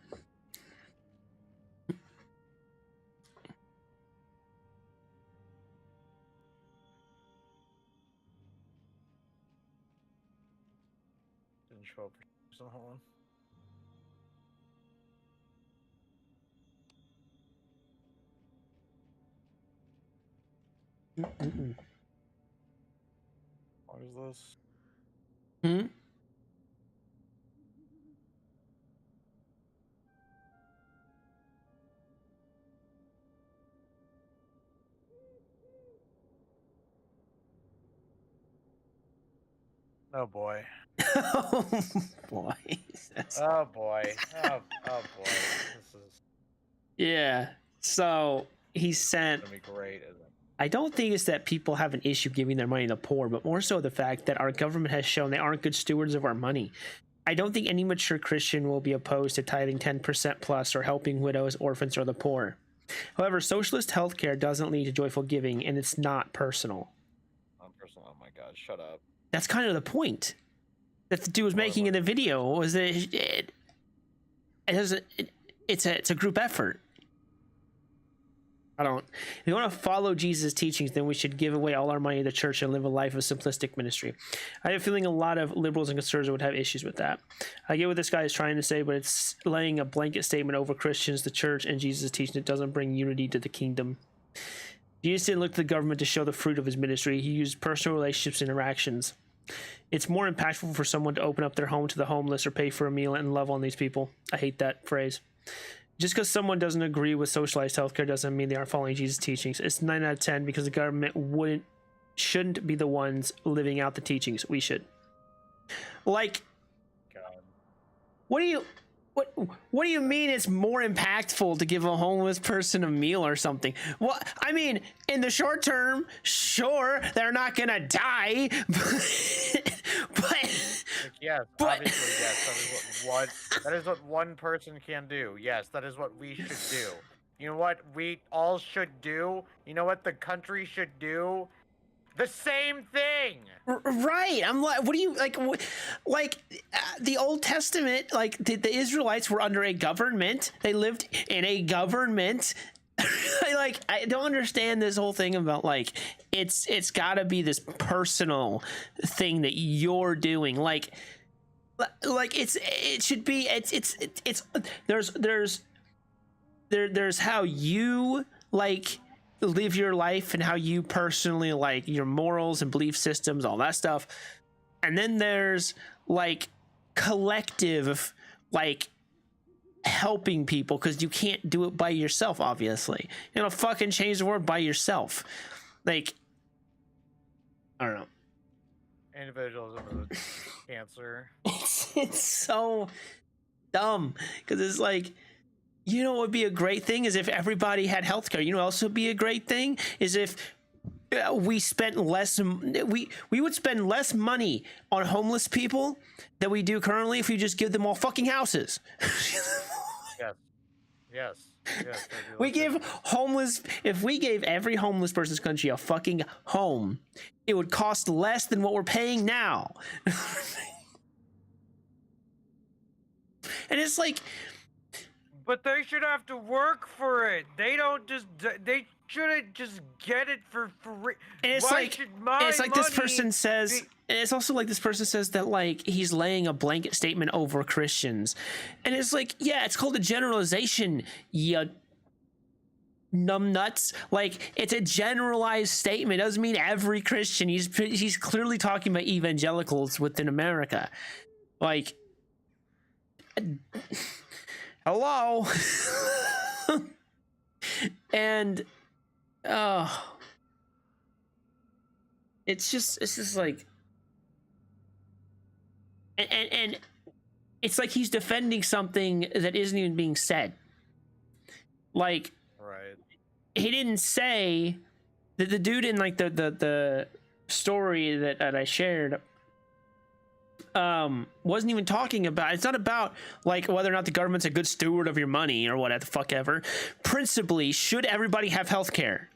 [SPEAKER 3] Didn't show up. So hold on. What is this?
[SPEAKER 1] Hmm?
[SPEAKER 3] Oh boy.
[SPEAKER 1] Oh boy. That's-
[SPEAKER 3] Oh boy. Oh boy. This is
[SPEAKER 1] yeah. So he sent.
[SPEAKER 3] gonna be great, isn't it?
[SPEAKER 1] I don't think it's that people have an issue giving their money to the poor, but more so the fact that our government has shown they aren't good stewards of our money. I don't think any mature Christian will be opposed to tithing 10% plus or helping widows, orphans, or the poor. However, socialist healthcare doesn't lead to joyful giving, and it's not personal.
[SPEAKER 3] Personal. Oh my god, shut up.
[SPEAKER 1] That's kind of the point that the dude was making in the video, was that it's a group effort. If you want to follow Jesus' teachings, then we should give away all our money to the church and live a life of simplistic ministry. I have a feeling a lot of liberals and conservatives would have issues with that. I get what this guy is trying to say, but it's laying a blanket statement over Christians, the church, and Jesus' teaching. It doesn't bring unity to the kingdom. Jesus didn't look to the government to show the fruit of his ministry. He used personal relationships and interactions. It's more impactful for someone to open up their home to the homeless or pay for a meal and love on these people. I hate that phrase. Just because someone doesn't agree with socialized healthcare doesn't mean they aren't following Jesus' teachings. It's 9 out of 10 because the government shouldn't be the ones living out the teachings. We should. Like,
[SPEAKER 3] God.
[SPEAKER 1] what do you mean it's more impactful to give a homeless person a meal or something? Well, I mean, in the short term, sure, they're not gonna die, but
[SPEAKER 3] Yes,
[SPEAKER 1] But-
[SPEAKER 3] obviously, yes. That is what one person can do. Yes, that is what we should do. You know what we all should do? You know what the country should do? The same thing.
[SPEAKER 1] right. I'm like, what do you like? The Old Testament, like the Israelites were under a government. They lived in a government. I don't understand this whole thing about like it's got to be this personal thing that you're doing. Like it should be. There's how you like live your life and how you personally like your morals and belief systems, all that stuff, and then there's like collective like helping people, because you can't do it by yourself. Obviously, you know, fucking change the world by yourself. Like, I don't know.
[SPEAKER 3] Individualism is cancer.
[SPEAKER 1] It's so dumb because it's like, you know what would be a great thing is if everybody had healthcare. You know what else would be a great thing is if we spent less. We would spend less money on homeless people than we do currently if we just give them all fucking houses.
[SPEAKER 3] Yes.
[SPEAKER 1] We give homeless. If we gave every homeless person's country a fucking home, it would cost less than what we're paying now. And it's like,
[SPEAKER 4] But they should have to work for it. They don't just. They shouldn't just get it for free.
[SPEAKER 1] and it's
[SPEAKER 4] Why
[SPEAKER 1] like,
[SPEAKER 4] should my
[SPEAKER 1] it's like this
[SPEAKER 4] money
[SPEAKER 1] person says,
[SPEAKER 4] be-
[SPEAKER 1] and it's also like this person says that like he's laying a blanket statement over Christians, and it's like, yeah, it's called a generalization, you numbnuts. Like, it's a generalized statement. It doesn't mean every Christian. He's clearly talking about evangelicals within America. Like, hello. And it's just like, and it's like he's defending something that isn't even being said. Like,
[SPEAKER 3] Right.
[SPEAKER 1] he didn't say that the dude in like the story that I shared, wasn't even talking about, it's not about like whether or not the government's a good steward of your money or whatever the fuck ever. Principally, should everybody have health care?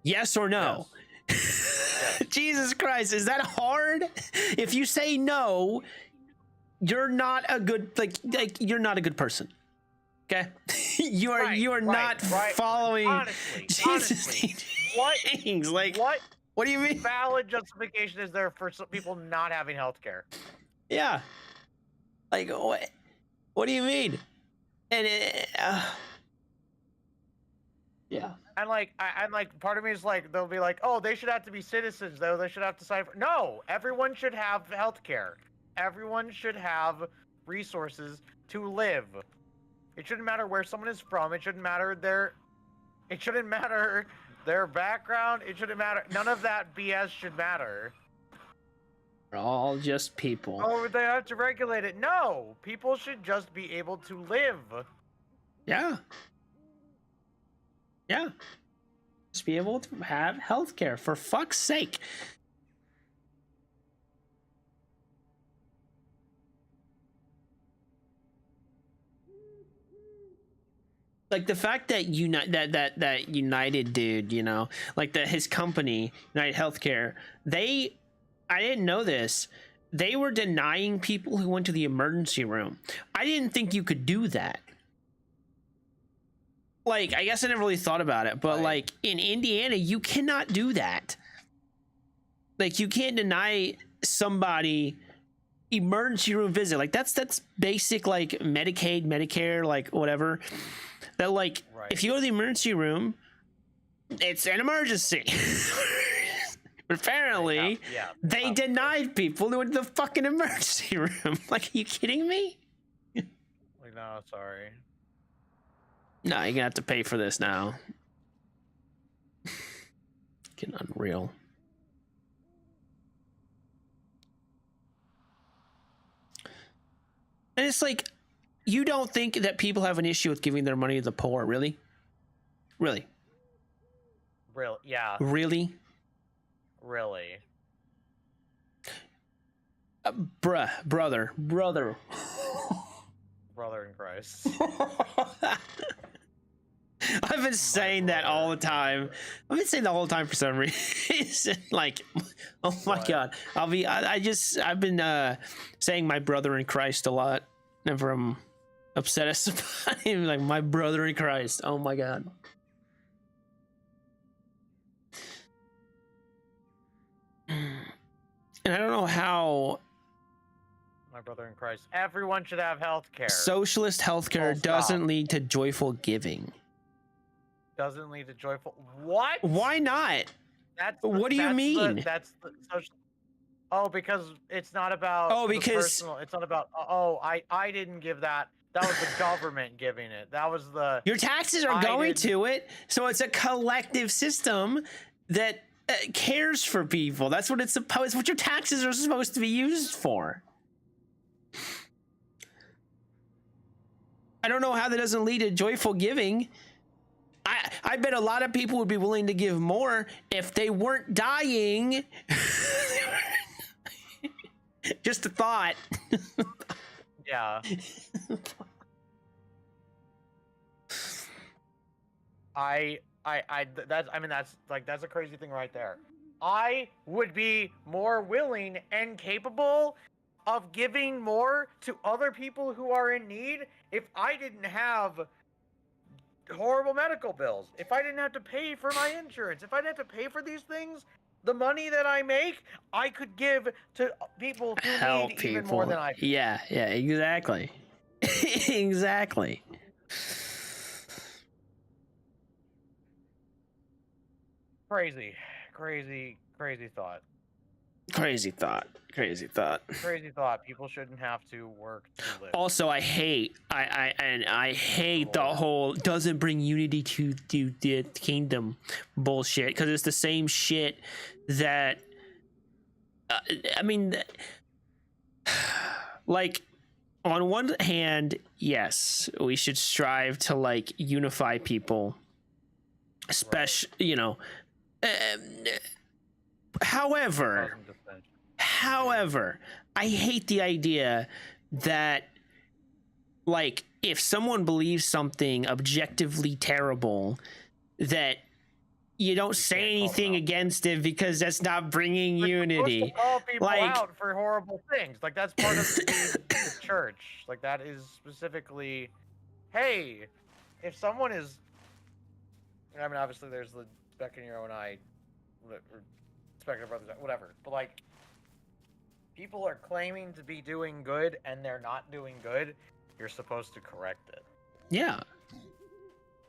[SPEAKER 1] Yes or no? Yes. Jesus Christ, is that hard? If you say no, you're not a good like you're not a good person. Okay? you are not following
[SPEAKER 3] honestly, what
[SPEAKER 1] things. Like what do you mean?
[SPEAKER 3] Valid justification is there for some people not having health care?
[SPEAKER 1] Yeah. Like what do you mean? And yeah.
[SPEAKER 3] And like part of me is like, they'll be like, oh, they should have to be citizens though. They should have to sign for. No, everyone should have health care. Everyone should have resources to live. It shouldn't matter where someone is from. It shouldn't matter their background. It shouldn't matter. None of that BS should matter.
[SPEAKER 1] We're all just people.
[SPEAKER 3] Oh, they have to regulate it. No, people should just be able to live.
[SPEAKER 1] Yeah. Yeah. Just be able to have healthcare, for fuck's sake. Like the fact that that United dude, you know, like that his company, United Healthcare, I didn't know this. They were denying people who went to the emergency room. I didn't think you could do that. Like, I guess I never really thought about it, but like in Indiana, you cannot do that. Like, you can't deny somebody emergency room visit. Like, that's basic, like Medicaid, Medicare, like whatever. That like, if you go to the emergency room, it's an emergency. Apparently, they denied people who went to the fucking emergency room. Like, are you kidding me?
[SPEAKER 3] Like, no, sorry.
[SPEAKER 1] No, you're gonna have to pay for this now. Getting unreal. And it's like, you don't think that people have an issue with giving their money to the poor, really? Really?
[SPEAKER 3] Really? Yeah.
[SPEAKER 1] Really?
[SPEAKER 3] Really?
[SPEAKER 1] Brother.
[SPEAKER 3] Brother in Christ.
[SPEAKER 1] I've been saying that all the time. I've been saying the whole time for some reason. Like, oh my God. I've been saying my brother in Christ a lot. Whenever I'm upset at somebody, like, my brother in Christ. Oh my God. And I don't know how.
[SPEAKER 3] My brother in Christ. Everyone should have health care.
[SPEAKER 1] Socialist healthcare doesn't lead to joyful giving.
[SPEAKER 3] Doesn't lead to joyful. What?
[SPEAKER 1] Why not? What do you mean?
[SPEAKER 3] That's the social. Oh, because it's not about.
[SPEAKER 1] Oh, because
[SPEAKER 3] personal. It's not about. Oh, I didn't give that. That was the government giving it. That was the.
[SPEAKER 1] Your taxes are going to it, so it's a collective system that cares for people. That's what it's supposed. What your taxes are supposed to be used for. I don't know how that doesn't lead to joyful giving. I bet a lot of people would be willing to give more if they weren't dying. Just a thought.
[SPEAKER 3] Yeah. That's a crazy thing right there. I would be more willing and capable of giving more to other people who are in need if I didn't have horrible medical bills, if I didn't have to pay for my insurance, if I didn't have to pay for these things. The money that I make, I could give to people who need even more than I do.
[SPEAKER 1] Yeah, exactly. Exactly.
[SPEAKER 3] Crazy thought.
[SPEAKER 1] Crazy thought.
[SPEAKER 3] People shouldn't have to work to live.
[SPEAKER 1] Also, I hate the whole doesn't bring unity to the kingdom bullshit, because it's the same shit that I mean, like, on one hand, yes, we should strive to like unify people, especially, you know. However, However, I hate the idea that, like, if someone believes something objectively terrible, that you don't say
[SPEAKER 3] can't call them
[SPEAKER 1] anything
[SPEAKER 3] out.
[SPEAKER 1] against it because that's not bringing
[SPEAKER 3] You're supposed to
[SPEAKER 1] unity.
[SPEAKER 3] call people
[SPEAKER 1] Like-
[SPEAKER 3] out for horrible things. Like that's part of the church. Like that is specifically, hey, if someone is, I mean, obviously there's the speck in your own eye, or speck in your brother's eye, whatever. But like, people are claiming to be doing good and they're not doing good. You're supposed to correct it.
[SPEAKER 1] Yeah.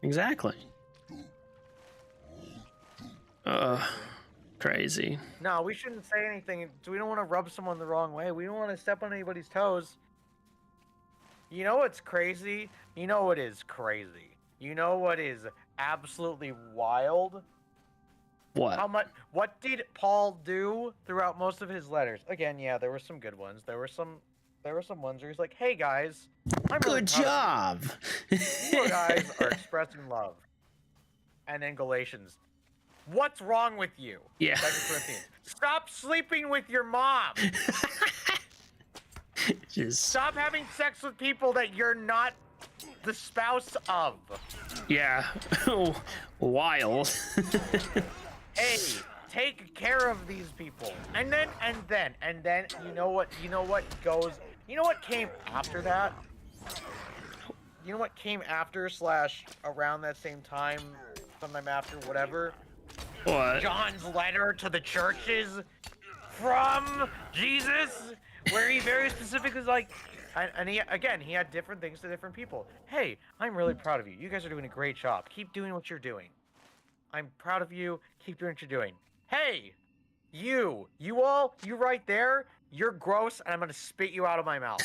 [SPEAKER 1] Exactly. Crazy.
[SPEAKER 3] No, we shouldn't say anything. We don't want to rub someone the wrong way. We don't want to step on anybody's toes. You know what's crazy? You know what is crazy? You know what is absolutely wild?
[SPEAKER 1] What?
[SPEAKER 3] How much? What did Paul do throughout most of his letters? Again, yeah, there were some good ones. There were some ones where he's like, "Hey guys, I'm really
[SPEAKER 1] Good
[SPEAKER 3] proud of
[SPEAKER 1] job.
[SPEAKER 3] you. You guys are expressing love." And then Galatians, what's wrong with you?
[SPEAKER 1] Yeah.
[SPEAKER 3] 2 Corinthians, stop sleeping with your mom.
[SPEAKER 1] Just,
[SPEAKER 3] Stop having sex with people that you're not the spouse of.
[SPEAKER 1] yeah. Wild.
[SPEAKER 3] Hey, take care of these people. And then you know what came after that? You know what came after / around that same time, sometime after, whatever?
[SPEAKER 1] What?
[SPEAKER 3] John's letter to the churches from Jesus, where he very specifically is like, and he had different things to different people. Hey, I'm really proud of you. You guys are doing a great job. Keep doing what you're doing. I'm proud of you. Keep doing what you're doing. Hey, you right there, you're gross, and I'm gonna spit you out of my mouth.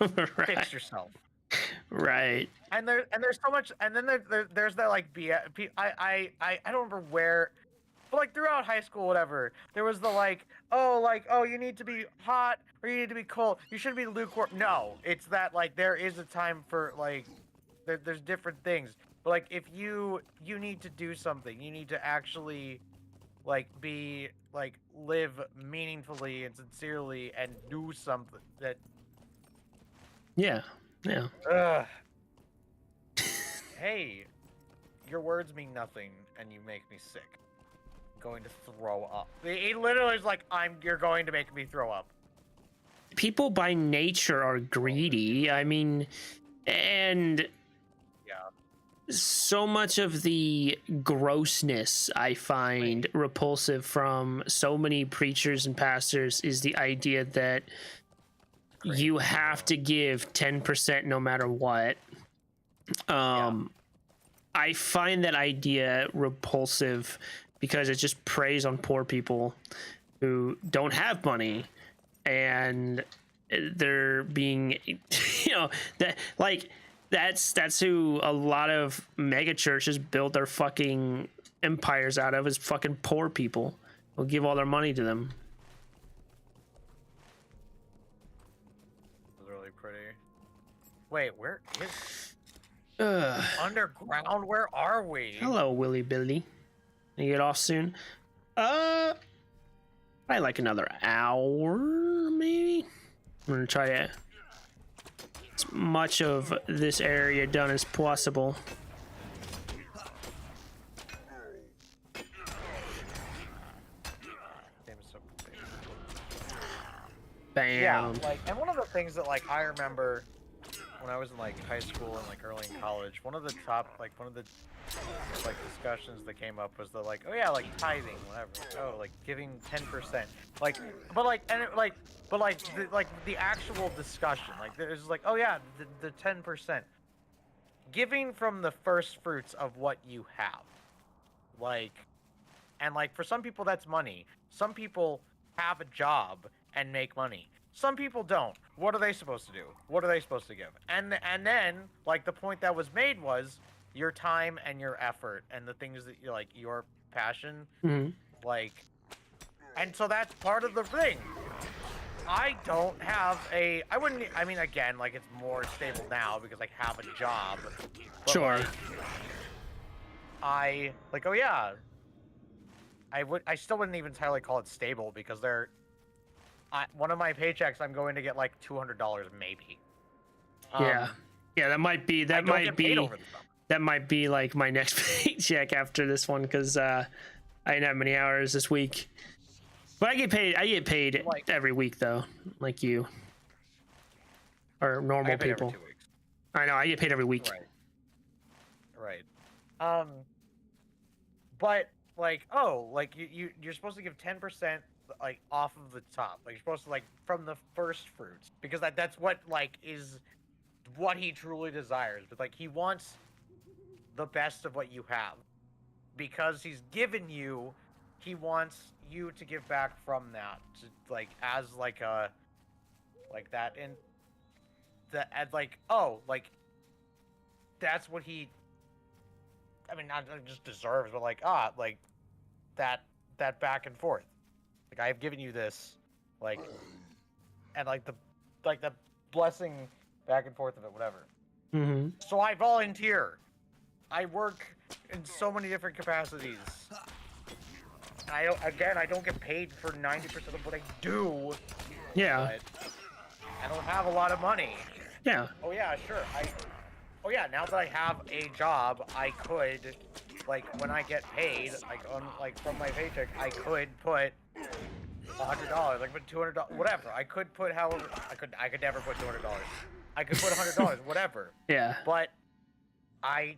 [SPEAKER 1] Right.
[SPEAKER 3] Fix yourself.
[SPEAKER 1] Right.
[SPEAKER 3] And there's so much, and then there's that like I don't remember where, but like throughout high school, whatever, there was the like oh you need to be hot or you need to be cold. You shouldn't be lukewarm. No, it's that like there is a time for like there's different things. But like if you need to do something, you need to actually like be like live meaningfully and sincerely and do something that.
[SPEAKER 1] Yeah. Yeah.
[SPEAKER 3] Ugh. Hey, your words mean nothing, and you make me sick. I'm going to throw up. He literally is like, you're going to make me throw up.
[SPEAKER 1] People by nature are greedy. I mean, and
[SPEAKER 3] Yeah.
[SPEAKER 1] so much of the grossness I find repulsive from so many preachers and pastors is the idea that you have to give 10% no matter what. I find that idea repulsive because it just preys on poor people who don't have money, and they're being, that's who a lot of mega churches build their fucking empires out of, is fucking poor people who give all their money to them.
[SPEAKER 3] Really pretty. Wait, where is underground? Where are we?
[SPEAKER 1] Hello, Willy Billy. You get off soon? Probably like another hour, maybe. I'm gonna try to get as much of this area done as possible. Bam.
[SPEAKER 3] Yeah, like, and one of the things that like I remember when I was in like high school and like early in college, one of the discussions that came up was the like, oh yeah, like tithing, whatever. Oh, like giving 10%. Like, but like, and it, like, but like the actual discussion, like there's like, oh yeah, the 10%. Giving from the first fruits of what you have, like, and like for some people that's money. Some people have a job and make money. Some people don't. What are they supposed to do? What are they supposed to give? And then like the point that was made was your time and your effort and the things that you like, your passion, like, and so that's part of the thing. I don't have I mean, again, like it's more stable now because I have a job. But
[SPEAKER 1] Sure.
[SPEAKER 3] Like, oh yeah, I still wouldn't even entirely call it stable because one of my paychecks, I'm going to get like $200 maybe.
[SPEAKER 1] Yeah, that might be
[SPEAKER 3] I don't get paid over the summer.
[SPEAKER 1] that might be like my next paycheck after this one, because I didn't have many hours this week. But I get paid
[SPEAKER 3] Like-
[SPEAKER 1] every week though, like you or
[SPEAKER 3] I
[SPEAKER 1] normal
[SPEAKER 3] get paid
[SPEAKER 1] people.
[SPEAKER 3] every 2 weeks.
[SPEAKER 1] I know, I get paid every week.
[SPEAKER 3] Right. But like, like you're supposed to give 10% like off of the top. Like you're supposed to like from the first fruits, because that's what like is what he truly desires. But like he wants the best of what you have, because he's given you. He wants you to give back from that, to, like as like a like that in the as like like that's what he. I mean, not just deserves, but like like that back and forth. Like I have given you this, like, and like the blessing back and forth of it, whatever.
[SPEAKER 1] Mm-hmm.
[SPEAKER 3] So I volunteer. I work in so many different capacities. I don't get paid for 90% of what I do.
[SPEAKER 1] Yeah.
[SPEAKER 3] But I don't have a lot of money.
[SPEAKER 1] Yeah.
[SPEAKER 3] Oh yeah, sure. Oh yeah, now that I have a job, I could, like, when I get paid, like from my paycheck, I could put $100, like put $200, whatever. I could put however I could never put $200. I could put $100, whatever.
[SPEAKER 1] Yeah.
[SPEAKER 3] But I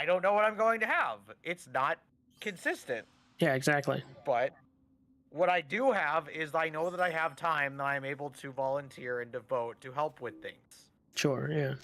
[SPEAKER 3] don't know what I'm going to have. It's not consistent.
[SPEAKER 1] Yeah, exactly.
[SPEAKER 3] But what I do have is I know that I have time that I'm able to volunteer and devote to help with things.
[SPEAKER 1] Sure, yeah.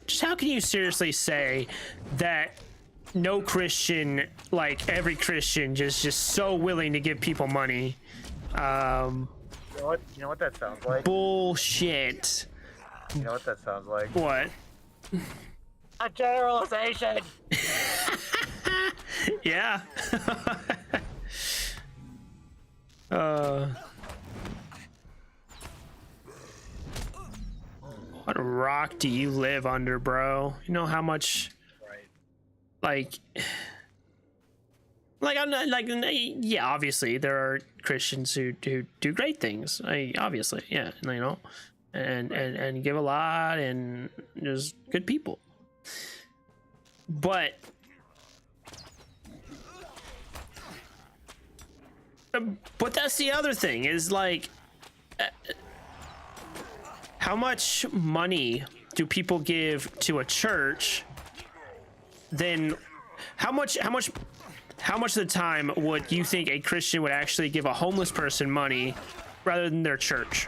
[SPEAKER 1] Just how can you seriously say that no Christian, like every Christian, just so willing to give people money?
[SPEAKER 3] You know what that sounds like?
[SPEAKER 1] Bullshit.
[SPEAKER 3] You know what that sounds like?
[SPEAKER 1] What?
[SPEAKER 3] A generalization.
[SPEAKER 1] Yeah. What rock do you live under, bro? You know how much,
[SPEAKER 3] Right.
[SPEAKER 1] like I'm not like, yeah, obviously there are Christians who do great things. Obviously, yeah, you know, and give a lot, and there's good people. But that's the other thing is like, how much money do people give to a church? Then how much of the time would you think a Christian would actually give a homeless person money rather than their church?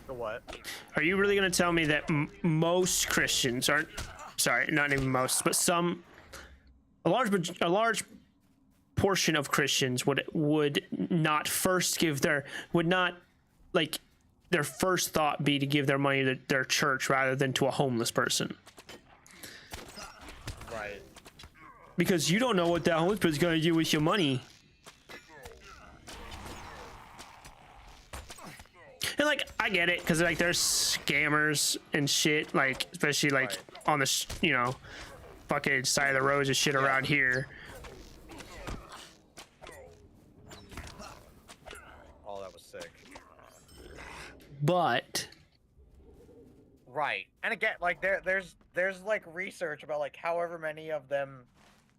[SPEAKER 3] The what?
[SPEAKER 1] Are you really going to tell me that most Christians aren't, sorry, not even most, but a large portion of Christians would not first give would not, like, their first thought be to give their money to their church rather than to a homeless person?
[SPEAKER 3] Right.
[SPEAKER 1] Because you don't know what that homeless person's going to do with your money. And like, I get it, because like there's scammers and shit, like especially like on the fucking side of the roads and shit around here.
[SPEAKER 3] Oh, that was sick.
[SPEAKER 1] But
[SPEAKER 3] Right. And again, like there's like research about like however many of them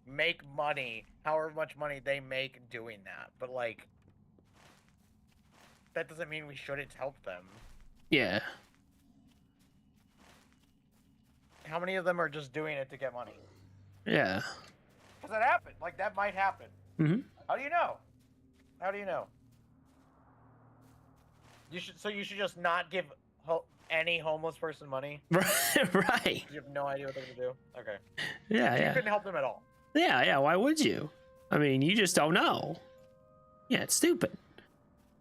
[SPEAKER 3] make money, however much money they make doing that. But like that doesn't mean we shouldn't help them.
[SPEAKER 1] yeah,
[SPEAKER 3] How many of them are just doing it to get money?
[SPEAKER 1] yeah.
[SPEAKER 3] Because that happened. Like that might happen.
[SPEAKER 1] Mm-hmm.
[SPEAKER 3] How do you know? How do you know? You should just not give any homeless person money.
[SPEAKER 1] Right.
[SPEAKER 3] You have no idea what they're gonna do. Okay.
[SPEAKER 1] Yeah,
[SPEAKER 3] You
[SPEAKER 1] yeah.
[SPEAKER 3] couldn't help them at all.
[SPEAKER 1] Yeah. Why would you? I mean, you just don't know. Yeah, it's stupid.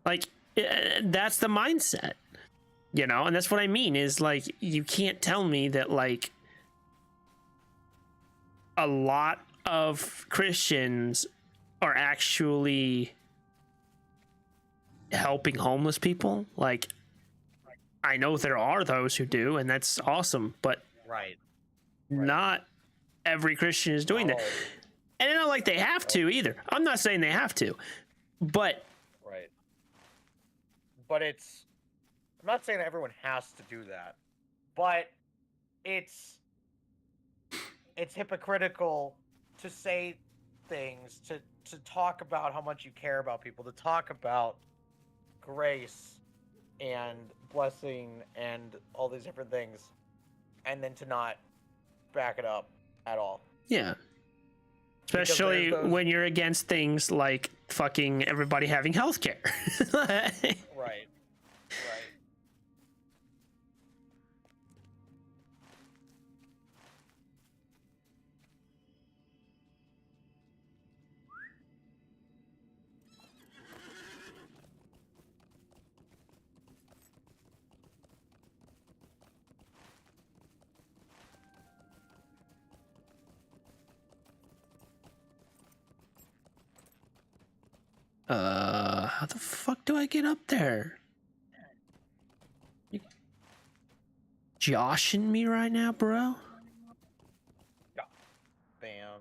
[SPEAKER 1] Like, that's the mindset, and that's what I mean is like, you can't tell me that like a lot of Christians are actually helping homeless people. Like, I know there are those who do, and that's awesome, but
[SPEAKER 3] Right.
[SPEAKER 1] not every Christian is doing that.
[SPEAKER 3] No.
[SPEAKER 1] And it's not like they have to either. I'm not saying they have to, but
[SPEAKER 3] Right. But it's. I'm not saying that everyone has to do that, but it's hypocritical to say things, to talk about how much you care about people, to talk about grace and blessing and all these different things, and then to not back it up at all.
[SPEAKER 1] yeah.
[SPEAKER 3] Because
[SPEAKER 1] Especially
[SPEAKER 3] there's those-
[SPEAKER 1] when you're against things like fucking everybody having health care.
[SPEAKER 3] Right. Right.
[SPEAKER 1] How the fuck do I get up there? You joshing me right now, bro?
[SPEAKER 3] Bam.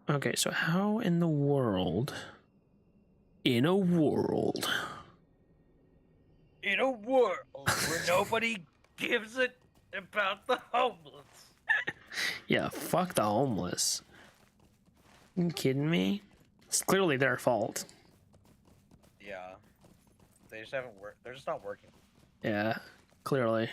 [SPEAKER 1] Okay, so how in the world... In a world
[SPEAKER 3] where nobody gives it about the homeless.
[SPEAKER 1] Yeah, fuck the homeless. You kidding me? It's clearly their fault.
[SPEAKER 3] Yeah. They just haven't worked. They're just not working.
[SPEAKER 1] Yeah, clearly.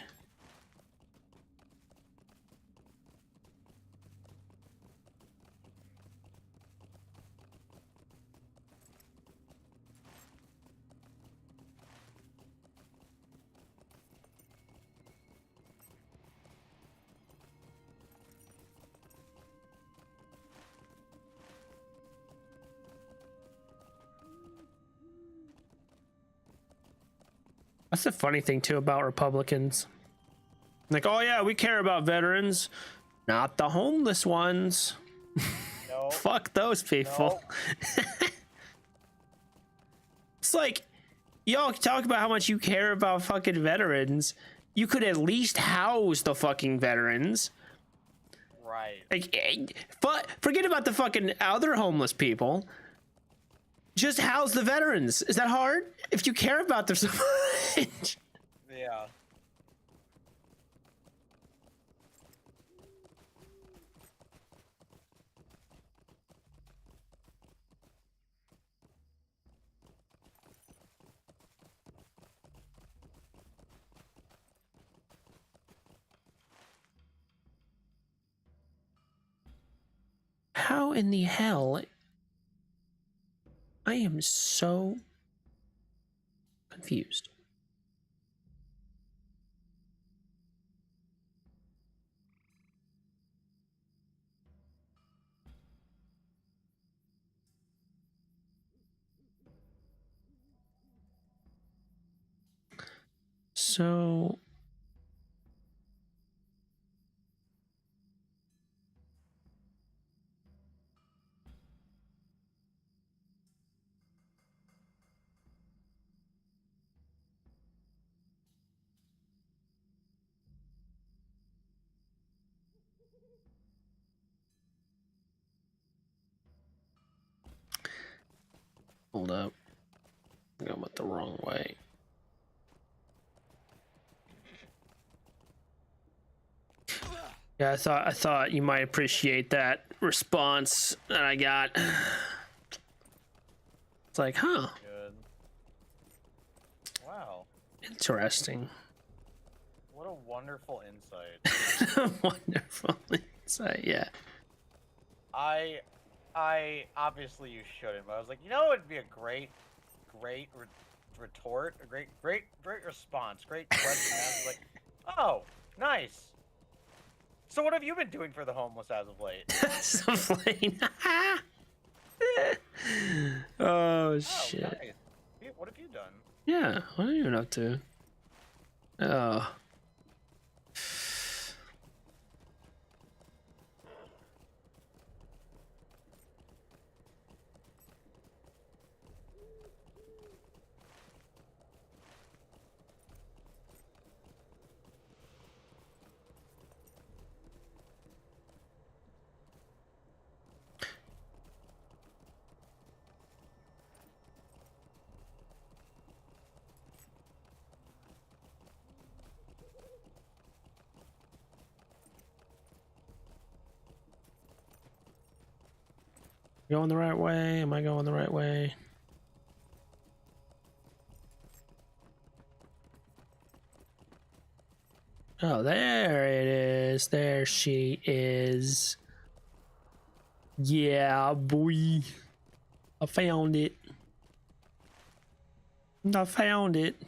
[SPEAKER 1] That's the funny thing too about Republicans. Like, oh yeah, we care about veterans, not the homeless ones.
[SPEAKER 3] No.
[SPEAKER 1] Fuck those people. It's like, y'all talk about how much you care about fucking veterans. You could at least house the fucking veterans.
[SPEAKER 3] Right.
[SPEAKER 1] Like, but forget about the fucking other homeless people. Just house the veterans. Is that hard? If you care about them so much.
[SPEAKER 3] Yeah.
[SPEAKER 1] How in the hell? I am so confused. So hold up. I went the wrong way. Yeah, I thought you might appreciate that response that I got. It's like, huh,
[SPEAKER 3] Good. Wow.
[SPEAKER 1] interesting.
[SPEAKER 3] What a wonderful insight.
[SPEAKER 1] Wonderful insight, yeah.
[SPEAKER 3] I obviously you shouldn't, but I was like, you know, it'd be a great retort, a great response, great question. I was like, oh, nice. So what have you been doing for the homeless as of late?
[SPEAKER 1] Sufflane. Oh, shit.
[SPEAKER 3] Nice. What have you done?
[SPEAKER 1] Yeah, what are you up to? Oh. Going the right way? Am I going the right way? Oh, there it is. There she is. Yeah, boy. I found it. I found it.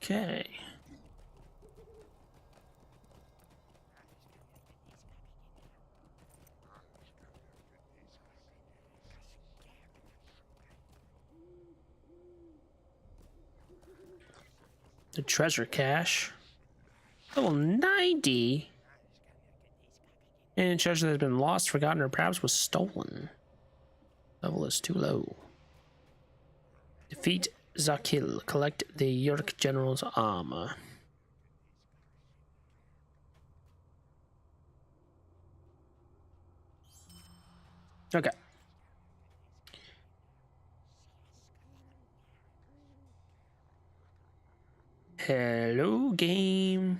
[SPEAKER 1] Okay. The treasure cache. Level 90? And treasure that has been lost, forgotten, or perhaps was stolen. Level is too low. Defeat Zakil. Collect the York General's armor. Okay. Hello, game.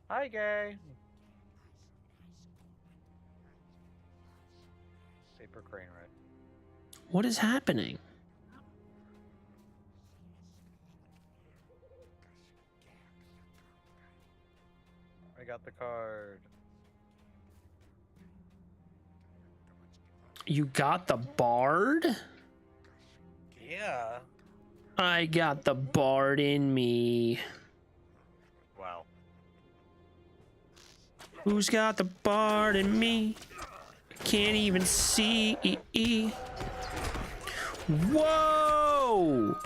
[SPEAKER 3] Hi, gay. Paper crane ride.
[SPEAKER 1] What is happening?
[SPEAKER 3] I got the card.
[SPEAKER 1] You got the bard?
[SPEAKER 3] Yeah.
[SPEAKER 1] I got the bard in me.
[SPEAKER 3] Wow.
[SPEAKER 1] Who's got the bard in me? Can't even see. Whoa!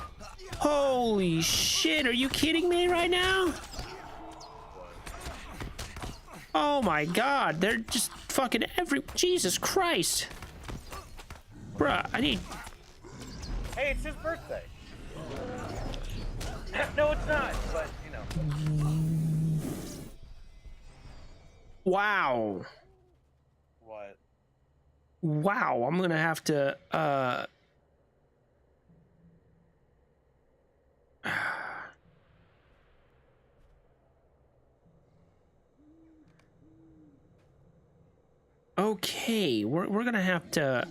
[SPEAKER 1] Holy shit, are you kidding me right now? Oh my god, they're just fucking Jesus Christ. Bruh, I need...
[SPEAKER 3] Hey, it's his birthday. No, it's not, but, you know.
[SPEAKER 1] Wow.
[SPEAKER 3] What?
[SPEAKER 1] Wow, I'm gonna have to, Okay, we're gonna have to,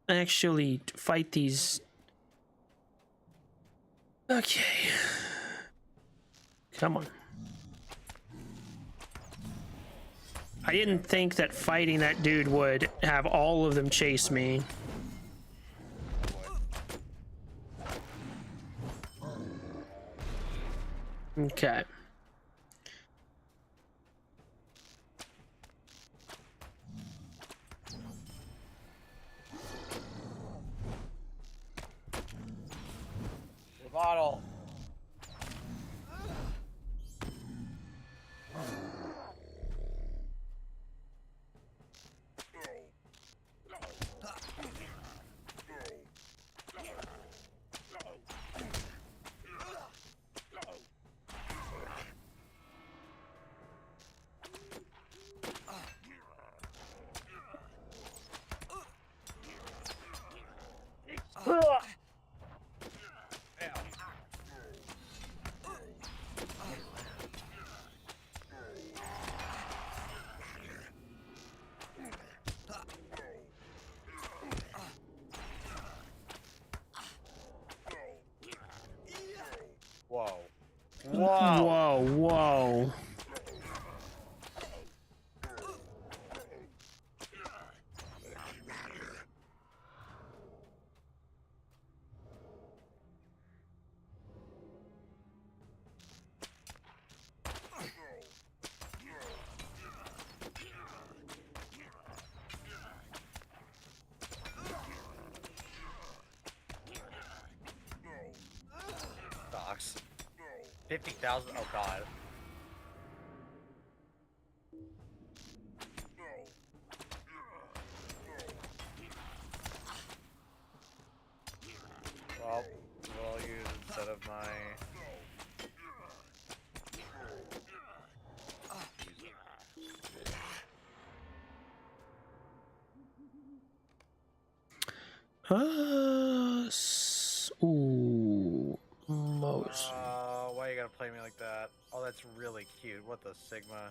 [SPEAKER 1] actually fight these... Okay. Come on. I didn't think that fighting that dude would have all of them chase me. Okay.
[SPEAKER 3] The bottle. 50,000. Oh god. Well, what I'll use instead of my.
[SPEAKER 1] Ooh, most.
[SPEAKER 3] Why you gotta play me like that? Oh, that's really cute. What the Sigma?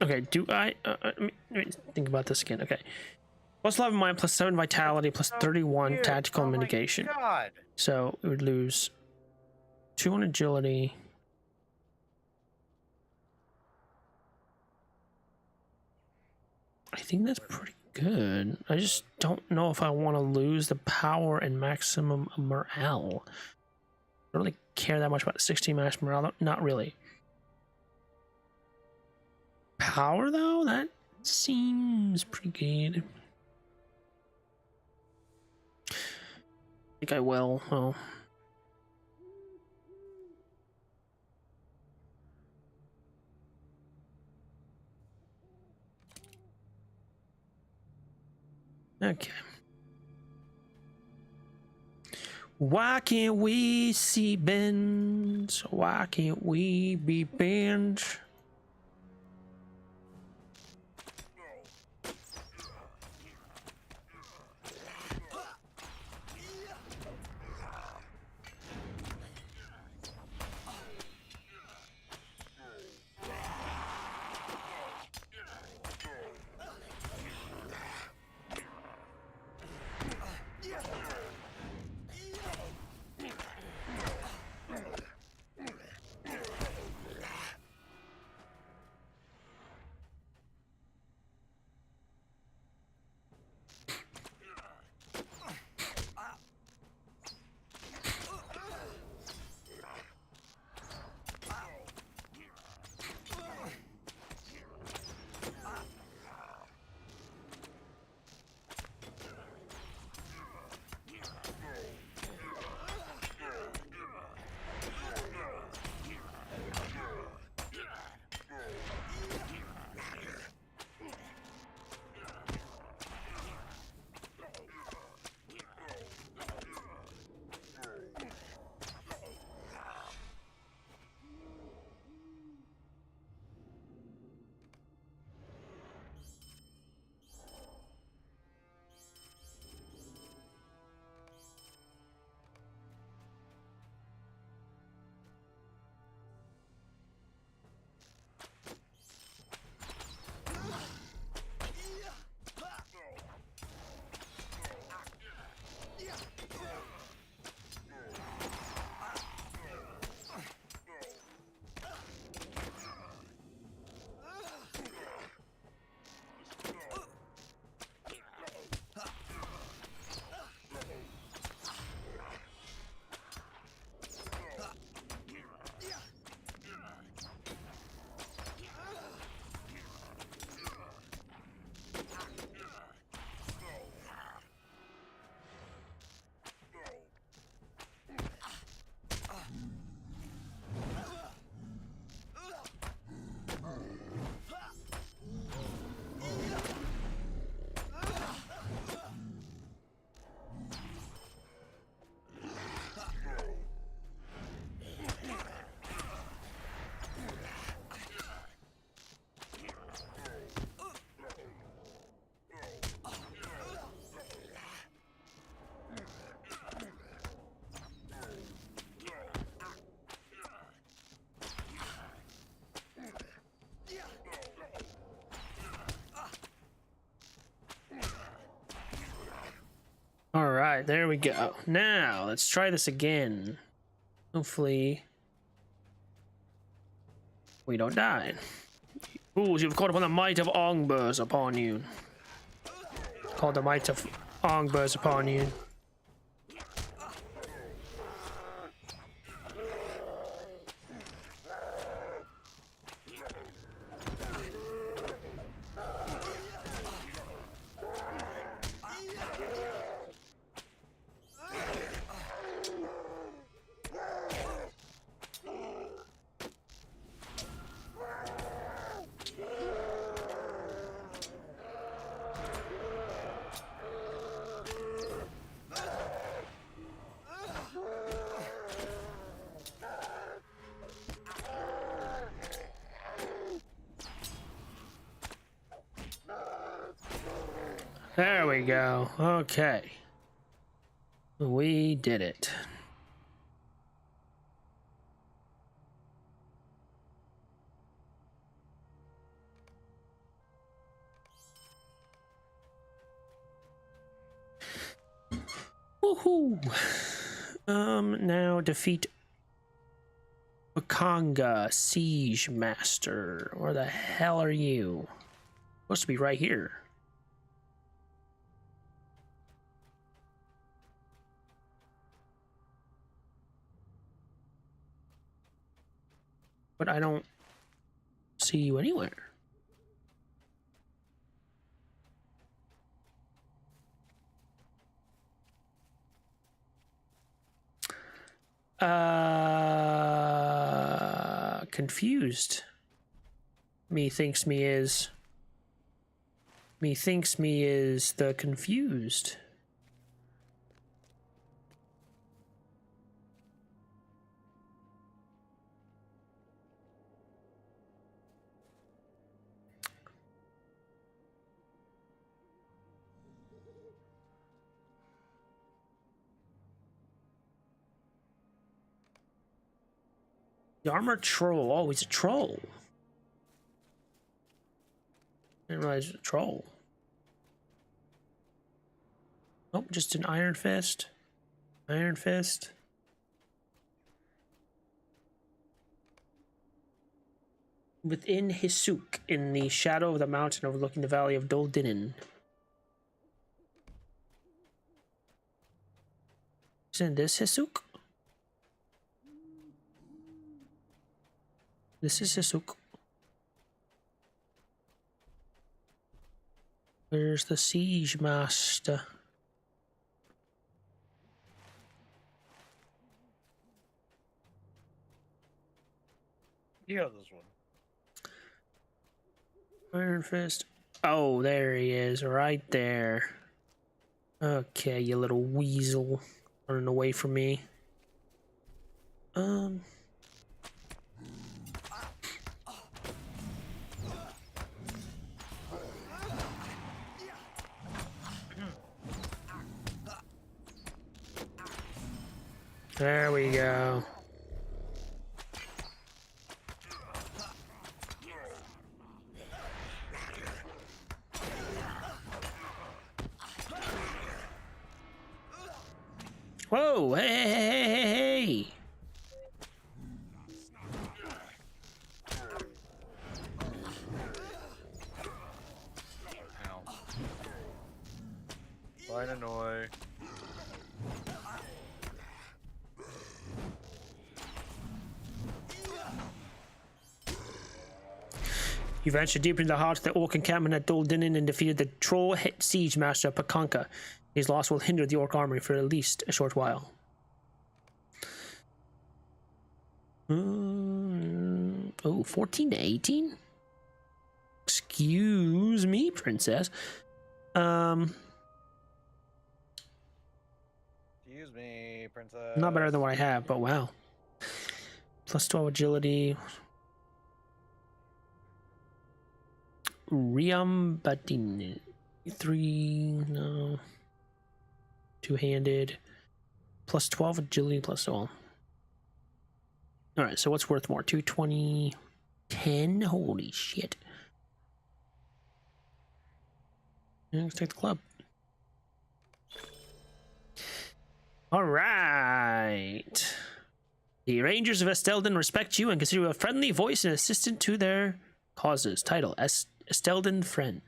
[SPEAKER 1] Okay, do I? Let me think about this again. Okay, plus 11 mind, plus 7 vitality, plus 31
[SPEAKER 3] Cute.
[SPEAKER 1] tactical
[SPEAKER 3] Oh my
[SPEAKER 1] mitigation.
[SPEAKER 3] God.
[SPEAKER 1] So we would lose 2 on agility. I think that's pretty good. I just don't know if I want to lose the power and maximum morale. I don't really care that much about 16 max morale. Not really. Power, though? That seems pretty good. I think I will. Oh. Okay. Why can't we see Benz? Why can't we be Benz? All right, there we go. Now, let's try this again. Hopefully, we don't die. Fools, you've called upon the might of Ongburs upon you. Called the might of Ongburs upon you. There we go. Okay. We did it. Woohoo! Now defeat Wakanga Siege Master. Where the hell are you? Supposed to be right here. But I don't see you anywhere. Confused. Methinks me is the confused. The armored troll. Oh, he's a troll. I didn't realize he was a troll. Oh, just an Iron Fist. Iron Fist. Within Hisuk, in the shadow of the mountain overlooking the valley of Doldinin. Isn't this Hisuk? This is Hisuk. Where's the Siege Master?
[SPEAKER 3] Yeah, this one.
[SPEAKER 1] Iron Fist. Oh, there he is, right there. Okay, you little weasel. Running away from me. There we go. Whoa, hey, hey, hey, hey, hey.
[SPEAKER 3] Fine, annoy.
[SPEAKER 1] You ventured deep into the heart of the Orc encampment at Doldinin and defeated the troll siege master Pakanka. His loss will hinder the Orc army for at least a short while. Oh, 14 to 18? Excuse me, princess.
[SPEAKER 3] Excuse me, princess.
[SPEAKER 1] Not better than what I have, but wow. Plus 12 agility. Riambatin. 3, no. Two-handed. Plus 12 agility, plus all. Alright, so what's worth more? 220, 10? Holy shit. Yeah, let's take the club. Alright. The Rangers of Estelden respect you and consider you a friendly voice and assistant to their causes. Title, Estelden Friend.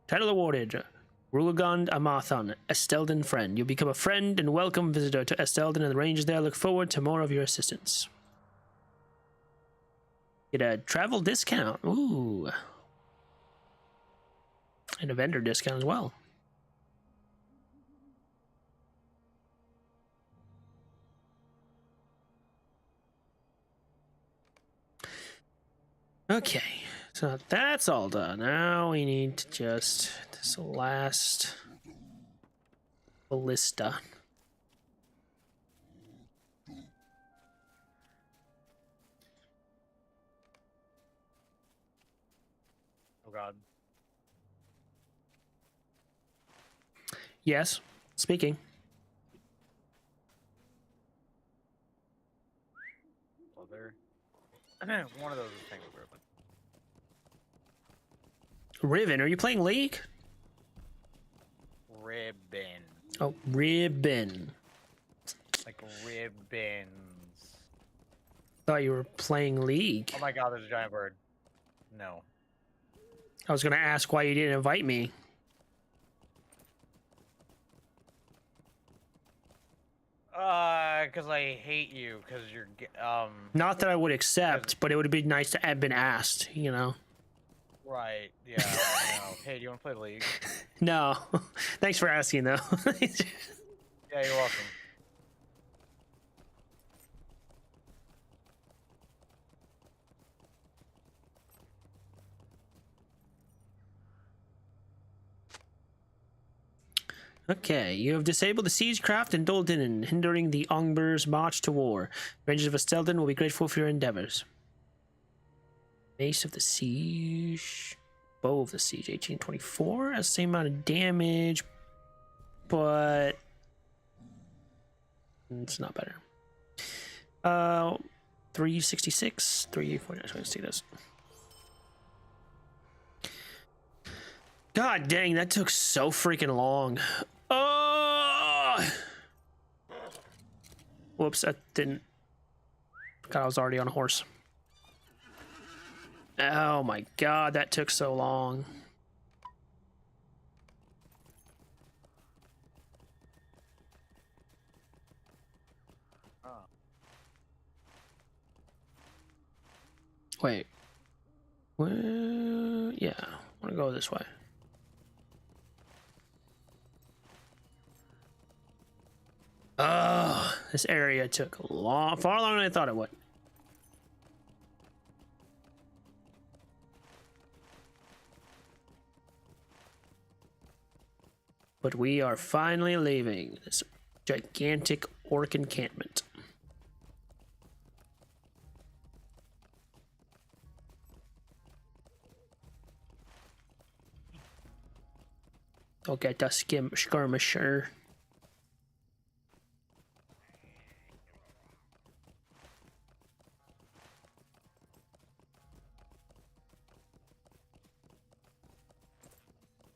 [SPEAKER 1] Title awarded. Rulagond Amathon, Estelden Friend. You'll become a friend and welcome visitor to Estelden, and the Rangers there look forward to more of your assistance. Get a travel discount. Ooh. And a vendor discount as well. Okay, so that's all done. Now we need to just this last ballista.
[SPEAKER 3] Oh god.
[SPEAKER 1] Yes, speaking.
[SPEAKER 3] Other. One of those is Penguin Ribbon.
[SPEAKER 1] Riven, are you playing League?
[SPEAKER 3] Ribbon.
[SPEAKER 1] Oh, Ribbon.
[SPEAKER 3] Like ribbons.
[SPEAKER 1] Thought you were playing League.
[SPEAKER 3] Oh my god, there's a giant bird. No.
[SPEAKER 1] I was gonna ask why you didn't invite me.
[SPEAKER 3] Cause I hate you, cause you're,
[SPEAKER 1] Not that I would accept, but it would have been nice to have been asked, you know?
[SPEAKER 3] right, yeah, I know. Hey, do you wanna play League?
[SPEAKER 1] No. Thanks for asking, though.
[SPEAKER 3] Yeah, you're welcome.
[SPEAKER 1] Okay, you have disabled the siegecraft in Dolden, hindering the Ongbur's march to war. Rangers of Estelden will be grateful for your endeavors. Base of the Siege. Bow of the Siege, 1824. Has the same amount of damage, but it's not better. 366, 349. Let's see this. God dang, that took so freaking long. Oh! Whoops, I didn't. God, I was already on a horse. Oh my god, that took so long. Wait. Well, yeah, I want to go this way. Oh, this area took far longer than I thought it would. But we are finally leaving this gigantic orc encampment. I'll get a skirmisher.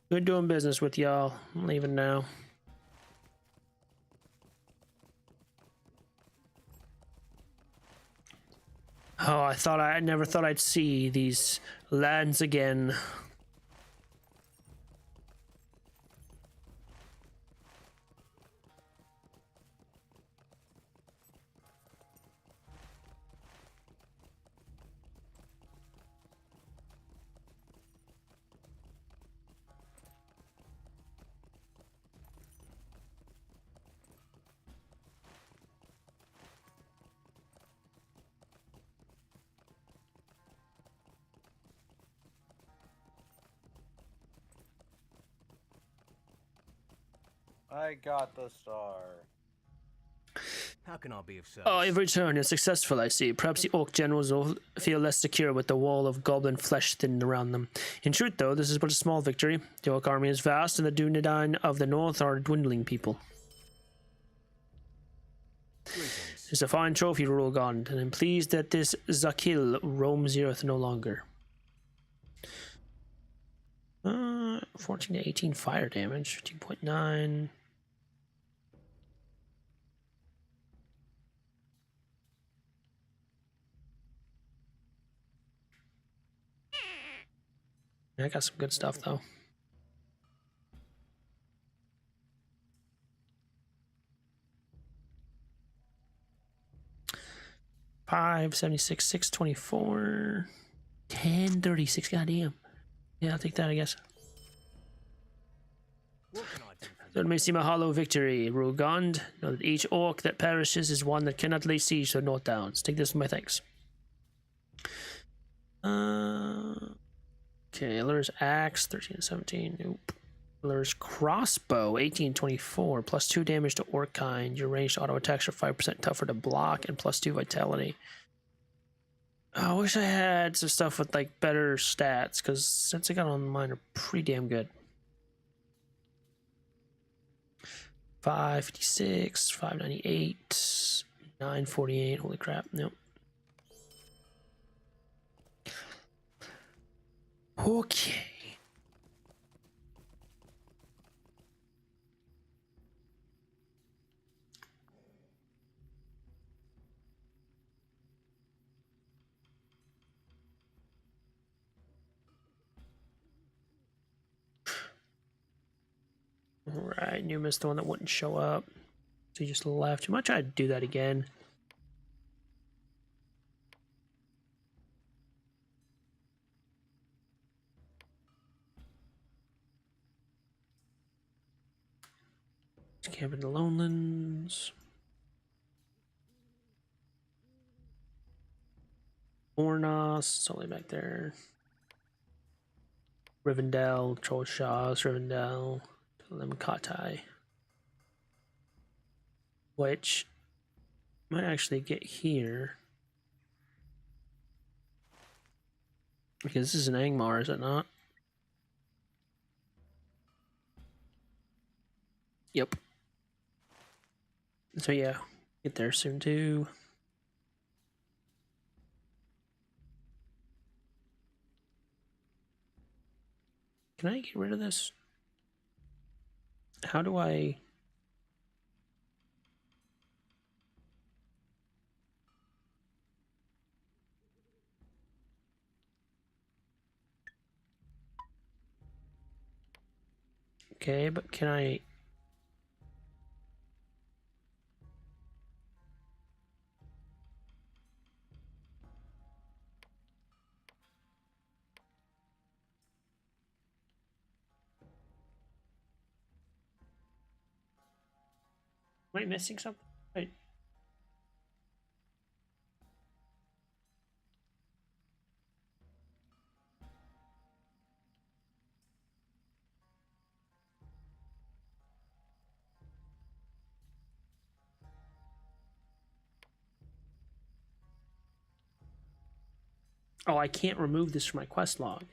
[SPEAKER 1] Good doing business with y'all. I'm leaving now. Oh, I never thought I'd see these lands again.
[SPEAKER 3] I got the star.
[SPEAKER 6] How can I be of service?
[SPEAKER 1] Oh, you've returned and successful, I see. Perhaps the orc generals will feel less secure with the wall of goblin flesh thinned around them. In truth, though, this is but a small victory. The orc army is vast, and the Dunedain of the north are a dwindling people.
[SPEAKER 6] Greetings.
[SPEAKER 1] It's a fine trophy, Rulgond, and I'm pleased that this Zakil roams the earth no longer. 14 to 18 fire damage, 2.9. I got some good stuff though. $576, $624, $1036. Goddamn. Yeah, I'll take that, I guess.
[SPEAKER 6] What can I do for
[SPEAKER 1] So it may seem a hollow victory, Rulgond. Know that each orc that perishes is one that cannot lay siege to the North Downs. Take this with my thanks. Okay, Lur's axe, 13 to 17. Nope. Lur's crossbow, 1824, plus 2 damage to orc kind. Your ranged auto attacks are 5% tougher to block and plus 2 vitality. Oh, I wish I had some stuff with like better stats, because since I got on mine are pretty damn good. 556, 598, 948. Holy crap. Nope. Okay. Alright, you missed the one that wouldn't show up. So you just left. You might try to do that again. Camp in the Lowlands. Ornos, it's only back there. Rivendell, Trollshaws, Rivendell, Lemkatai. Which might actually get here. Because this is an Angmar, is it not? Yep. So yeah, get there soon too. Can I get rid of this? How do I... Okay, but can I... Am I missing something? Wait. Oh, I can't remove this from my quest log.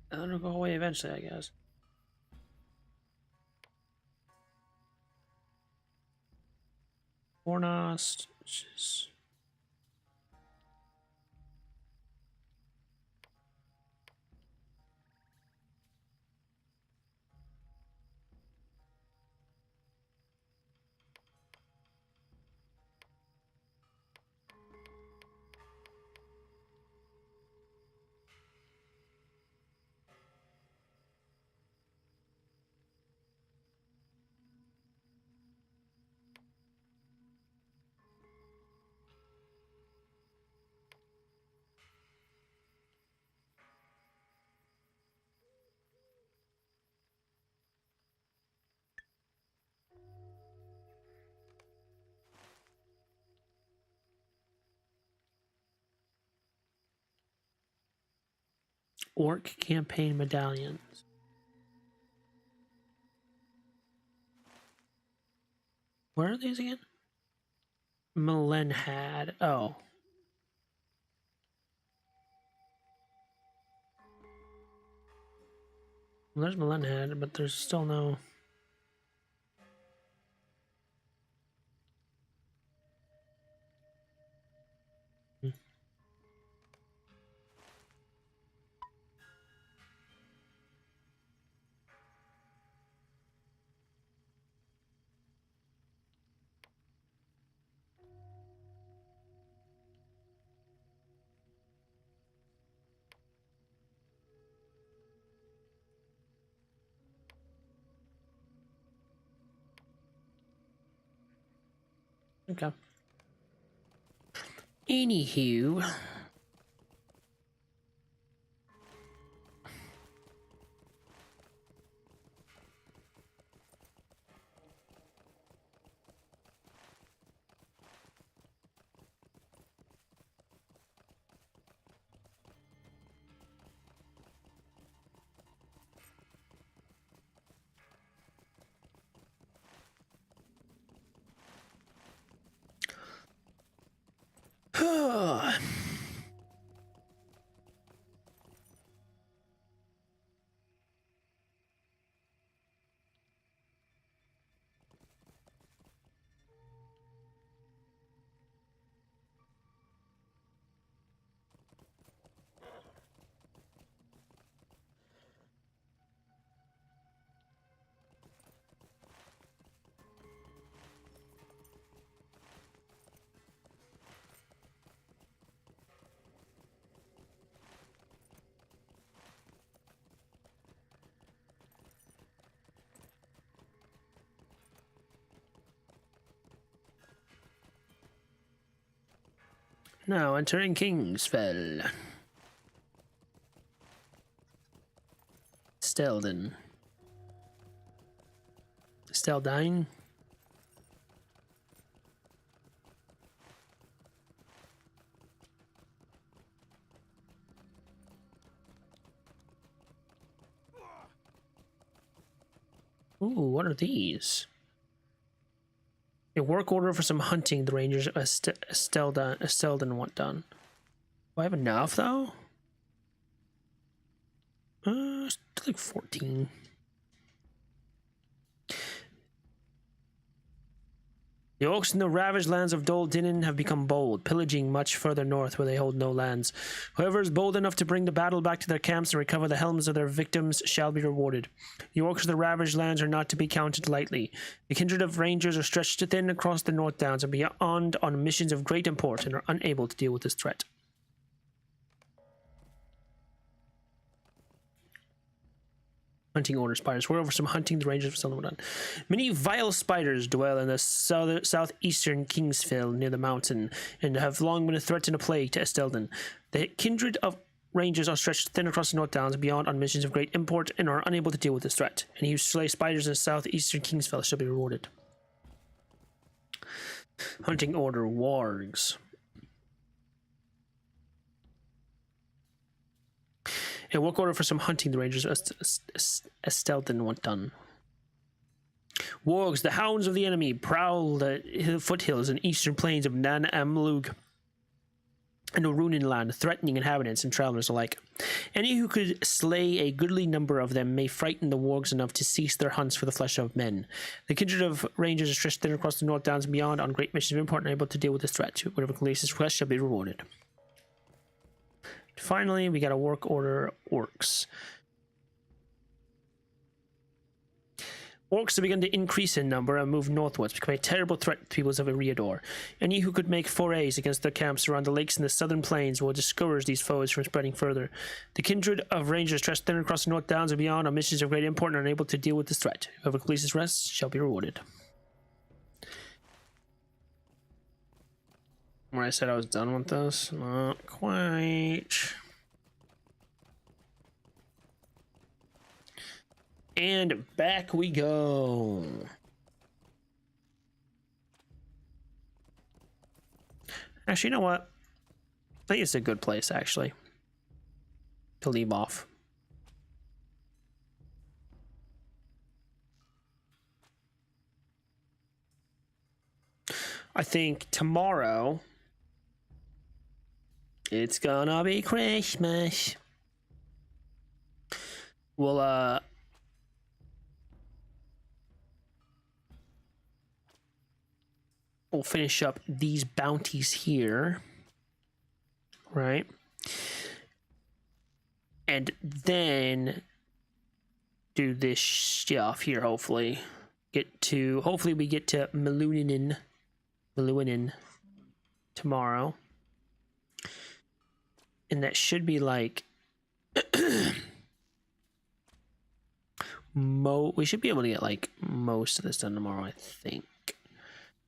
[SPEAKER 1] It'll go away eventually, I guess. Ornost, which is... Orc campaign medallions. Where are these again? Melenhad. Oh. Well, there's Melenhad, but there's still no... Okay. Anywho... Now entering Kingsfell. Stelden. Steldine. Ooh, what are these? A work order for some hunting the Rangers of Stelden want done. Do I have enough, though? It's like 14. The orcs in the ravaged lands of Dol Dinin have become bold, pillaging much further north where they hold no lands. Whoever is bold enough to bring the battle back to their camps and recover the helms of their victims shall be rewarded. The orcs of the ravaged lands are not to be counted lightly. The kindred of rangers are stretched thin across the North Downs and beyond on missions of great import and are unable to deal with this threat. Hunting order spiders. We're over some hunting the rangers for something done. Many vile spiders dwell in the southeastern Kingsfell near the mountain and have long been a threat and a plague to Estelden. The kindred of rangers are stretched thin across the North Downs and beyond on missions of great import and are unable to deal with this threat. And he who slays spiders in the southeastern Kingsfell shall be rewarded. Hunting order wargs. A work order for some hunting the rangers Estelden want done. Wargs, the hounds of the enemy, prowl the foothills and eastern plains of Nan Amlug and Orunin land, threatening inhabitants and travelers alike. Any who could slay a goodly number of them may frighten the wargs enough to cease their hunts for the flesh of men. The kindred of rangers are stretched thin across the North Downs and beyond on great missions of import and able to deal with this threat. Whatever completes this quest shall be rewarded. Finally, we got a work order orcs. Orcs have begun to increase in number and move northwards, becoming a terrible threat to the peoples of Eriador. Any who could make forays against their camps around the lakes in the southern plains will discourage these foes from spreading further. The kindred of rangers stretched thin across the North Downs and beyond on missions of great import and are unable to deal with this threat. Whoever completes this rest shall be rewarded. When I said I was done with this, not quite. And back we go. Actually, you know what? I think it's a good place, actually, to leave off. I think tomorrow it's gonna be Christmas. We'll finish up these bounties here, right? And then do this stuff here, hopefully. Hopefully we get to Meluinen tomorrow. And that should be like we should be able to get like most of this done tomorrow, I think.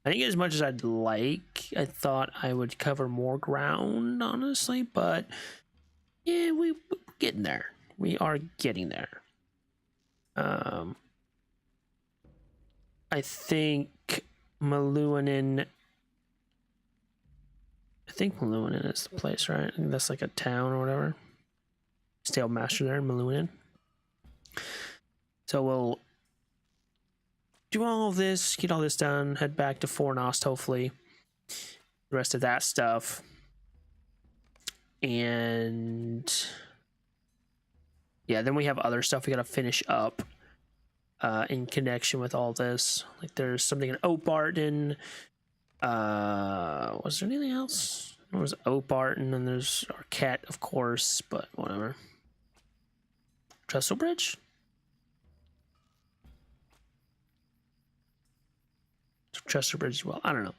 [SPEAKER 1] I think as much as I'd like, I thought I would cover more ground, honestly, but yeah, we're getting there. We are getting there. I think Meluinen is the place, right? I think that's like a town or whatever. Stale Master there, Meluinen. So we'll do all of this, get all this done, head back to Fornost, hopefully. The rest of that stuff. And yeah, then we have other stuff we gotta finish up in connection with all this. Like there's something in Oatbarton. Was there anything else? There was Oatbarton, and there's Arquette, of course, but whatever. Trestlebridge? Trestlebridge as well. I don't know.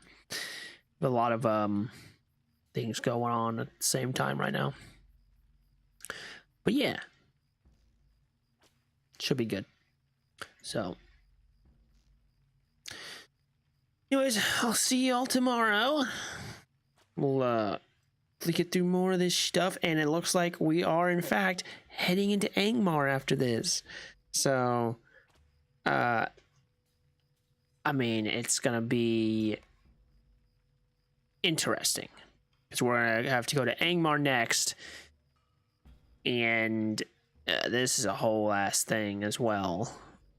[SPEAKER 1] A lot of things going on at the same time right now. But yeah. Should be good. So anyways, I'll see y'all tomorrow. We'll hopefully get through more of this stuff, and it looks like we are in fact heading into Angmar after this. So I mean, it's gonna be interesting because we're gonna have to go to Angmar next, and this is a whole ass thing as well.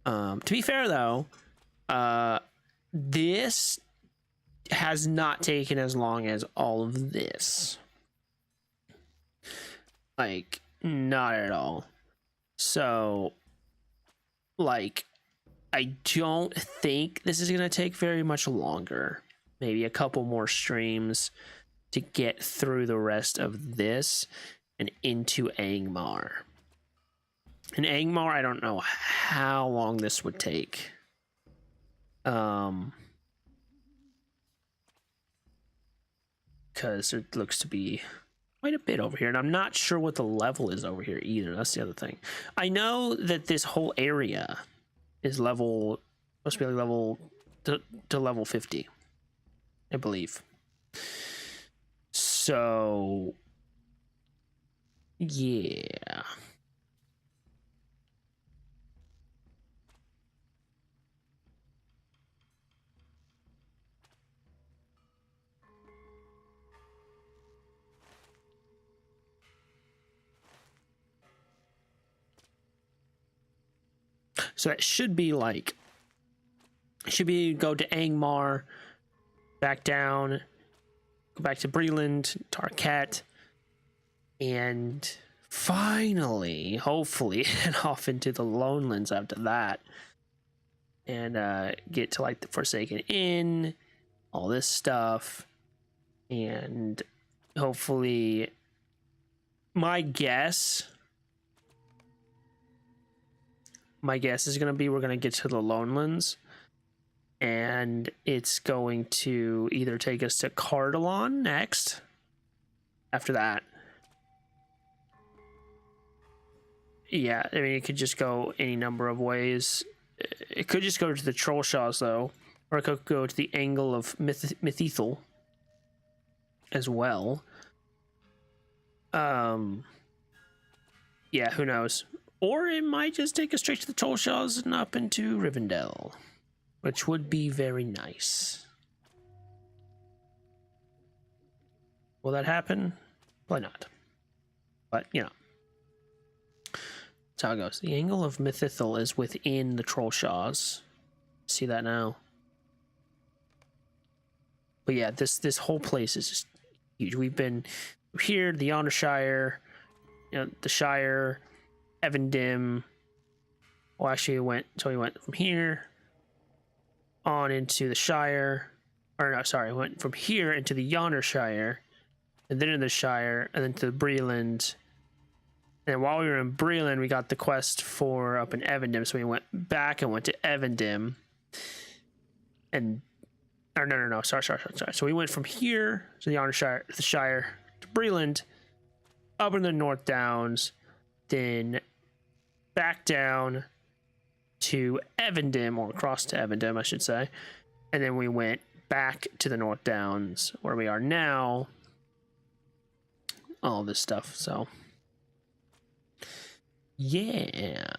[SPEAKER 1] To be fair though, this has not taken as long as all of this. Like, not at all. So, like, I don't think this is going to take very much longer. Maybe a couple more streams to get through the rest of this and into Angmar. In Angmar, I don't know how long this would take. Because there looks to be quite a bit over here, and I'm not sure what the level is over here either. That's the other thing. I know that this whole area is supposed to be like level to level 50, I believe. So yeah. So it should be like, go to Angmar, back down, go back to Breland, Tarket, and finally, hopefully, head off into the Lonelands after that. And get to like the Forsaken Inn, all this stuff. And hopefully, my guess is going to be we're going to get to the Lonelands, and it's going to either take us to Cardalon next after that. Yeah, I mean, it could just go any number of ways. It could just go to the Trollshaws, though, or it could go to the Angle of Mythethel as well. Yeah, who knows? Or it might just take us straight to the Trollshaws and up into Rivendell, which would be very nice. Will that happen? Probably not. But, you know. That's how it goes. The Angle of Mythethel is within the Trollshaws. See that now? But yeah, this whole place is just huge. We've been here, the Yondershire, the Shire, Evendim. Well, actually, we went from here on into the Shire. Or no, sorry, went from here into the Yondershire, and then into the Shire, and then to Breland. And while we were in Breland, we got the quest for up in Evendim, so we went back and went to Evendim. And no, sorry. So we went from here to the Yondershire, the Shire, to Breland, up in the North Downs, then back down to Evendim, or across to Evendim, I should say. And then we went back to the North Downs, where we are now. All this stuff, so. Yeah.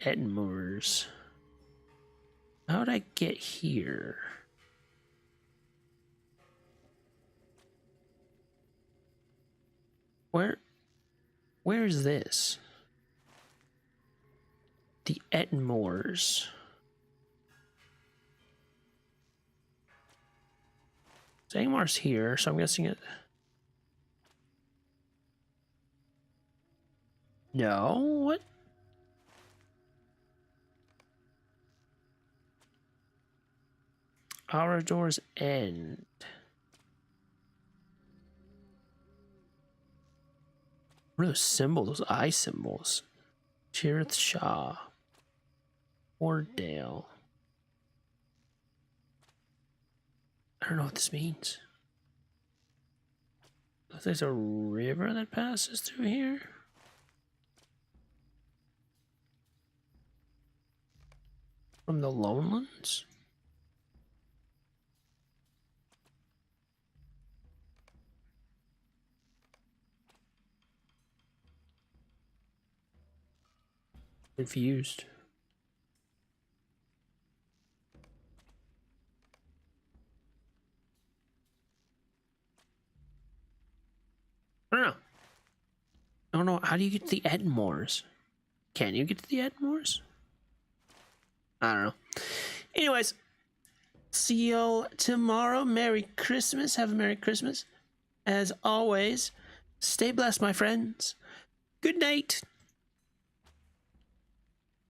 [SPEAKER 1] Edmures. How'd I get here? Where is this? The Ettenmoors. Angmar's here, so I'm guessing it. No, what? Arador's End. What are those symbols? Those eye symbols. Tirith Shah. Ordale. I don't know what this means. There's a river that passes through here. From the Lonelands? Confused. I don't know. I don't know. How do you get to the Edmores? Can you get to the Edmores? I don't know. Anyways, see y'all tomorrow. Merry Christmas. Have a Merry Christmas. As always, stay blessed, my friends. Good night.